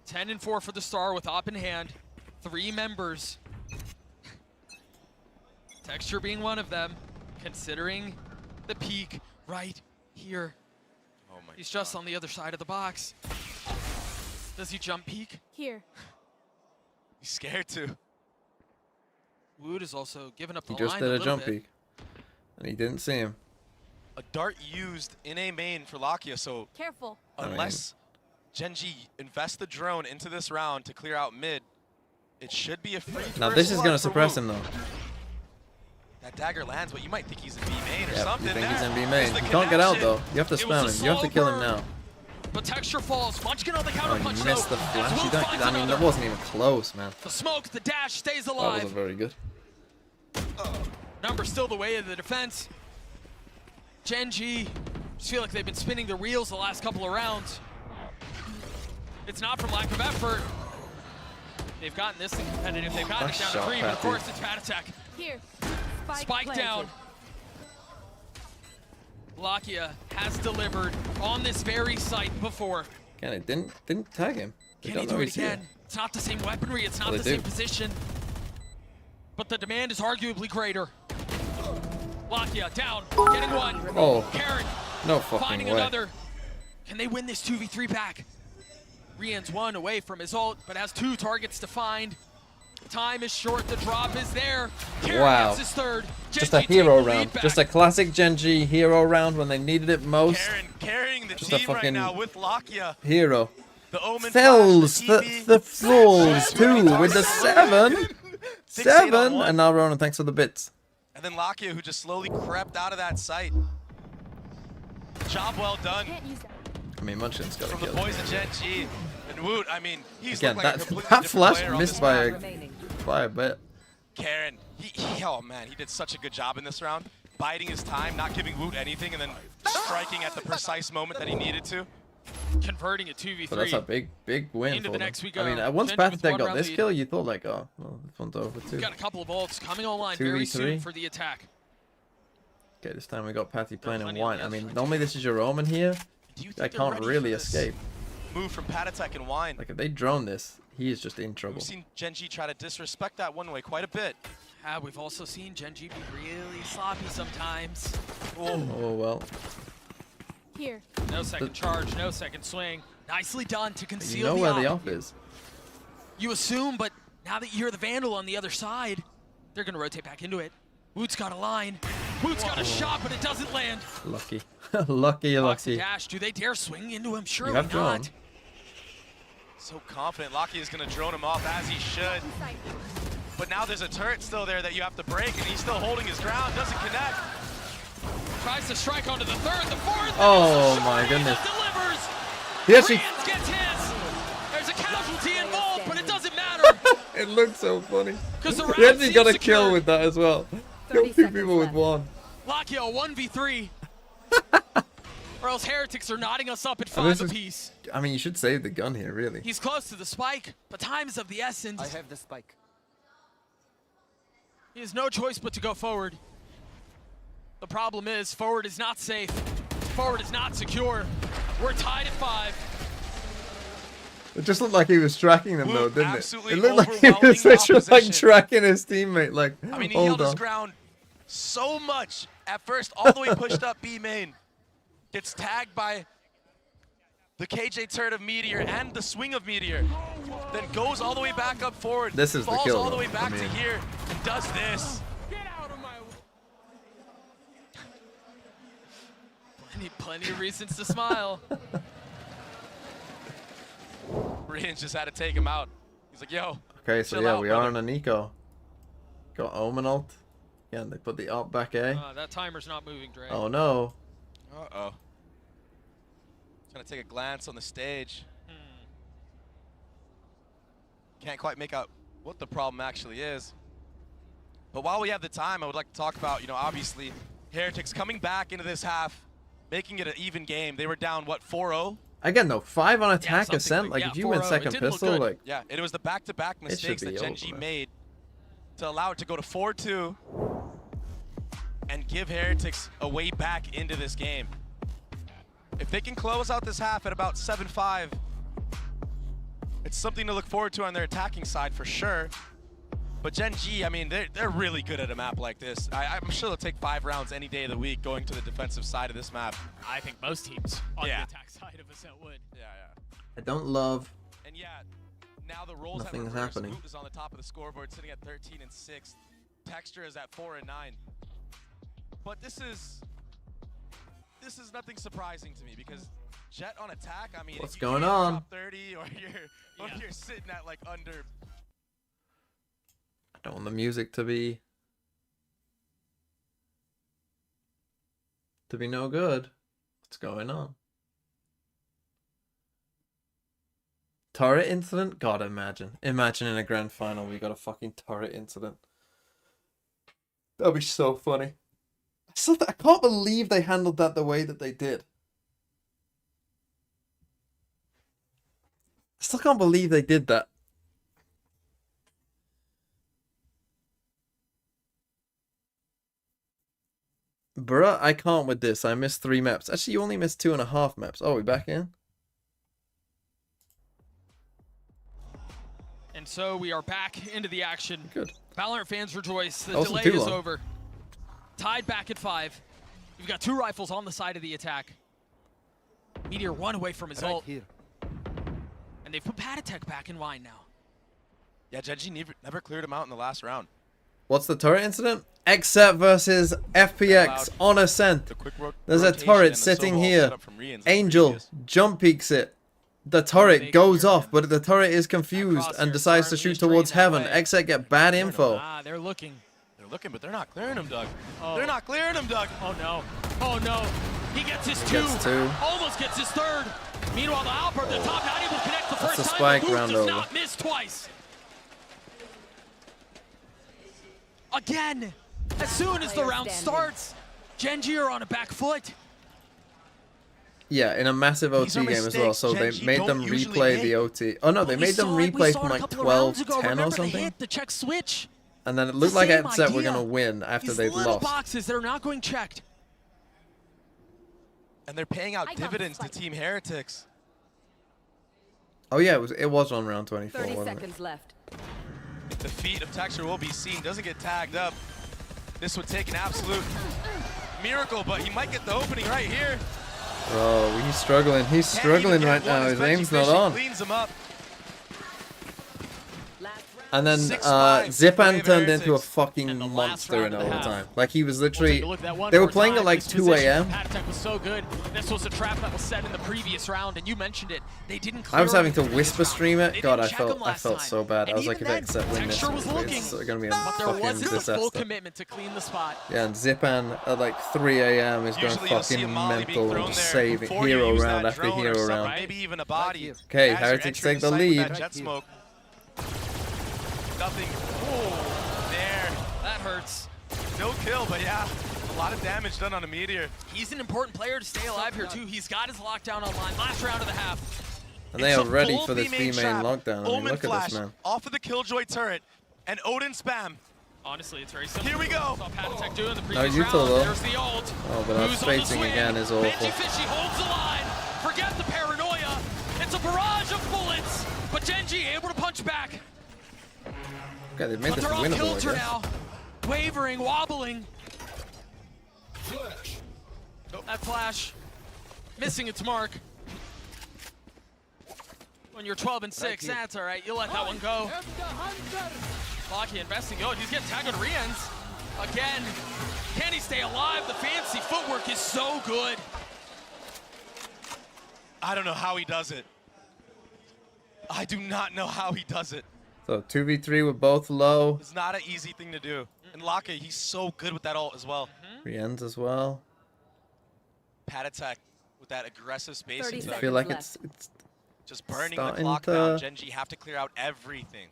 10-4 for the Star with op in hand. 3 members. Texture being one of them, considering the peak right here. Oh my He's just on the other side of the box. Does he jump peek? Here. He's scared to. Wood is also giving up the He just line did a little jump bit. peek, and he didn't see him. A dart used in a main for Lakia, so Careful. unless Genji invests the drone into this round to clear out mid, it should be a free Now first this is blood gonna for suppress Wu. him though. That dagger lands, but you might think he's in B main or Yeah, something. you think he's there. in B There's main. the You can't get out connection. though. You have to It was spam a him. You have to slow kill him burn. now. But Texture falls. Munchkin on the counter Oh, punch you missed the though. As flash. You Wu don't, finds I mean, that another. wasn't even close, man. The smoke, the dash stays That alive. wasn't very good. Number still the way of the defense. Genji, just feel like they've been spinning their wheels the last couple of rounds. It's not from lack of effort. They've gotten this thing competitive. They've gotten Nice it down to shot, 3, but of Patty. course it's Pat Attack. Here. Spike down. Lakia has delivered on this very site before. Again, it didn't tag him. They Can he don't do know it he's here. again? It's not the same weaponry. It's not Well, the they same do. position. But the demand is arguably greater. Lakia down, getting one. Oh, Karen no fucking finding way. another. Can they win this 2v3 back? Rian's 1 away from his ult, but has 2 targets to find. Time is short, the drop is there. Karen Wow. gets his 3rd. Just a Genji hero take the lead round. back. Just a classic Gen G hero round when they needed it most. Karen carrying the Just a team right fucking now with Lakia. Hero. The Omen Fells, flash, the TP. the Fools too with the 7. 6-8 on 7, one. and now Ronan, thanks for the bits. And then Lakia, who just slowly crept out of that site. Job well done I mean, Munchkin's got to from the kill boys him. at Gen G. And Woot, I mean, he's Again, looked like a that, completely that different flash player on missed this by map. a bit. Karen, oh man, he did such a good job in this round. Biding his time, not giving Woot anything, and then striking at the precise moment that he needed to. Converting a 2v3. But that's a big win Into for the them. next we I mean, go. once Genji with Pathetech one got round this lead. kill, you thought like, oh, well, this one's over too. We've got a couple of ults coming online very 2v3. soon for the attack. Okay, this time we got Patty playing in plenty of white. I kills mean, for normally this is your Omen here. Do you I think they're can't ready really for this escape. Move from Pat Attack and Wine. Like if they drone this, He is just in trouble. We've seen GENG try to disrespect that one way quite a bit. We've also seen GENG be really sloppy sometimes. Oh well. Here. No second charge, no second swing. Nicely done to conceal You know where the off is. You assume, but now that you hear the Vandal on the other side, they're going to rotate back into it. Woot's got a line. Woot's got a shot, but it doesn't land. Lucky. lucky. Dash. Do they dare swing into him? Surely have drawn. not. So confident. Lockheed is going to drone him off as he should. But now there's a turret still there that you have to break, and he's still holding his ground. Doesn't connect. Tries to strike onto the third, the fourth. Oh my goodness. Delivers. He actually gets his. There's a casualty involved, but it doesn't matter. It looks so funny. The He actually got a kill with that as well. Killed 2 people with 1. Lakia 1v3. Or else Heretics are knotting us up at 5 apiece. I mean, you should save the gun here, really. He's close to the spike, but time is of the essence. I have the spike. He has no choice but to go forward. The problem is, forward is not safe. Forward is not secure. We're tied at 5. It just looked like he was tracking them, though, didn't it? Absolutely It looked like he was literally like tracking his teammate. Like, I mean, he held his ground so much at first, all the way pushed up B main. Gets tagged by the KJ turret of Meteor and the swing of Meteor. Then goes all the way back up forward. This is the falls kill, all the though. way back I mean, to here and does this. Plenty of reasons to smile. Rian just had to take him out. He's like, yo. Okay, so chill yeah, out, we brother. are on a Nico. Got Omen ult. Yeah, they put the ult back A. That timer's not moving, Dre. Oh no. Uh-oh. Trying to take a glance on the stage. Can't quite make out what the problem actually is. But while we have the time, I would like to talk about, you know, obviously, Heretics coming back into this half, making it an even game. They were down, what, 4-0? Again, though, 5 on attack ascent. Like, yeah, if you win 4-0, second pistol, like, yeah, it was the back-to-back mistakes that GENG made to allow it to go to 4-2 and give Heretics a way back into this game. If they can close out this half at about 7-5, it's something to look forward to on their attacking side for sure. But GENG, I mean, they're really good at a map like this. I'm sure they'll take 5 rounds any day of the week going to the defensive side of this map. I think most teams on the attack side of Ascent would. Yeah, yeah. I don't love. And yeah, now the roles Nothing have is reversed. happening. Boot is on the top of the scoreboard, sitting at 13 and 6. Texture is at 4 and 9. But this is nothing surprising to me because Jet on attack. I mean, What's if going you're on? top 30 or you're sitting at like under. I don't want the music to be no good. What's going on? Turret incident? God, imagine in a grand final we got a fucking turret incident. That'd be so funny. I can't believe they handled that the way that they did. I still can't believe they did that. Bruh, I can't with this. I missed 3 maps. Actually, you only missed 2.5 maps. Oh, we back in? And so we are back into the action. Good. Valorant fans rejoice. The That wasn't delay too is long. over. Tied back at 5. You've got 2 rifles on the side of the attack. Meteor 1 away from his ult. Here. And they've put Patatek back in line now. Yeah, GENG never cleared him out in the last round. What's the turret incident? Xset versus FPX on Ascent. There's a turret sitting here. Angel jump peeks it. The turret goes off, but the turret is confused and decides to shoot towards heaven. Xset get bad info. They're looking. They're looking, but they're not clearing him, Doug. Oh. They're not clearing him, Doug. Oh no. Oh no. He gets his 2. Gets 2. Almost gets his 3rd. Meanwhile, the Alper at the top not able to connect the first That's a time. spike The Boot round does over. not miss twice. Again, as soon as the round starts, GENG are on a back foot. Yeah, in a massive These are OT game as well, mistakes so they GENG made don't them usually replay make. the OT. Oh no, they made them replay from like 12-10 or Remember, they something. hit the check switch. And then it looked The like same Xset were idea. gonna win after These they'd little lost. boxes that are not going checked. And they're paying out I got dividends to spiked. Team Heretics. Oh yeah, it was on round 24. 30 wasn't seconds left. The feet of Texture will be seen. Doesn't get tagged up. This would take an absolute miracle, but he might get the opening right here. Bro, he's struggling. He's struggling right now. His aim's not on. Cleans him up. And then Zipan turned into a fucking monster in overtime. Like he was literally, they were playing at like 2 a.m. was so good. This was a trap that was set in the previous round, and you mentioned it. They didn't clear I was having to anything whisper this round. stream it. They God, didn't check him I last felt time. so bad. I And was like, if even they accept win this, Texture was looking, it's gonna be a but there fucking wasn't a full disaster. commitment to clean the spot. Yeah, and Zipan at like 3 a.m. is going Usually you'll see a fucking Molly mental being and thrown just there saving before you hero use round that after drone or hero something, round. Maybe even a body. Okay, As you're Heretics entering take the site with lead. that jet smoke. Nothing. Oh, there. That hurts. No kill, but yeah, a lot of damage done on a Meteor. He's an important player to stay alive here too. He's got his lockdown online. Last round of the half. And they are ready for this B main lockdown. I mean, Omen look at flash this, man. off of the Killjoy turret, and Odin spam. Honestly, it's very simple. Here we go. Saw Patatech do in the No previous Utah round. though. There's the ult. Oh, but our Who's on the spacing swing? again is awful. Benji Fishy holds the line. Forget the paranoia. It's a barrage of bullets. But Genji able to punch back. Okay, they've made But this they're off winnable, I kilter guess. now. Wavering, wobbling. Oh, that flash. Missing its mark. When you're 12 and 6, that's all right. You let that one go. Locky investing. Oh, he's getting tagged on re-ends. Again. Can he stay alive? The fancy footwork is so good. I don't know how he does it. I do not know how he does it. So 2v3 with both low. It's not an easy thing to do. And Locke, he's so good with that ult as well. Re-ends as well. Patatech with that aggressive spacing. I feel like it's just burning the starting clock to- down. Genji have to clear out everything.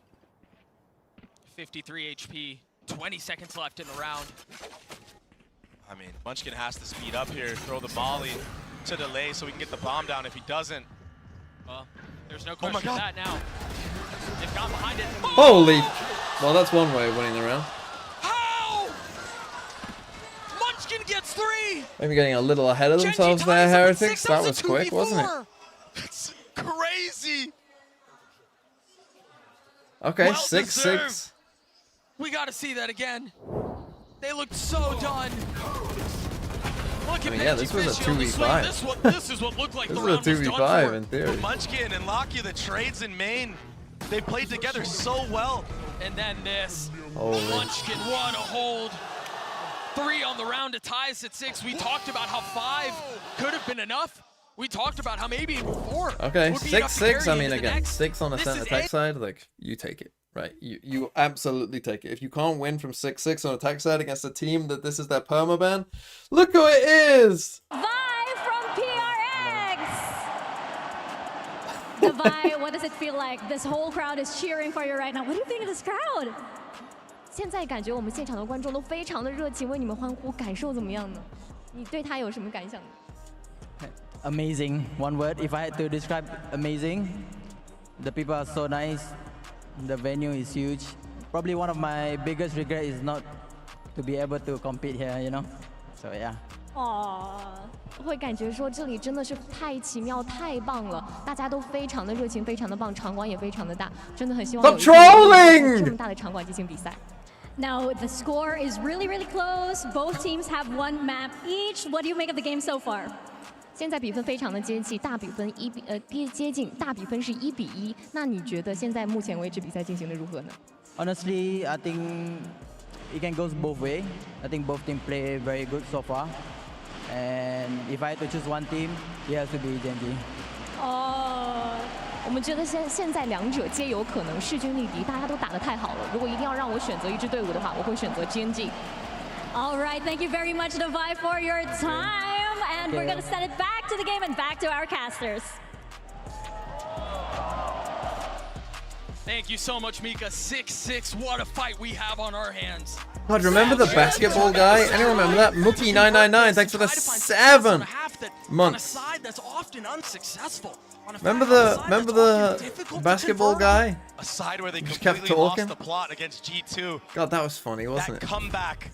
53 HP. 20 seconds left in the round. I mean, Munchkin has to speed up here, throw the molly to delay so we can get the bomb down. If he doesn't, Well, there's no Oh my question of God. that now. They've got behind it. Holy! Well, that's one way of winning the round. How? Munchkin gets 3. Maybe getting a little ahead of themselves there, Heretics. That was quick, wasn't it? It's crazy. Okay, Well 6-6. deserved. We got to see that again. They looked so done. Look I mean, at yeah, Benji this was a Fishy on the swing. 2v5. This is what looked like This the is a round was done 2v5 for. in theory. Munchkin and Lockie, the trades in main, they played together so well. And then this. Holy. Munchkin, what a hold. 3 on the round to tie us at 6. We talked about how 5 could have been enough. We talked about how maybe even 4 Okay, would be enough to 6-6. I carry mean, into the again, next. 6 on the This center is tech it. side. Like, you take it, right? You absolutely take it. If you can't win from 6-6 on attack side against a team that this is their permaban, look who it is! Vi from PRX! Devi, what does it feel like? This whole crowd is cheering for you right now. What do you think of this crowd? 现在感觉我们现场的观众都非常的热情，为你们欢呼，感受怎么样呢？你对他有什么感想呢？ Amazing. One word. If I had to describe, amazing. The people are so nice. The venue is huge. Probably one of my biggest regret is not to be able to compete here, you know? So yeah. 哦，会感觉说这里真的是太奇妙、太棒了，大家都非常的热情，非常的棒，场馆也非常的大，真的很希望有一天 Stop trolling! 在这么大的场馆进行比赛。 Now, the score is really, really close. Both teams have one map each. What do you make of the game so far? 现在比分非常的接近，大比分接近，大比分是1-1。那你觉得现在目前为止比赛进行的如何呢？ Honestly, I think it can go both way. I think both teams play very good so far. And if I had to choose one team, it has to be GENG. 哦，我们觉得现在两者皆有可能势均力敌，大家都打得太好了。如果一定要让我选择一支队伍的话，我会选择 GENG。 All right, thank you very much, Devi, for your time. And we're going to send it back to the game and back to our casters. Thank you so much, Mika. 6-6. What a fight we have on our hands. God, remember the basketball guy? Anyone remember that? Mookie999, thanks for the 7 months. Side that's often unsuccessful. Remember the basketball guy? A side where they Just kept completely lost talking. the plot against G2. God, that was funny, wasn't That it? comeback.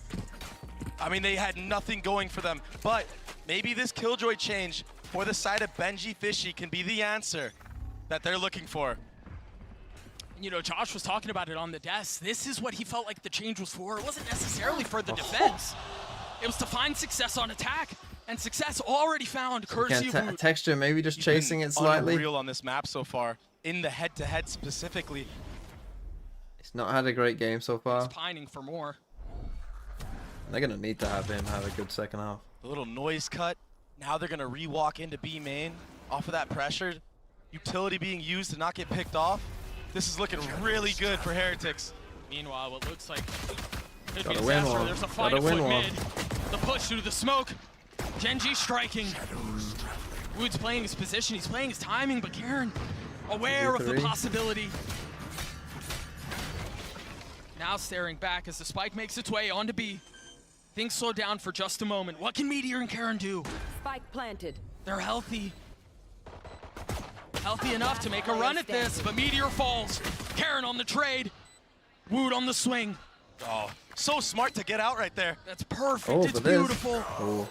I mean, they had nothing going for them, but maybe this Killjoy change for the side of Benji Fishy can be the answer. that they're looking for. You know, Josh was talking about it on the desk. This is what he felt like the change was for. It wasn't necessarily for the defense. It was to find success on attack, and success already found courtesy of Woot. Texture, maybe just chasing it slightly. Unreal on this map so far, in the head-to-head specifically. He's not had a great game so far. He's pining for more. They're gonna need to have him have a good second half. A little noise cut. Now they're gonna re-walk into B main off of that pressure. Utility being used to not get picked off. This is looking really good for Heretics. Meanwhile, what looks like could Gotta be win disaster. one. There's a fight Gotta win afoot one. mid. The push through the smoke. GENG striking. Woot's playing his position. He's playing his timing, but Karen aware of the possibility. Now staring back as the spike makes its way onto B. Things slow down for just a moment. What can Meteor and Karen do? Spike planted. They're healthy. Healthy enough to make a run at this, but Meteor falls. Karen on the trade. Woot on the swing. Oh, so smart to get out right there. That's perfect. Oh, it's beautiful. Oh,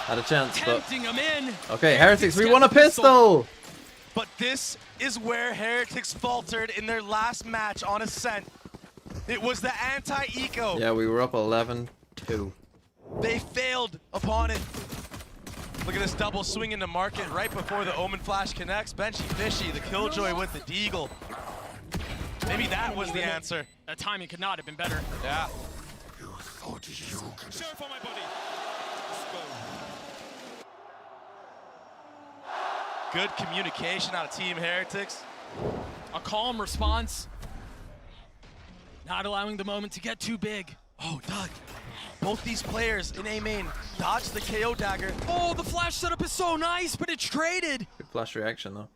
had a chance, but Tempting him in. okay, Heretics, we won a pistol. But this is where Heretics faltered in their last match on Ascent. It was the anti-eco. Yeah, we were up 11-2. They failed upon it. Look at this double swing into market right before the Omen Flash connects. Benchy Fishy, the Killjoy with the Deagle. Maybe that was the answer. That timing could not have been better. Yeah. Sheriff on my body. Good communication out of Team Heretics. A calm response. Not allowing the moment to get too big. Oh, Doug. Both these players in A main dodged the KO dagger. Oh, the flash setup is so nice, but it's traded. Good flash reaction though.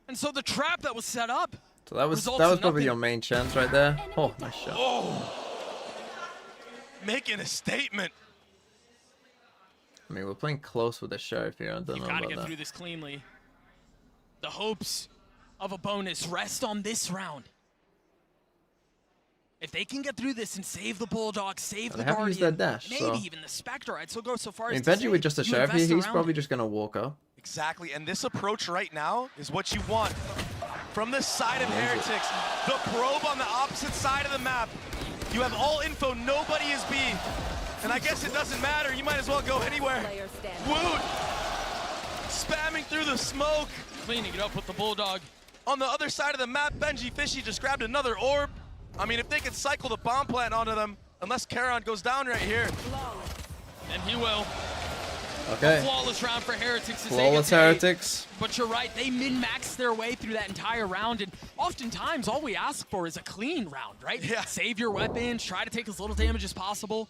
And so the trap that was set up. So that was probably your main chance right there. Oh, nice shot. Oh. Making a statement. I mean, we're playing close with the Sheriff here. I don't know Gotta about get that. through this cleanly. The hopes of a bonus rest on this round. If they can get through this and save the Bulldog, save the They haven't used their Guardian, dash, maybe so. even the Spectre, I'd still go so far I mean, as to Benji say with just a you Sheriff here, invest he's around probably it. just gonna walk up. Exactly, and this approach right now is what you want. From the side of Heretics, the probe on the opposite side of the map. You have all info, nobody is B. And I guess it doesn't matter, you might as well go anywhere. Woot! Spamming through the smoke. Cleaning it up with the Bulldog. On the other side of the map, Benji Fishy just grabbed another orb. I mean, if they could cycle the bomb plant onto them, unless Charon goes down right here. And he will. Okay. A flawless round for Heretics. Flawless Heretics. But you're right, they min-maxed their way through that entire round, and oftentimes all we ask for is a clean round, right? Yeah. Save your weapons, try to take as little damage as possible.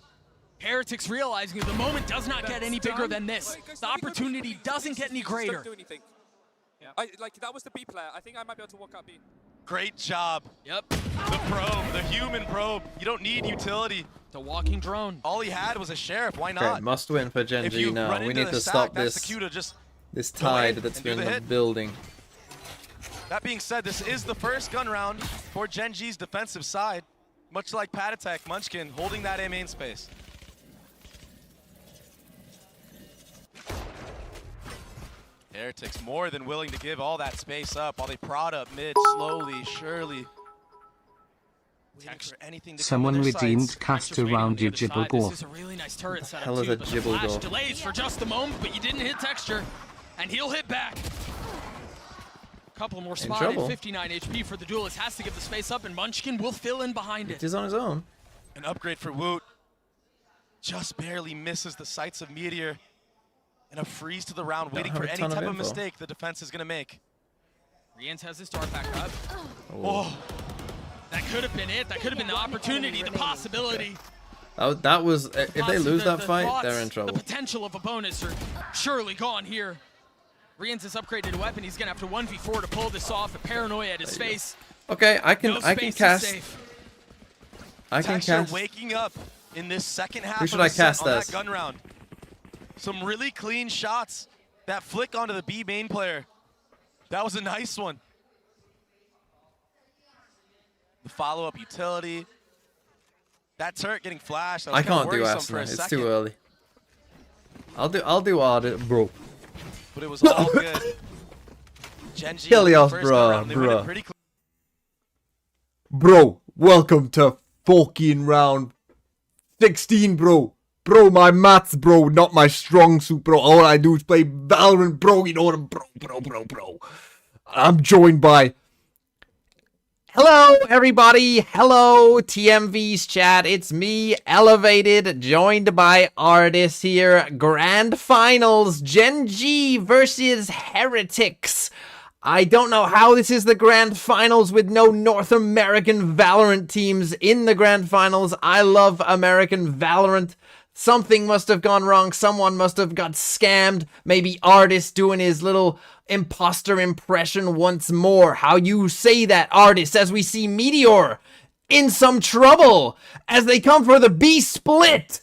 Heretics realizing that the moment does not get any bigger than this. The opportunity doesn't get any greater. Don't do anything. Yeah. Like, that was the B player. I think I might be able to walk out B. Great job. Yep. The probe, the human probe. You don't need utility. The walking drone. All he had was a Sheriff. Why Okay, not? must win for If GENG you now. run We into need the to stack, stop that's this the cue to just this go ahead tide that's and do been the hit. building. That being said, this is the first gun round for GENG's defensive side. Much like Patatek, Munchkin holding that A main space. Heretics more than willing to give all that space up while they prod up mid slowly, surely. For anything to Someone come to their redeemed sights. cast around you This Jibblegorth. is a really nice turret setup hell is too, a but the flash Jibblegorth? delays for just a moment, but you didn't hit texture, and he'll hit back. Couple more spotted, trouble. 59 HP for the duelist, has to give the space up, and Munchkin will fill in behind it. He's on his own. An upgrade for Woot. Just barely misses the sights of Meteor. And a freeze to the round, waiting have for a any ton of type of info. mistake the defense is going to make. Rienz has his start back up. Oh. That could have been it. That could have been the opportunity, the possibility. That was if they lose that fight, thoughts, they're in trouble. The potential of a bonus are surely gone here. Rienz has upgraded a weapon. He's going to have to 1v4 to pull this off. A paranoia at his face. Okay, I can No I can space is cast. safe. I can Texture cast. waking up in this second half Who should of I the set cast on that as? gun round. Some really clean shots that flick onto the B main player. That was a nice one. The follow-up utility. That turret getting flashed. I can't do Asuna. It's too early. I'll do Ard, bro. But it was all good. Genji, Helios, first round, they win it bro. pretty Bro, welcome to fucking round 16, bro. Bro, my maths, bro, not my strong suit, bro. All I do is play Valorant, bro. You know what I'm, bro. I'm joined by... Hello, everybody. Hello, TMV's chat. It's me, Elevated, joined by Artis here. Grand Finals, GENG versus Heretics. I don't know how this is the Grand Finals with no North American Valorant teams in the Grand Finals. I love American Valorant. Something must have gone wrong. Someone must have got scammed. Maybe Artis doing his little imposter impression once more. How you say that, Artis, as we see Meteor in some trouble as they come for the B split.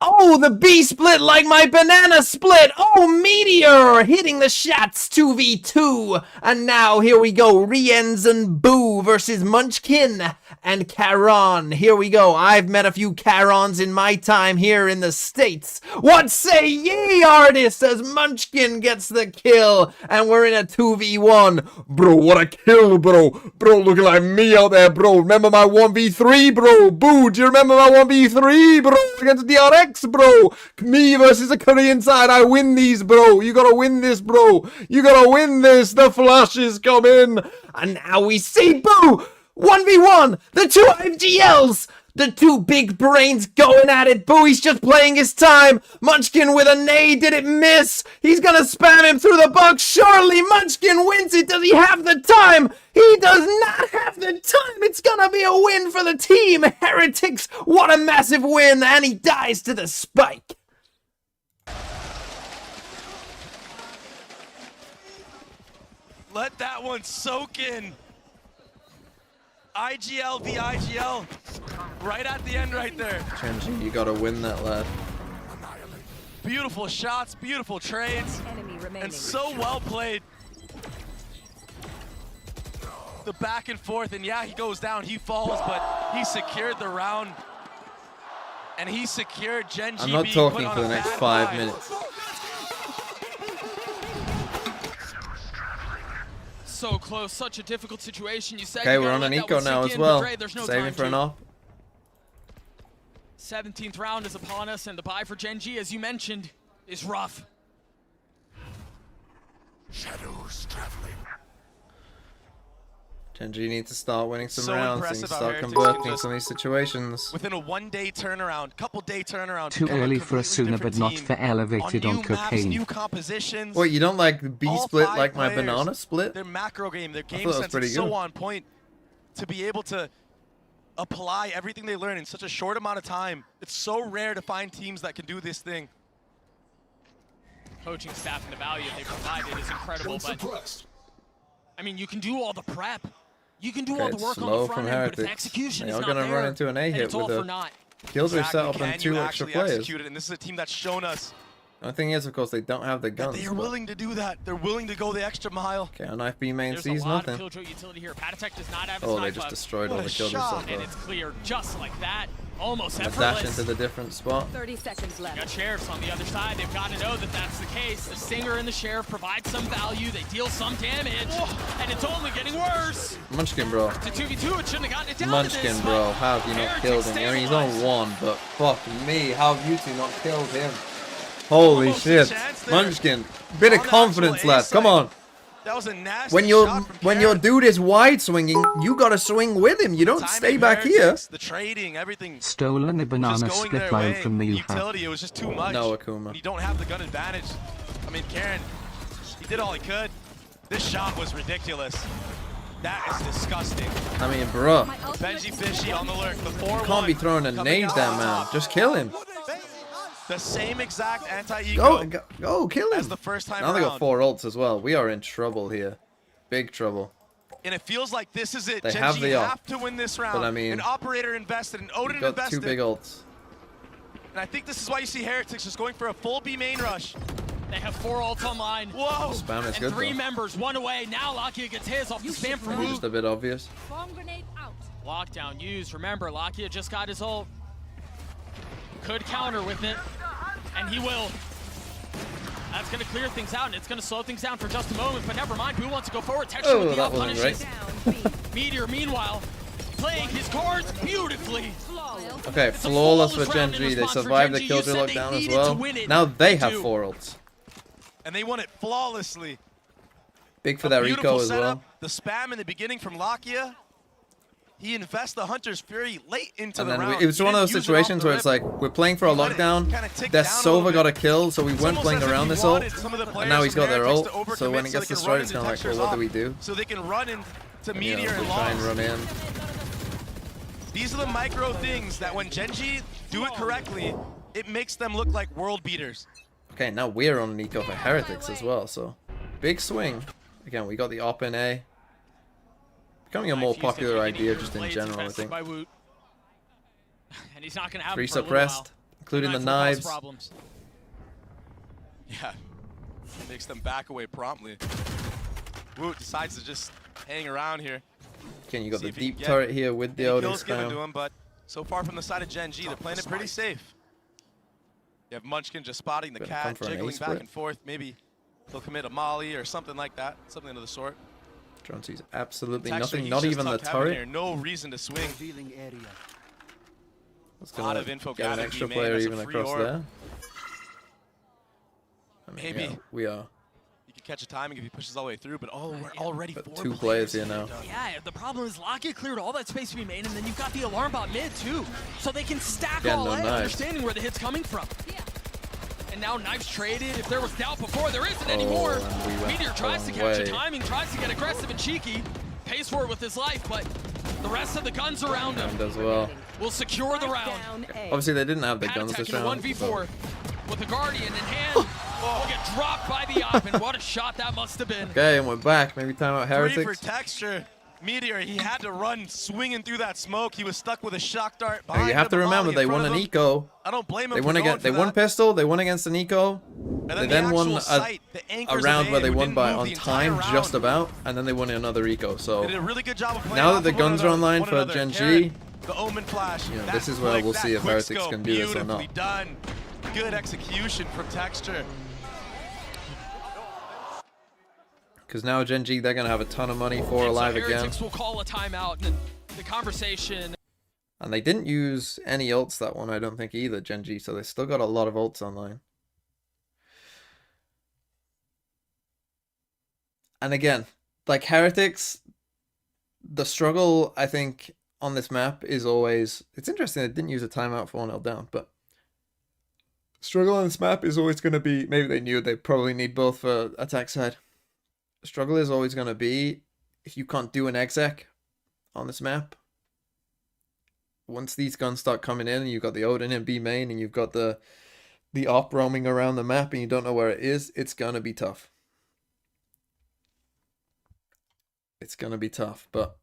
Oh, the B split like my banana split. Oh, Meteor hitting the shots 2v2. And now here we go. Rienz and Boo versus Munchkin and Charon. Here we go. I've met a few Charons in my time here in the States. What say ye, Artists, as Munchkin gets the kill. And we're in a 2v1. Bro, what a kill, bro. Bro, looking like me out there, bro. Remember my 1v3, bro? Boo, do you remember my 1v3, bro? Against DRX, bro. Me versus a Korean side. I win these, bro. You gotta win this, bro. You gotta win this. The flashes come in. And now we see Boo. 1v1. The two FGLs. The two big brains going at it. Bowie's just playing his time. Munchkin with a nade. Did it miss? He's gonna spam him through the box. Surely Munchkin wins it. Does he have the time? He does not have the time. It's gonna be a win for the team. Heretics. What a massive win. And he dies to the spike. Let that one soak in. IGL v IGL. Right at the end right there. GENG, you gotta win that, lad. Beautiful shots, beautiful trades, and so well played. The back and forth, and yeah, he goes down, he falls, but he secured the round. And he secured GENG. I'm not talking for the next 5 minutes. So close, such a difficult situation. You said okay, we're on an eco now as well. Saving for an off. 17th round is upon us, and the buy for GENG, as you mentioned, is rough. Shadows traveling. GENG needs to start winning some so rounds and start converting some of these situations. Within a one-day turnaround, couple-day turnaround. Too early for a sooner, but not for Elevated on cocaine. New compositions. What, you don't like the B split like my banana split? Their macro game, their game sense is so on point to be able to apply everything they learn in such a short amount of time. It's so rare to find teams that can do this thing. Coaching staff and the value they provided is incredible, but I mean, you can do all the prep. You can do all the work on the front end, but if execution is not there, run into an A hit with a kills are set up on 2 extra players. And this is a team that's shown us. The only thing is, of course, they don't have the guns. They are willing to do that. They're willing to go the extra mile. Okay, a knife B main sees nothing. Oh, they just destroyed all the kills. And it's clear just like that. Almost effortless. Dash into the different spot. 30 seconds left. Got Sheriffs on the other side. They've got to know that that's the case. The Stinger and the Sheriff provide some value. They deal some damage. And it's only getting worse. Munchkin, bro. To 2v2, it shouldn't have gotten it down Munchkin, bro. How have you not killed him? I mean, he's on 1, but fuck me. How have you two not killed him? Holy shit. Munchkin. Bit of confidence, lad. Come on. That was a nasty when your dude is wide swinging, you gotta swing with him. You don't stay back here. The trading, everything. Stolen a banana split line from me. Utility, it was just too much. No, Akuma. You don't have the gun advantage. I mean, Karen, he did all he could. This shot was ridiculous. That is disgusting. I mean, bro. Benji Fishy on the lurk. The 4-1. You can't be throwing a nade, that man. Just kill him. The same exact anti-ego. Go, kill him. As the first time now they got 4 ults as well. We are in trouble here. Big trouble. And it feels like this is it. They GENG have the ult. have to win this round. But I mean, an operator invested, an Odin got invested. 2 big ults. And I think this is why you see Heretics just going for a full B main rush. They have 4 ults online. Whoa! Spam is and good, 3 though. members, 1 away. Now Lakia gets his off the spam from Boot. Just a bit obvious. Bomb grenade out. Lockdown used. Remember, Lakia just got his ult. Could counter with it. And he will. That's going to clear things out, and it's going to slow things down for just a moment, but never mind. Who wants to go forward? Texture Oh, with the that out wasn't punishes. great. Meteor, meanwhile, playing his cards beautifully. Okay, flawless for GENG. They survived the Killjoy lockdown as well. Now they have 4 ults. And they won it flawlessly. Big for their eco as well. The spam in the beginning from Lakia. He invests the Hunter's Fury late into And the then round. it was one of those situations where it's like, we're playing for a lockdown, their Sova got a kill, so we weren't playing around this ult, and now he's got their ult, so when it gets destroyed, it's kind of like, well, what do we do? So they can run into Meteor and try and Lost. run in. These are the micro things that when GENG do it correctly, it makes them look like world beaters. Okay, now we're on an eco for Heretics as well, so big swing. Again, we got the op in A. Becoming a more popular idea just in general, I think. And he's not gonna have 3 him for a little suppressed, while. including the Knives will cause knives. problems. Yeah, makes them back away promptly. Woot decides to just hang around here. Again, you got See the if he deep can get turret here with the any Odin kills given to spam. him, but so far from the side of GENG, they're playing it pretty safe. You have Munchkin just spotting the Better come cat, for an jiggling A back split. and forth. Maybe he'll commit a molly or something like that, something of the sort. John sees absolutely Texture, nothing, he's not just even the tucked heaven turret. here. No reason to swing. Let's A lot go of info get an gathered extra being made. player That's a even free across orb. there. I mean, Maybe. yeah, we are. You can catch a timing if he pushes all the way through, but oh, we're already But 4 2 players here now. Yeah, the problem is Lakia cleared all that space to be made, and then you've got the alarm bot mid too, so they can stack Yeah, all no in, knives. understanding where the hit's coming from. And now knives traded. If there was doubt before, there isn't anymore. and we went Meteor the tries to wrong capture way. timing, tries to get aggressive and cheeky, pays for it with his life, but the rest of the guns around him And as well. will secure the round. Obviously, they didn't have the guns Attack this in a round. 1v4 with the Guardian in hand. Will get dropped by the op, and what a shot that must have been. Okay, and we're back. Maybe time out 3 Heretics. for Texture. Meteor, he had to run swinging through that smoke. He was stuck with a shock dart Now, behind you have him, to a remember, molly they in front won of an him. eco. I don't blame him They for won going against. They for won that. pistol. They won against an eco. They the then won actual sight, the a anchors round of where they A, who won didn't by move on the entire time, round. just about, and then they won another eco. So They did a really good job of playing now off that the of one guns are another- online one for another. GENG, Carrot, the Omen flash. you know, that this is where flick, we'll see that if quick Heretics scope, can do this or not. beautifully done. Good execution from Texture. Because now GENG, they're going to have a ton of money for So alive again. Heretics will call a timeout, and the conversation. And they didn't use any ults that one, I don't think, either, GENG. So they still got a lot of ults online. And again, like Heretics, the struggle, I think, on this map is always... It's interesting they didn't use a timeout for 1-0 down, but... Struggle on this map is always going to be... Maybe they knew they probably need both for attack side. Struggle is always going to be if you can't do an exec on this map. Once these guns start coming in and you've got the Odin in B main and you've got the op roaming around the map and you don't know where it is, it's going to be tough. It's going to be tough, but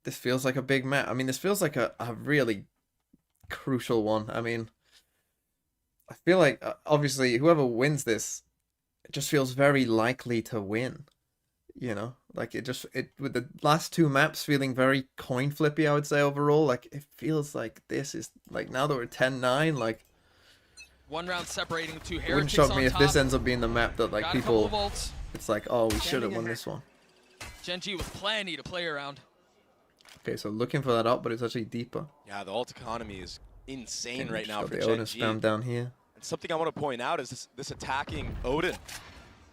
this feels like a big map. I mean, this feels like a really crucial one. I mean, I feel like, obviously, whoever wins this, it just feels very likely to win. You know, like it with the last 2 maps feeling very coin flippy, I would say overall. Like it feels like this is like now that we're 10-9, like 1 round separating the 2 it wouldn't Heretics shock on me if top. this ends up being the map that like Got a couple people, of ults. it's like, oh, we should have won this one. GENG with plenty to play around. Okay, so looking for that up, but it's actually deeper. Yeah, the ult economy is insane And right just now got for the Odin GENG. spam down here. And something I want to point out is this attacking Odin.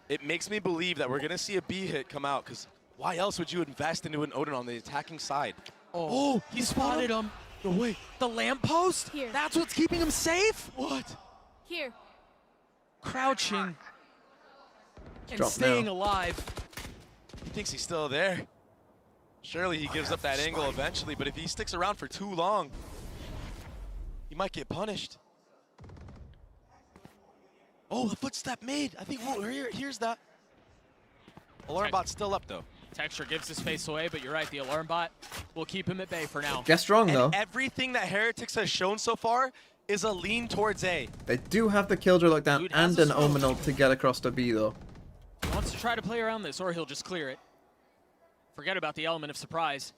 It makes me believe that we're going to see a B hit come out, because why else would you invest into an Odin on the attacking side? Oh, he spotted him. No way. The lamppost? Here. That's what's keeping him safe? What? Here. Crouching and Drop staying now. alive. He thinks he's still there. Surely he gives up that angle eventually, but if he sticks around for too long, he might get punished. Oh, the footstep made. I think here's that. Alarm bot's still up though. Texture gives his face away, but you're right, the alarm bot will keep him at bay for now. Guess wrong though. And everything that Heretics has shown so far is a lean towards A. They do have the Killjoy lockdown Dude has and a an smoke. Omen ult to get across to B though. He wants to try to play around this, or he'll just clear it. Forget about the element of surprise.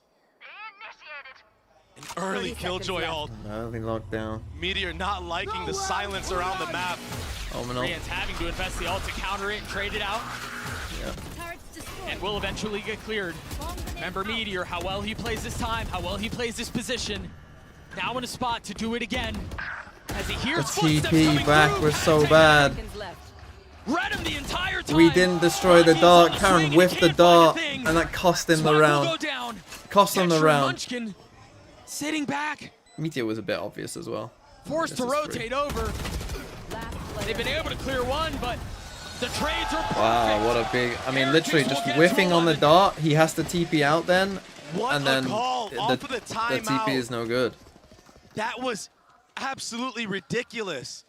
An early killjoy ult. Nothing locked down. Meteor not liking the silence around the map. Koreans having to invest the ult to counter it and trade it out. Yeah. And will eventually get cleared. Remember Meteor, how well he plays this time, how well he plays this position. Now in a spot to do it again. As he The hears footsteps TP coming back through. was so bad. Read him the entire time. We didn't destroy the dart. Karen whiffed the dart, and that cost him the round. Cost him the round. Munchkin sitting back, Meteor was a bit obvious as well. forced to rotate over. They've been able to clear one, but the trades are perfect. Wow, what a big... I mean, literally just whiffing on the dart. He has to TP out then, and then the TP is no good. That was absolutely ridiculous.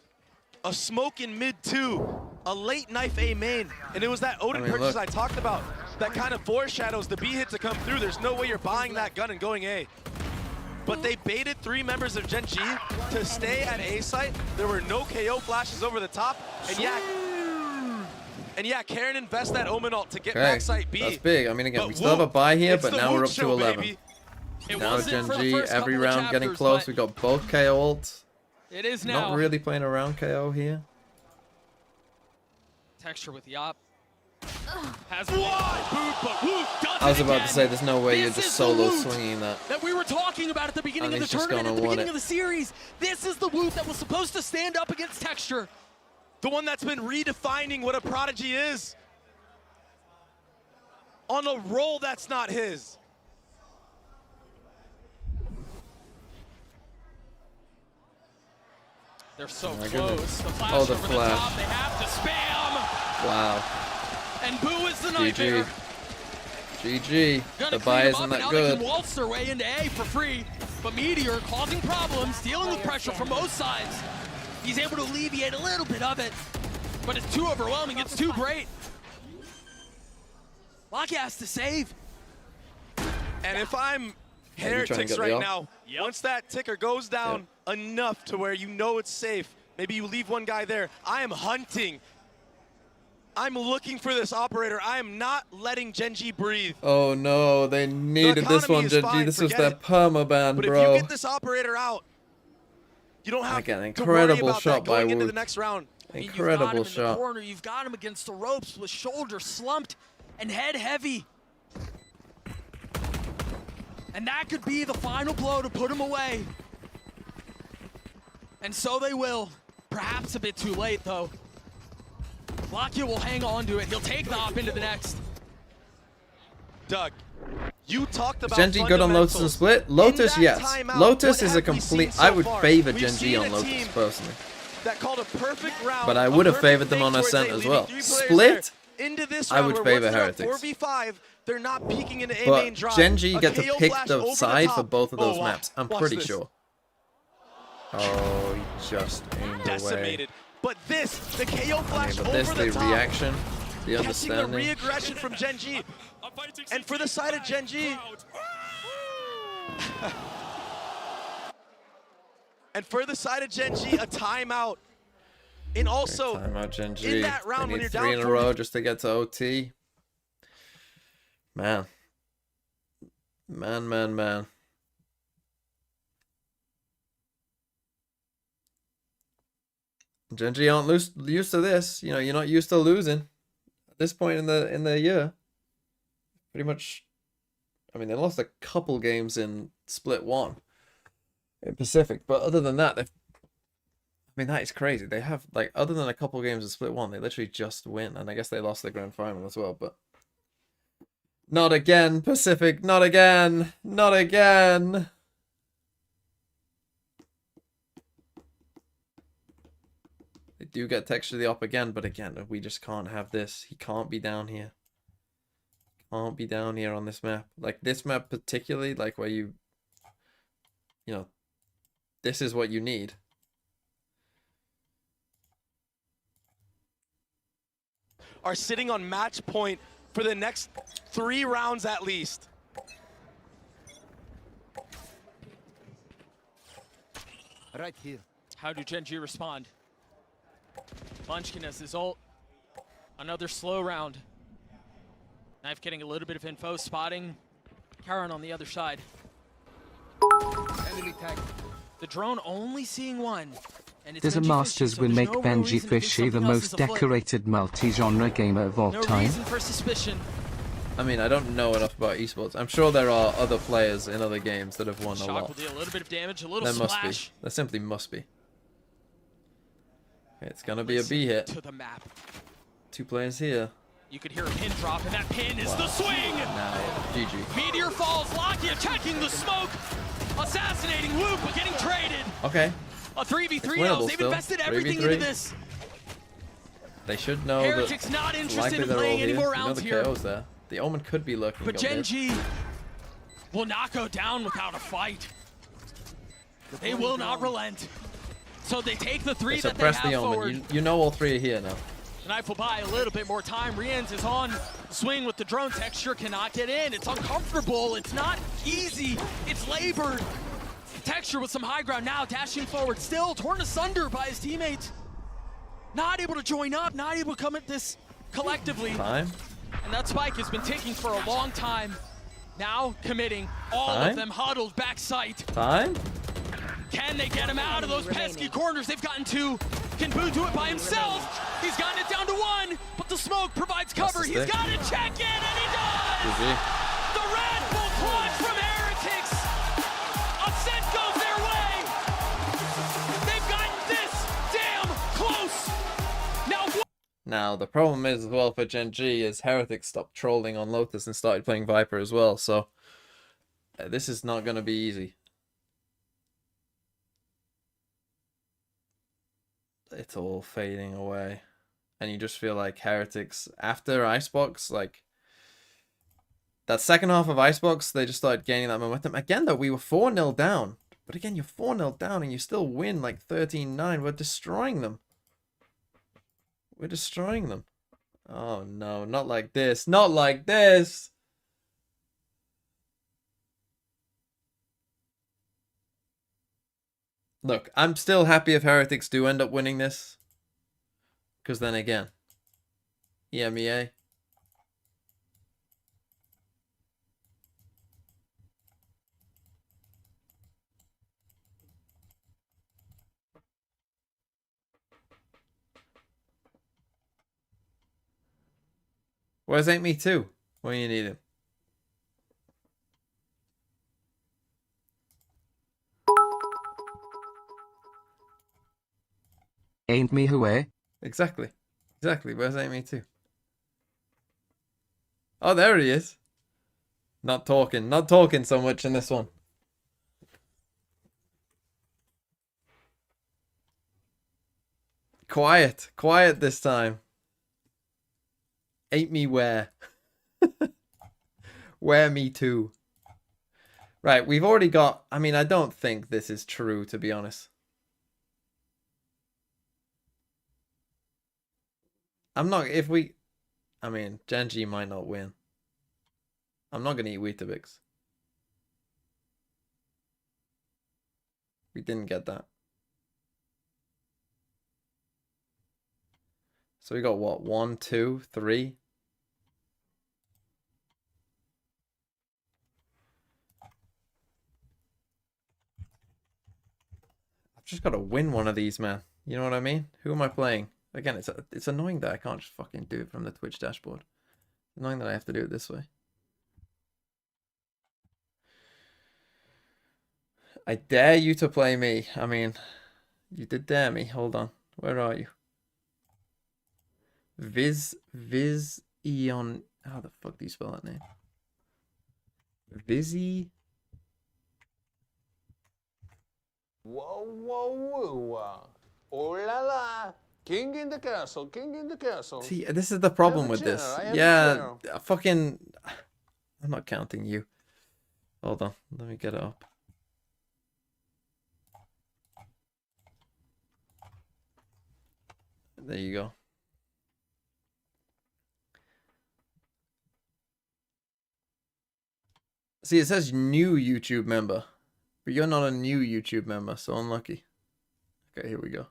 A smoke in mid 2, a late knife A main, and it was that Odin purchase I talked about that kind of foreshadows the B hit to come through. There's no way you're buying that gun and going A. But they baited 3 members of Gen G to stay at A site. There were no KO flashes over the top, and yeah, Karen invests that Omen ult to get back site B. That's big. I mean, again, we still have a buy here, but now we're up to 11. Now Gen G, every round getting close. We got both KO ults. It is now. Not really playing around KO here. Texture with the op. Has boot, but Woo does I was it about again. to say, there's no way you're This just is the solo loot swinging that. that we were talking about at the beginning of the he's just tournament, at the gonna want beginning it. of the series. This is the Woot that was supposed to stand up against Texture. The one that's been redefining what a Prodigy is. On a role that's not his. They're so my close. goodness. The flash Oh, the over flash. the top. They have to spam. Wow. And Boo is the GG. nightmare. GG. Gonna The clean buy them isn't up, that and now they good. can waltz their way into A for free. But Meteor causing problems, dealing with pressure from both sides. He's able to alleviate a little bit of it, but it's too overwhelming. It's too great. Locky has to save. And if I'm you're trying to Heretics get the right up. now, once that ticker goes down enough to where you know it's safe, maybe you leave one guy there, I am hunting. I'm looking for this operator. I am not letting Gen G breathe. Oh no, they needed this one, Gen G. This was their permaban, But bro. if you get this operator out, you don't have Again, to worry incredible about shot that going by into Woot. the next round. Incredible You've got him in the shot. corner. You've got him against the ropes with shoulders slumped and head heavy. And that could be the final blow to put him away. And so they will. Perhaps a bit too late, though. Lockyer will hang on to it. He'll take the op into the next. Doug, you talked about Gen G good on Lotus and Split? Lotus, In that yes. timeout, Lotus what is a have we complete... seen so I would far? favor We've Gen G seen on a Lotus, team personally. that called a perfect round. But I a would have perfect favored them on thing Ascent towards as they well. leave 3 players Split? there. Into this I round would where favor once they're Heretics. 4v5, they're not peeking into A But main drive. Gen G A get to KO pick flash the over side top. for both of those wow. maps. I'm Watch pretty this. sure. Oh, he just aimed away. Decimated. But this, the KO flash But over this, the the top. reaction, the Catching the understanding. re-aggression from Gen G. And for the side of Gen G, and for the side of Gen G, a timeout. And also, Timeout Gen G. in that round They when need you're 3 down in a 40 row just to get to OT. Man. Man. Gen G aren't used to this. You know, you're not used to losing at this point in the year. Pretty much, I mean, they lost a couple games in Split 1 in Pacific, but other than that, I mean, that is crazy. They have, like, other than a couple games in Split 1, they literally just win, and I guess they lost the grand final as well, but not again, Pacific, not again, not again. They do get Texture the op again, but again, we just can't have this. He can't be down here. Can't be down here on this map. Like, this map particularly, like, where you know, this is what you need. are sitting on match point for the next 3 rounds at least. Right here. How do Gen G respond? Munchkin has his ult. Another slow round. Knife getting a little bit of info, spotting Karen on the other side. The drone only seeing one. And it's Does a Benji Masters Fishy, win so make there's no real Benji reason to think Fishy the something else most is afoot. decorated multi-genre gamer of all No time? reason for suspicion. I mean, I don't know enough about esports. I'm sure there are other players in other games that have won a Shock lot. will deal a little bit of damage, a little There must splash. be. There simply must be. Okay, it's gonna be a B hit. To the map. 2 players here. You could hear a pin drop, and that pin is the swing! Now, GG. Meteor falls, Lakia checking the smoke! Assassinating Loop, but getting traded! Okay. A 3v3 It's now, winnable they've still. invested everything 3v3. into this! They should know Heretics that not it's interested likely in they're all playing here. any more You know rounds the here. KO's there. The Omen could be lurking. But up there. GENG will not go down without a fight. They will not relent. So they take the 3 Okay, that they suppress have the Omen. forward. You know all 3 are here now. The knife will buy a little bit more time. Rienz is on swing with the drone. Texture cannot get in. It's uncomfortable. It's not easy. It's labored. Texture with some high ground now, dashing forward. Still torn asunder by his teammates. Not able to join up. Not able to come at this collectively. Time. And that spike has been ticking for a long time. Now committing. All Time. of them huddled back sight. Time. Can they get him out of those pesky corners? They've gotten 2. Can Boo do it by himself? He's gotten it down to 1, but the smoke provides cover. He's got to check in, and he does! GG. The Red Bull clutch from Heretics. A set goes their way. They've gotten this damn close. Now, Now, the problem is, as well, for Gen G, is Heretics stopped trolling on Lotus and started playing Viper as well, so this is not going to be easy. It's all fading away. And you just feel like Heretics, after Icebox, like, that second half of Icebox, they just started gaining that momentum. Again, though, we were 4-0 down. But again, you're 4-0 down and you still win like 13-9. We're destroying them. We're destroying them. Oh, no. Not like this. Not like this. Look, I'm still happy if Heretics do end up winning this. Because then again, EMEA. Where's Ain't Me Too when you need him? Ain't me who, eh? Exactly. Exactly. Where's Ain't Me Too? Oh, there he is. Not talking. Not talking so much in this one. Quiet. Quiet this time. Ain't me where? Where me too? Right, we've already got... I mean, I don't think this is true, to be honest. I'm not... If we... I mean, Gen G might not win. I'm not going to eat Weetabix. We didn't get that. So we got what? 1, 2, 3? I've just got to win one of these, man. You know what I mean? Who am I playing? Again, it's annoying that I can't just fucking do it from the Twitch dashboard. Annoying that I have to do it this way. I dare you to play me. I mean, you did dare me. Hold on. Where are you? Eon. How the fuck do you spell that name? Vizzy. Whoa, whoa, whoa. Oh la la. King in the castle, king in the castle. See, this is the problem with this. Yeah, fucking... I'm not counting you. Hold on. Let me get it up. There you go. See, it says new YouTube member. But you're not a new YouTube member, so unlucky. Okay, here we go.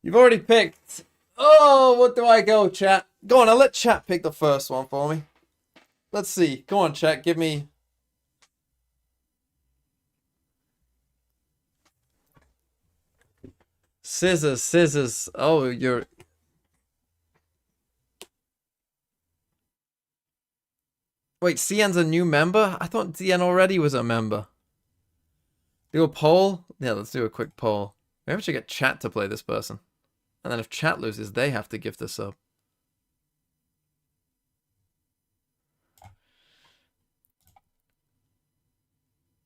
You've already picked. Oh, what do I go, chat? Go on, I'll let chat pick the first one for me. Let's see. Go on, chat. Give me Scissors. Oh, you're... Wait, CN's a new member? I thought CN already was a member. Do a poll? Yeah, let's do a quick poll. Maybe we should get chat to play this person. And then if chat loses, they have to gift a sub.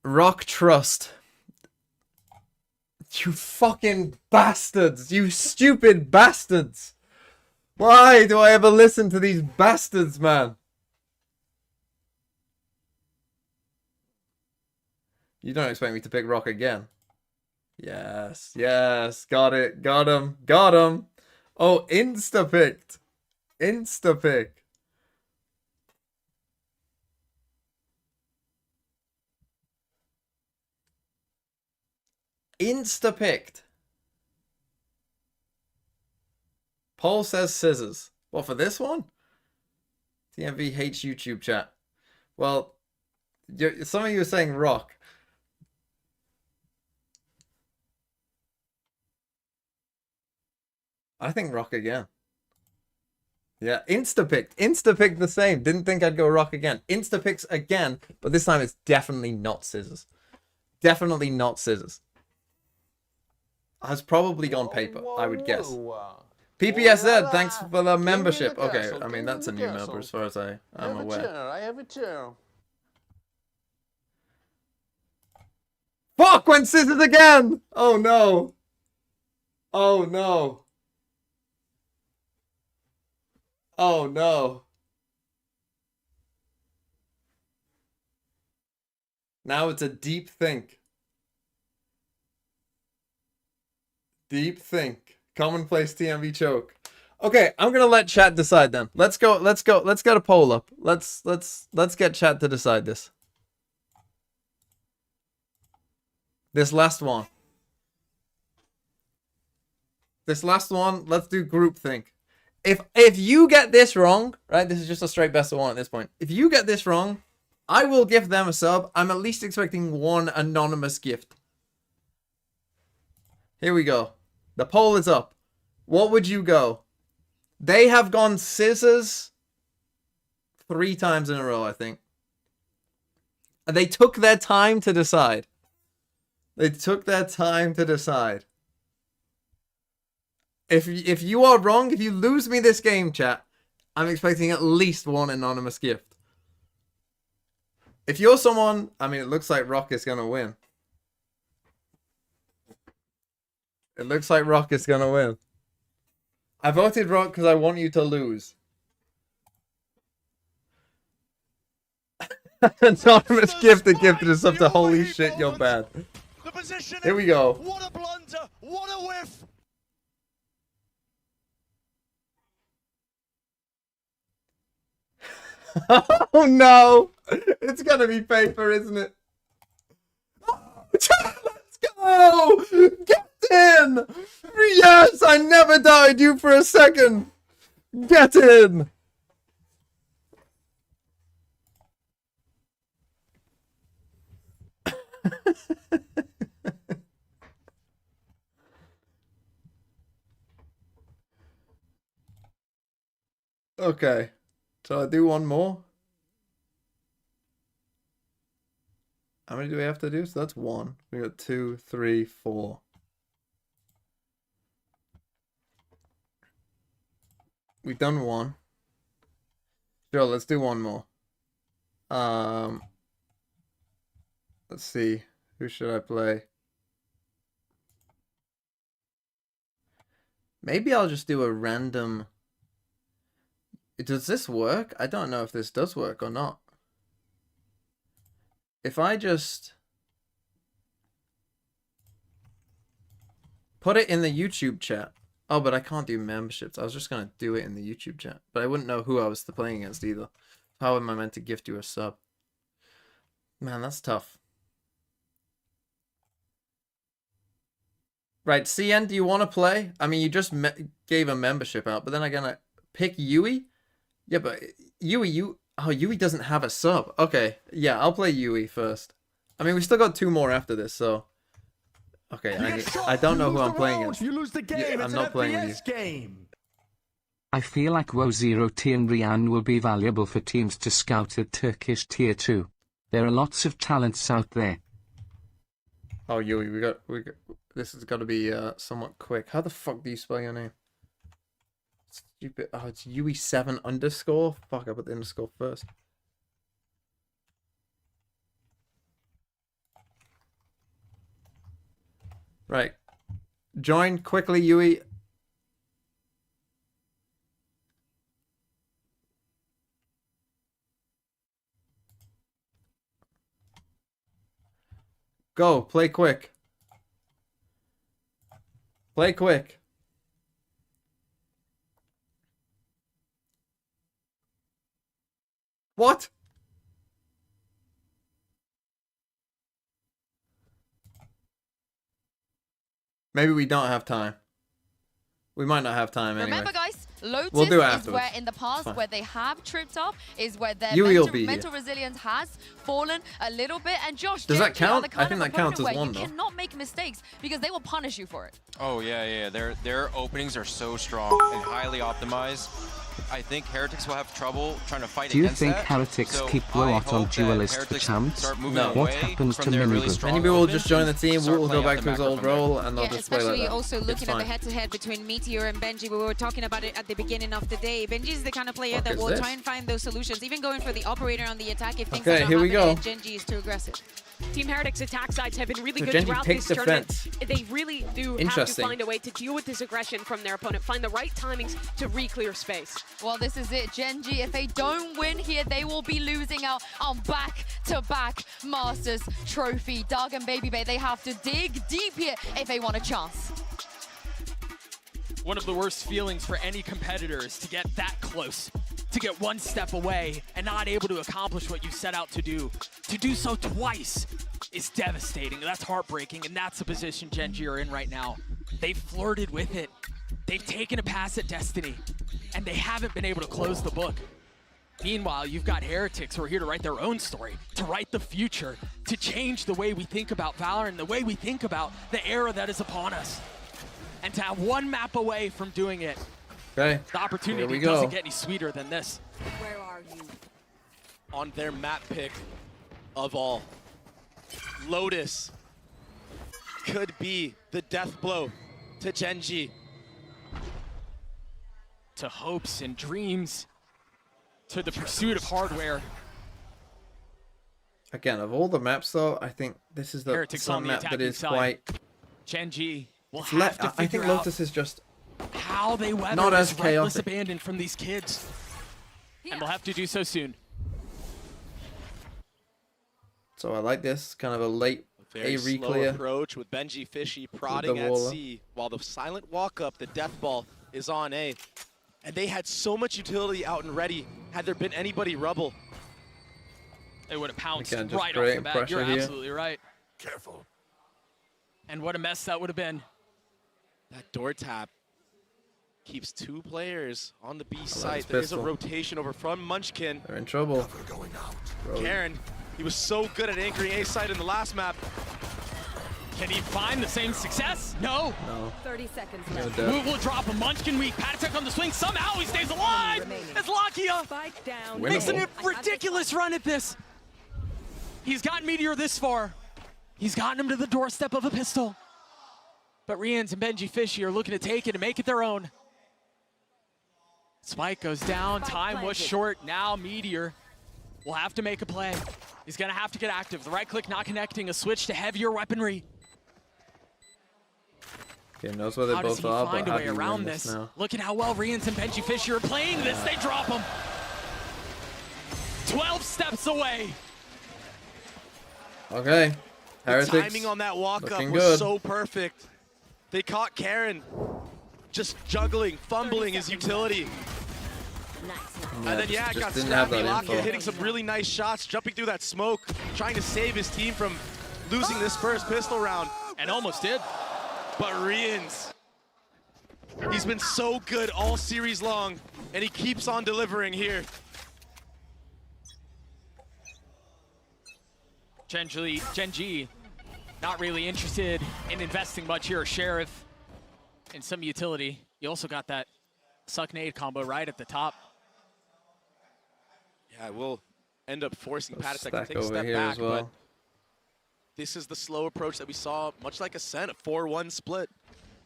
Rock Trust. You fucking bastards. You stupid bastards. Why do I ever listen to these bastards, man? You don't expect me to pick Rock again. Yes. Got it. Got him. Oh, insta-picked. Insta-pick. Insta-picked. Paul says scissors. What, for this one? TMV hates YouTube chat. Well, some of you are saying Rock. I think Rock again. Yeah, insta-picked. Insta-picked the same. Didn't think I'd go Rock again. Insta-picks again, but this time it's definitely not scissors. Definitely not scissors. Has probably gone paper, I would guess. PPSZ, thanks for the membership. Okay, I mean, that's a new member as far as I'm aware. I have a chair. Fuck, went scissors again! Oh no. Oh no. Oh no. Now it's a deep think. Deep think. Commonplace TMV choke. Okay, I'm gonna let chat decide then. Let's get a poll up. Let's get chat to decide this. This last one. Let's do group think. If you get this wrong, right? This is just a straight best of one at this point. If you get this wrong, I will give them a sub. I'm at least expecting one anonymous gift. Here we go. The poll is up. What would you go? They have gone scissors 3 times in a row, I think. And they took their time to decide. If you are wrong, if you lose me this game, chat, I'm expecting at least one anonymous gift. If you're someone, I mean, it looks like Rock is going to win. I voted Rock because I want you to lose. Anonymous gifted us up to holy shit, you're bad. Here we go. What a blunder! What a whiff! Oh no! It's gonna be paper, isn't it? Let's go! Get in! Yes! I never doubted you for a second! Get in! Okay. So I do one more. How many do we have to do? So that's 1. We got 2, 3, 4. We've done 1. Sure, let's do one more. Let's see. Who should I play? Maybe I'll just do a random... Does this work? I don't know if this does work or not. If I just put it in the YouTube chat. Oh, but I can't do memberships. I was just going to do it in the YouTube chat. But I wouldn't know who I was playing against either. How am I meant to gift you a sub? Man, that's tough. Right, CN, do you want to play? I mean, you just gave a membership out, but then I'm going to pick Yui? Yeah, but Yui, oh, Yui doesn't have a sub. Okay, yeah, I'll play Yui first. I mean, we still got 2 more after this, so Okay, I don't know who I'm playing against. You lose the game. I'm not playing with you. Game. I feel like Wo0T and Rian will be valuable for teams to scout at Turkish Tier 2. There are lots of talents out there. Oh, Yui, we got. This has got to be somewhat quick. How the fuck do you spell your name? Stupid. Oh, it's Yui7_. Fuck, I put the underscore first. Right. Join quickly, Yui. Go, play quick. Play quick. What? Maybe we don't have time. We might not have time anyway. Remember, guys, Lotus we'll do it is where in the past where they have tripped up, is where their mental resilience has fallen a little bit. And Josh, does that count? I think that counts as one, though. You cannot make mistakes because they will punish you for it. Oh yeah. Their openings are so strong and highly optimized. I think Heretics will have trouble trying to fight against that. Do you think Heretics keep Blowout on Duelist for champs? No. What happens to Minibu? Minibu will just join the team, will go back to his old role, and they'll just play like that. Especially also looking at the head-to-head between Meteor and Benji. We were talking about it at the beginning of the day. Benji is the kind of player that will try and find those solutions, even going for the operator on the attack if things don't happen and GENG is too aggressive. Team Heretics attack sides have been really good throughout this tournament. They really do have to find a way to deal with this aggression from their opponent, find the right timings to re-clear space. Well, this is it. GENG, if they don't win here, they will be losing out on back-to-back Masters trophy. Doug and Baby Bay, they have to dig deep here if they want a chance. One of the worst feelings for any competitor is to get that close, to get one step away and not able to accomplish what you set out to do. To do so twice is devastating. That's heartbreaking, and that's the position GENG are in right now. They've flirted with it. They've taken a pass at Destiny, and they haven't been able to close the book. Meanwhile, you've got Heretics who are here to write their own story, to write the future, to change the way we think about Valorant and the way we think about the era that is upon us. And to have one map away from doing it, the opportunity doesn't get any sweeter than this. Where are you? On their map pick of all, Lotus could be the death blow to GENG. To hopes and dreams, to the pursuit of hardware. Again, of all the maps though, I think this is the some map that is quite... GENG will have to figure I think Lotus is just how they weather not as this reckless chaotic. abandon from these kids. And they'll have to do so soon. So I like this, kind of a late Very slow approach with Benji Fishy prodding at C, while the silent walk up, the death ball is on A. And they had so much utility out and ready. Had there been anybody rubble, they would have pounced right off the bat. You're absolutely right. Careful. And what a mess that would have been. That door tap keeps two players on the B side. There is a rotation over from Munchkin. They're in trouble. Karen, he was so good at anchoring A side in the last map. Can he find the same success? No. 30 seconds left. Move will drop a Munchkin weak. Patatek on the swing. Somehow he stays alive. It's Lakia. Spike down. Makes a ridiculous run at this. He's gotten Meteor this far. He's gotten him to the doorstep of a pistol. But Rians and Benji Fishy are looking to take it and make it their own. Spike goes down. Time was short. Now Meteor will have to make a play. He's going to have to get active. The right click not connecting. A switch to heavier weaponry. Okay, knows where they both are, but how do you win this now? Look at how well Rians and Benji Fisher are playing this. They drop him. 12 steps away. Okay. Heretics, the timing on that walk-up was so perfect. They caught Karen just juggling, fumbling his utility. Yeah, and then, got snappy. Lakia hitting some really nice shots, jumping through that smoke, trying to save his team from losing this first pistol round. And almost did. But Rians, he's been so good all series long, and he keeps on delivering here. GENG Not really interested in investing much here. Sheriff and some utility. You also got that suck nade combo right at the top. Yeah, we'll end up forcing Patatech to take a over step here back, as well. but this is the slow approach that we saw, much like Ascent, a 4-1 split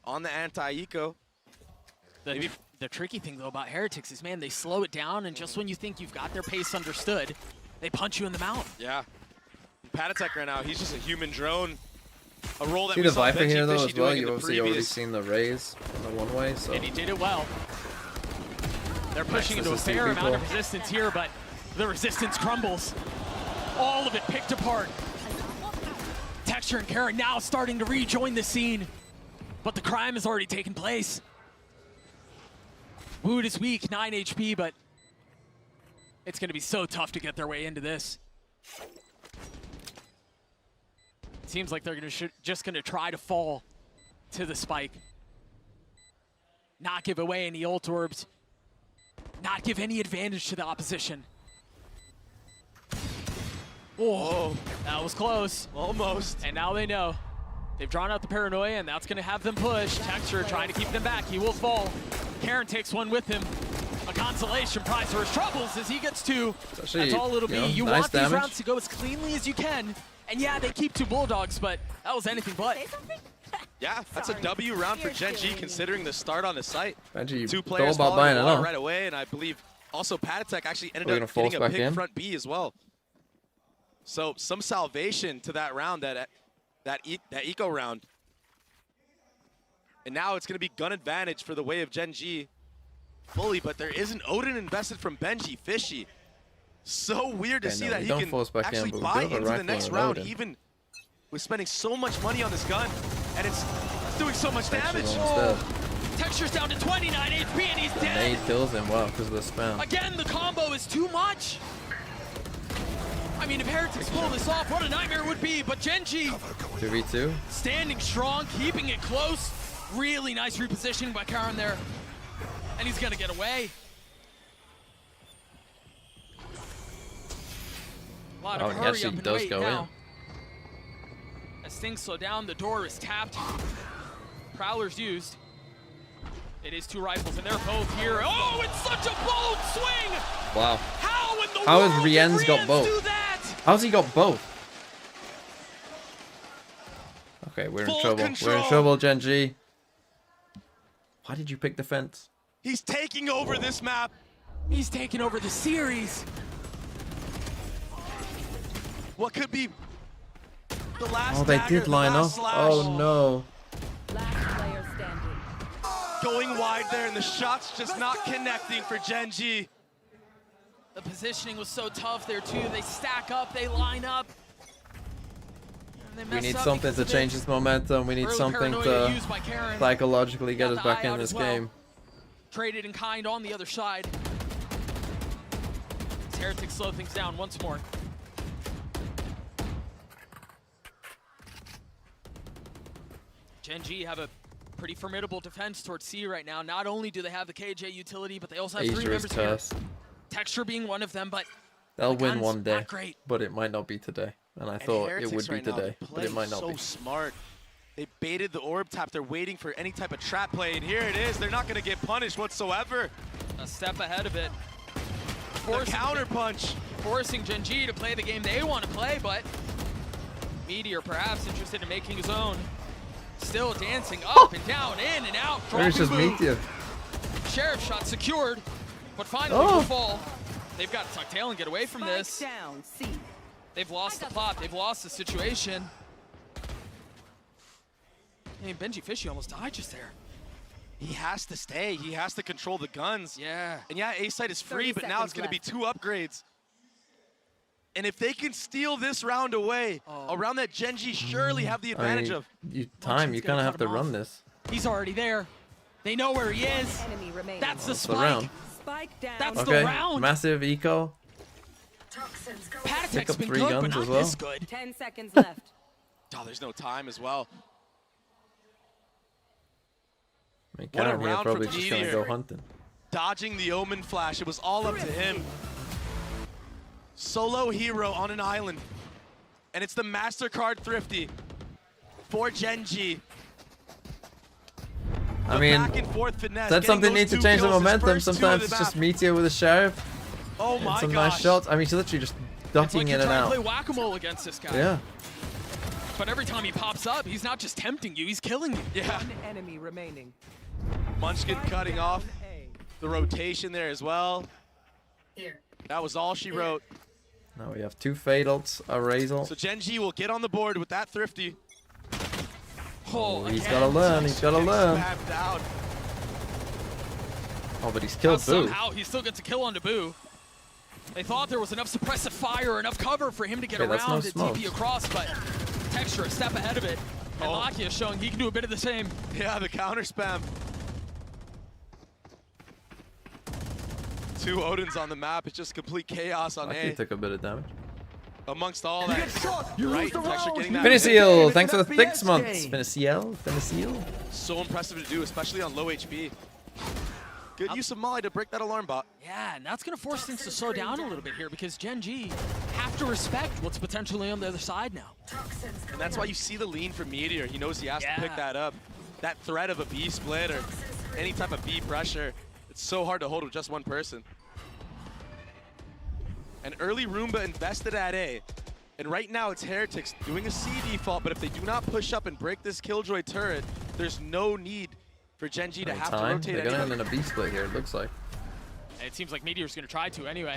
on the anti-eco. The tricky thing, though, about Heretics is, man, they slow it down, and just when you think you've got their pace understood, they punch you in the mouth. Yeah. Patatech right now, he's just a human drone. A role that See we the saw Viper Benji here, though, Fishy as well. doing in You've the obviously already previous. seen the raise on the one-way, so... And he did it well. They're pushing into a fair amount of resistance here, but the resistance crumbles. All of it picked apart. Texture and Karen now starting to rejoin the scene, but the crime has already taken place. Wood is weak, 9 HP, but it's going to be so tough to get their way into this. It seems like they're just going to try to fall to the spike. Not give away any ult orbs. Not give any advantage to the opposition. Oh, that was close. Almost. And now they know. They've drawn out the paranoia, and that's going to have them push. Texture trying to keep them back. He will fall. Karen takes one with him. A consolation prize for his troubles as he gets two. That's all it'll be. You nice want damage. these rounds to go as cleanly as you can. And yeah, they keep two Bulldogs, but that was anything but. Yeah, that's a W round for Gen G considering the start on the site. Benji, Two players about falling buying in it the water now. right away, and I believe also Patatech actually ended We're gonna up getting force a back pick in. front B as well. So some salvation to that round, that eco round. And now it's going to be gun advantage for the way of Gen G fully, but there is an Odin invested from Benji Fishy. So weird to Okay, see no, that we he don't can force back in, actually but we buy do have a into the rifle next and a round, Odin. even with spending so much money on this gun, and it's doing so much damage. Almost Texture's down to 29 HP and he's dead. dead. Nade kills him, wow, because of the spam. Again, the combo is too much. I mean, if Heretics pull this off, what a nightmare it would be. But Gen G 2v2. standing strong, keeping it close. Really nice repositioning by Karen there. And he's gonna get away. A lot of Oh, he hurry actually up and does wait go now. As things slow down, the door is tapped. Prowler's used. It is two rifles, and they're both here. Oh, it's such a bold swing! Wow. How in the How world has did Rien's got Rien's both? do that? How's he got both? Okay, we're in trouble. We're in trouble, Gen G. Why did you pick the fence? He's taking over this map. He's taking over the series. What could be the last Oh, they dagger, did the line up. last slash. Oh no. Going wide there, and the shot's just not connecting for Gen G. The positioning was so tough there too. They stack up, they line up. We need something to change this momentum. We need Early something paranoia to used by Karen. psychologically get Got us the back eye in out this as well. game. Traded in kind on the other side. As Heretics slow things down once more. Gen G have a pretty formidable defense towards C right now. Not only do they have the KJ utility, but they also have three Asia is members here. cursed. Texture being one of them, but They'll the win gun's one day, not great. but it might not be today. And I thought it Heretics would be right now, today, they're but it might not playing be. so smart. They baited the orb tap. They're waiting for any type of trap play, and here it is. They're not going to get punished whatsoever. A step ahead of it. The counter punch. Forcing Gen G to play the game they want to play, but Meteor perhaps interested in making his own. Still dancing up and down, in and out. Where's just Meteor? Sheriff shot secured, but finally will fall. They've got to tuck tail and get away from this. Down, C. They've lost the plot. They've lost the situation. I mean, Benji Fishy almost died just there. He has to stay. He has to control the guns. Yeah. And yeah, A-site is free, 30 but now it's going to be seconds 2 upgrades. And if they can steal this round away, a round that Gen G surely have the advantage of. You kind of have to run this. He's already there. They know where he is. Enemy remaining. That's the That's the spike. round. Spike down. That's Okay, the round. massive eco. Patatech's Pick up been 3 good, guns but not as well. this good. 10 seconds left. Oh, there's no time as well. I mean, What a Karen here round probably from just gonna Meteor. go hunting. Dodging the Omen flash. It was all up to him. Solo hero on an island. And it's the MasterCard Thrifty. for GENG. I mean, back and forth finesse, that's something getting needs to those change the two kills, his momentum. first two of Sometimes the it's just map. Meteor with a Sheriff. Oh and my some gosh. nice shots. I mean, she's literally just It's ducking like you're in and trying to out. play whack-a-mole against this guy. Yeah. But every time he pops up, he's not just tempting you, he's killing you. Yeah. One enemy remaining. Munchkin cutting off the rotation there as well. Here. That was all she wrote. Now we have 2 Fatals, a Razel. So GENG will get on the board with that Thrifty. Oh, he's gotta learn, he's gotta learn. Spammed out. Oh, but he's killed Boo. Somehow he still gets a kill on Boo. They thought there was enough suppressive fire, enough cover for him to get Okay, that's no around and smoke. TP across, but Texture a step ahead of it. And Oh. Lakia is showing he can do a bit of the same. Yeah, the counter spam. 2 Odins on the map. It's just complete chaos on He A. took a bit of damage. Amongst all that. Right, Texture getting that. Finiciel, thanks for the 6 months. Finiciel. So impressive to do, especially on low HP. Good use of Molly to break that alarm bot. Yeah, and that's going to force things to slow down a little bit here because GENG have to respect what's potentially on the other side now. And that's why you see the lean from Meteor. He knows he has to pick Yeah. that up. That threat of a B split or any type of B pressure, it's so hard to hold with just one person. And early Roomba invested at A. And right now it's Heretics doing a C default, but if they do not push up and break this Killjoy turret, there's no need for GENG to have to rotate They're gonna anybody. end in a B split here, it looks like. It seems like Meteor's going to try to anyway.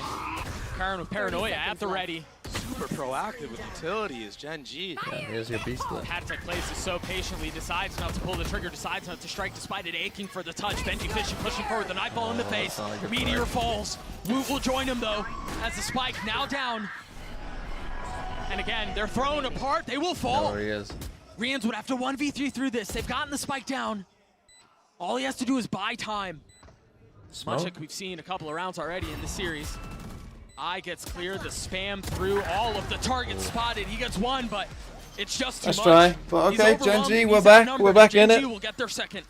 Karen with Paranoia at the ready. Super proactive with utility is GENG. Yeah, here's your B split. Hadtech plays this so patiently, decides not to pull the trigger, decides not to strike despite it aching for the touch. Benji Fishy pushing forward, the nightfall in the face. not a good Meteor play. falls. Woot will join him though, as the spike now down. And again, they're thrown apart, they will fall. There he is. Rians would have to 1v3 through this. They've gotten the spike down. All he has to do is buy time. Smoke. Much like we've seen a couple of rounds already in this series. Eye gets clear, the spam through all of the targets spotted. He gets one, but it's just too Let's much. try. But He's okay, overwhelmed, GENG, he's we're back. outnumbered, We're back in GENG it. will get their second.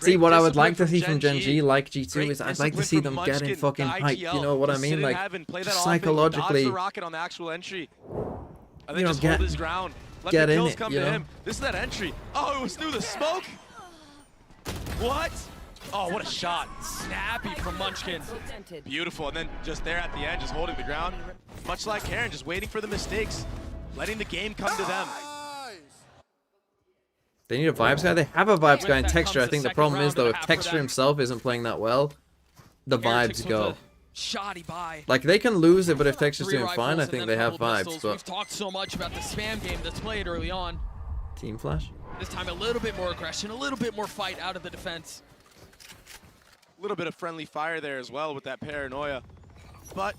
See, what I would like to discipline see from from GENG. GENG, like G2, Great is I'd like to see them discipline from getting Munchkin, fucking the hyped. You IGL. know what I Just mean? sit in Like, heaven, play that just offense, dodge psychologically, the rocket on the actual entry. I think know, just hold his ground. Let get the in kills it, come you to know? him. This is that entry. Oh, it was through the smoke? What? Oh, what a shot. Snappy from Munchkin. Beautiful, and then just there at the end, just holding the ground. Much like Karen, just waiting for the mistakes, letting the game come to them. they need a vibes guy. They have a vibes guy in That Texture. I comes think the the problem second is, though, round if and a half for Texture them. himself isn't playing that well, the Heretics vibes with go. a shoddy buy. Like, they can lose it, but if Texture's 3 doing rifles fine, I and think then they a have couple vibes. pistols. But We've talked so much about the spam game that's played early on. Team Flash? This time a little bit more aggression, a little bit more fight out of the defense. A little bit of friendly fire there as well with that paranoia. But,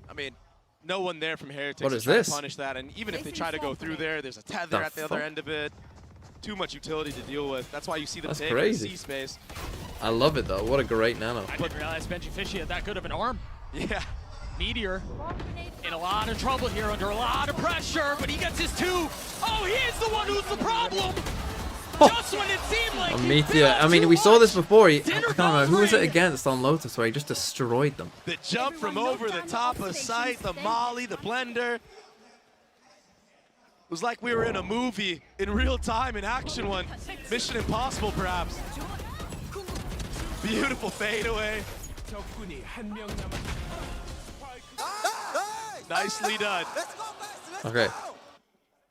I mean, no one there from Heretics What to is try this? to punish that. And even if they try to go through there, there's a tether The at the other fuck? end of it. Too much utility to deal with. That's why you see them That's take the crazy. C space. I love it, though. What a great nano. I didn't realize Benji Fishy had that good of an arm. Yeah. Meteor in a lot of trouble here, under a lot of pressure, but he gets his 2. Oh, he is the one who's the problem. Just when it seemed like he Meteor. failed I mean, too we saw much. this before. I Dinner can't remember. bells Who was it ring. against on Lotus where he just destroyed them? The jump from over the top of sight, the molly, the blender. It was like we were in a movie in real time, in action one. Mission Impossible, perhaps. Beautiful fadeaway. Nicely done. Okay.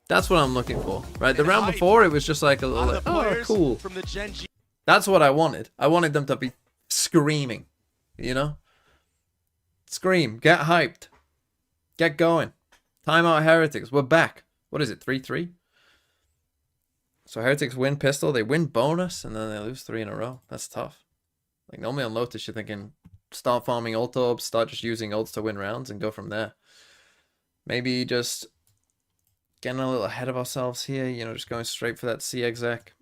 That's what I'm looking for, right? The round before, it was just like a little, like, oh, cool. From the GENG. That's what I wanted. I wanted them to be screaming, you know? Scream. Get hyped. Get going. Timeout Heretics. We're back. What is it, 3-3? So Heretics win pistol, they win bonus, and then they lose 3 in a row. That's tough. Like, normally on Lotus, you're thinking, start farming ult orbs, start just using ults to win rounds, and go from there. Maybe just getting a little ahead of ourselves here, you know, just going straight for that C exec.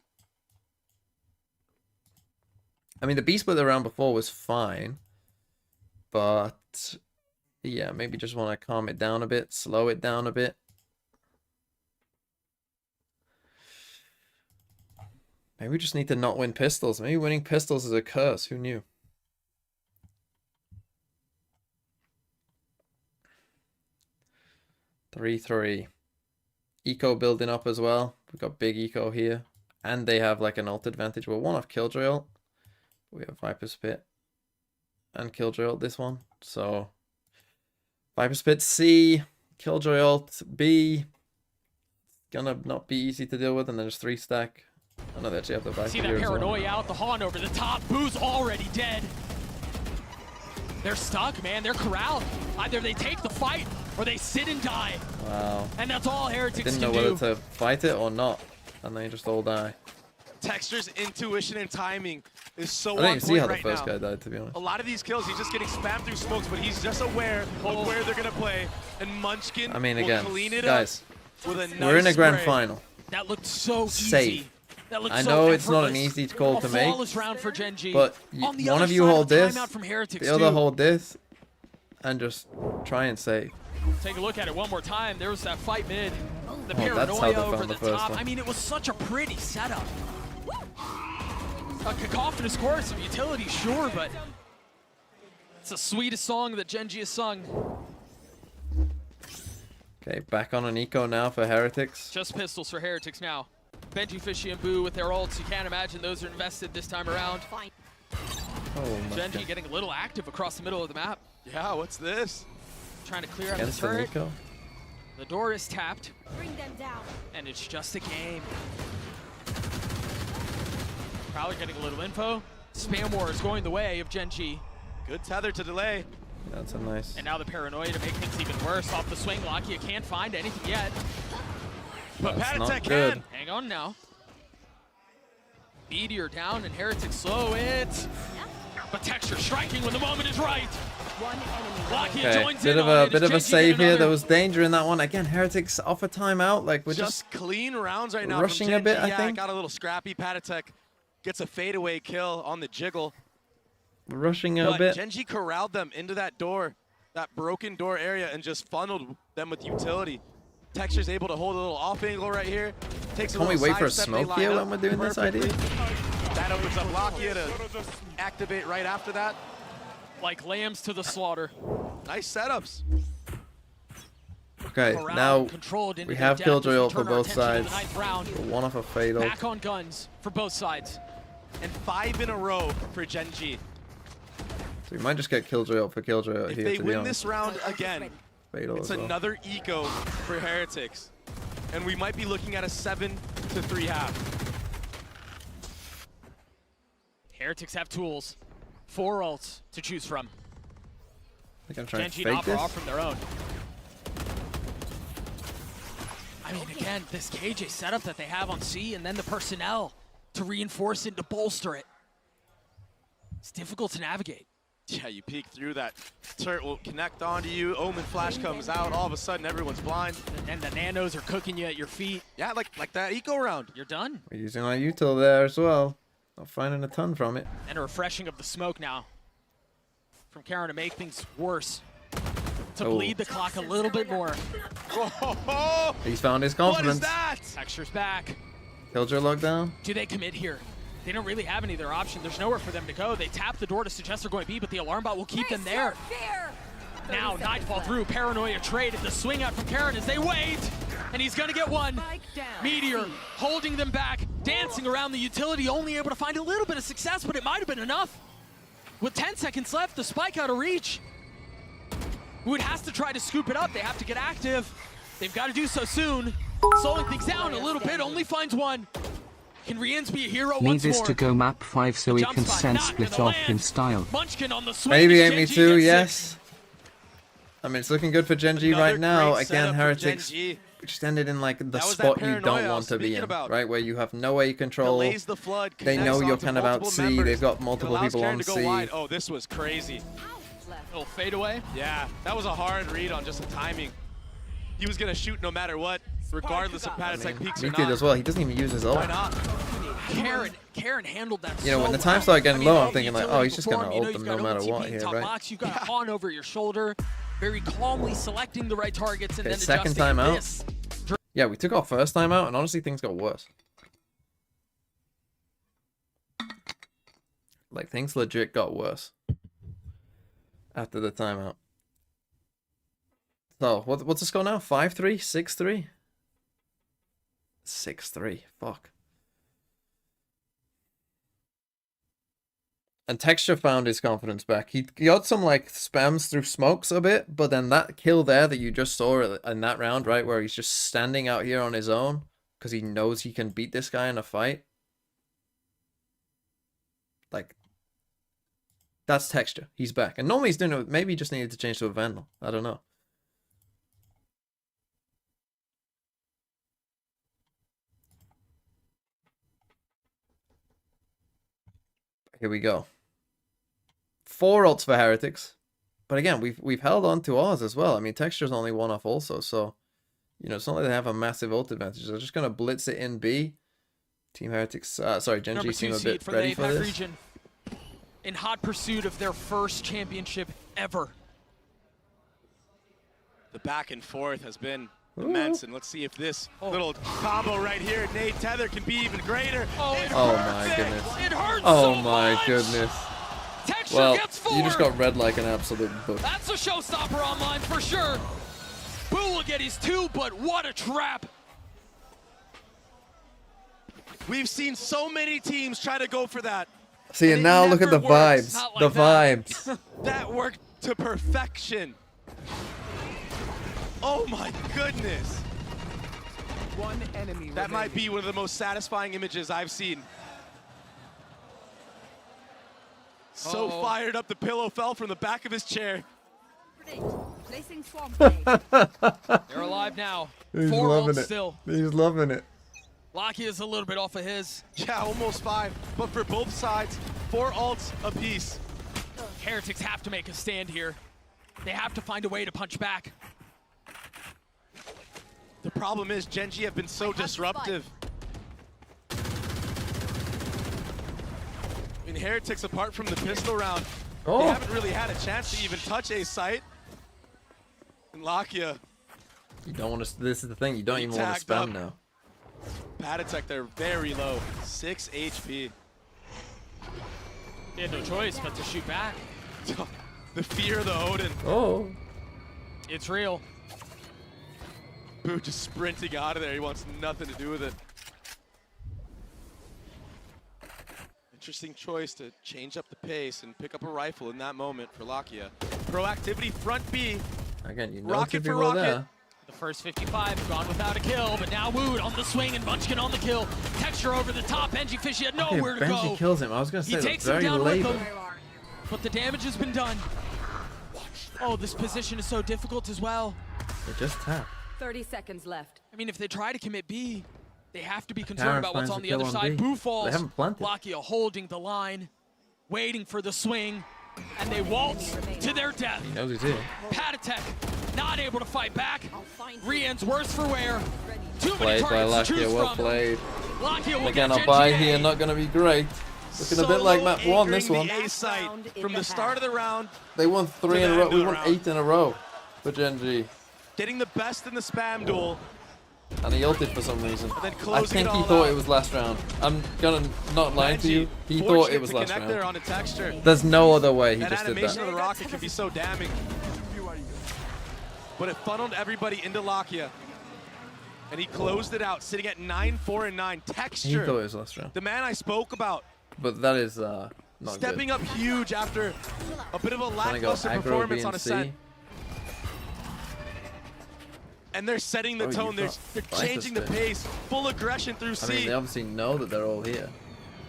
I mean, the B split the round before was fine, but yeah, maybe just want to calm it down a bit, slow it down a bit. Maybe we just need to not win pistols. Maybe winning pistols is a curse. Who knew? Three. Eco building up as well. We've got big eco here. And they have like an ult advantage. We're one off Killjoy ult. We have Viper Spit and Killjoy ult this one. So Viper Spit C, Killjoy ult B. Gonna not be easy to deal with, and then there's 3 stack. I know they actually have the Viper. See that paranoia out, the Han over the top. Boo's already dead. They're stuck, man. They're corralled. Either they take the fight or they sit and die. Wow. And that's all Heretics I didn't know whether to fight it or not, and they just all die. Texture's intuition and timing is so I didn't even see how the right first now. guy died, to be honest. A lot of these kills, he's just getting spammed through smokes, but he's just aware of where they're gonna play. And Munchkin will clean it guys, up with a nice we're in a grand spray. final. That looked so Safe. easy. That looked I so know it's not an effortless. easy call to make, flawless round for GENG. but On the one other of you side hold the this, timeout from Heretics the other too. hold this, and just try and save. Take a look at it one more time. There was that fight mid. The Oh, that's how paranoia they over found the the first top. one. I mean, it was such a pretty setup. A cacophonous chorus of utility, sure, but it's the sweetest song that GENG has sung. Okay, back on an eco now for Heretics. Just pistols for Heretics now. Benji, Fishy, and Boo with their ults. You can't imagine those are invested this time around. Oh my GENG God. getting a little active across the middle of the map. Yeah, what's this? Trying to clear out the Against the turret. eco. The door is tapped. Bring them down. And it's just a game. Probably getting a little info. Spam War is going the way of GENG. Good tether to delay. That's a nice. And now the paranoia to make things even worse. Off the swing, Lakia can't find anything yet. But That's not Patatek good. can. Hang on now. Meteor down and Heretics slow it. But Texture striking when the moment is right. Lakia Okay, joins bit in of on a it. bit It's of a GENG save getting here. There another. was danger in that one. Again, Heretics off a timeout. Like we're just clean rounds right now. rushing from a bit, GENG. I Yeah, think. got a little scrappy. Patatek gets a fadeaway kill on the jiggle. rushing a But bit. GENG corralled them into that door, that broken door area, and just funneled them with utility. Texture's able to hold a little off angle right here. Takes a Can't we little wait for a sidestep, they smoke line here up when we're doing this idea? perfectly. That opens up Lakia to activate right after that. Like lambs to the slaughter. Nice setups. Okay, Corralled, now controlled into we their have depth Killjoy as we ult for turn our both attention to sides. the 9th round. We're one off a fatal. Back on guns for both sides. And 5 in a row for GENG. So we might just get Killjoy ult for Killjoy ult If here, they to be win honest. this round again, Fatal it's as well. another eco for Heretics. And we might be looking at a 7-3 half. Heretics have tools. 4 ults to choose from. I think I'm trying to GENG fake offer this. off from their own. I mean, again, this KJ setup that they have on C and then the personnel to reinforce it, to bolster it. It's difficult to navigate. Yeah, you peek through that. Turret will connect onto you. Omen flash comes out. All of a sudden, everyone's blind. And the nanos are cooking you at your feet. Yeah, like that eco round. You're done. We're using our util there as well. Not finding a ton from it. And a refreshing of the smoke now from Karen to make things worse. To bleed the clock a little bit more. He's found his What confidence. is that? Texture's back. Killjoy lockdown. Do they commit here? They don't really have any other option. There's nowhere for them to go. They tap the door to suggest they're going B, but the alarm bot will keep them there. Now, Nightfall through. Paranoia trade. The swing out from Karen as they wait. And he's going to get one. Meteor holding them back, dancing around the utility, only able to find a little bit of success, but it might have been enough. With 10 seconds left, the spike out of reach. Wood has to try to scoop it up. They have to get active. They've got to do so soon. Slowing things down a little bit, only finds one. Can Riens be a hero Need once this more? to go map 5 so we can send split off in style. Munchkin on the swing. Maybe as Amy GENG too, gets yes. I mean, it's looking good for GENG right now. great Again, setup for Heretics GENG. extended in like the That was that spot you paranoia don't I was want to be speaking in, about. right? Where you have no way you control. Delays the flood, They know connects you're onto kind of out multiple C. members. They've got It multiple allows people Karen on to go C. wide. Oh, this was crazy. Little fadeaway. Yeah, that was a hard read on just the timing. He was gonna shoot no matter what, regardless of Patatek peaks or Meteor not. as well. He doesn't even use his ult. Why not? Karen handled that. You know, so when the well. time started getting I mean, low, all I'm thinking the like, oh, he's utility just gonna before him, ult you them know, no matter you've got what OTP here, top right? box, you've got Han over your shoulder, very calmly selecting the right targets and Okay, then second adjusting time out. this. Yeah, we took our first time out, and honestly, things got worse. Like, things legit got worse after the timeout. So, what's the score now? 5-3? 6-3? 6-3. Fuck. And Texture found his confidence back. He got some like spams through smokes a bit, but then that kill there that you just saw in that round, right, where he's just standing out here on his own because he knows he can beat this guy in a fight. Like, that's Texture. He's back. And normally he's doing it, maybe he just needed to change to a Vandal. I don't know. Here we go. 4 ults for Heretics. But again, we've held on to ours as well. I mean, Texture's only 1 off also, so you know, it's not like they have a massive ult advantage. They're just gonna blitz it in B. Team Heretics, sorry, Gen G seem a bit ready for this. Region, in hot pursuit of their first championship ever. The back and forth has been immense, and let's see if this little combo right here, Nate Tether, can be even greater. Oh my goodness. It hurts Oh so my much. goodness. Texture Well, gets 4. you just got read like an absolute book. That's a showstopper online for sure. Boo will get his 2, but what a trap. We've seen so many teams try to go for that. See, and now look at the vibes. The vibes. That worked to perfection. Oh my goodness. One enemy that might be one of the most satisfying images I've seen. So fired up, the pillow fell from the back of his chair. They're alive now. He's 4 loving ults it. still. He's loving it. Locky is a little bit off of his. Yeah, almost 5. But for both sides, 4 ults apiece. Heretics have to make a stand here. They have to find a way to punch back. The problem is Gen G have been so disruptive. I mean, Heretics, apart from the pistol round, they haven't really had a chance to even touch a site. And Lakia. You don't want to. This is the thing. You don't even want to spam now. Patatek, they're very low. 6 HP. They had no choice but to shoot back. The fear of the Odin. Oh. It's real. Boo just sprinting out of there. He wants nothing to do with it. Interesting choice to change up the pace and pick up a rifle in that moment for Lakia. Proactivity front B. Again, you know, rocket for rocket. There. The first 55 gone without a kill, but now Wood on the swing and Munchkin on the kill. Texture over the top. Benji Fishy had nowhere to go. Benji kills him. I was going to say that's very him down labor. with him, but the damage has been done. Oh, this position is so difficult as well. They just tap. 30 seconds left. I mean, if they try to commit B, they have to be concerned about what's on the other side. Boo falls. They haven't planted. Lakia holding the line, waiting for the swing, and they waltz to their death. He knows he's here. Patatek not able to fight back. Rian's worse for wear. Too Played many by targets to Lakia, choose well from. played. Lakia will Again, get our buy GENG. here not going to be great. Looking a bit like map 1 this one. The A site from the start of the round. They won 3 in a row. We won 8 in a row for Gen G. Getting the best in the spam duel. And he ulted for some reason. And then I think he thought it was last round. I'm gonna not lie to you. He thought it was last round. There on a texture. There's no other way he that just did that. animation of the rocket can be so damning. But it funneled everybody into Lakia. And he closed it out, sitting at 9-4 and 9. Texture. He thought it was last round. The man I spoke about. But that is not stepping good. up huge after a bit of a lackluster performance on a set. And they're setting the tone. They're changing the pace. Full aggression through C. I mean, they obviously know that they're all here.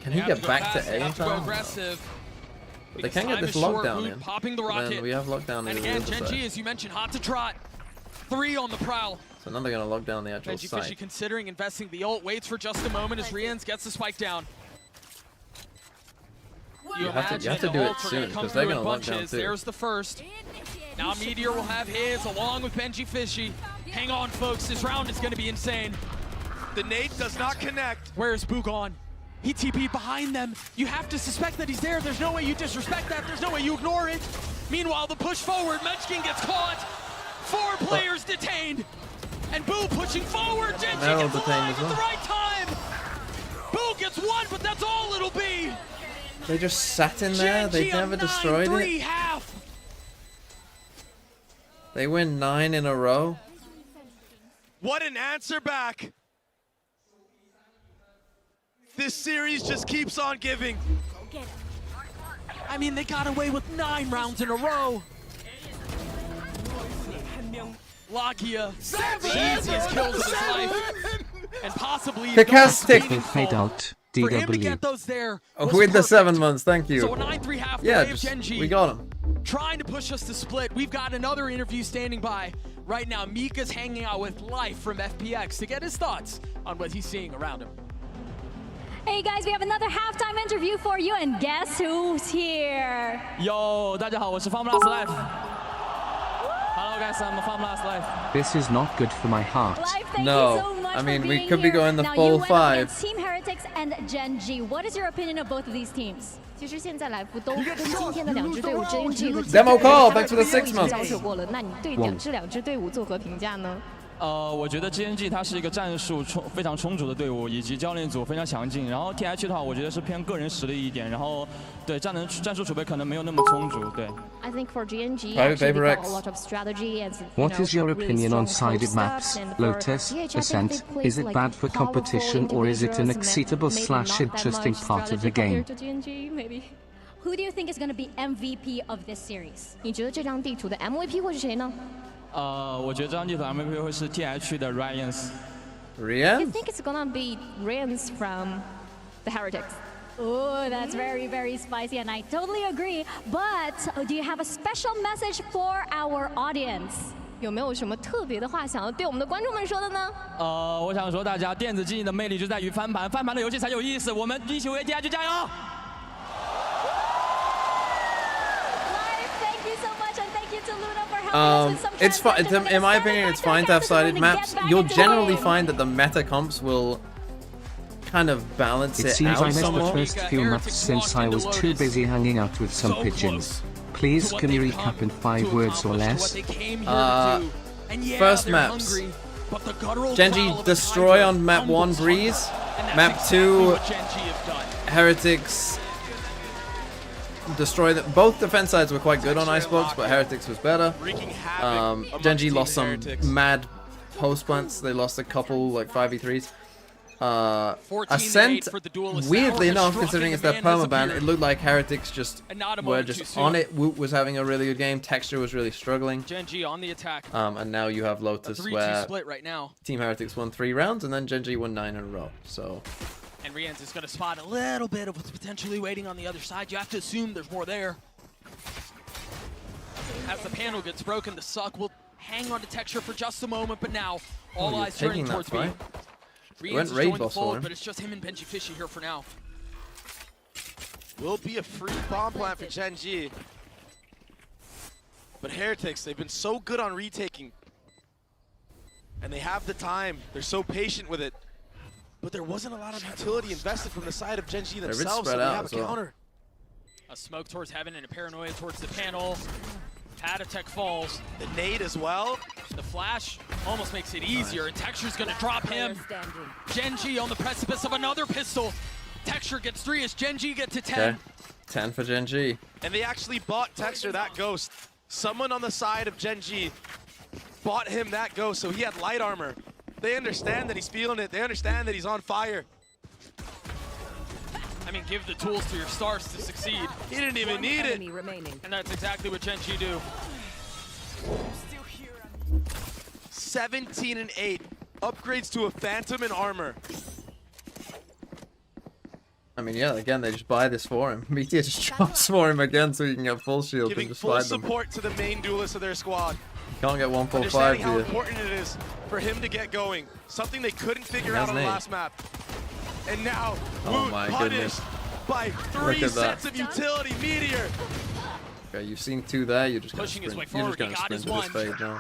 Can he get back to A in time? But they can get this lockdown in. Popping the rocket. Then we have lockdown and in again, the other Gen G, side. as you mentioned, hot to trot. 3 on the prowl. So now they're going to lock down the actual Benji Fishy site. considering investing the ult, waits for just a moment as Rians gets the spike down. You have to do it soon because they're going to lock down too. There's the first. Now Meteor will have his along with Benji Fishy. Hang on, folks. This round is going to be insane. The nade does not connect. Where's Boo gone? He TP'd behind them. You have to suspect that he's there. There's no way you disrespect that. There's no way you ignore it. Meanwhile, the push forward. Munchkin gets caught. 4 players detained. And Boo pushing forward. Gen G gets alive at the right time. Boo gets 1, but that's all it'll be. They just sat in there. They never destroyed it. Half. They win 9 in a row. What an answer back. This series just keeps on giving. I mean, they got away with 9 rounds in a row. Lakia, the easiest kills of his life. And possibly Fantastic. Fade out. for him to DW. get those there. With the 7 months, thank you. So a 9-3 halfway Yeah, of GENG. we got him. Trying to push us to split. We've got another interview standing by right now. Mika's hanging out with Life from FPX to get his thoughts on what he's seeing around him. Hey guys, we have another halftime interview for you, and guess who's here? Yo, 大家好，我是 Formula Life. Hello guys, I'm Formula Life. This is not good for my heart. Live, thank No, you so much I mean, for we being could be here. going the now, full you went up 5. against Team Heretics and GENG. What is your opinion of both of these teams? 其实现在来福都跟今天的2支队伍 GENG 和 Demo call, thanks for the 6 months. 交手过了，那你对这2支队伍作何评价呢？我觉得 GENG 它是一个战术非常充足的队伍，以及教练组非常强劲。然后 TH 的话，我觉得是偏个人实力一点，然后对战术储备可能没有那么充足。对。I think for GENG, Private actually, Paper they X. got a lot of strategy and What is your really opinion on strong sided post maps, ups, and Lotus, for DH, I think Ascent? they played, Is it like, bad for powerful competition or is it an individuals, acceptable maybe slash not that interesting much part of the strategy game? compared to GENG, maybe. Who do you think is going to be MVP of this series? 你觉得这张地图的 MVP 会是谁呢？我觉得这张地图 MVP 会是 TH 的 Ryans。I Rian? think it's gonna be Rians from the Heretics. Oh, that's very, very spicy, and I totally agree. But do you have a special message for our audience? 有没有什么特别的话想要对我们的观众们说的呢？我想说大家电子竞技的魅力就在于翻盘，翻盘的游戏才有意思。我们一起为 TH 加油！ Thank you so much, and thank you to Luna for helping us with some It's fine. transitions. In my opinion, it's fine to have sided maps. You'll generally find that the meta comps will kind of balance It it seems I out missed the somewhat. first few maps since I was too busy hanging out with some pigeons. Please, can you recap in 5 words or less? First maps. GENG destroy on map 1 Breeze. Map 2 Heretics destroy them. Both defense sides were quite good on Icebox, but Heretics was better. GENG lost some mad post plants. They lost a couple like 5v3s. Ascent, weirdly enough, considering it's their permaban, it looked like Heretics just were just on it. Woot was having a really good game. Texture was really struggling. GENG on the attack. And now you have Lotus, where split right now. Team Heretics won 3 rounds, and then GENG won 9 in a row. So. And Rians is going to spot a little bit of what's potentially waiting on the other side. You have to assume there's more there. As the panel gets broken, the Suck will hang on to Texture for just a moment, but now all eyes turning towards B. Rians is joined the fold, but it's just him and Benji Fishy here for now. Will be a free bomb plant for GENG. But Heretics, they've been so good on retaking. And they have the time. They're so patient with it. But there wasn't a lot of utility invested from the side of GENG themselves, so they have a counter. A smoke towards heaven and a paranoia towards the panel. Atatech falls. The nade as well. The flash almost makes it easier, and Texture's gonna drop him. GENG on the precipice of another pistol. Texture gets 3 as GENG gets to 10. Okay. 10 for GENG. And they actually bought Texture that ghost. Someone on the side of GENG bought him that ghost, so he had light armor. They understand that he's feeling it. They understand that he's on fire. I mean, give the tools to your stars to succeed. He didn't even need it. And that's exactly what GENG do. 17 and 8. Upgrades to a Phantom and armor. I mean, yeah, again, they just buy this for him. Meteor just drops for him again so he can get full shield Giving and just full fight them. support to the main duelist of their squad. Can't get 145 Understanding how here. important it is for him to get going. Something they couldn't figure out on the last map. And now, Woot punished by 3 sets of utility. Meteor. Okay, you've seen 2 there. You're just Pushing his way going forward. to sprint to this fade now.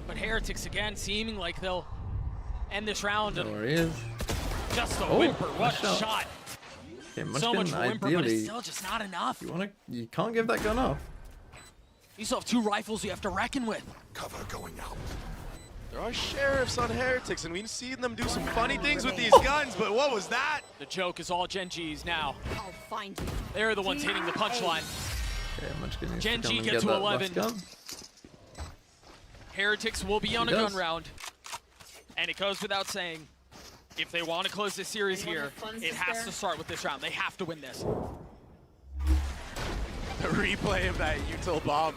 But Heretics again seeming like they'll end this round. Oh, there he is. Just a whimper. What a shot. Okay, So much Munchkin, whimper, but it's ideally, still just not enough. you can't give that gun off. You still have 2 rifles you have to reckon with. Cover going out. There are sheriffs on Heretics, and we've seen them do some funny things with these guns, but what was that? The joke is all GENG's now. I'll find you. They're the ones hitting the punchline. Okay, Munchkin needs GENG to come and get get to that 11. last gun. Heretics will be on a does. gun round. And it goes without saying, If they want to close this series here, it has to start with this round. They have to win this. The replay of that util bomb.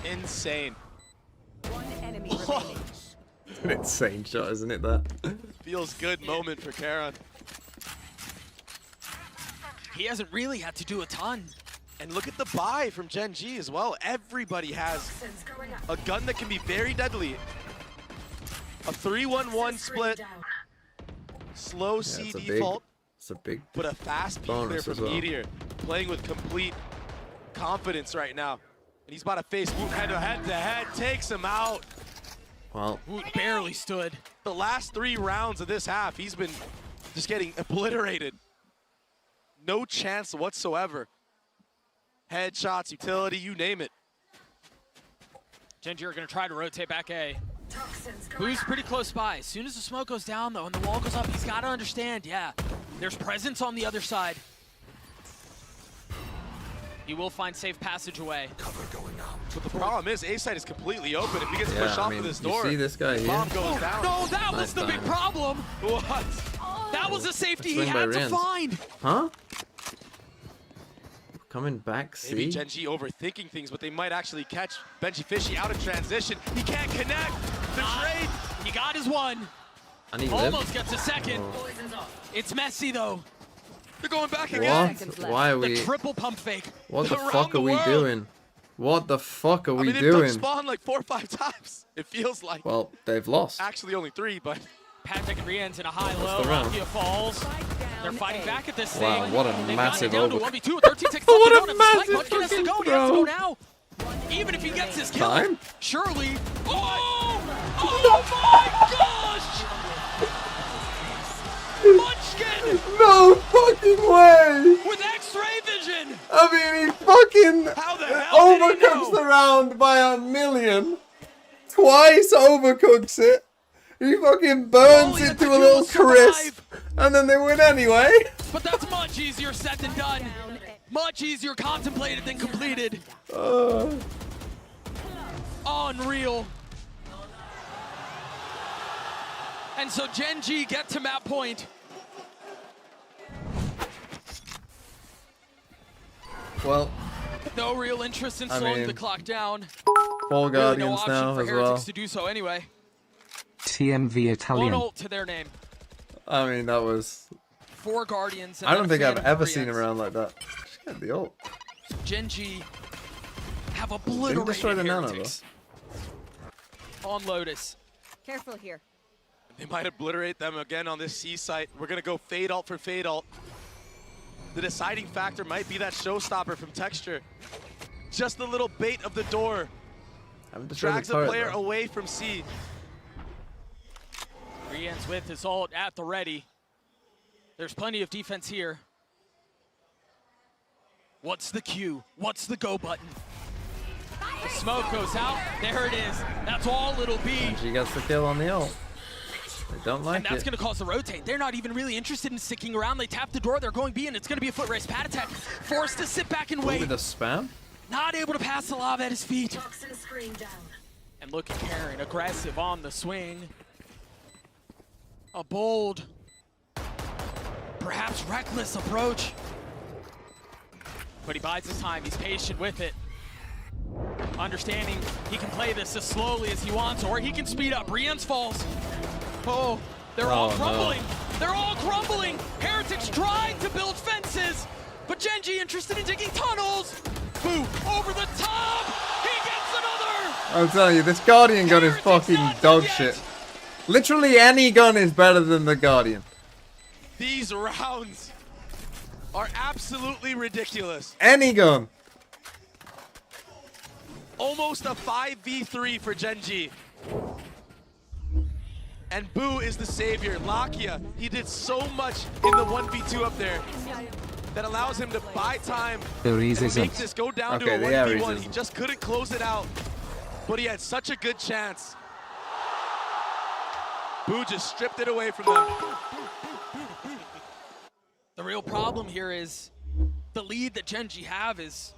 Insane. One enemy remaining. An insane shot, isn't it, that? Feels good moment for Karon. He hasn't really had to do a ton. And look at the buy from GENG as well. Everybody has a gun that can be very deadly. A 3-1-1 split. Slow C default. It's a big but a fast peek there from Meteor. Playing with complete confidence right now. And he's about to face Woot head-to-head. Takes him out. Well, Woot barely stood. The last 3 rounds of this half, he's been just getting obliterated. No chance whatsoever. Headshots, utility, you name it. GENG are going to try to rotate back A. Boo's pretty close by. As soon as the smoke goes down, though, and the wall goes up, he's got to understand, yeah, there's presence on the other side. He will find safe passage away. Cover going out. But the problem is, A side is completely open. If he gets pushed off of this door, you see this guy here? bomb goes down. No, that was the big problem. What? That was a safety he had to find. Huh? Coming back, see? Maybe GENG overthinking things, but they might actually catch Benji Fishy out of transition. He can't connect. The trade. He got his one. And he almost gets a second. It's messy, though. They're going back again. What? Why are we? The triple pump fake. What the fuck are we doing? What the fuck are we doing? They've spawned like 4 or 5 times. It feels like. Well, they've lost. Actually, only 3, but. Patrick and Rian's in a high-low. Lakia falls. They're fighting back at this thing. Wow, what a massive over. What a massive fucking throw. Now. Even if he gets his kill, Time? surely. Oh! Oh my gosh! Munchkin! No fucking way! With X-ray vision! I mean, he fucking How the hell did he know? overcooks the round by 1,000,000. Twice overcooks it. He fucking burns it to a little crisp. And then they win anyway. But that's much easier said than done. Much easier contemplated than completed. Unreal. And so GENG get to map point. Well, no real interest in slowing the clock down. 4 Guardians really no now for as Heretics well. to do so anyway. TMV Italian. One ult to their name. I mean, that was. 4 Guardians. And I don't think I've Phantom ever Koreans. seen a round like that. Just get the ult. GENG have Didn't obliterated destroy the nano, Heretics. On Lotus. Careful here. They might obliterate them again on this C site. We're going to go fade ult for fade ult. The deciding factor might be that showstopper from Texture. Just the little bait of the door. Drags the player away from C. Rian's with his ult at the ready. There's plenty of defense here. What's the Q? What's the go button? The smoke goes out. There it is. That's all it'll be. And she gets the kill on the ult. They don't like And that's it. going to cause the rotate. They're not even really interested in sticking around. They tap the door. They're going B, and it's going to be a foot race. Pat attack forced to sit back and wait. With a spam? Not able to pass the lava at his feet. And look at Karen, aggressive on the swing. A bold, perhaps reckless approach. But he bides his time. He's patient with it. Understanding he can play this as slowly as he wants, or he can speed up. Rian's falls. Oh, they're all crumbling. No. They're all crumbling. Heretics tried to build fences, but GENG interested in digging tunnels. Boo, over the top. He gets another. I'm telling you, this Guardian gun is fucking dog shit. Literally any gun is better than the Guardian. These rounds are absolutely ridiculous. Any gun. Almost a 5v3 for GENG. And Boo is the savior. Lakia, he did so much in the 1v2 up there that allows him to buy time and make this go down to a 1v1. He just couldn't close it out, but he had such a good chance. Boo just stripped it away from them. The real problem here is the lead that GENG have is,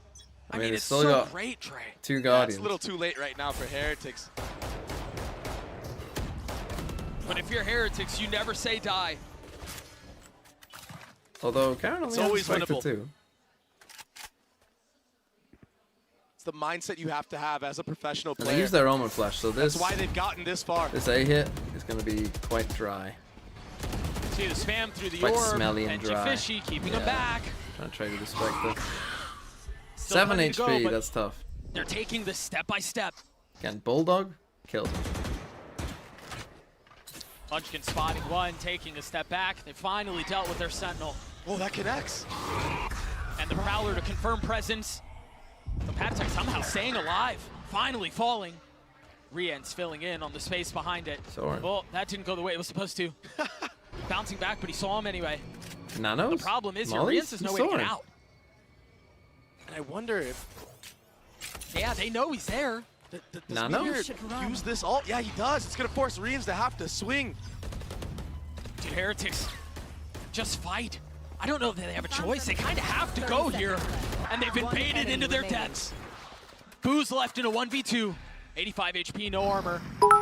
I mean, it's still so got great, Trey. 2 Guardians. It's a little too late right now for Heretics. But if you're Heretics, you never say die. Although Karen only has Spectre too. It's the mindset you have to have as a professional And player. they use their Omen Flash, so this... That's why they've gotten this far. This A hit is going to be quite dry. See the spam through the Quite orb. smelly and dry. Fishy keeping him back. Trying to trade with the Spectre. Still 7 plenty to HP, go, that's tough. They're taking this step by step. Again, Bulldog killed him. Munchkin spotting one, taking a step back. They finally dealt with their Sentinel. Oh, that connects. And the Prowler to confirm presence. The Patek somehow staying alive, finally falling. Rien's filling in on the space behind it. Sorry. Well, that didn't go the way it was supposed to. Bouncing back, but he saw him anyway. Nanos? The problem is Mollies? Rien's has no way to get out. And I wonder if... Yeah, they know he's there. Does Nano? Meteor use this ult? Yeah, he does. It's going to force Riens to have to swing. Dude, Heretics, just fight. I don't know that they have a choice. They kind of have to go here. And they've been baited into their deaths. Boo's left in a 1v2. 85 HP, no armor.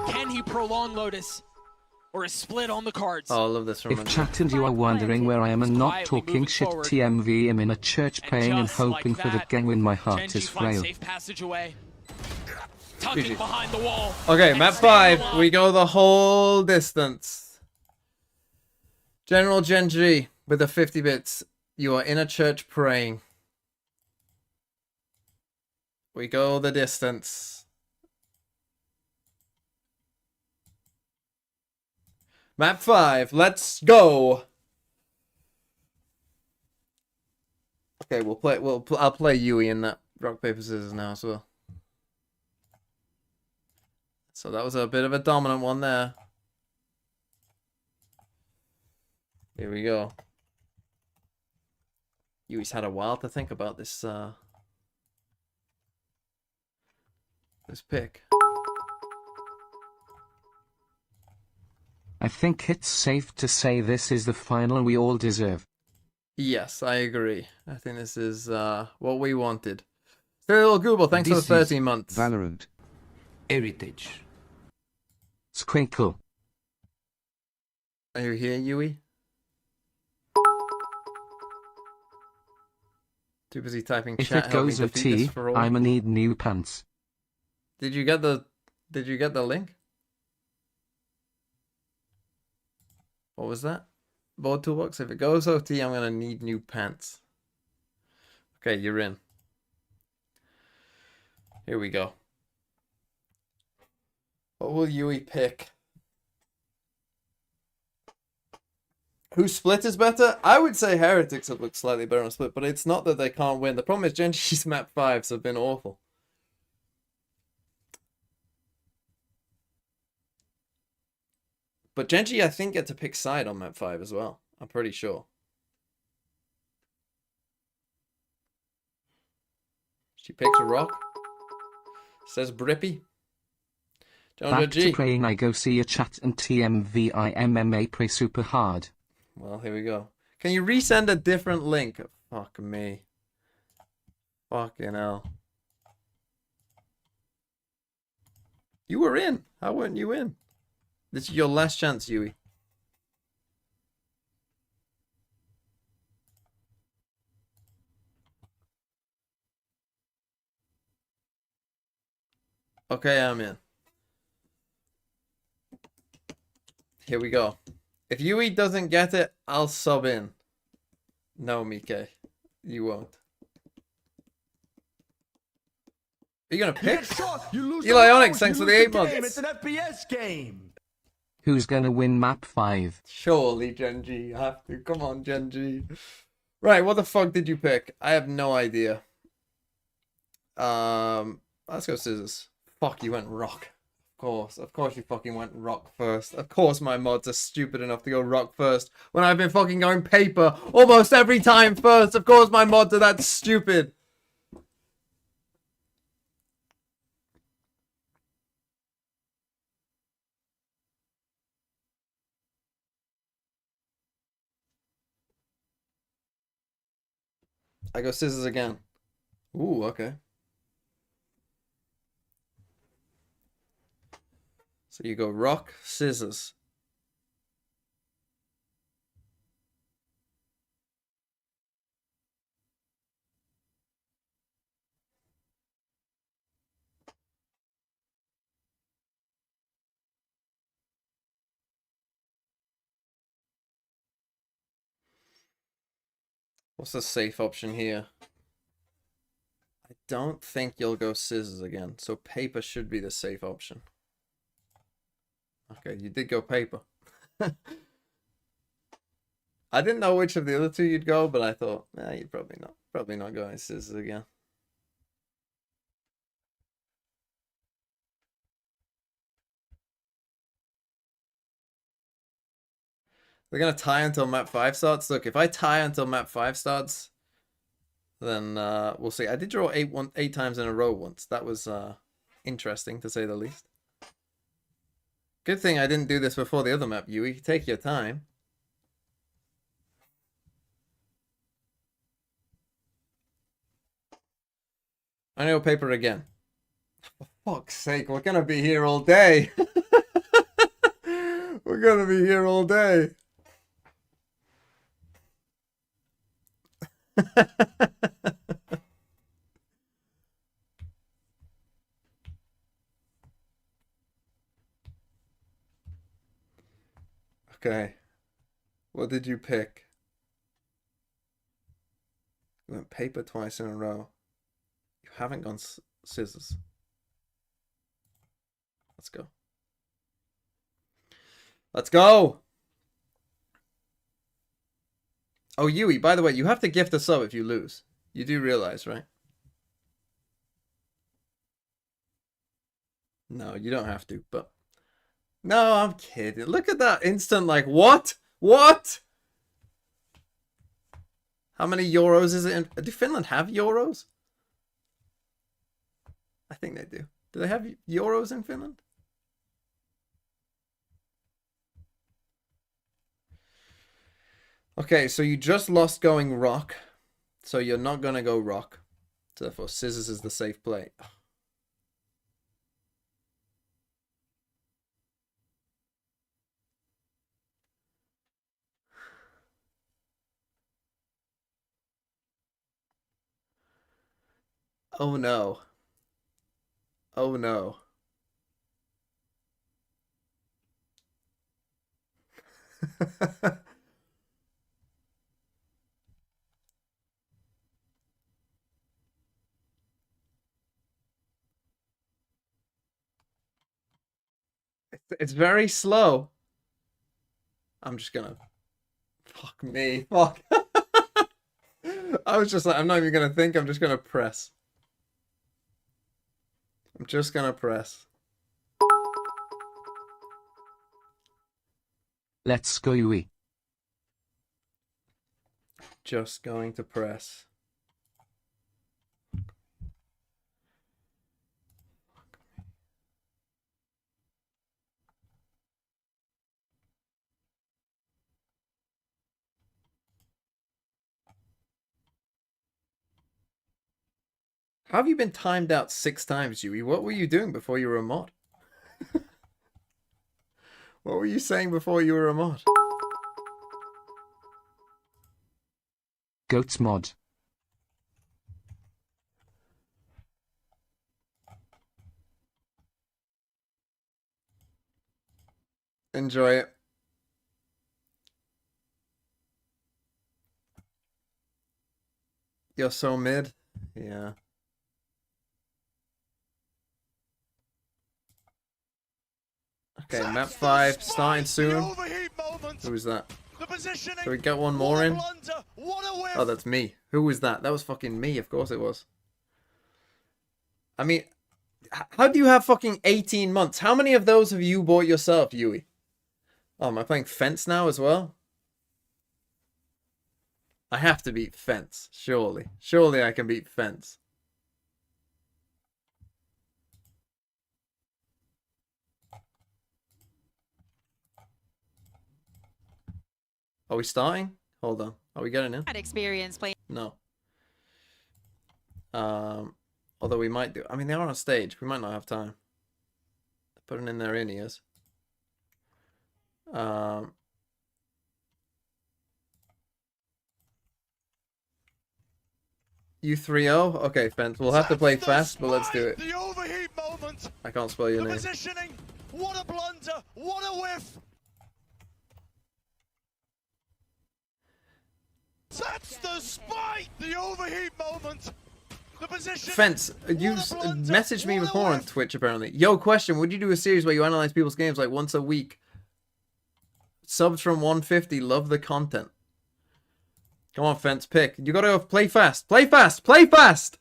Can he prolong Lotus? Or is Split on the cards? Oh, I love this If chat and you are wondering where I am and not talking shit, TMV, I'm in a church praying and hoping for the gang when my heart is frail. Safe passage away. Tucking behind the wall. Okay, map 5. We go the whole distance. General Genji with the 50 bits. You are in a church praying. We go the distance. Map 5. Let's go. Okay, I'll play Yui in that rock paper scissors now as well. So that was a bit of a dominant one there. Here we go. Yui's had a while to think about this this pick. I think it's safe to say this is the final we all deserve. Yes, I agree. I think this is what we wanted. Serial Google, thanks for the 13 months. Valorant. Heritage. Squinkle. Are you here, Yui? Too busy typing If chat. it goes OT, I'ma need new pants. Did you get the link? What was that? Board toolbox. If it goes OT, I'm gonna need new pants. Okay, you're in. Here we go. What will Yui pick? Whose Split is better? I would say Heretics have looked slightly better on Split, but it's not that they can't win. The problem is Genji's map 5s have been awful. But Genji, I think, gets to pick side on map 5 as well. I'm pretty sure. She picks a rock. Says Brippy. Back to praying, I go see a chat and TMVI MMA pray super hard. Well, here we go. Can you resend a different link? Fuck me. Fucking hell. You were in. How weren't you in? This is your last chance, Yui. Okay, I'm in. Here we go. If Yui doesn't get it, I'll sub in. No, Mike. You won't. Are you gonna pick? Eli Onyx, thanks for the 8 months. It's an FPS game. Who's gonna win map 5? Surely, Genji. You have to. Come on, Genji. Right, what the fuck did you pick? I have no idea. Let's go scissors. Fuck, you went rock. Of course you fucking went rock first. Of course my mods are stupid enough to go rock first when I've been fucking going paper almost every time first. Of course my mods are that stupid. I go scissors again. Ooh, okay. So you go rock, scissors. What's the safe option here? I don't think you'll go scissors again, so paper should be the safe option. Okay, you did go paper. I didn't know which of the other two you'd go, but I thought, nah, you're probably not going scissors again. They're gonna tie until map 5 starts. Look, if I tie until map 5 starts, then we'll see. I did draw 8 times in a row once. That was interesting, to say the least. Good thing I didn't do this before the other map, Yui. Take your time. I know paper again. For fuck's sake, we're gonna be here all day. We're gonna be here all day. Okay. What did you pick? You went paper twice in a row. You haven't gone scissors. Let's go. Let's go! Oh, Yui, by the way, you have to gift a sub if you lose. You do realize, right? No, you don't have to, but... No, I'm kidding. Look at that instant, like, what? What? How many euros is it? Do Finland have euros? I think they do. Do they have euros in Finland? Okay, so you just lost going rock. So you're not going to go rock. So therefore, scissors is the safe play. Oh no. Oh no. It's very slow. I'm just gonna... Fuck me. Fuck. I was just like, I'm not even gonna think, I'm just gonna press. I'm just gonna press. Let's go, Yui. Just going to press. How have you been timed out 6 times, Yui? What were you doing before you were a mod? What were you saying before you were a mod? Goats mod. Enjoy it. You're so mid. Yeah. Okay, map 5 starting soon. Who was that? Can we get one more in? Oh, that's me. Who was that? That was fucking me. Of course it was. I mean, how do you have fucking 18 months? How many of those have you bought yourself, Yui? Oh, am I playing Fence now as well? I have to beat Fence, surely. Surely I can beat Fence. Are we starting? Hold on. Are we getting in? Had experience playing. No. Although we might do. I mean, they are on stage. We might not have time. Putting in their in-ears. You 3-0? Okay, Fence. We'll have to play fast, but let's do it. The overheat moment. I can't spell your name. Positioning. What a blunder. What a whiff. That's the spike! The overheat moment! The position... Fence, you messaged me before on Twitch, apparently. Yo, question, would you do a series where you analyze people's games like once a week? Subs from 150, love the content. Come on, Fence, pick. You gotta play fast. Play fast! Play fast!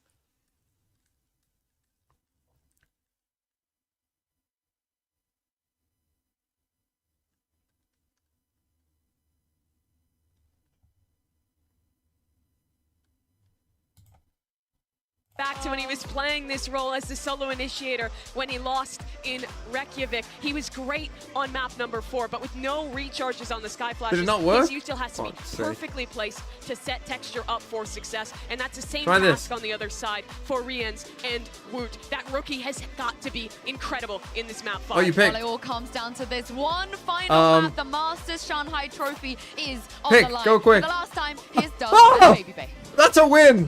Back to when he was playing this role as the solo initiator when he lost in Reykjavik. He was great on map number 4, but with no recharges on the sky flashes, did it not work? his util has to be perfectly placed to set texture up for success, and that's the same Try task this. on the other side for Riens and Woot. That rookie has got to be incredible in this map 5. Oh, you picked. Well, it all comes down to this one final map. The Masters Shanghai Trophy is on Pick, the line. go quick. For the last time, here's Doug Oh! and Baby Bay. That's a win!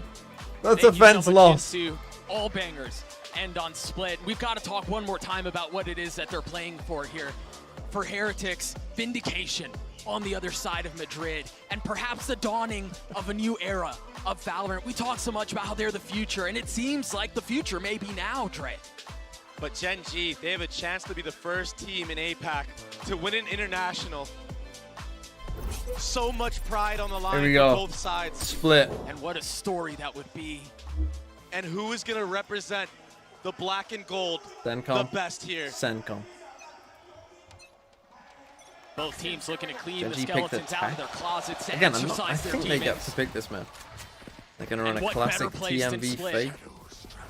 That's a Fence loss. To all bangers and on Split. We've got to talk one more time about what it is that they're playing for here. For Heretics, vindication on the other side of Madrid, and perhaps the dawning of a new era of Valorant. We talk so much about how they're the future, and it seems like the future may be now, Dre. But GENG, they have a chance to be the first team in APAC to win an international. So much pride on the line Here we on go. both sides. Split. And what a story that would be. And who is going to represent the black and gold Sencom. the best here? Sencom. Both teams looking to clean the GENG picked skeletons out of attack. their closets to Again, exercise I their think they get teammates. to pick this map. They're gonna run And a what classic better place than TMV Split fake.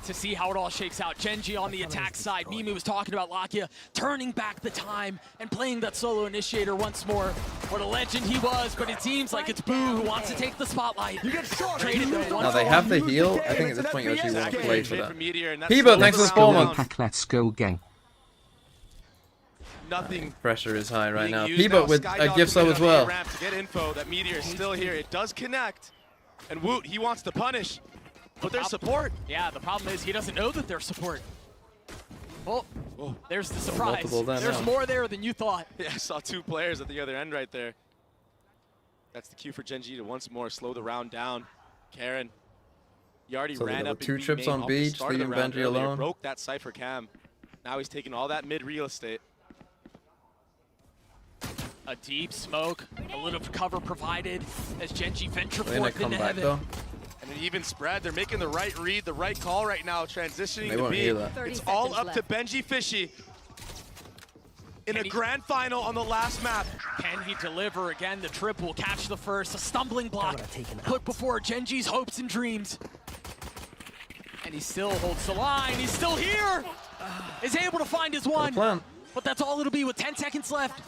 to see how it all shakes out. GENG on the attack side. Mimi was talking about Lakia turning back the time and playing that solo initiator once more. What a legend he was, but it seems like it's Boo who wants to take the spotlight. Traded though. Now they have the heal. I think at this point you actually want to play for that. Peebo, Peebo, thanks for the 4 months. Pack, let's go, gang. Nothing. Pressure is high right now. Peebo Peebo with a gift sub as well. To get info that Meteor is still here. It does connect. And Woot, he wants to punish. But there's support. Yeah, the problem is he doesn't know that there's support. Well, there's the surprise. There's more there than you thought. Yeah, I saw 2 players at the other end right there. That's the cue for GENG to once more slow the round down. Karen, he already ran up 2 trips on B, just leaving Benji alone. Broke that Cypher cam. Now he's taking all that mid real estate. A deep smoke, a little cover provided as GENG venture They're gonna forth come into back heaven. though. And an even spread. They're making the right read, the right call right now, transitioning They to won't B. hear that. It's all up to Benji Fishy in a grand final on the last map. Can he deliver again? The trip will catch the first. A stumbling block put before GENG's hopes and dreams. And he still holds the line. He's still here. Is able to find his one. But that's all it'll be with 10 seconds left.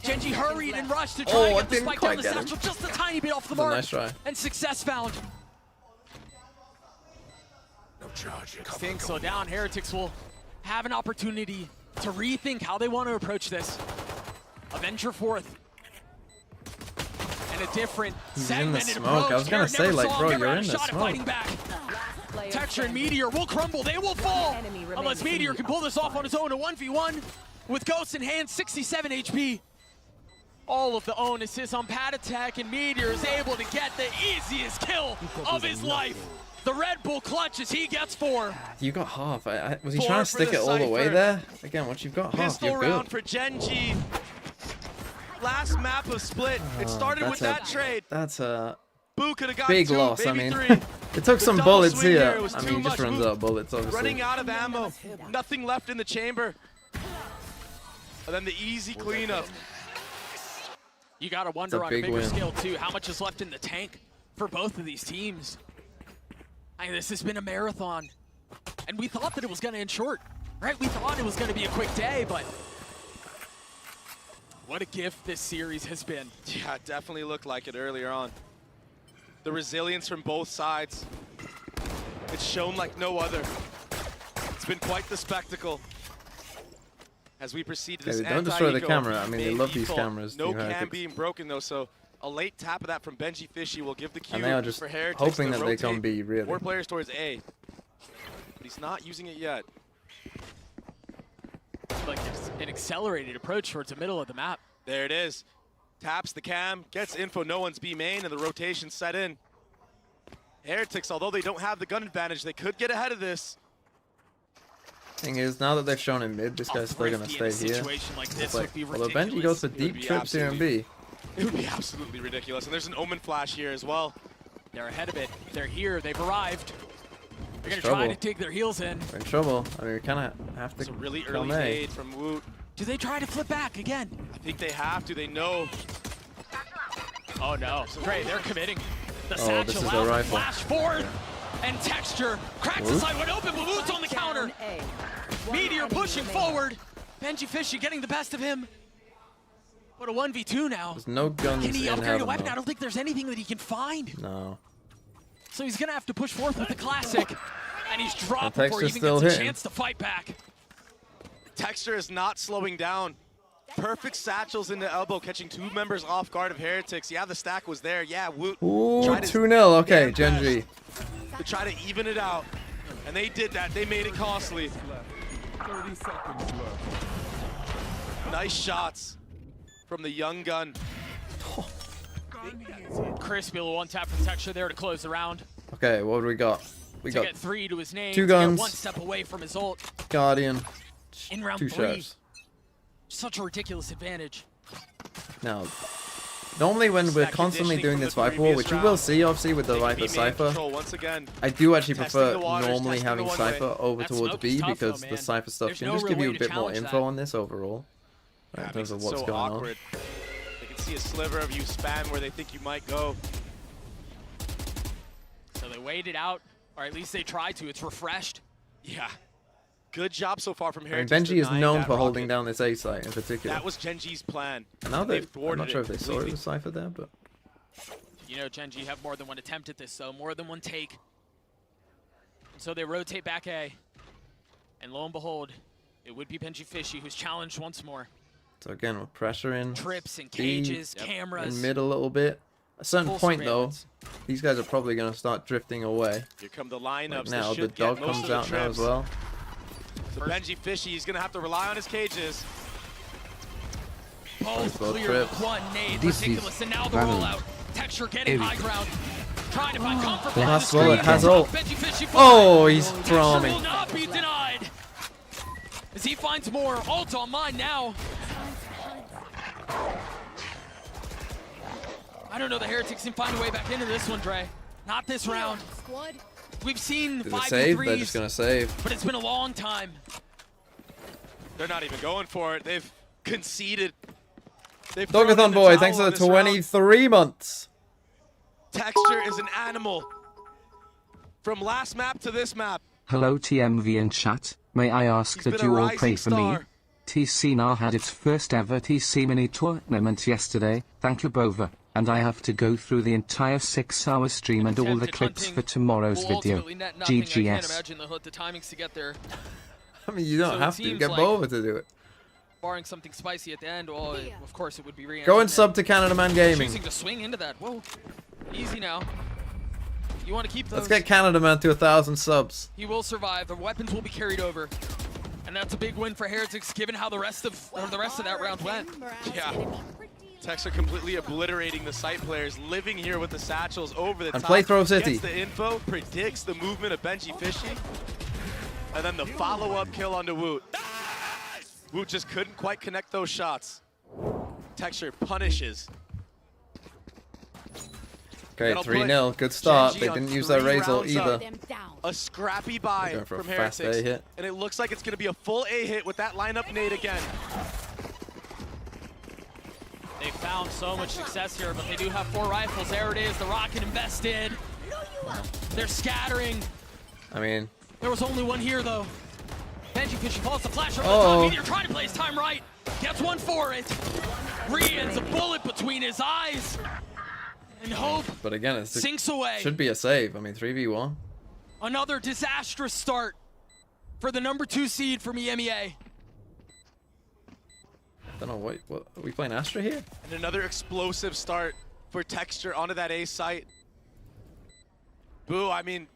GENG hurried and rushed to try and get the spike down the satchel just a tiny bit off the mark. Nice try. And success found. Staying so down, Heretics will have an opportunity to rethink how they want to approach this. A venture forth. And a different He's in the segmented smoke. approach. I was gonna say, like, bro, you're in the Shot at fighting smoke. back. Texture and Meteor will crumble. They will fall. Unless Meteor can pull this off on his own. A 1v1 with Ghost in hand, 67 HP. All of the onus is on Pad Attack, and Meteor is able to get the easiest kill of his life. The Red Bull clutch as he gets 4. You got half. Was he 4 trying to for stick the it all the way Cypher. there? Again, once you've got half, Pistol you're round good. for GENG. Last map of Split. It started with that trade. That's a Boo could have got big 2, loss. I maybe mean, 3. it took The some double bullets swing here. there was I too mean, he just much. runs Woot out of bullets, obviously. Running out of ammo. Nothing left in the chamber. And then the easy cleanup. You gotta wonder a on a big bigger win. scale too, how much is left in the tank for both of these teams. I mean, this has been a marathon, and we thought that it was gonna end short, right? We thought it was gonna be a quick day, but what a gift this series has been. Yeah, it definitely looked like it earlier on. The resilience from both sides. It's shown like no other. It's been quite the spectacle. As we proceed to this Okay, don't destroy the anti-eco camera. I mean, they main love these default. cameras, No Team cam Heretics. being broken though, so a late tap of that from Benji Fishy will give the cue And they are just for Heretics hoping to that they come rotate B, really. 4 players towards A. But he's not using it yet. Like an accelerated approach towards the middle of the map. There it is. Taps the cam, gets info, no one's B main, and the rotation set in. Heretics, although they don't have the gun advantage, they could get ahead of this. Thing is, now that they've shown him mid, this guy's still gonna stay here. It's like, although Benji goes for deep trips here in B. It would be absolutely ridiculous. And there's an Omen flash here as well. They're ahead of it. They're here. They've arrived. They're going to try to dig their heels in. We're in trouble. I mean, we kind of have to. It's a really early nade from Woot. Do they try to flip back again? I think they have to. They know. Oh, no. Great. They're committing. The Oh, this is satchel a out, rifle. flash forward, and Texture cracks the side wide open, but Woot's on the counter. Meteor pushing forward. Benji Fishy getting the best of him. What a 1v2 now. There's no guns Can he in upgrade heaven, a weapon? though. I don't think there's anything that he can find. No. So he's going to have to push forth with the classic. And he's dropped And before he Texture's even still gets a hitting. chance to fight back. Texture is not slowing down. Perfect satchels into elbow, catching two members off guard of Heretics. Yeah, the stack was there. Yeah, Woot. Ooh, tried his 2-0. Okay, damn best Genji. to try to even it out. And they did that. They made it costly. 30 seconds left. Nice shots from the young gun. Crispy little one tap from Texture there to close the round. Okay, what do we got? We To got get 3 to his name. 2 to guns. Get 1 step away from his ult. Guardian. In round 2 3. shots. Such a ridiculous advantage. Now, normally when we're constantly doing this Viper War, which you will see obviously with the Viper Cypher, I do actually prefer normally having Cypher over towards B because the Cypher stuff can just give you a bit more info on this overall. Right, in terms of what's so going awkward. They can see a sliver of you spam where they think you might go. So they wait it out, or at least they try to. It's refreshed. Yeah. Good job so far from on. I mean, Heretics. Benji is denying known that for holding rocket. down this A site in particular. That was Genji's plan. Now They've that I'm thwarted not sure if they it saw it completely. was Cypher there, but You know, Genji have more than one attempt at this, though. More than one take. And so they rotate back A. And lo and behold, it would be Benji Fishy who's challenged once more. so again we're pressuring Trips and B cages, cameras. in mid a little bit. At a certain Full point surveillance. though, these guys are probably going to start drifting away. Here come the lineups. Like now They the should dog get most comes of the out now as trips. well. So Benji Fishy, he's going to have to rely on his cages. Both Both clear trips. with one nade. This is Ridiculous. And now the Valorant. rollout. Texture getting high ground. Trying to find comfort. Last behind the bullet screen. has ult. Benji Fishy Oh, he's Texture throwing. will not be denied. As he finds more. Ult on mine now. I don't know, the Heretics can find a way back into this one, Dre. Not this round. We've seen Do they 5v3s, save? They're just going to save. but it's been a long time. They're not even going for it. They've conceded. They've Dogathon thrown in the boy, towel thanks for on the this round. 23 months. Texture is an animal. From last map to this map. Hello TMV and chat, may I ask He's that been a you all rising pray for me? star. TC now had its first ever TC mini tournament yesterday, thank you Bova, and I have to go through the entire 6-hour stream and all the clips for tomorrow's Will video. ultimately net nothing. I can't GGS. imagine the timings to get there. I mean, you don't So it have to. seems Get like- Bova to do it. Barring something spicy at the end, well, of course it would be re-entered. Go and sub to Canada Man Gaming. Choosing to swing into that. Whoa. Easy now. You want to keep those. Let's get Canada Man to 1,000 subs. He will survive. The weapons will be carried over. And that's a big win for Heretics given how the rest of that round went. Yeah. Texture completely obliterating the site players, living here with the satchels over the And top. play Throw City. Gets the info, predicts the movement of Benji Fishy. And then the follow-up kill onto Woot. Woot just couldn't quite connect those shots. Punishes. Okay, That'll 3-0. put Good start. Genji They on didn't use their 3 Razor rounds up. either. A scrappy buy Going for a from fast Heretics. A hit. And it looks like it's going to be a full A hit with that lineup nade again. They found so much success here, but they do have 4 rifles. There it is, the rocket invested. They're scattering. I mean, There was only one here, though. Benji Fishy falls the flash over Uh-oh. the top. Meteor trying to play his time right. Gets one for it. Re-ends a bullet between his eyes. And hope but again, it sinks away. should be a save. I mean, 3v1. Another disastrous start for the number 2 seed from EMEA. Don't know what are we playing Astra here? And another explosive start for Texture onto that A site. Boo, I mean,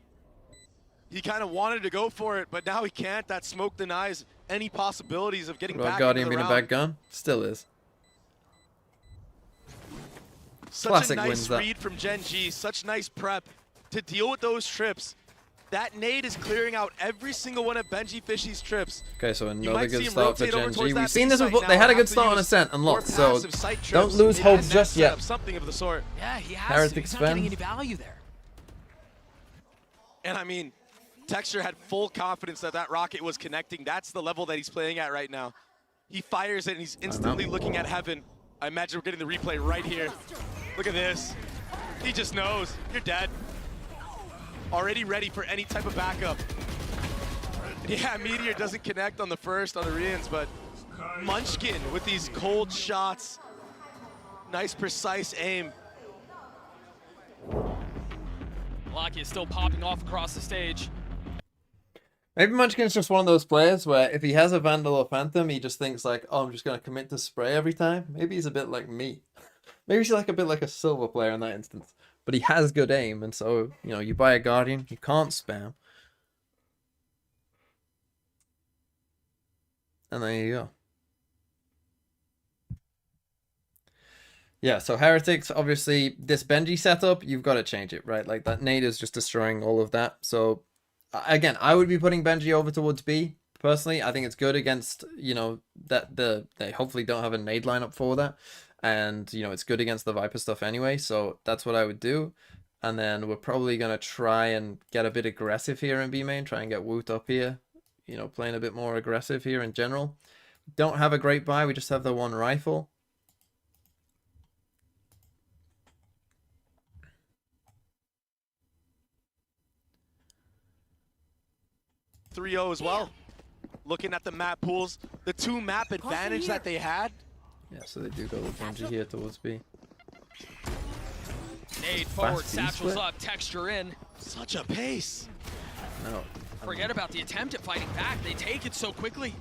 he kind of wanted to go for it, but now he can't. That smoke denies any possibilities of getting What about back Guardian into the being a round. bad gun? Still is. Such Classic a wins nice that. read from GENG, such nice prep to deal with those trips. That nade is clearing out every single one of Benji Fishy's trips. Okay, so You another might good see him start for rotate over Gen G. towards We've that seen B this site before. now They had a and have good to start on use Ascent and more lots, so passive site don't trips, lose maybe hope net just yet. setup, something of the sort. Yeah, he has Heretic to. He's not getting spend. any value there. And I mean, Texture had full confidence that that rocket was connecting. That's the level that he's playing at right now. He fires it and he's instantly looking at heaven. I imagine we're getting the replay right here. Look at this. He just knows. You're dead. Already ready for any type of backup. Yeah, Meteor doesn't connect on the first, on the re-ins, but Munchkin with these cold shots. Nice, precise aim. Locky is still popping off across the stage. Maybe Munchkin's just one of those players where if he has a Vandal or Phantom, he just thinks like, oh, I'm just going to commit to spray every time. Maybe he's a bit like me. Maybe he's like a bit like a Silver player in that instance. But he has good aim, and so, you know, you buy a Guardian, you can't spam. And there you go. Yeah, so Heretics, obviously, this Benji setup, you've got to change it, right? Like, that nade is just destroying all of that. So, again, I would be putting Benji over towards B. Personally, I think it's good against, you know, that they hopefully don't have a nade lineup for that. And, you know, it's good against the Viper stuff anyway. So, that's what I would do. And then we're probably going to try and get a bit aggressive here in B main. Try and get Woot up here. You know, playing a bit more aggressive here in general. Don't have a great buy. We just have the one rifle. .3-0 as well. Looking at the map pools, the two map advantage that they had. Yeah, so they do go with Benji here towards B. Nade forward, satchels up, Texture in. Such a pace. No. Forget about the attempt at fighting back. They take it so quickly.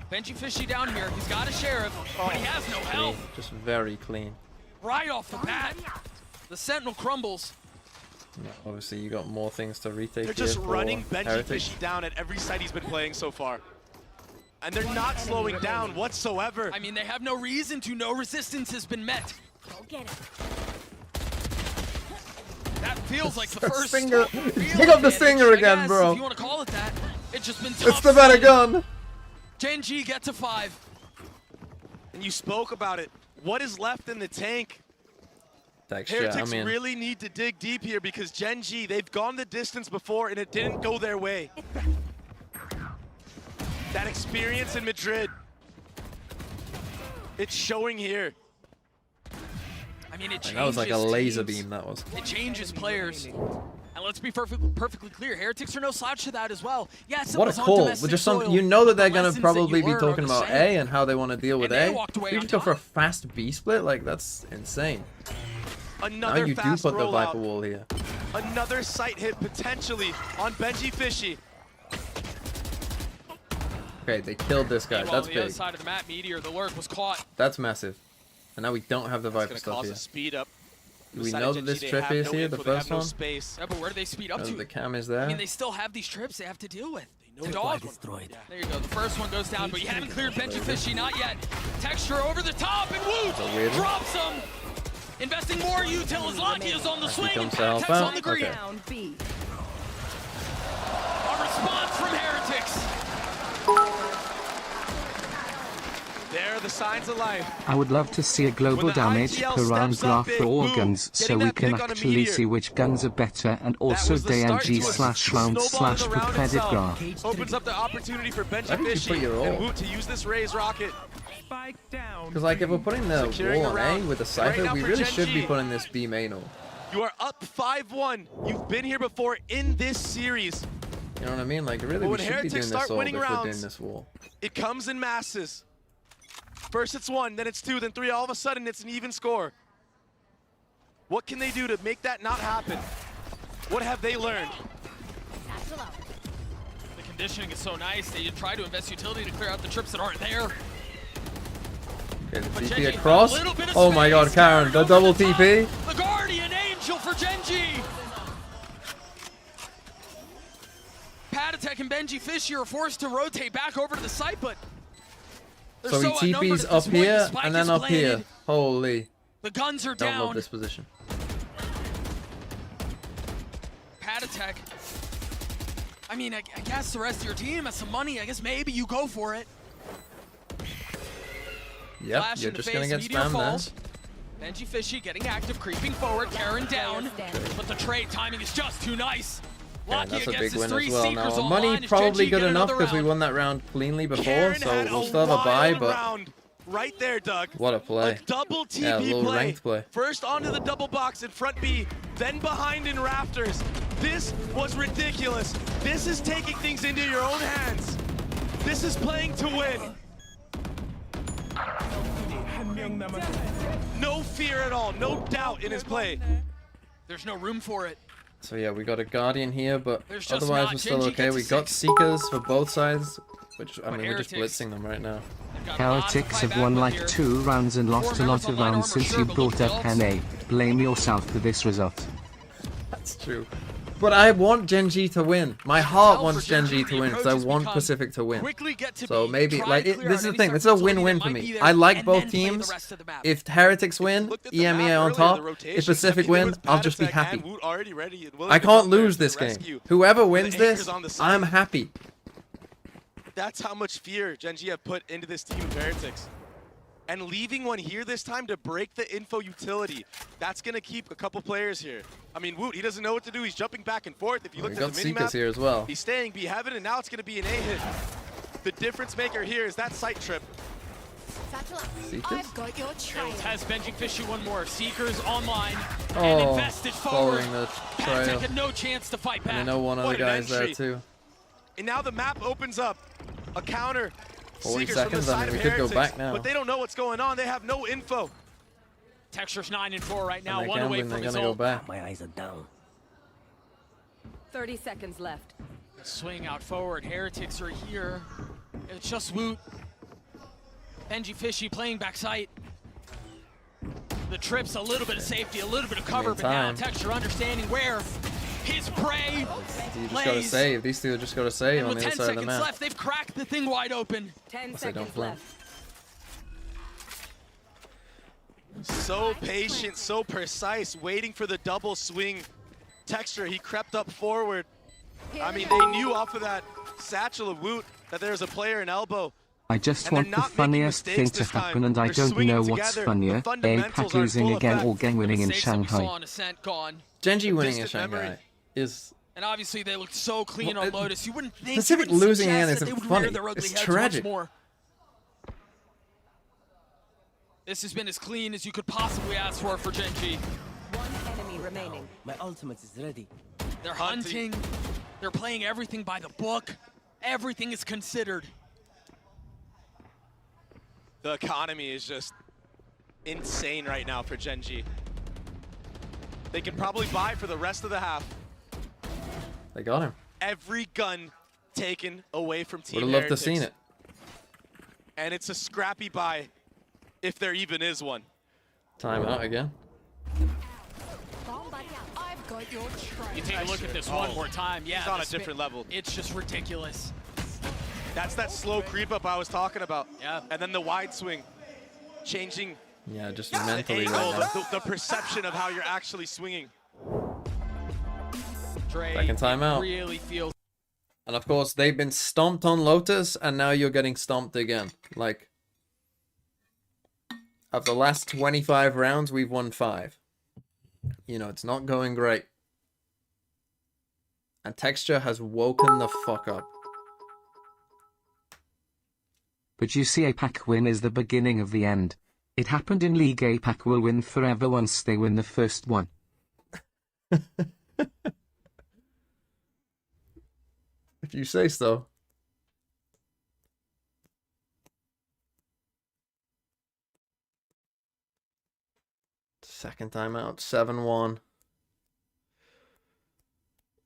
Benji Fishy down here. He's got a Sheriff, but he has no health. Just very clean. Right off the bat, the Sentinel crumbles. Yeah, obviously, you got more things to retake. They're just running Benji Fishy down at every site he's been playing so far. And they're not slowing down whatsoever. I mean, they have no reason to. No resistance has been met. Go get it. That feels like the first Stinger. Pick up the Stinger again, bro. If you want to call it that. It's just been tough. It's the better gun. GENG get to 5. And you spoke about it. What is left in the tank? Texture, Heretics I mean, really need to dig deep here because GENG, they've gone the distance before and it didn't go their way. That experience in Madrid, it's showing here. I mean, it changes. that was like a laser teams. beam, that was. It changes players. And let's be perfectly clear, Heretics are no slouch to that as well. Yes, What a call. With just some, you know that they're going to probably be talking about A and how they want to deal with A. If you just go for a fast B split, like, that's insane. Another now you do put the Viper wall here. Another sight hit potentially on Benji Fishy. Okay, they killed this guy. That's the big. other side of the map, Meteor, the lurk was caught. That's massive. And now we don't have the Viper It's stuff cause here. a speed up. Do we know that this trip is here, the first one? Yeah, but where do they speed up to? The cam is there. I mean, they still have these trips they have to deal with. The dog destroyed. Yeah. There you go. The first one goes down, but you haven't cleared Benji Fishy, not yet. Texture over the top, and Woot drops him. Investing more util as Locky is on the swing, and Patex on the green. B. A response from Heretics. There are the signs of life. I would love to see a global damage per round graph for all guns so we can actually see which guns are better and also DNG/round/prepared graph. Opens up the opportunity for Benji Fishy and Woot to use this Raze rocket. Because, like, if we're putting the wall on A with the Cypher, we really should be putting this B main on. You are up 5-1. You've been here before in this series. You know what I mean? Like, really, we should be doing this all if we're doing this wall. It comes in masses. First it's 1, then it's 2, then 3. All of a sudden, it's an even score. What can they do to make that not happen? What have they learned? The conditioning is so nice. They try to invest utility to clear out the trips that aren't there. Okay, the TP across. Oh my god, Karen, the double TP. The Guardian Angel for GENG. Patetek and Benji Fishy are forced to rotate back over to the site, but so he TP's up here and then up here. Holy. The guns are Don't down. love this position. Pad attack. I mean, I guess the rest of your team has some money. I guess maybe you go for it. Yep, Flash you're in the just gonna face, get Meteor spammed falls. Benji Fishy getting active, creeping forward. Karen down. But the trade timing is just too nice. Yeah, that's a Lucky big against his win three as well. Seekers Now, online. money Is probably Genji good get enough another because we round? won that round cleanly before, Karen so had we'll a still have a bye, wild but round right there, Doug. what a play. A double TP Yeah, a little play. ranked play. First onto the double box in front B, then behind in rafters. This was ridiculous. This is taking things into your own hands. This is playing to win. No fear at all, no doubt in his play. There's no room for it. So yeah, we got a Guardian here, but There's just otherwise not. we're still Genji okay. gets We a got 6. Seekers for both sides, which, I mean, we're just Heretics. blitzing them right now. Heretics have won like 2 rounds and lost a lot of rounds since you brought up Hane. Blame yourself for this result. That's true. But I want GENG to win. My heart wants GENG to win because I want Pacific to win. So maybe, like, this is the thing. This is a win-win for me. I like both teams. If Heretics win, EMEA on top. If Pacific win, I'll just be happy. I can't lose this game. Whoever wins this, I'm happy. That's how much fear GENG have put into this team of Heretics. And leaving one here this time to break the info utility, that's going to keep a couple players here. I mean, Woot, he doesn't know what to do. He's jumping back and forth. If you look at the got Seekers mini-map, here as well. he's staying B heaven, and now it's going to be an A hit. The difference maker here is that sight trip. I've got your trail. Has Benji Fishy one more. Seekers online and invested forward. Following the trail. Taking no chance to fight back. And I know one other guy's there too. And now the map opens up. A counter. 40 Seekers seconds, I mean, we could go back now. But they don't know what's going on. They have no info. Texture's 9 and 4 right now. And One away from his ult. go back. My eyes are down. 30 seconds left. Swing out forward. Heretics are here. It's just Woot. Benji Fishy playing back sight. The trip's a little bit of safety, a little bit of cover, but now Texture understanding where his prey You just gotta save. These two just gotta save on the other side of the map. left, they've cracked the thing wide open. 10 seconds left. So patient, so precise, waiting for the double swing. Texture, he crept up forward. I mean, they knew off of that satchel of Woot that there's a player in elbow. I just want the funniest thing to happen and I don't know what's funnier, APAC losing again or GENG winning in Shanghai. GENG winning in Shanghai is... And obviously they looked so clean on Lotus. You wouldn't think Pacific losing again isn't funny. Their ugly It's heads tragic. once more. This has been as clean as you could possibly ask for GENG. One enemy remaining. My ultimate is ready. They're hunting. They're playing everything by the book. Everything is considered. The economy is just insane right now for GENG. They can probably buy for the rest of the half. They got him. Every gun taken away from Team Would have loved to Heretics. seen it. And it's a scrappy buy, if there even is one. Time out again. I've got your trail. You take a look at this one more time. Yeah, He's on a the different level. It's just ridiculous. That's that slow creep up I was talking about. Yeah. And then the wide swing, changing Yeah, just the mentally angle, right now. the perception of how you're actually swinging. Dre Second timeout. really feels. And of course, they've been stomped on Lotus, and now you're getting stomped again. Like, of the last 25 rounds, we've won 5. You know, it's not going great. And Texture has woken the fuck up. But you see, APAC win is the beginning of the end. It happened in League. APAC will win forever once they win the first one. If you say so. Second timeout, 7-1.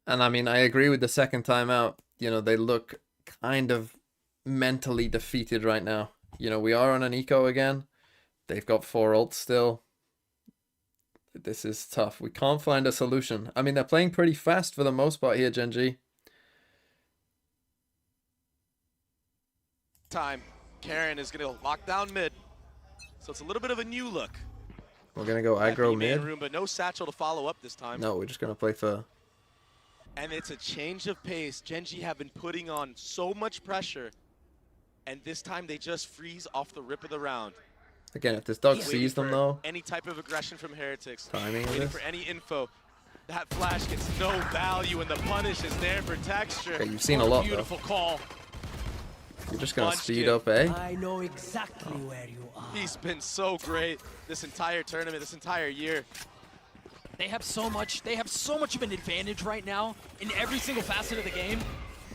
And I mean, I agree with the second timeout. You know, they look kind of mentally defeated right now. You know, we are on an eco again. They've got 4 ults still. This is tough. We can't find a solution. I mean, they're playing pretty fast for the most part here, GENG. Time, Karen is going to lock down mid. So it's a little bit of a new look. We're gonna go aggro mid. Room, but no satchel to follow up this time. No, we're just gonna play for. And it's a change of pace. GENG have been putting on so much pressure, and this time they just freeze off the rip of the round. Again, if this dog sees them though. Any type of aggression from Heretics. Timing of waiting this. for any info. That flash gets no value, and the punish is there for Texture. Okay, you've seen a lot Beautiful though. call. You're just gonna Munchkin. speed up, eh? I know exactly where you are. He's been so great this entire tournament, this entire year. They have so much of an advantage right now in every single facet of the game.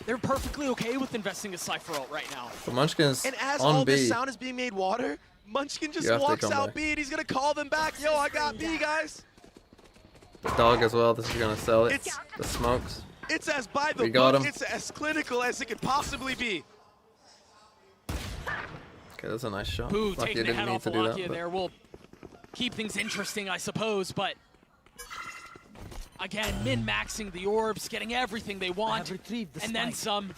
They're perfectly okay with investing a Cypher ult right now. So Munchkin's And as on all B. this sound is being made water, Munchkin just You have to walks come out back. B and he's gonna call them back. Yo, I got B, guys. The dog as well. This is gonna sell it. It's- The smokes. It's as by the We got book, him. it's as clinical as it could possibly be. Okay, that's a nice shot. Boo Lucky I taking the didn't head need off to of do Lakia that. But there will keep things interesting, I suppose, but again, min-maxing the orbs, getting everything they want, and then some.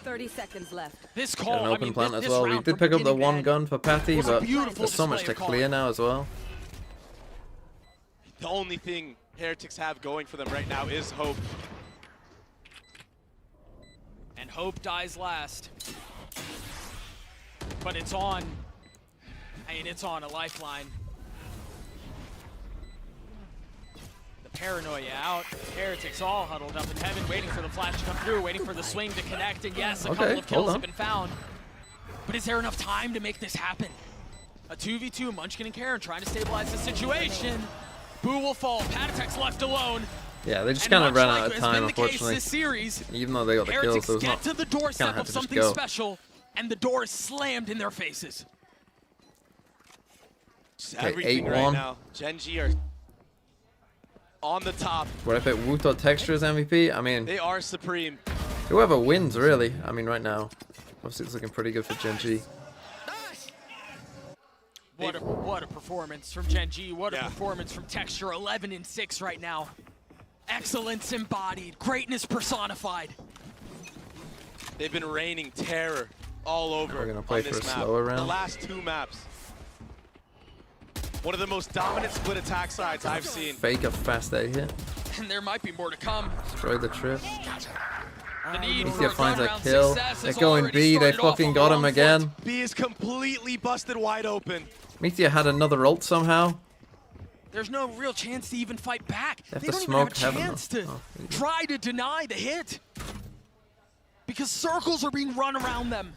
30 seconds left. This got call, an I open mean, plant this as well. We round did from pick up the beginning to one end gun for Patty, was a but beautiful there's so much display to of clear calling. now as well. The only thing Heretics have going for them right now is hope. And hope dies last. But it's on. I mean, it's on a lifeline. The paranoia out. Heretics all huddled up in heaven, waiting for the flash to come through, waiting for the swing to connect. And yes, a couple of kills have been found. But is there enough time to make this happen? A 2v2, Munchkin and Karen trying to stabilize the situation. Boo will fall. Patatek's left alone. Yeah, they just And kind of much ran like out of has time, been the case unfortunately. this series, Even though they got the kills, Heretics there was get not. to the Kinda doorstep had of to just something go. special, and the door is slammed in their faces. Just Okay, everything 8-1. right now. GENG are on the top. What if it Woot or Texture as MVP? I mean, They are supreme. whoever wins, really. I mean, right now, obviously it's looking pretty good for GENG. What a performance from GENG. What a performance from Texture. 11-6 right now. Excellence embodied. Greatness personified. They've been raining terror all over We're gonna play on this for a map. slower The round. last two maps. One of the most dominant split attack sides I've seen. Fake a fast A hit. And there might be more to come. Destroy the trip. The need for Meteor a finds a turnaround kill. success They're has going already B. They started off fucking on got the him wrong again. foot. B is completely busted wide open. Meteor had another ult somehow. There's no real chance to even fight back. They have They to don't smoke even have a heaven, chance though. to Oh, try to deny the hit. Because circles are being run around them.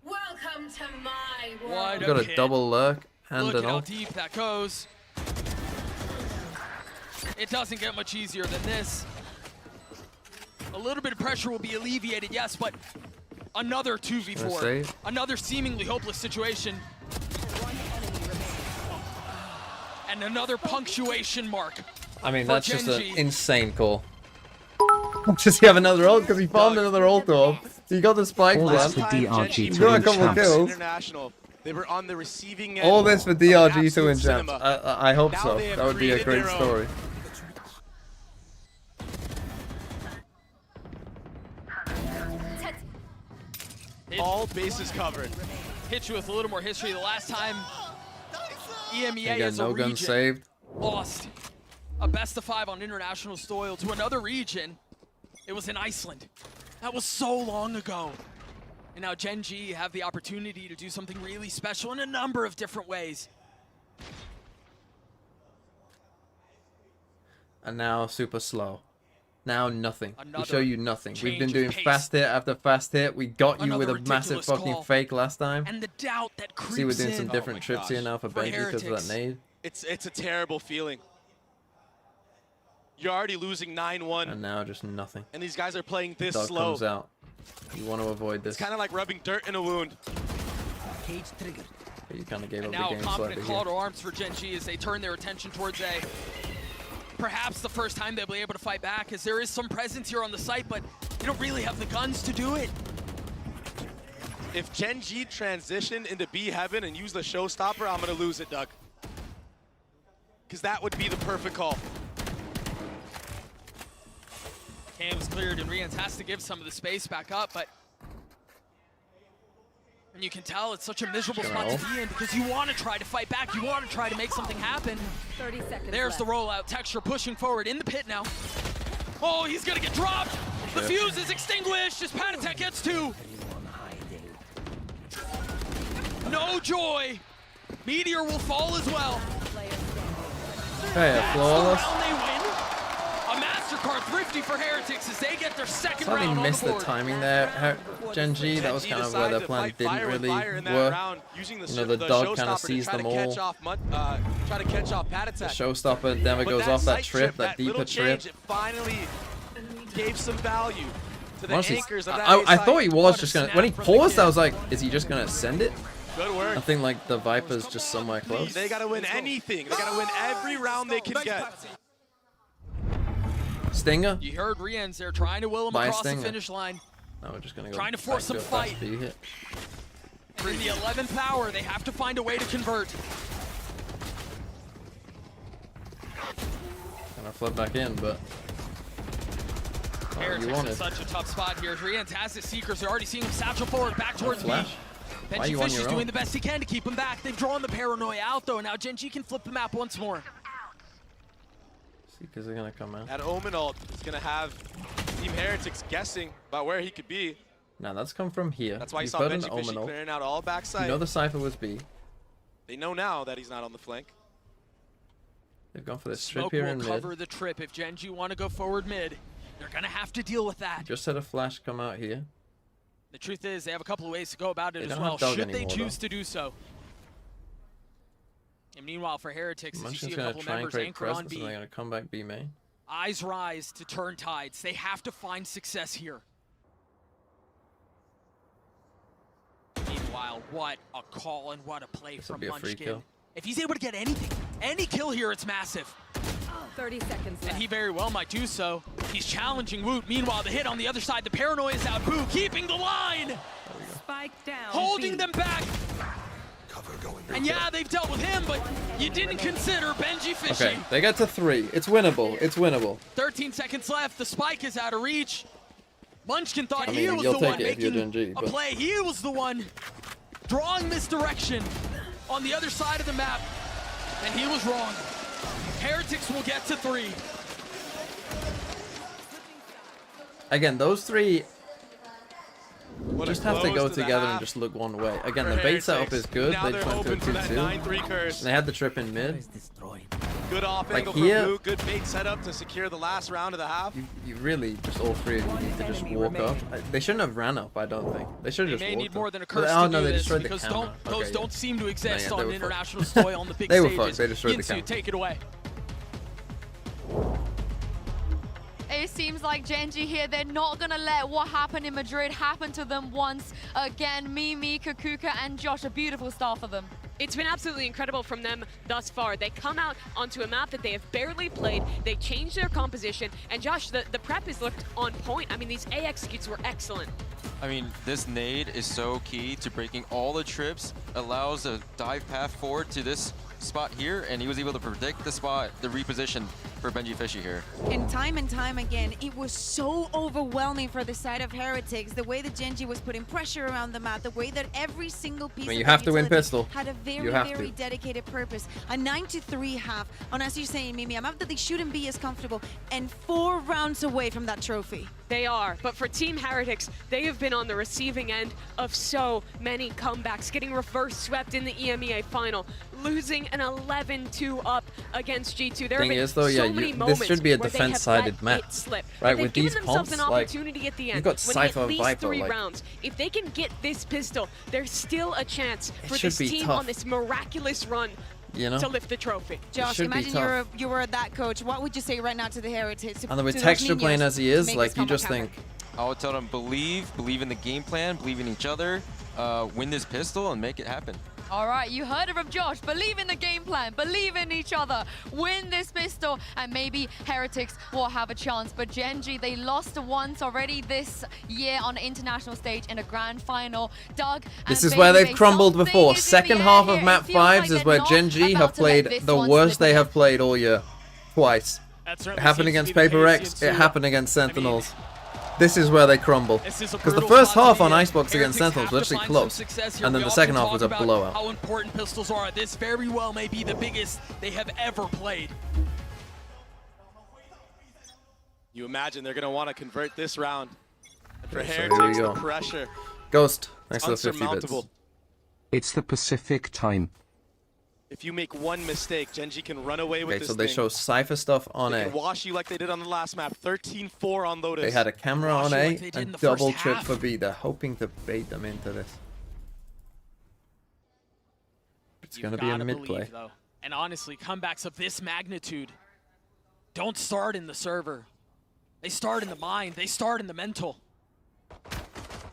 Welcome to my world. What We got a hit. double lurk and Look an at how ult. deep that goes. It doesn't get much easier than this. A little bit of pressure will be alleviated, yes, but another Gonna 2v4. save. Another seemingly hopeless situation. And another punctuation mark. I mean, for that's just an GENG. insane call. Does he have another ult? Because he farmed another ult orb. He got the spike All this plant. for DRG He to got a win couple of champs. kills. International. They were on the receiving end. All this for of DRG to absolute win champs. cinema. I hope Now so. they have That would be a created great their own. story. All bases covered. Hit you with a little more history. The last time EMEA Again, as a no gun region saved. lost a best of 5 on international soil to another region, it was in Iceland. That was so long ago. And now GENG have the opportunity to do something really special in a number of different ways. And now super slow. Now nothing. We Another show you nothing. We've been change of doing pace. fast hit after fast hit. We got you with Another a massive ridiculous fucking call. fake last time. And the doubt that creeps See, we're doing in. some different Oh my trips here gosh. now for For Benji because of Heretics. that nade. It's a terrible feeling. You're already losing 9-1, And now just nothing. and these guys are playing this Dog slow. comes out. You want to avoid this. It's kind of like rubbing dirt in a wound. Cage triggered. You kind of gave And up now the a game confident slightly call here. to arms for GENG as they turn their attention towards A. Perhaps the first time they'll be able to fight back, as there is some presence here on the site, but they don't really have the guns to do it. If GENG transition into B heaven and use the showstopper, I'm gonna lose it, Doug. Because that would be the perfect call. Cam's cleared and Rians has to give some of the space back up, but And you can tell it's such a miserable spot to be in because you want to try to fight back. You want to try to make something happen. 30 seconds There's left. the rollout. Texture pushing forward in the pit now. Oh, he's going to get dropped. The fuse is extinguished as Patatek gets 2. No joy. Meteor will fall as well. Hey, flawless. Round they win. A MasterCard thrifty for Heretics as they get their second round on the missed the board. timing there, GENG. That was kind of where their plan didn't really work. You know, the dog kind of sees them all. Try to catch off The Patatek. showstopper never But goes off that sight trip, that deeper little trip. change, it finally gave some value to the Honestly, anchors of that I A-side. thought he was just gonna. When he paused, I was like, is he just gonna send it? Good work. I think like the Viper's just somewhere close. They gotta win anything. They gotta win every round they can get. Stinger. You heard Rien's there trying to will him By across the Stinger. finish line. No, we're just gonna go Trying to force some fight. hit. For the 11th hour, they have to find a way to convert. Gonna flood back in, but you Heretics wanted. in such a tough spot here. Rien's has his Seekers. They're already seeing him satchel forward back towards B. Flash. Why are you Benji on Fish your is own? doing the best he can to keep him back. They've drawn the paranoia out though. Now GENG can flip the map once more. Seekers are gonna come out. That Omen ult is gonna have Team Heretics guessing about where he could be. Now that's come from here. That's why you You've saw heard an Benji Fishy Omen ult. clearing out all backside. You know the Cypher was B. They know now that he's not on the flank. They've gone for this trip Smoke here will in mid. cover the trip if GENG want to go forward mid. They're gonna have to deal with that. Just had a flash come out here. The truth is, they have a couple of ways to go about it They as don't well, have Dog should they anymore, choose to do so. And meanwhile, for Heretics, as you Munchin's see a gonna couple try and members create anchored on presence, B, and they're gonna come back B main. eyes rise to turn tides. They have to find success here. Meanwhile, what a call and what a play This'll from be a free Munchkin. kill. If he's able to get anything, any kill here, it's massive. 30 seconds left. And he very well might do so. He's challenging Woot. Meanwhile, the hit on the other side, the paranoia is out. Boo keeping the line. Spike down. Holding B. them back. And yeah, they've dealt with him, but you didn't consider Benji Fishy. Okay, they get to 3. It's winnable. It's winnable. 13 seconds left. The spike is out of reach. Munchkin thought I he mean, was you'll the take one it if you're making GENG, a but- play. He was the one drawing misdirection on the other side of the map, and he was wrong. Heretics will get to 3. Again, those 3 What a just have to close go the together and half just look one way. Again, for the bait setup Heretics. is good. Now They they're just went to a hoping for that 2-2. 9-3 curse. And they had the trip in mid. Good off Like angle here- from Blue. Good bait setup to secure the last round of the half. You really, just all 3 of you need to just walk up. They shouldn't have ran up, I don't think. They should They have just may walked need up. more than a But- curse oh, to no, do they this, destroyed the because camera. those Okay, don't seem to exist yeah, they on were international fucked. soil on the big They were stages. fucked. They destroyed the Yinsu, camera. take it away. It seems like GENG here, they're not going to let what happened in Madrid happen to them once again. Mimi, Kakuka, and Josh, a beautiful start for them. It's been absolutely incredible from them thus far. They come out onto a map that they have barely played. They changed their composition. And Josh, the prep has looked on point. I mean, these A executes were excellent. I mean, this nade is so key to breaking all the trips, allows a dive path forward to this spot here, and he was able to predict the spot, the reposition for Benji Fishy here. And time again, it was so overwhelming for the side of Heretics, the way that GENG was putting pressure around the map, the way that every single piece I mean, you of have the to win utility pistol. had a You very, have very to. dedicated purpose. A 9-3 half, and as you're saying, Mimi, a map that they shouldn't be as comfortable, and 4 rounds away from that trophy. They are, but for Team Heretics, they have been on the receiving end of so many comebacks, getting reverse swept in the EMEA final, losing an 11-2 up against G2. There Thing have been is, though, yeah, so many this moments should be a where they have defense-sided let map, it slip. right? But With they've these given themselves comps, an like, opportunity at the you've end. got Winning Cypher, at least Viper, 3 like- rounds. If they can get this pistol, there's still a chance for should this be team tough. on this miraculous run You know? to lift the trophy. Josh, should be imagine tough. you were that coach. What would you say right now to the Heretics? And with to those Texture Niños playing as he to is, make like, this you comeback just happen? think, I would tell them believe in the game plan, believe in each other, win this pistol, and make it happen. All right, you heard it from Josh. Believe in the game plan, believe in each other, win this pistol, and maybe Heretics will have a chance. But GENG, they lost once already this year on the international stage in a grand final. Doug, this and is where they've Babyface, crumbled something before. is in Second the half air of here. map It feels like 5s is they're where not GENG about have to let played this the one worst slip they away. have played all year. Twice. That It certainly happened seems to against be the Paper case. X, Yinsu it happened against I mean, Sentinels. this is where they crumble. Because the first half on Icebox against Sentinels was actually close, and then the second half was a blowout. How important pistols are. This very well may be the biggest they have ever played. You imagine they're going to want to convert this round. For Okay, so Heretics, here we the go. pressure. Ghost, thanks for the 50 bits. Unsurmountable. It's the Pacific time. If you make one mistake, GENG can run away with Okay, this so they thing. show Cypher stuff on They A. can wash you like they did on the last map. 13-4 on Lotus. They had a camera Wash on you A like they did in and the double first trip half. for B. They're hoping to bait them into this. It's going to be a mid-play. Though. And honestly, comebacks of this magnitude don't start in the server. They start in the mind. They start in the mental.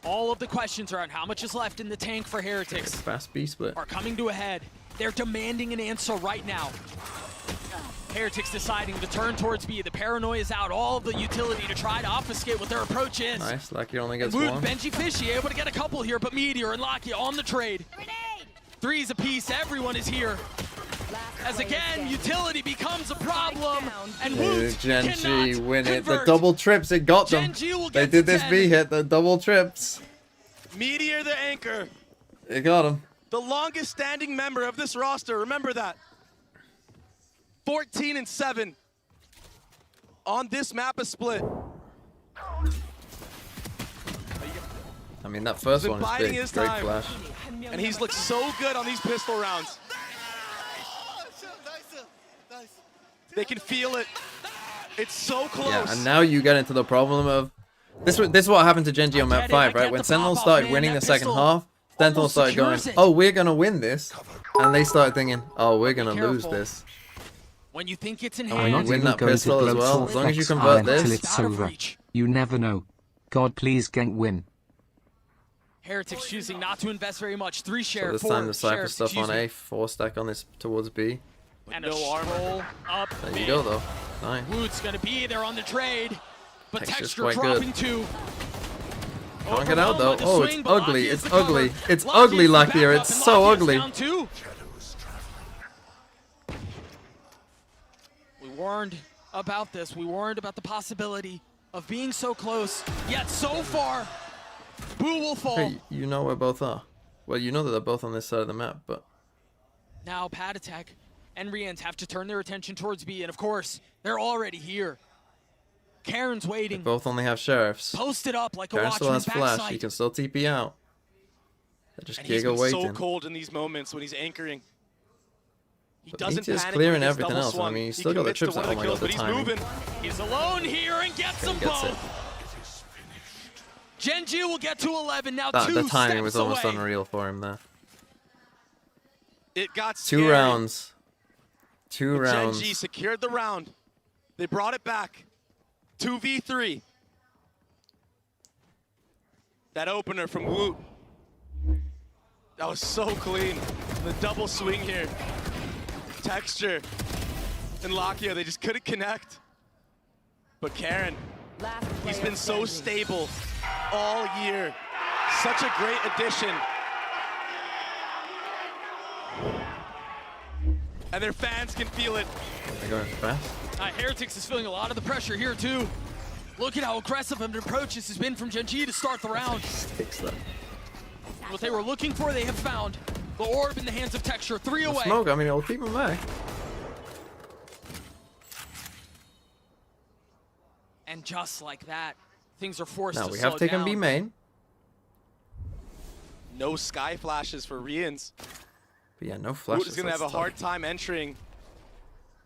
All of the questions around how much is left in the tank for Heretics Fast B split. are coming to a head. They're demanding an answer right now. Heretics deciding to turn towards B. The paranoia is out. All of the utility to try to obfuscate what their approach is. Nice, Lucky only gets Wood, one. Benji Fishy able to get a couple here, but Meteor and Lakia on the trade. Threes apiece. Everyone is here. As again, utility becomes a problem, and Woot GENG cannot win it. The convert. double trips, it got them. GENG will They get did to this 10. B hit, the double trips. Meteor the anchor. It got him. The longest standing member of this roster. Remember that. 14-7 on this map of split. I mean, that first He's one been is biding big. his Great time. flash. And he's looked so good on these pistol rounds. They can feel it. It's so close. Yeah, and now you get into the problem of this is what happened to GENG on map 5, right? When Sentinels started winning the second half, Sentinels started going, oh, we're going to win this. And they started thinking, oh, we're going to lose this. When you think it's in And when We're hand, you not win even that going to pistol as blow well, for as long as you Fox convert Iron till this. it's over. You never know. God, please GENG win. Heretics choosing not to invest very much. 3 So share, this 4 time the Cypher shares, stuff on excuse me. A, 4 stack on this towards B. And a stroll up. There you go though. Nice. Woot's gonna be there on the trade, but Texture's Texture quite dropping good. 2. Can't get out though. Overwhelmed by the Oh, it's swing, but ugly. Lakia is It's the cover. ugly. It's Lakia ugly, is the Lakia. backup, It's and so Lakia is ugly. down 2. We warned about this. We warned about the possibility of being so close, yet so far. Boo will fall. Hey, you know where both are. Well, you know that they're both on this side of the map, but Now Pad Attack and Rians have to turn their attention towards B, and of course, they're already here. Karen's they waiting. both only have sheriffs. Posted up like a Karen still watchman's has flash. backside. He can still TP out. They're just And he's been giga so waiting. cold in these moments when he's anchoring. He But doesn't Meteor's panic clearing when he gets everything double else. I swung. mean, he's He still got the commits to trips one out. of Oh my kills, god, the but he's timing. moving. He's alone here and gets them Gets it. both. GENG will get to 11 now. The 2 timing steps was almost away. unreal for him there. It got 2 scary. rounds. 2 But rounds. GENG secured the round. They brought it back. 2v3. That opener from Woot. That was so clean. The double swing here. Texture. And Lakia, they just couldn't connect. But Karen, he's been so stable all year. Such a great addition. And their fans can feel it. They're going fast. Heretics is feeling a lot of the pressure here too. Look at how aggressive an approach this has been from GENG to start the round. Takes that. What they were looking for, they have found. The orb in the hands of Texture, 3 away. Smoke, I mean, it'll keep him back. And just like that, things are forced Now to we slow have taken down. B main. No sky flashes for Rians. But yeah, no Boo flashes. is going to have a that's tough. hard time entering.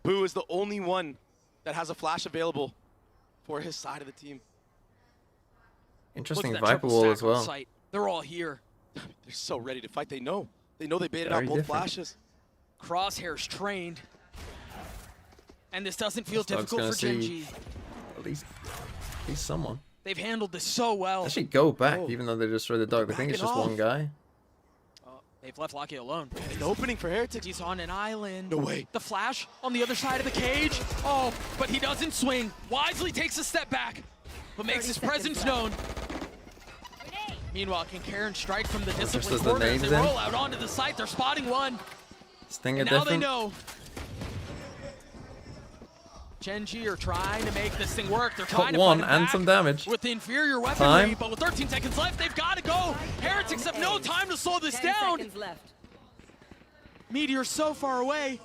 Boo is the only one that has a flash available for his side of the team. Interesting Look at that Viper triple wall stack as on well. site. They're all here. They're so ready to fight. They know. They know they baited Very out both different. flashes. Crosshairs trained. And this doesn't feel This dog's difficult for gonna GENG. see At least someone. They've handled this so well. Actually, go back, Oh. even though they destroyed the dog. They think it's Backing just one off. guy. They've left Lakia alone. An opening for Heretics. He's on an island. No way. The flash on the other side of the cage. Oh, but he doesn't swing. Wisely takes a step back, but makes his presence known. Meanwhile, can Karen strike from the Just disciplined as the corner as names they in. roll out onto the site? They're spotting one. Stinger And now they different. know. GENG are trying to make this thing work. They're Got trying to one fight it and back some damage. with the inferior weaponry, Time. but with 13 seconds left, they've got to go. Heretics have no time to slow this 10 down. seconds left. Meteor's so far away.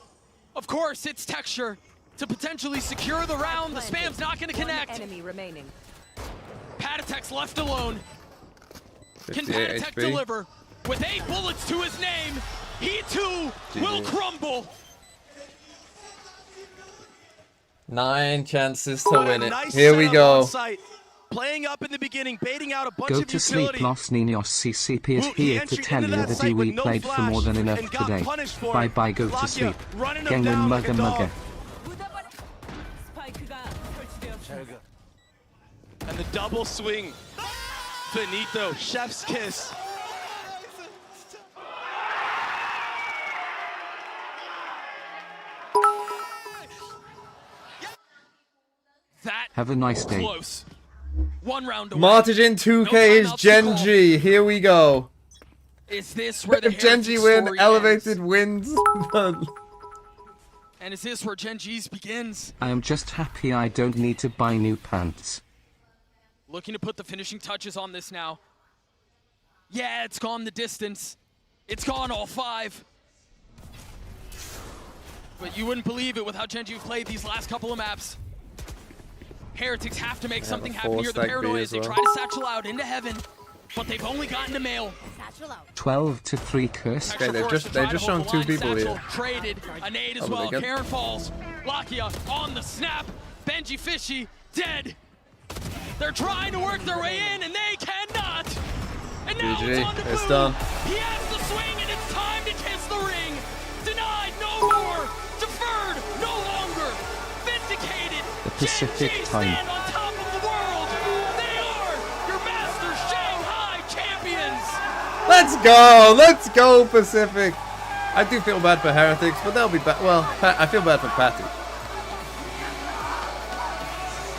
Of course, it's Texture to potentially secure the round. The spam's not going to connect. One enemy remaining. Patatek's left alone. Can 58 Patatek HP. deliver? With 8 bullets to his name, he too will crumble. 9 chances to What a win it. nice Here we setup go. on site. Playing up in the beginning, baiting out a bunch Go of to sleep, utility. Los Niños. CCP is Who he here to entered tell into you that that site we with no played for flash more than enough and got today. punished for Bye it. bye, go to Lakia sleep. running him Gang down and like a mugger dog. mugger. And the double swing. Finito, chef's kiss. That Have a nice day. close. One round away. Martigin 2K is timeouts to call. GENG. Here we go. Is this where the If GENG Heretics win, story elevated ends? wins. And is this where GENG's begins? I am just happy I don't need to buy new pants. Looking to put the finishing touches on this now. Yeah, it's gone the distance. It's gone all 5. But you wouldn't believe it with how GENG played these last couple of maps. Heretics have to make something happen here. The four-stack B Paranoia, as they well. try to satchel out into heaven, but they've only gotten to mail. 12 to 3 curse. Okay, they've Forced to just try to shown hold the 2 line. people Satchel here. Traded a nade as Oh, well. they got- Karen falls. Lakia on the snap. Benji Fishy dead. They're trying to work their way in, and they cannot. And now GG, it's on to it's Boom. done. He has the swing, and it's time to kiss the ring. Denied, no more. Deferred, no longer. Vindicated. The Pacific GENG time. stand on top of the world. They are your master Shanghai champions. Let's go, Pacific. I do feel bad for Heretics, but they'll be back. Well, I feel bad for Patty.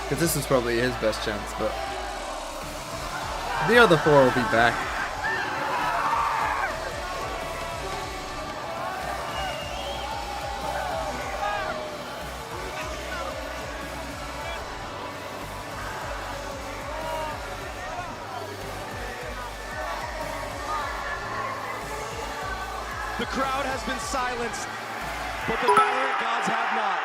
Because this is probably his best chance, but the other 4 will be back. The crowd has been silenced, but the Valorant gods have not.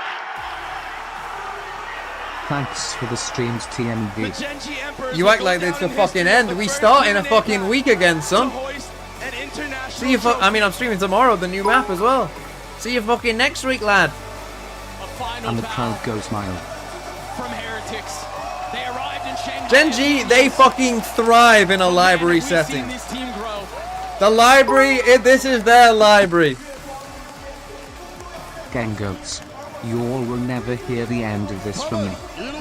Thanks for the streams, TMV. The GENG Emperors You will act go like down it's the in fucking history as end. the We first start in a eliminated fucking week again, to son. hoist an international See you. trophy. I mean, I'm streaming tomorrow, the new map as well. See you fucking next week, lad. A final And the battle crowd goes mild. from Heretics. They arrived in Shanghai. GENG, they fucking thrive in a library We've seen setting. this team grow. The library, this is their library. Gang goats. You all will never hear the end of this from me.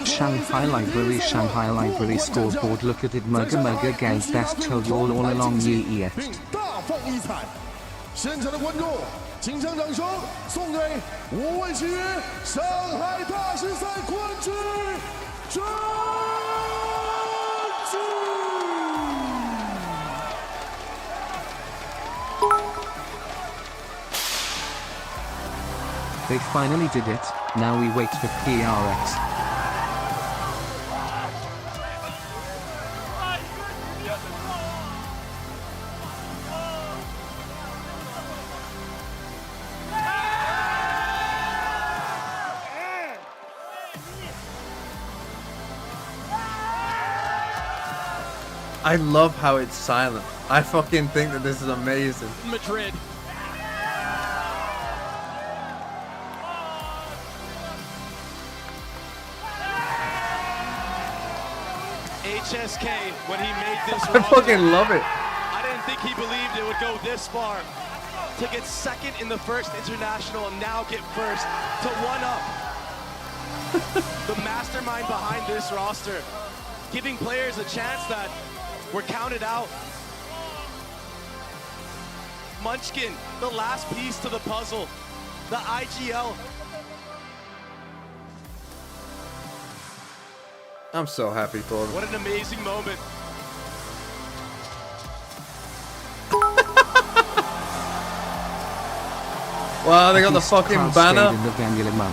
Shanghai Library, scoreboard, look at it, mugger mugger, gang, that's told you all along, ye idiot. 大放异彩，现场的观众，请将掌声送给5位契约上海大师赛冠军GENG。 They finally did it, now we wait for PRX. I love how it's silent. I fucking think that this is amazing. Madrid. HSK, when he made this I fucking love it. I didn't think he believed it would go this far. To get second in the first international and now get first. To one up. The mastermind behind this roster. Giving players a chance that were counted out. Munchkin, the last piece to the puzzle. The IGL. I'm so happy for them. What an amazing moment. Wow, they got the fucking banner. In the Vanilla Man.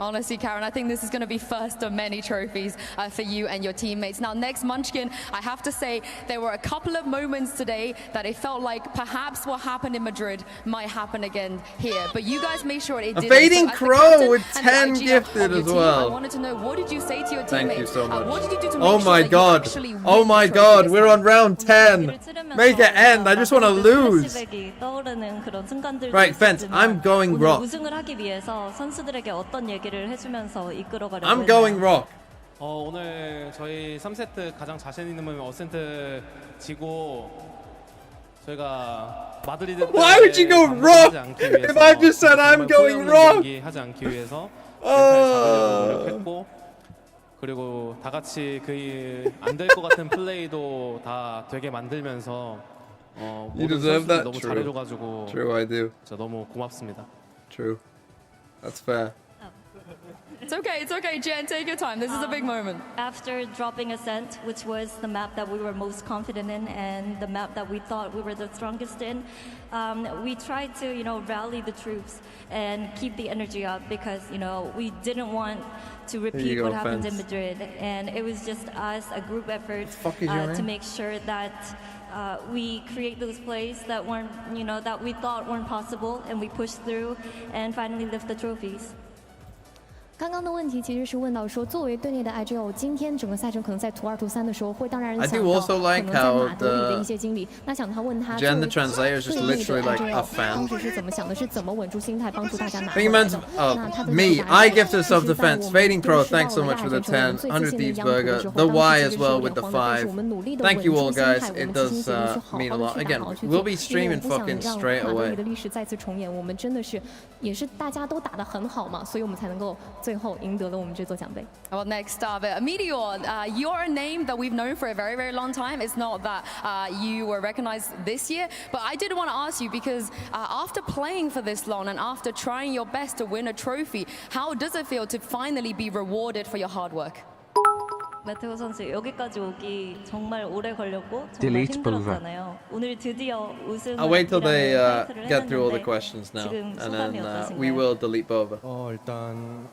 Honestly, Karen, I think this is going to be first of many trophies for you and your teammates. Now, next, Munchkin, I have to say there were a couple of moments today that it felt like perhaps what happened in Madrid might happen again here. But you guys made sure it didn't. A Fading Crow with 10 gifted as well. I wanted to know, what did you say to your teammates? Thank you so much. What did you do to Oh make my sure god. that you actually Oh win my the god. trophy We're on round 10. Make it end. I just want to lose. Right, Fence, I'm going rock. I'm going rock. 오늘 저희 3세트 가장 자신 있는 부분은 어센트 지고 저희가 마드리드 Why would you go rock if I just said I'm going rock? 하지 않기 위해서 노력했고 그리고 다 같이 그 안 될 것 같은 플레이도 다 되게 만들면서 모든 선수들이 너무 잘해줘가지고 True, I do. 진짜 너무 고맙습니다. True. That's fair. It's okay, Jen, take your time. This is a big moment. After dropping Ascent, which was the map that we were most confident in and the map that we thought we were the strongest in, we tried to, rally the troops and keep the energy up because, we didn't want to repeat what happened in Madrid. And it was just us, a group effort, to make sure that we create those plays that weren't, that we thought weren't possible, and we pushed through and finally lift the trophies. 刚刚的问题其实是问到说，作为队内的 IGL， 今天整个赛程可能在图2、图3的时候，会当然想到可能在马德里的一些经历。那想他问他，作为队内的 IGL， 当时是怎么想的？是怎么稳住心态，帮助大家拿回来的？那他的 Me, I gifted self-defense. Fading Crow, thanks so much for the 10. 100 Thieves Burger. The Y as well with the 5. Thank you all, guys. It does mean a lot. Again, we'll be streaming fucking straight away. 的历史再次重演，我们真的是也是大家都打得很好嘛，所以我们才能够。 最后赢得了我们这座奖杯。Well, next up, Meteor, you're a name that we've known for a very, very long time. It's not that you were recognized this year, but I did want to ask you because after playing for this long and after trying your best to win a trophy, how does it feel to finally be rewarded for your hard work? 메테오 선수 여기까지 오기 정말 오래 걸렸고 정말 힘들었잖아요. 오늘 드디어 우승을 I'll wait till they get through all the questions now, and then we will delete Bova. 일단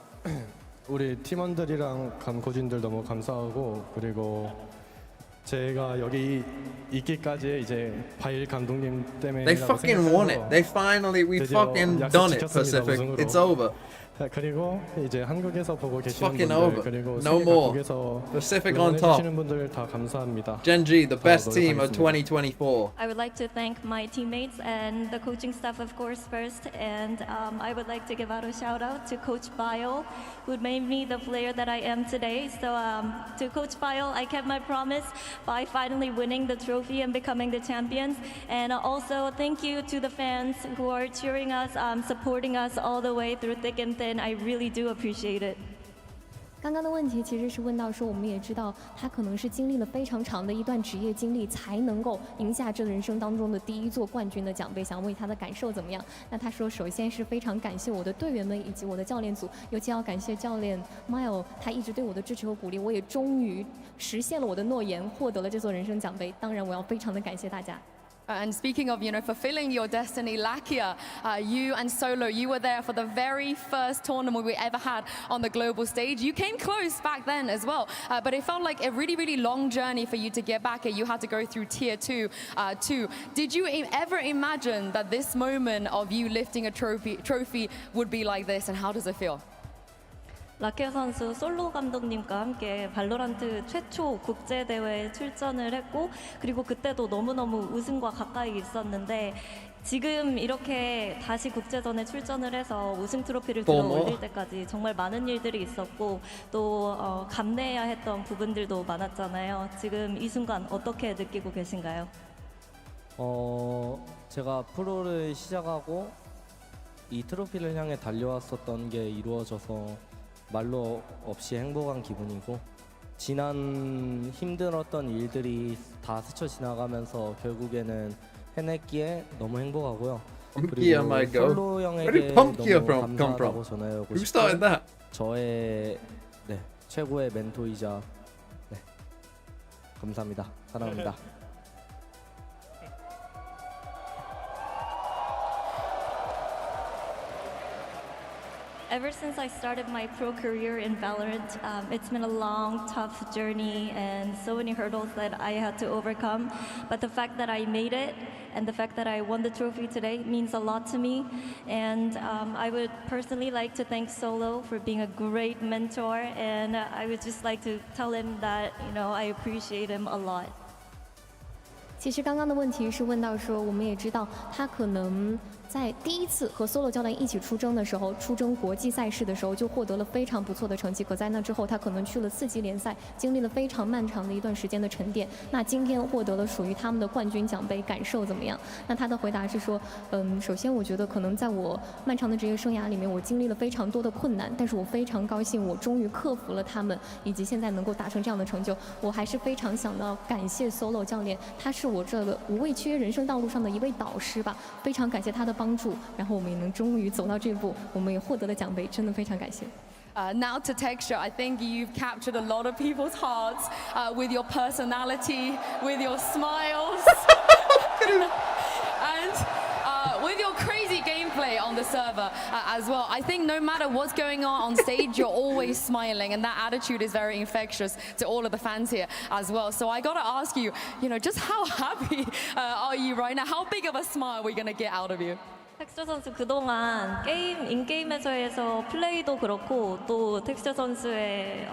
우리 팀원들이랑 감코진들 너무 감사하고 그리고 제가 여기 있기까지 이제 바일 감독님 때문에 They fucking won it. They finally, we fucking done it, Pacific. It's over. 그리고 이제 한국에서 보고 계시는 fucking 분들 over. 그리고 No more. 세계각국에서 Pacific on top. 응원해주시는 분들 다 감사합니다. GENG, the best team of 2024. I would like to thank my teammates and the coaching staff, of course, first. And I would like to give out a shout out to Coach Bio, who made me the player that I am today. So to Coach Bio, I kept my promise by finally winning the trophy and becoming the champions. And also thank you to the fans who are cheering us, supporting us all the way through thick and thin. I really do appreciate it. 刚刚的问题其实是问到说，我们也知道他可能是经历了非常长的一段职业经历，才能够赢下这人生当中的第一座冠军的奖杯。想问他的感受怎么样？那他说，首先是非常感谢我的队员们以及我的教练组，尤其要感谢教练 Mile， 他一直对我的支持和鼓励，我也终于实现了我的诺言，获得了这座人生奖杯。当然，我要非常的感谢大家。 And speaking of, fulfilling your destiny, Lakia, you and Solo, you were there for the very first tournament we ever had on the global stage. You came close back then as well, but it felt like a really, really long journey for you to get back here. You had to go through tier 2 too. Did you ever imagine that this moment of you lifting a trophy would be like this, and how does it feel? 라키아 선수 솔로 감독님과 함께 발로란트 최초 국제대회에 출전을 했고 그리고 그때도 너무너무 우승과 가까이 있었는데 지금 이렇게 다시 국제전에 출전을 해서 우승 트로피를 들어 올릴 때까지 정말 많은 일들이 있었고 또 감내해야 했던 부분들도 많았잖아요. 지금 이 순간 어떻게 느끼고 계신가요? 제가 프로를 시작하고 이 트로피를 향해 달려왔었던 게 이루어져서 말로 없이 행복한 기분이고 지난 힘들었던 일들이 다 스쳐 지나가면서 결국에는 해냈기에 너무 행복하고요. 그리고 솔로 형에게 너무 감사하다고 전하고 싶고 저의 최고의 멘토이자 감사합니다. 사랑합니다. Ever since I started my pro career in Valorant, it's been a long, tough journey and so many hurdles that I had to overcome. But the fact that I made it and the fact that I won the trophy today means a lot to me. And I would personally like to thank Solo for being a great mentor. And I would just like to tell him that, I appreciate him a lot. 其实刚刚的问题是问到说，我们也知道他可能在第一次和 Solo 教练一起出征的时候，出征国际赛事的时候就获得了非常不错的成绩。可在那之后，他可能去了4级联赛，经历了非常漫长的一段时间的沉淀。那今天获得了属于他们的冠军奖杯，感受怎么样？那他的回答是说，首先我觉得可能在我漫长的职业生涯里面，我经历了非常多的困难，但是我非常高兴，我终于克服了他们，以及现在能够达成这样的成就。我还是非常想到感谢 Solo 教练，他是我这个无畏契约人生道路上的一位导师吧，非常感谢他的帮助，然后我们也能终于走到这步，我们也获得了奖杯，真的非常感谢。Now to Texture, I think you've captured a lot of people's hearts with your personality, with your smiles, and with your crazy gameplay on the server as well. I think no matter what's going on stage, you're always smiling, and that attitude is very infectious to all of the fans here as well. So I gotta ask you, just how happy are you right now? How big of a smile are we gonna get out of you? 텍스처 선수 그동안 인게임에서 플레이도 그렇고 또 텍스처 선수의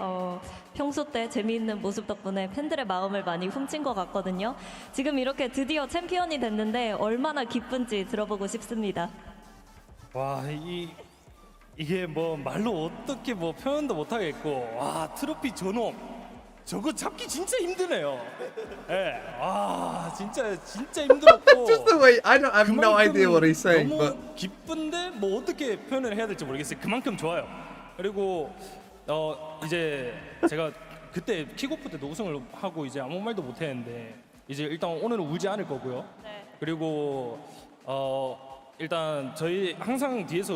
평소 때 재미있는 모습 덕분에 팬들의 마음을 많이 훔친 것 같거든요. 지금 이렇게 드디어 챔피언이 됐는데 얼마나 기쁜지 들어보고 싶습니다. 와, 이게 뭐 말로 어떻게 뭐 표현도 못하겠고, 와, 트로피 저놈. 저거 잡기 진짜 힘드네요. 예, 와 진짜 힘들었고. Just the way I have no idea what he's saying. 너무 but 기쁜데 뭐 어떻게 표현을 해야 될지 모르겠어요. 그만큼 좋아요. 그리고 이제 제가 그때 킥오프 때도 우승을 하고 이제 아무 말도 못했는데 이제 일단 오늘은 울지 않을 거고요. 네. 그리고 일단 저희 항상 뒤에서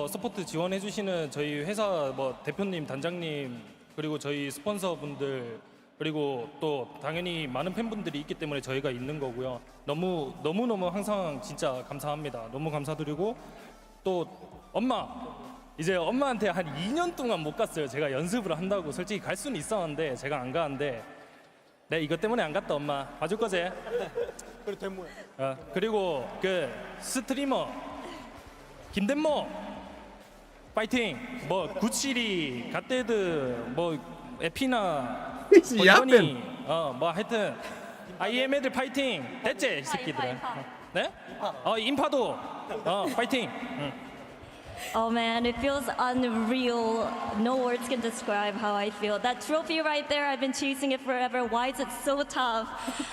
서포트 지원해 주시는 저희 회사 대표님, 단장님. 그리고 저희 스폰서분들 그리고 또 당연히 많은 팬분들이 있기 때문에 저희가 있는 거고요. 너무 항상 진짜 감사합니다. 너무 감사드리고 또 이제 엄마한테 한 2년 동안 못 갔어요. 제가 연습을 한다고 솔직히 갈 수는 있었는데 제가 안 가는데 내 이것 때문에 안 갔다 엄마 봐줄 거지? 그래 대모야. 그리고 그 스트리머 김대모 파이팅! 구치리, 갓데드, 에피나, 이건이, 하여튼 IM 애들 파이팅! 됐지, 이 새끼들은. 네? 인파도, 파이팅! Oh man, it feels unreal. No words can describe how I feel. That trophy right there, I've been chasing it forever. Why is it so tough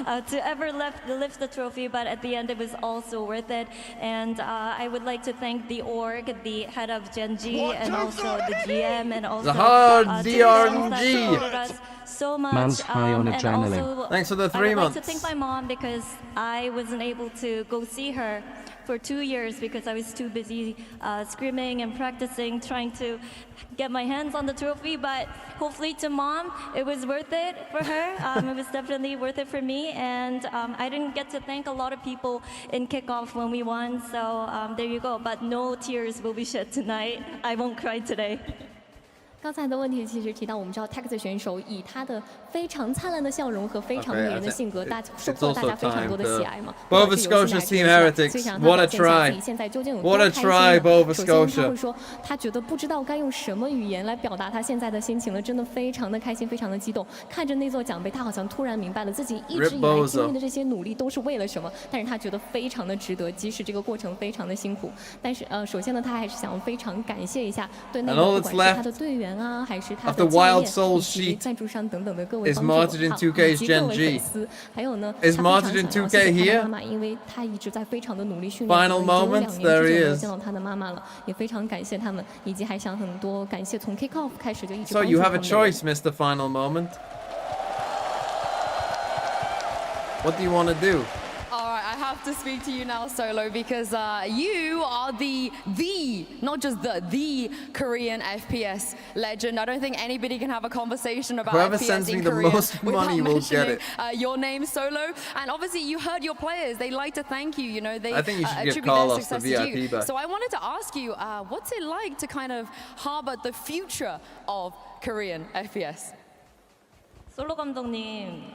to ever lift the trophy? But at the end, it was also worth it. And I would like to thank the org, the head of GENG, and also the GM, and also DRG. So much. Man's high on adrenaline. Also, thanks for the 3 months. I would like to thank my mom because I wasn't able to go see her for 2 years because I was too busy screaming and practicing, trying to get my hands on the trophy. But hopefully to mom, it was worth it for her. It was definitely worth it for me. And I didn't get to thank a lot of people in kickoff when we won. So there you go. But no tears will be shed tonight. I won't cry today. 刚才的问题其实提到，我们知道 Tex 选手以他的非常灿烂的笑容和非常迷人的性格，收获了大家非常多的喜爱嘛。Boba Scotia's Team Heretics, what a try! 现在究竟有 What a try, Boba Scotia! 首先他会说，他觉得不知道该用什么语言来表达他现在的心情了，真的非常的开心，非常的激动。看着那座奖杯，他好像突然明白了自己一直以来经历的这些努力都是为了什么，但是他觉得非常的值得，即使这个过程非常的辛苦。但是首先呢，他还是想非常感谢一下对那个不管是他的队员啊，还是他。 Of the Wild Souls sheet is martyred in 2K's GENG. 还有呢 is martyred in 2K here. 因为他一直在非常的努力训练， Final moment, there he is. 见到他的妈妈了，也非常感谢他们，以及还想很多感谢从 Kickoff 开始就一直。So you have a choice, Mr. Final Moment. What do you want to do? All right, I have to speak to you now, Solo, because you are the not just the Korean FPS legend. I don't think anybody can have a conversation about Whoever FPS sends me in the Korea most money will get it. Your name, Solo, and obviously you heard your players. They like to thank you. You know, they I think you should get attribute their Carlos the success to you. VIP back. So I wanted to ask you, what's it like to kind of harbor the future of Korean FPS? 솔로 감독님,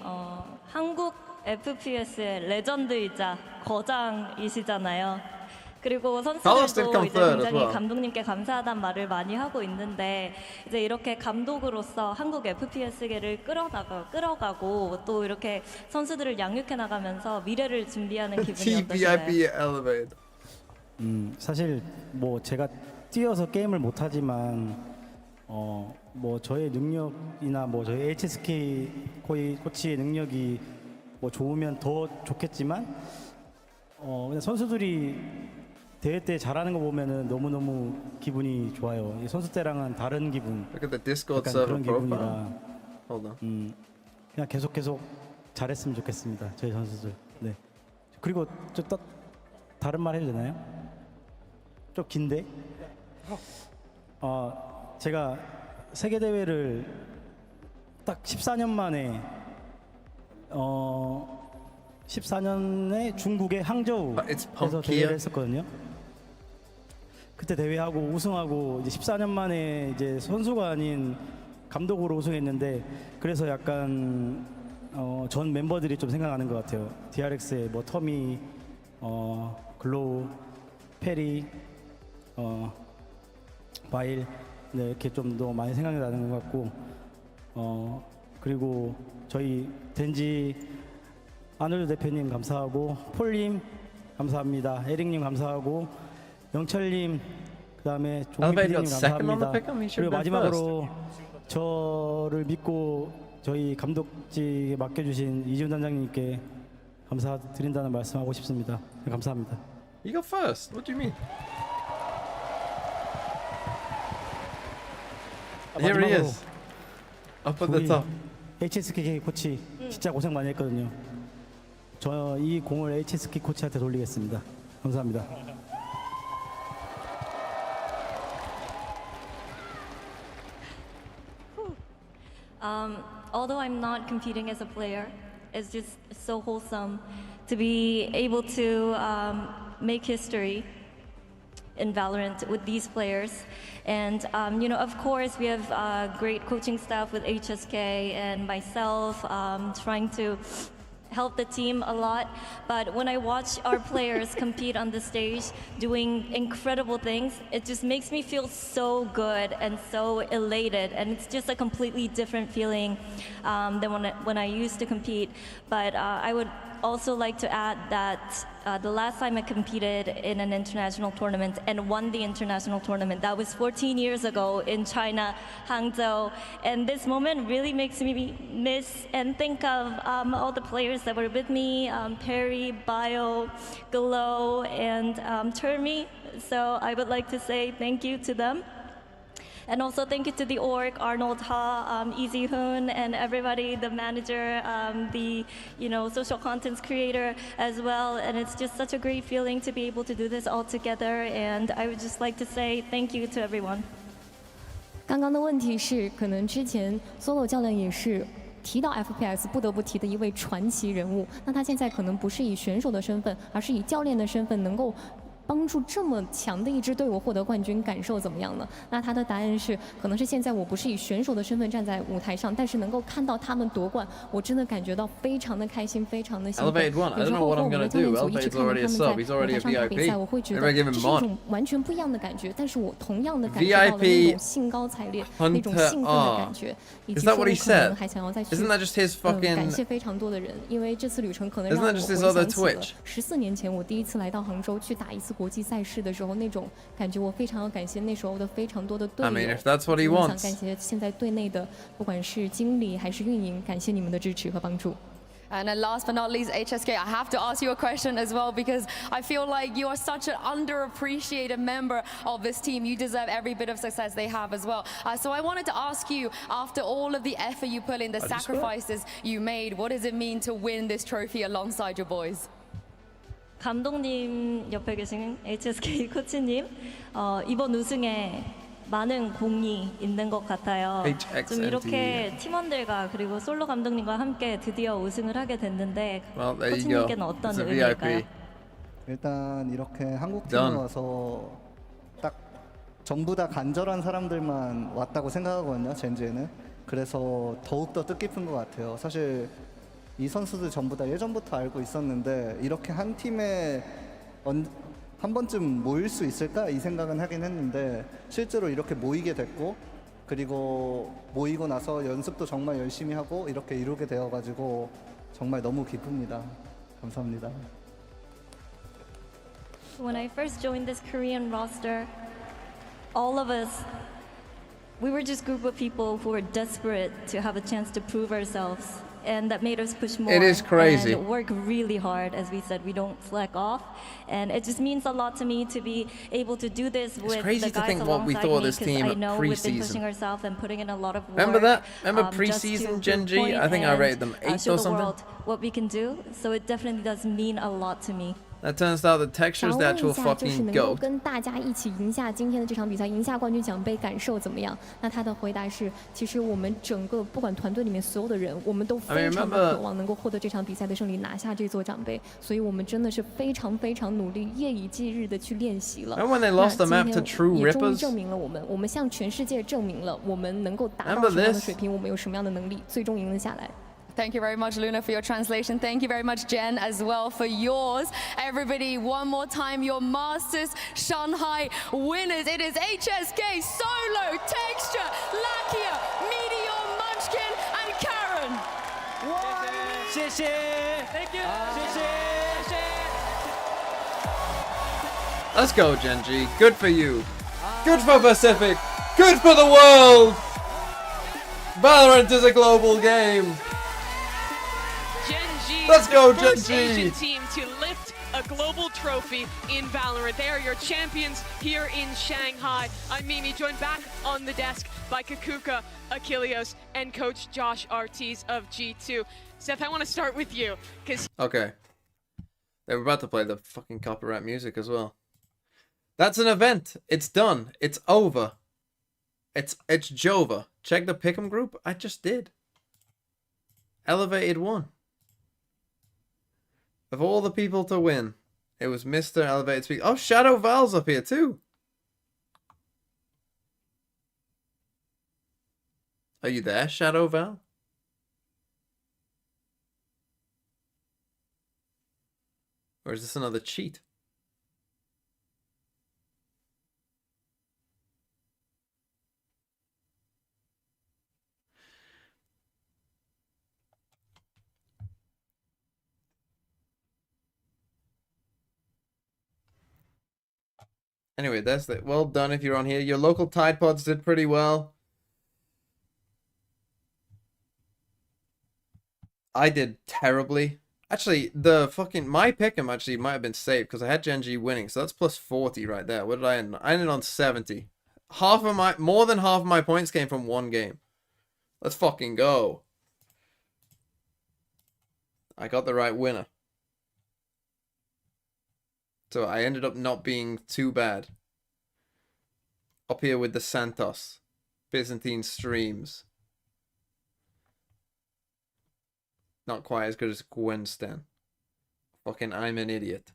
한국 FPS의 레전드이자 거장이시잖아요. 그리고 선수들도 이제 굉장히 감독님께 감사하다는 말을 많이 하고 있는데 이제 이렇게 감독으로서 한국 FPS계를 끌어가고 또 이렇게 선수들을 양육해 나가면서 미래를 준비하는 기분이 어떠신가요? 사실 뭐 제가 뛰어서 게임을 못 하지만 뭐 저의 능력이나 뭐 저희 HSK 코치의 능력이 뭐 좋으면 더 좋겠지만 그냥 선수들이 대회 때 잘하는 거 보면은 너무너무 기분이 좋아요. 선수 때랑은 다른 기분. Look at the Discord 약간 server 그런 profile. 기분이라 Hold on. 그냥 계속 잘했으면 좋겠습니다. 저희 선수들. 네. 그리고 좀 다른 말 해도 되나요? 좀 긴데. 제가 세계 대회를 딱 14년 만에 14년에 중국의 항저우에서 대회를 했었거든요. 그때 대회하고 우승하고 이제 14년 만에 이제 선수가 아닌 감독으로 우승했는데 그래서 약간 전 멤버들이 좀 생각나는 것 같아요. DRX의 뭐 터미, 글로우, 페리, 바일 네, 이렇게 좀 더 많이 생각이 나는 것 같고 그리고 저희 덴지 아놀드 대표님 감사하고 폴님 감사합니다. 에릭님 감사하고 영철님 그다음에 종민님 감사합니다. 그리고 마지막으로 저를 믿고 저희 감독직에 맡겨주신 이지훈 단장님께 감사드린다는 말씀하고 싶습니다. 네, 감사합니다. You go first. What do you mean? Here he is. Up at the top. HSK 코치 진짜 고생 많이 했거든요. 저 이 공을 HSK 코치한테 돌리겠습니다. 감사합니다. Although I'm not competing as a player, it's just so wholesome to be able to make history in Valorant with these players. And you know, of course, we have great coaching staff with HSK and myself trying to help the team a lot. But when I watch our players compete on the stage doing incredible things, it just makes me feel so good and so elated. And it's just a completely different feeling than when I used to compete. But I would also like to add that the last time I competed in an international tournament and won the international tournament, that was 14 years ago in China, Hangzhou. And this moment really makes me miss and think of all the players that were with me, Perry, Bio, Glow, and Termi. So I would like to say thank you to them. And also thank you to the org, Arnold Ha, Easy Hoon, and everybody, the manager, the social contents creator as well. And it's just such a great feeling to be able to do this all together. And I would just like to say thank you to everyone. 刚刚的问题是，可能之前 Solo 教练也是提到 FPS 不得不提的一位传奇人物。那他现在可能不是以选手的身份，而是以教练的身份，能够帮助这么强的一支队伍获得冠军，感受怎么样呢？那他的答案是，可能是现在我不是以选手的身份站在舞台上，但是能够看到他们夺冠，我真的感觉到非常的开心，非常的兴奋。有时候和我们的教练组一起看到他们在舞台上打比赛，我会觉得这是一种完全不一样的感觉，但是我同样的感受到了那种兴高采烈、那种兴奋的感觉，以及说我可能还想要再去感谢非常多的人，因为这次旅程可能让我回想起了14年前我第一次来到杭州去打一次国际赛事的时候那种感觉，我非常要感谢那时候的非常多的队友。我想感谢现在队内的不管是经理还是运营，感谢你们的支持和帮助。And then last but not least, HSK, I have to ask you a question as well because I feel like you are such an underappreciated member of this team. You deserve every bit of success they have as well. So I wanted to ask you, after all of the effort you put in, the sacrifices you made, what does it mean to win this trophy alongside your boys? 감독님 옆에 계신 HSK 코치님 이번 우승에 많은 공이 있는 것 같아요. 좀 이렇게 팀원들과 그리고 솔로 감독님과 함께 드디어 우승을 하게 됐는데 코치님께는 어떤 의미일까요? 일단 이렇게 한국팀에 와서 딱 전부 다 간절한 사람들만 왔다고 생각하거든요. 젠지에는. 그래서 더욱더 뜻깊은 것 같아요. 사실 이 선수들 전부 다 예전부터 알고 있었는데 이렇게 한 팀에 한 번쯤 모일 수 있을까 이 생각은 하긴 했는데 실제로 이렇게 모이게 됐고 그리고 모이고 나서 연습도 정말 열심히 하고 이렇게 이루게 되어가지고 정말 너무 기쁩니다. 감사합니다. When I first joined this Korean roster, all of us, we were just a group of people who were desperate to have a chance to prove ourselves. And that made us push more. It is crazy. And work really hard. As we said, we don't slack off. And it just means a lot to me to be able to do this with the guys alongside me, because I know we've been pushing ourselves and putting in a lot of work. Remember that? Remember pre-season GENG? I think I rated them 8 show or the something. world what we can do. So it definitely does mean a lot to me. That turns out the texture is the actual 想问一下，就是能 fucking 够 goat. 跟大家一起赢下今天的这场比赛，赢下冠军奖杯，感受怎么样？那他的回答是，其实我们整个不管团队里面所有的人，我们都非常的渴望能够获得这场比赛的胜利，拿下这座奖杯。所以我们真的是非常非常努力，夜以继日的去练习了。 And when they lost the map to True 也终于 Rippers? 证明了我们向全世界证明了我们能够达到什么样的水平，我们有什么样的能力，最终赢了下来。 Thank you very much, Luna, for your translation. Thank you very much, Jen, as well, for yours. Everybody, one more time, your Masters Shanghai winners. It is HSK, Solo, Texture, Lakia, Meteor, Munchkin, and Karen. 谢谢 Thank you 谢谢 Let's go, GENG. Good for you. Good for Pacific. Good for the world. Valorant is a global game. GENG, Let's go, the first GENG. Asian team to lift a global trophy in Valorant. They are your champions here in Shanghai. I'm Mimi, joined back on the desk by Kakuka, Achilleos, and Coach Josh Ortiz of G2. Seth, I want to start with you, because... Okay. They were about to play the fucking copyright music as well. That's an event. It's done. It's over. It's Jova. Check the pick'em group. I just did. Elevated won. Of all the people to win, it was Mr. Elevated Speak. Oh, Shadow Val's up here too. Are you there, Shadow Val? Or is this another cheat? Anyway, that's it. Well done if you're on here. Your local Tide Pods did pretty well. I did terribly. Actually, my pick'em actually might have been saved because I had GENG winning, so that's plus 40 right there. What did I end? I ended on 70. More than half of my points came from one game. Let's fucking go. I got the right winner. So I ended up not being too bad. Up here with the Santos. Byzantine streams. Not quite as good as Gwensten. Fucking I'm an idiot.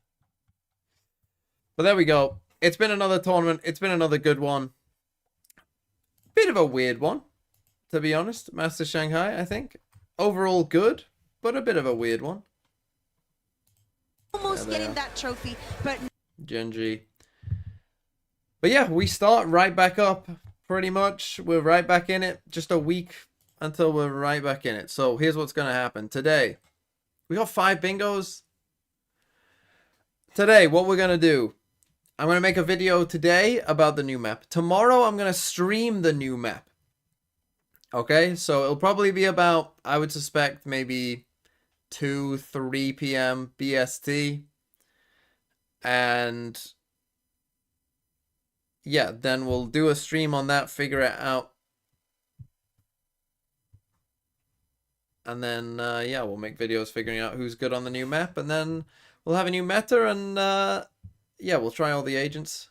But there we go. It's been another tournament. It's been another good one. Bit of a weird one, to be honest. Master Shanghai, I think. Overall good, but a bit of a weird one. Almost getting that trophy, but GENG. But yeah, we start right back up, pretty much. We're right back in it. Just a week until we're right back in it. So here's what's going to happen. Today, we got 5 bingos. Today, what we're going to do, I'm going to make a video today about the new map. Tomorrow, I'm going to stream the new map. Okay, so it'll probably be about, I would suspect, maybe 2, 3 p.m. BST. And yeah, then we'll do a stream on that, figure it out. And then, yeah, we'll make videos figuring out who's good on the new map. And then we'll have a new meta, and yeah, we'll try all the agents.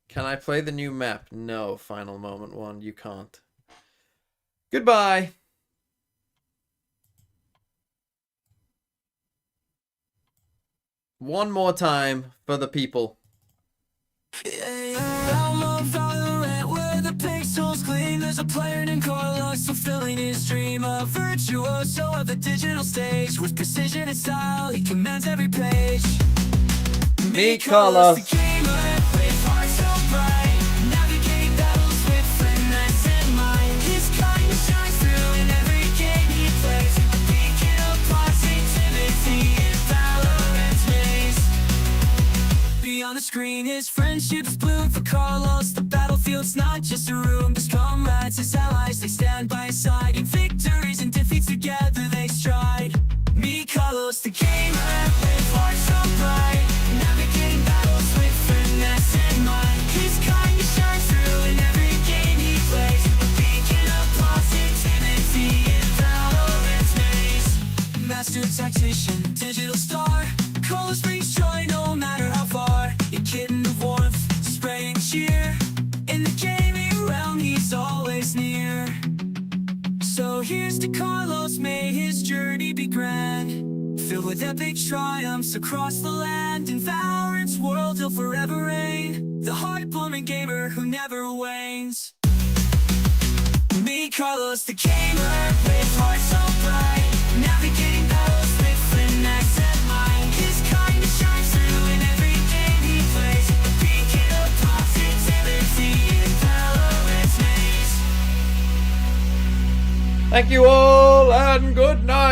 Can I play the new map? No, Final Moment 1, you can't. Goodbye. One more time for the people. There's a player named Carlos fulfilling his dream, a virtuoso of the digital stage. With precision and style, he commands every page. Me, Carlos. The gamer, with heart so bright, navigating battles with finesse and mind. His kindness shines through in every game he plays, a beacon of positivity in Valorant's maze. Beyond the screen, his friendships bloom for Carlos. The battlefield's not just a room, his comrades, his allies, they stand by his side. In victories and defeats together they stride. Me, Carlos, the gamer, with heart so bright, navigating battles with finesse and mind. His kindness shines through in every game he plays, a beacon of positivity in Valorant's maze. Master tactician, digital star, Carlos brings joy no matter how far. A kitten of warmth, spraying cheer. In the gaming realm, he's always near. So here's to Carlos, may his journey be grand, filled with epic triumphs across the land. In Valorant's world, he'll forever reign, the heart-blooming gamer who never wanes. Me, Carlos, the gamer, with heart so bright, navigating battles with finesse and mind. His kindness shines through in every game he plays, a beacon of positivity in Valorant's maze. Thank you all, and good night.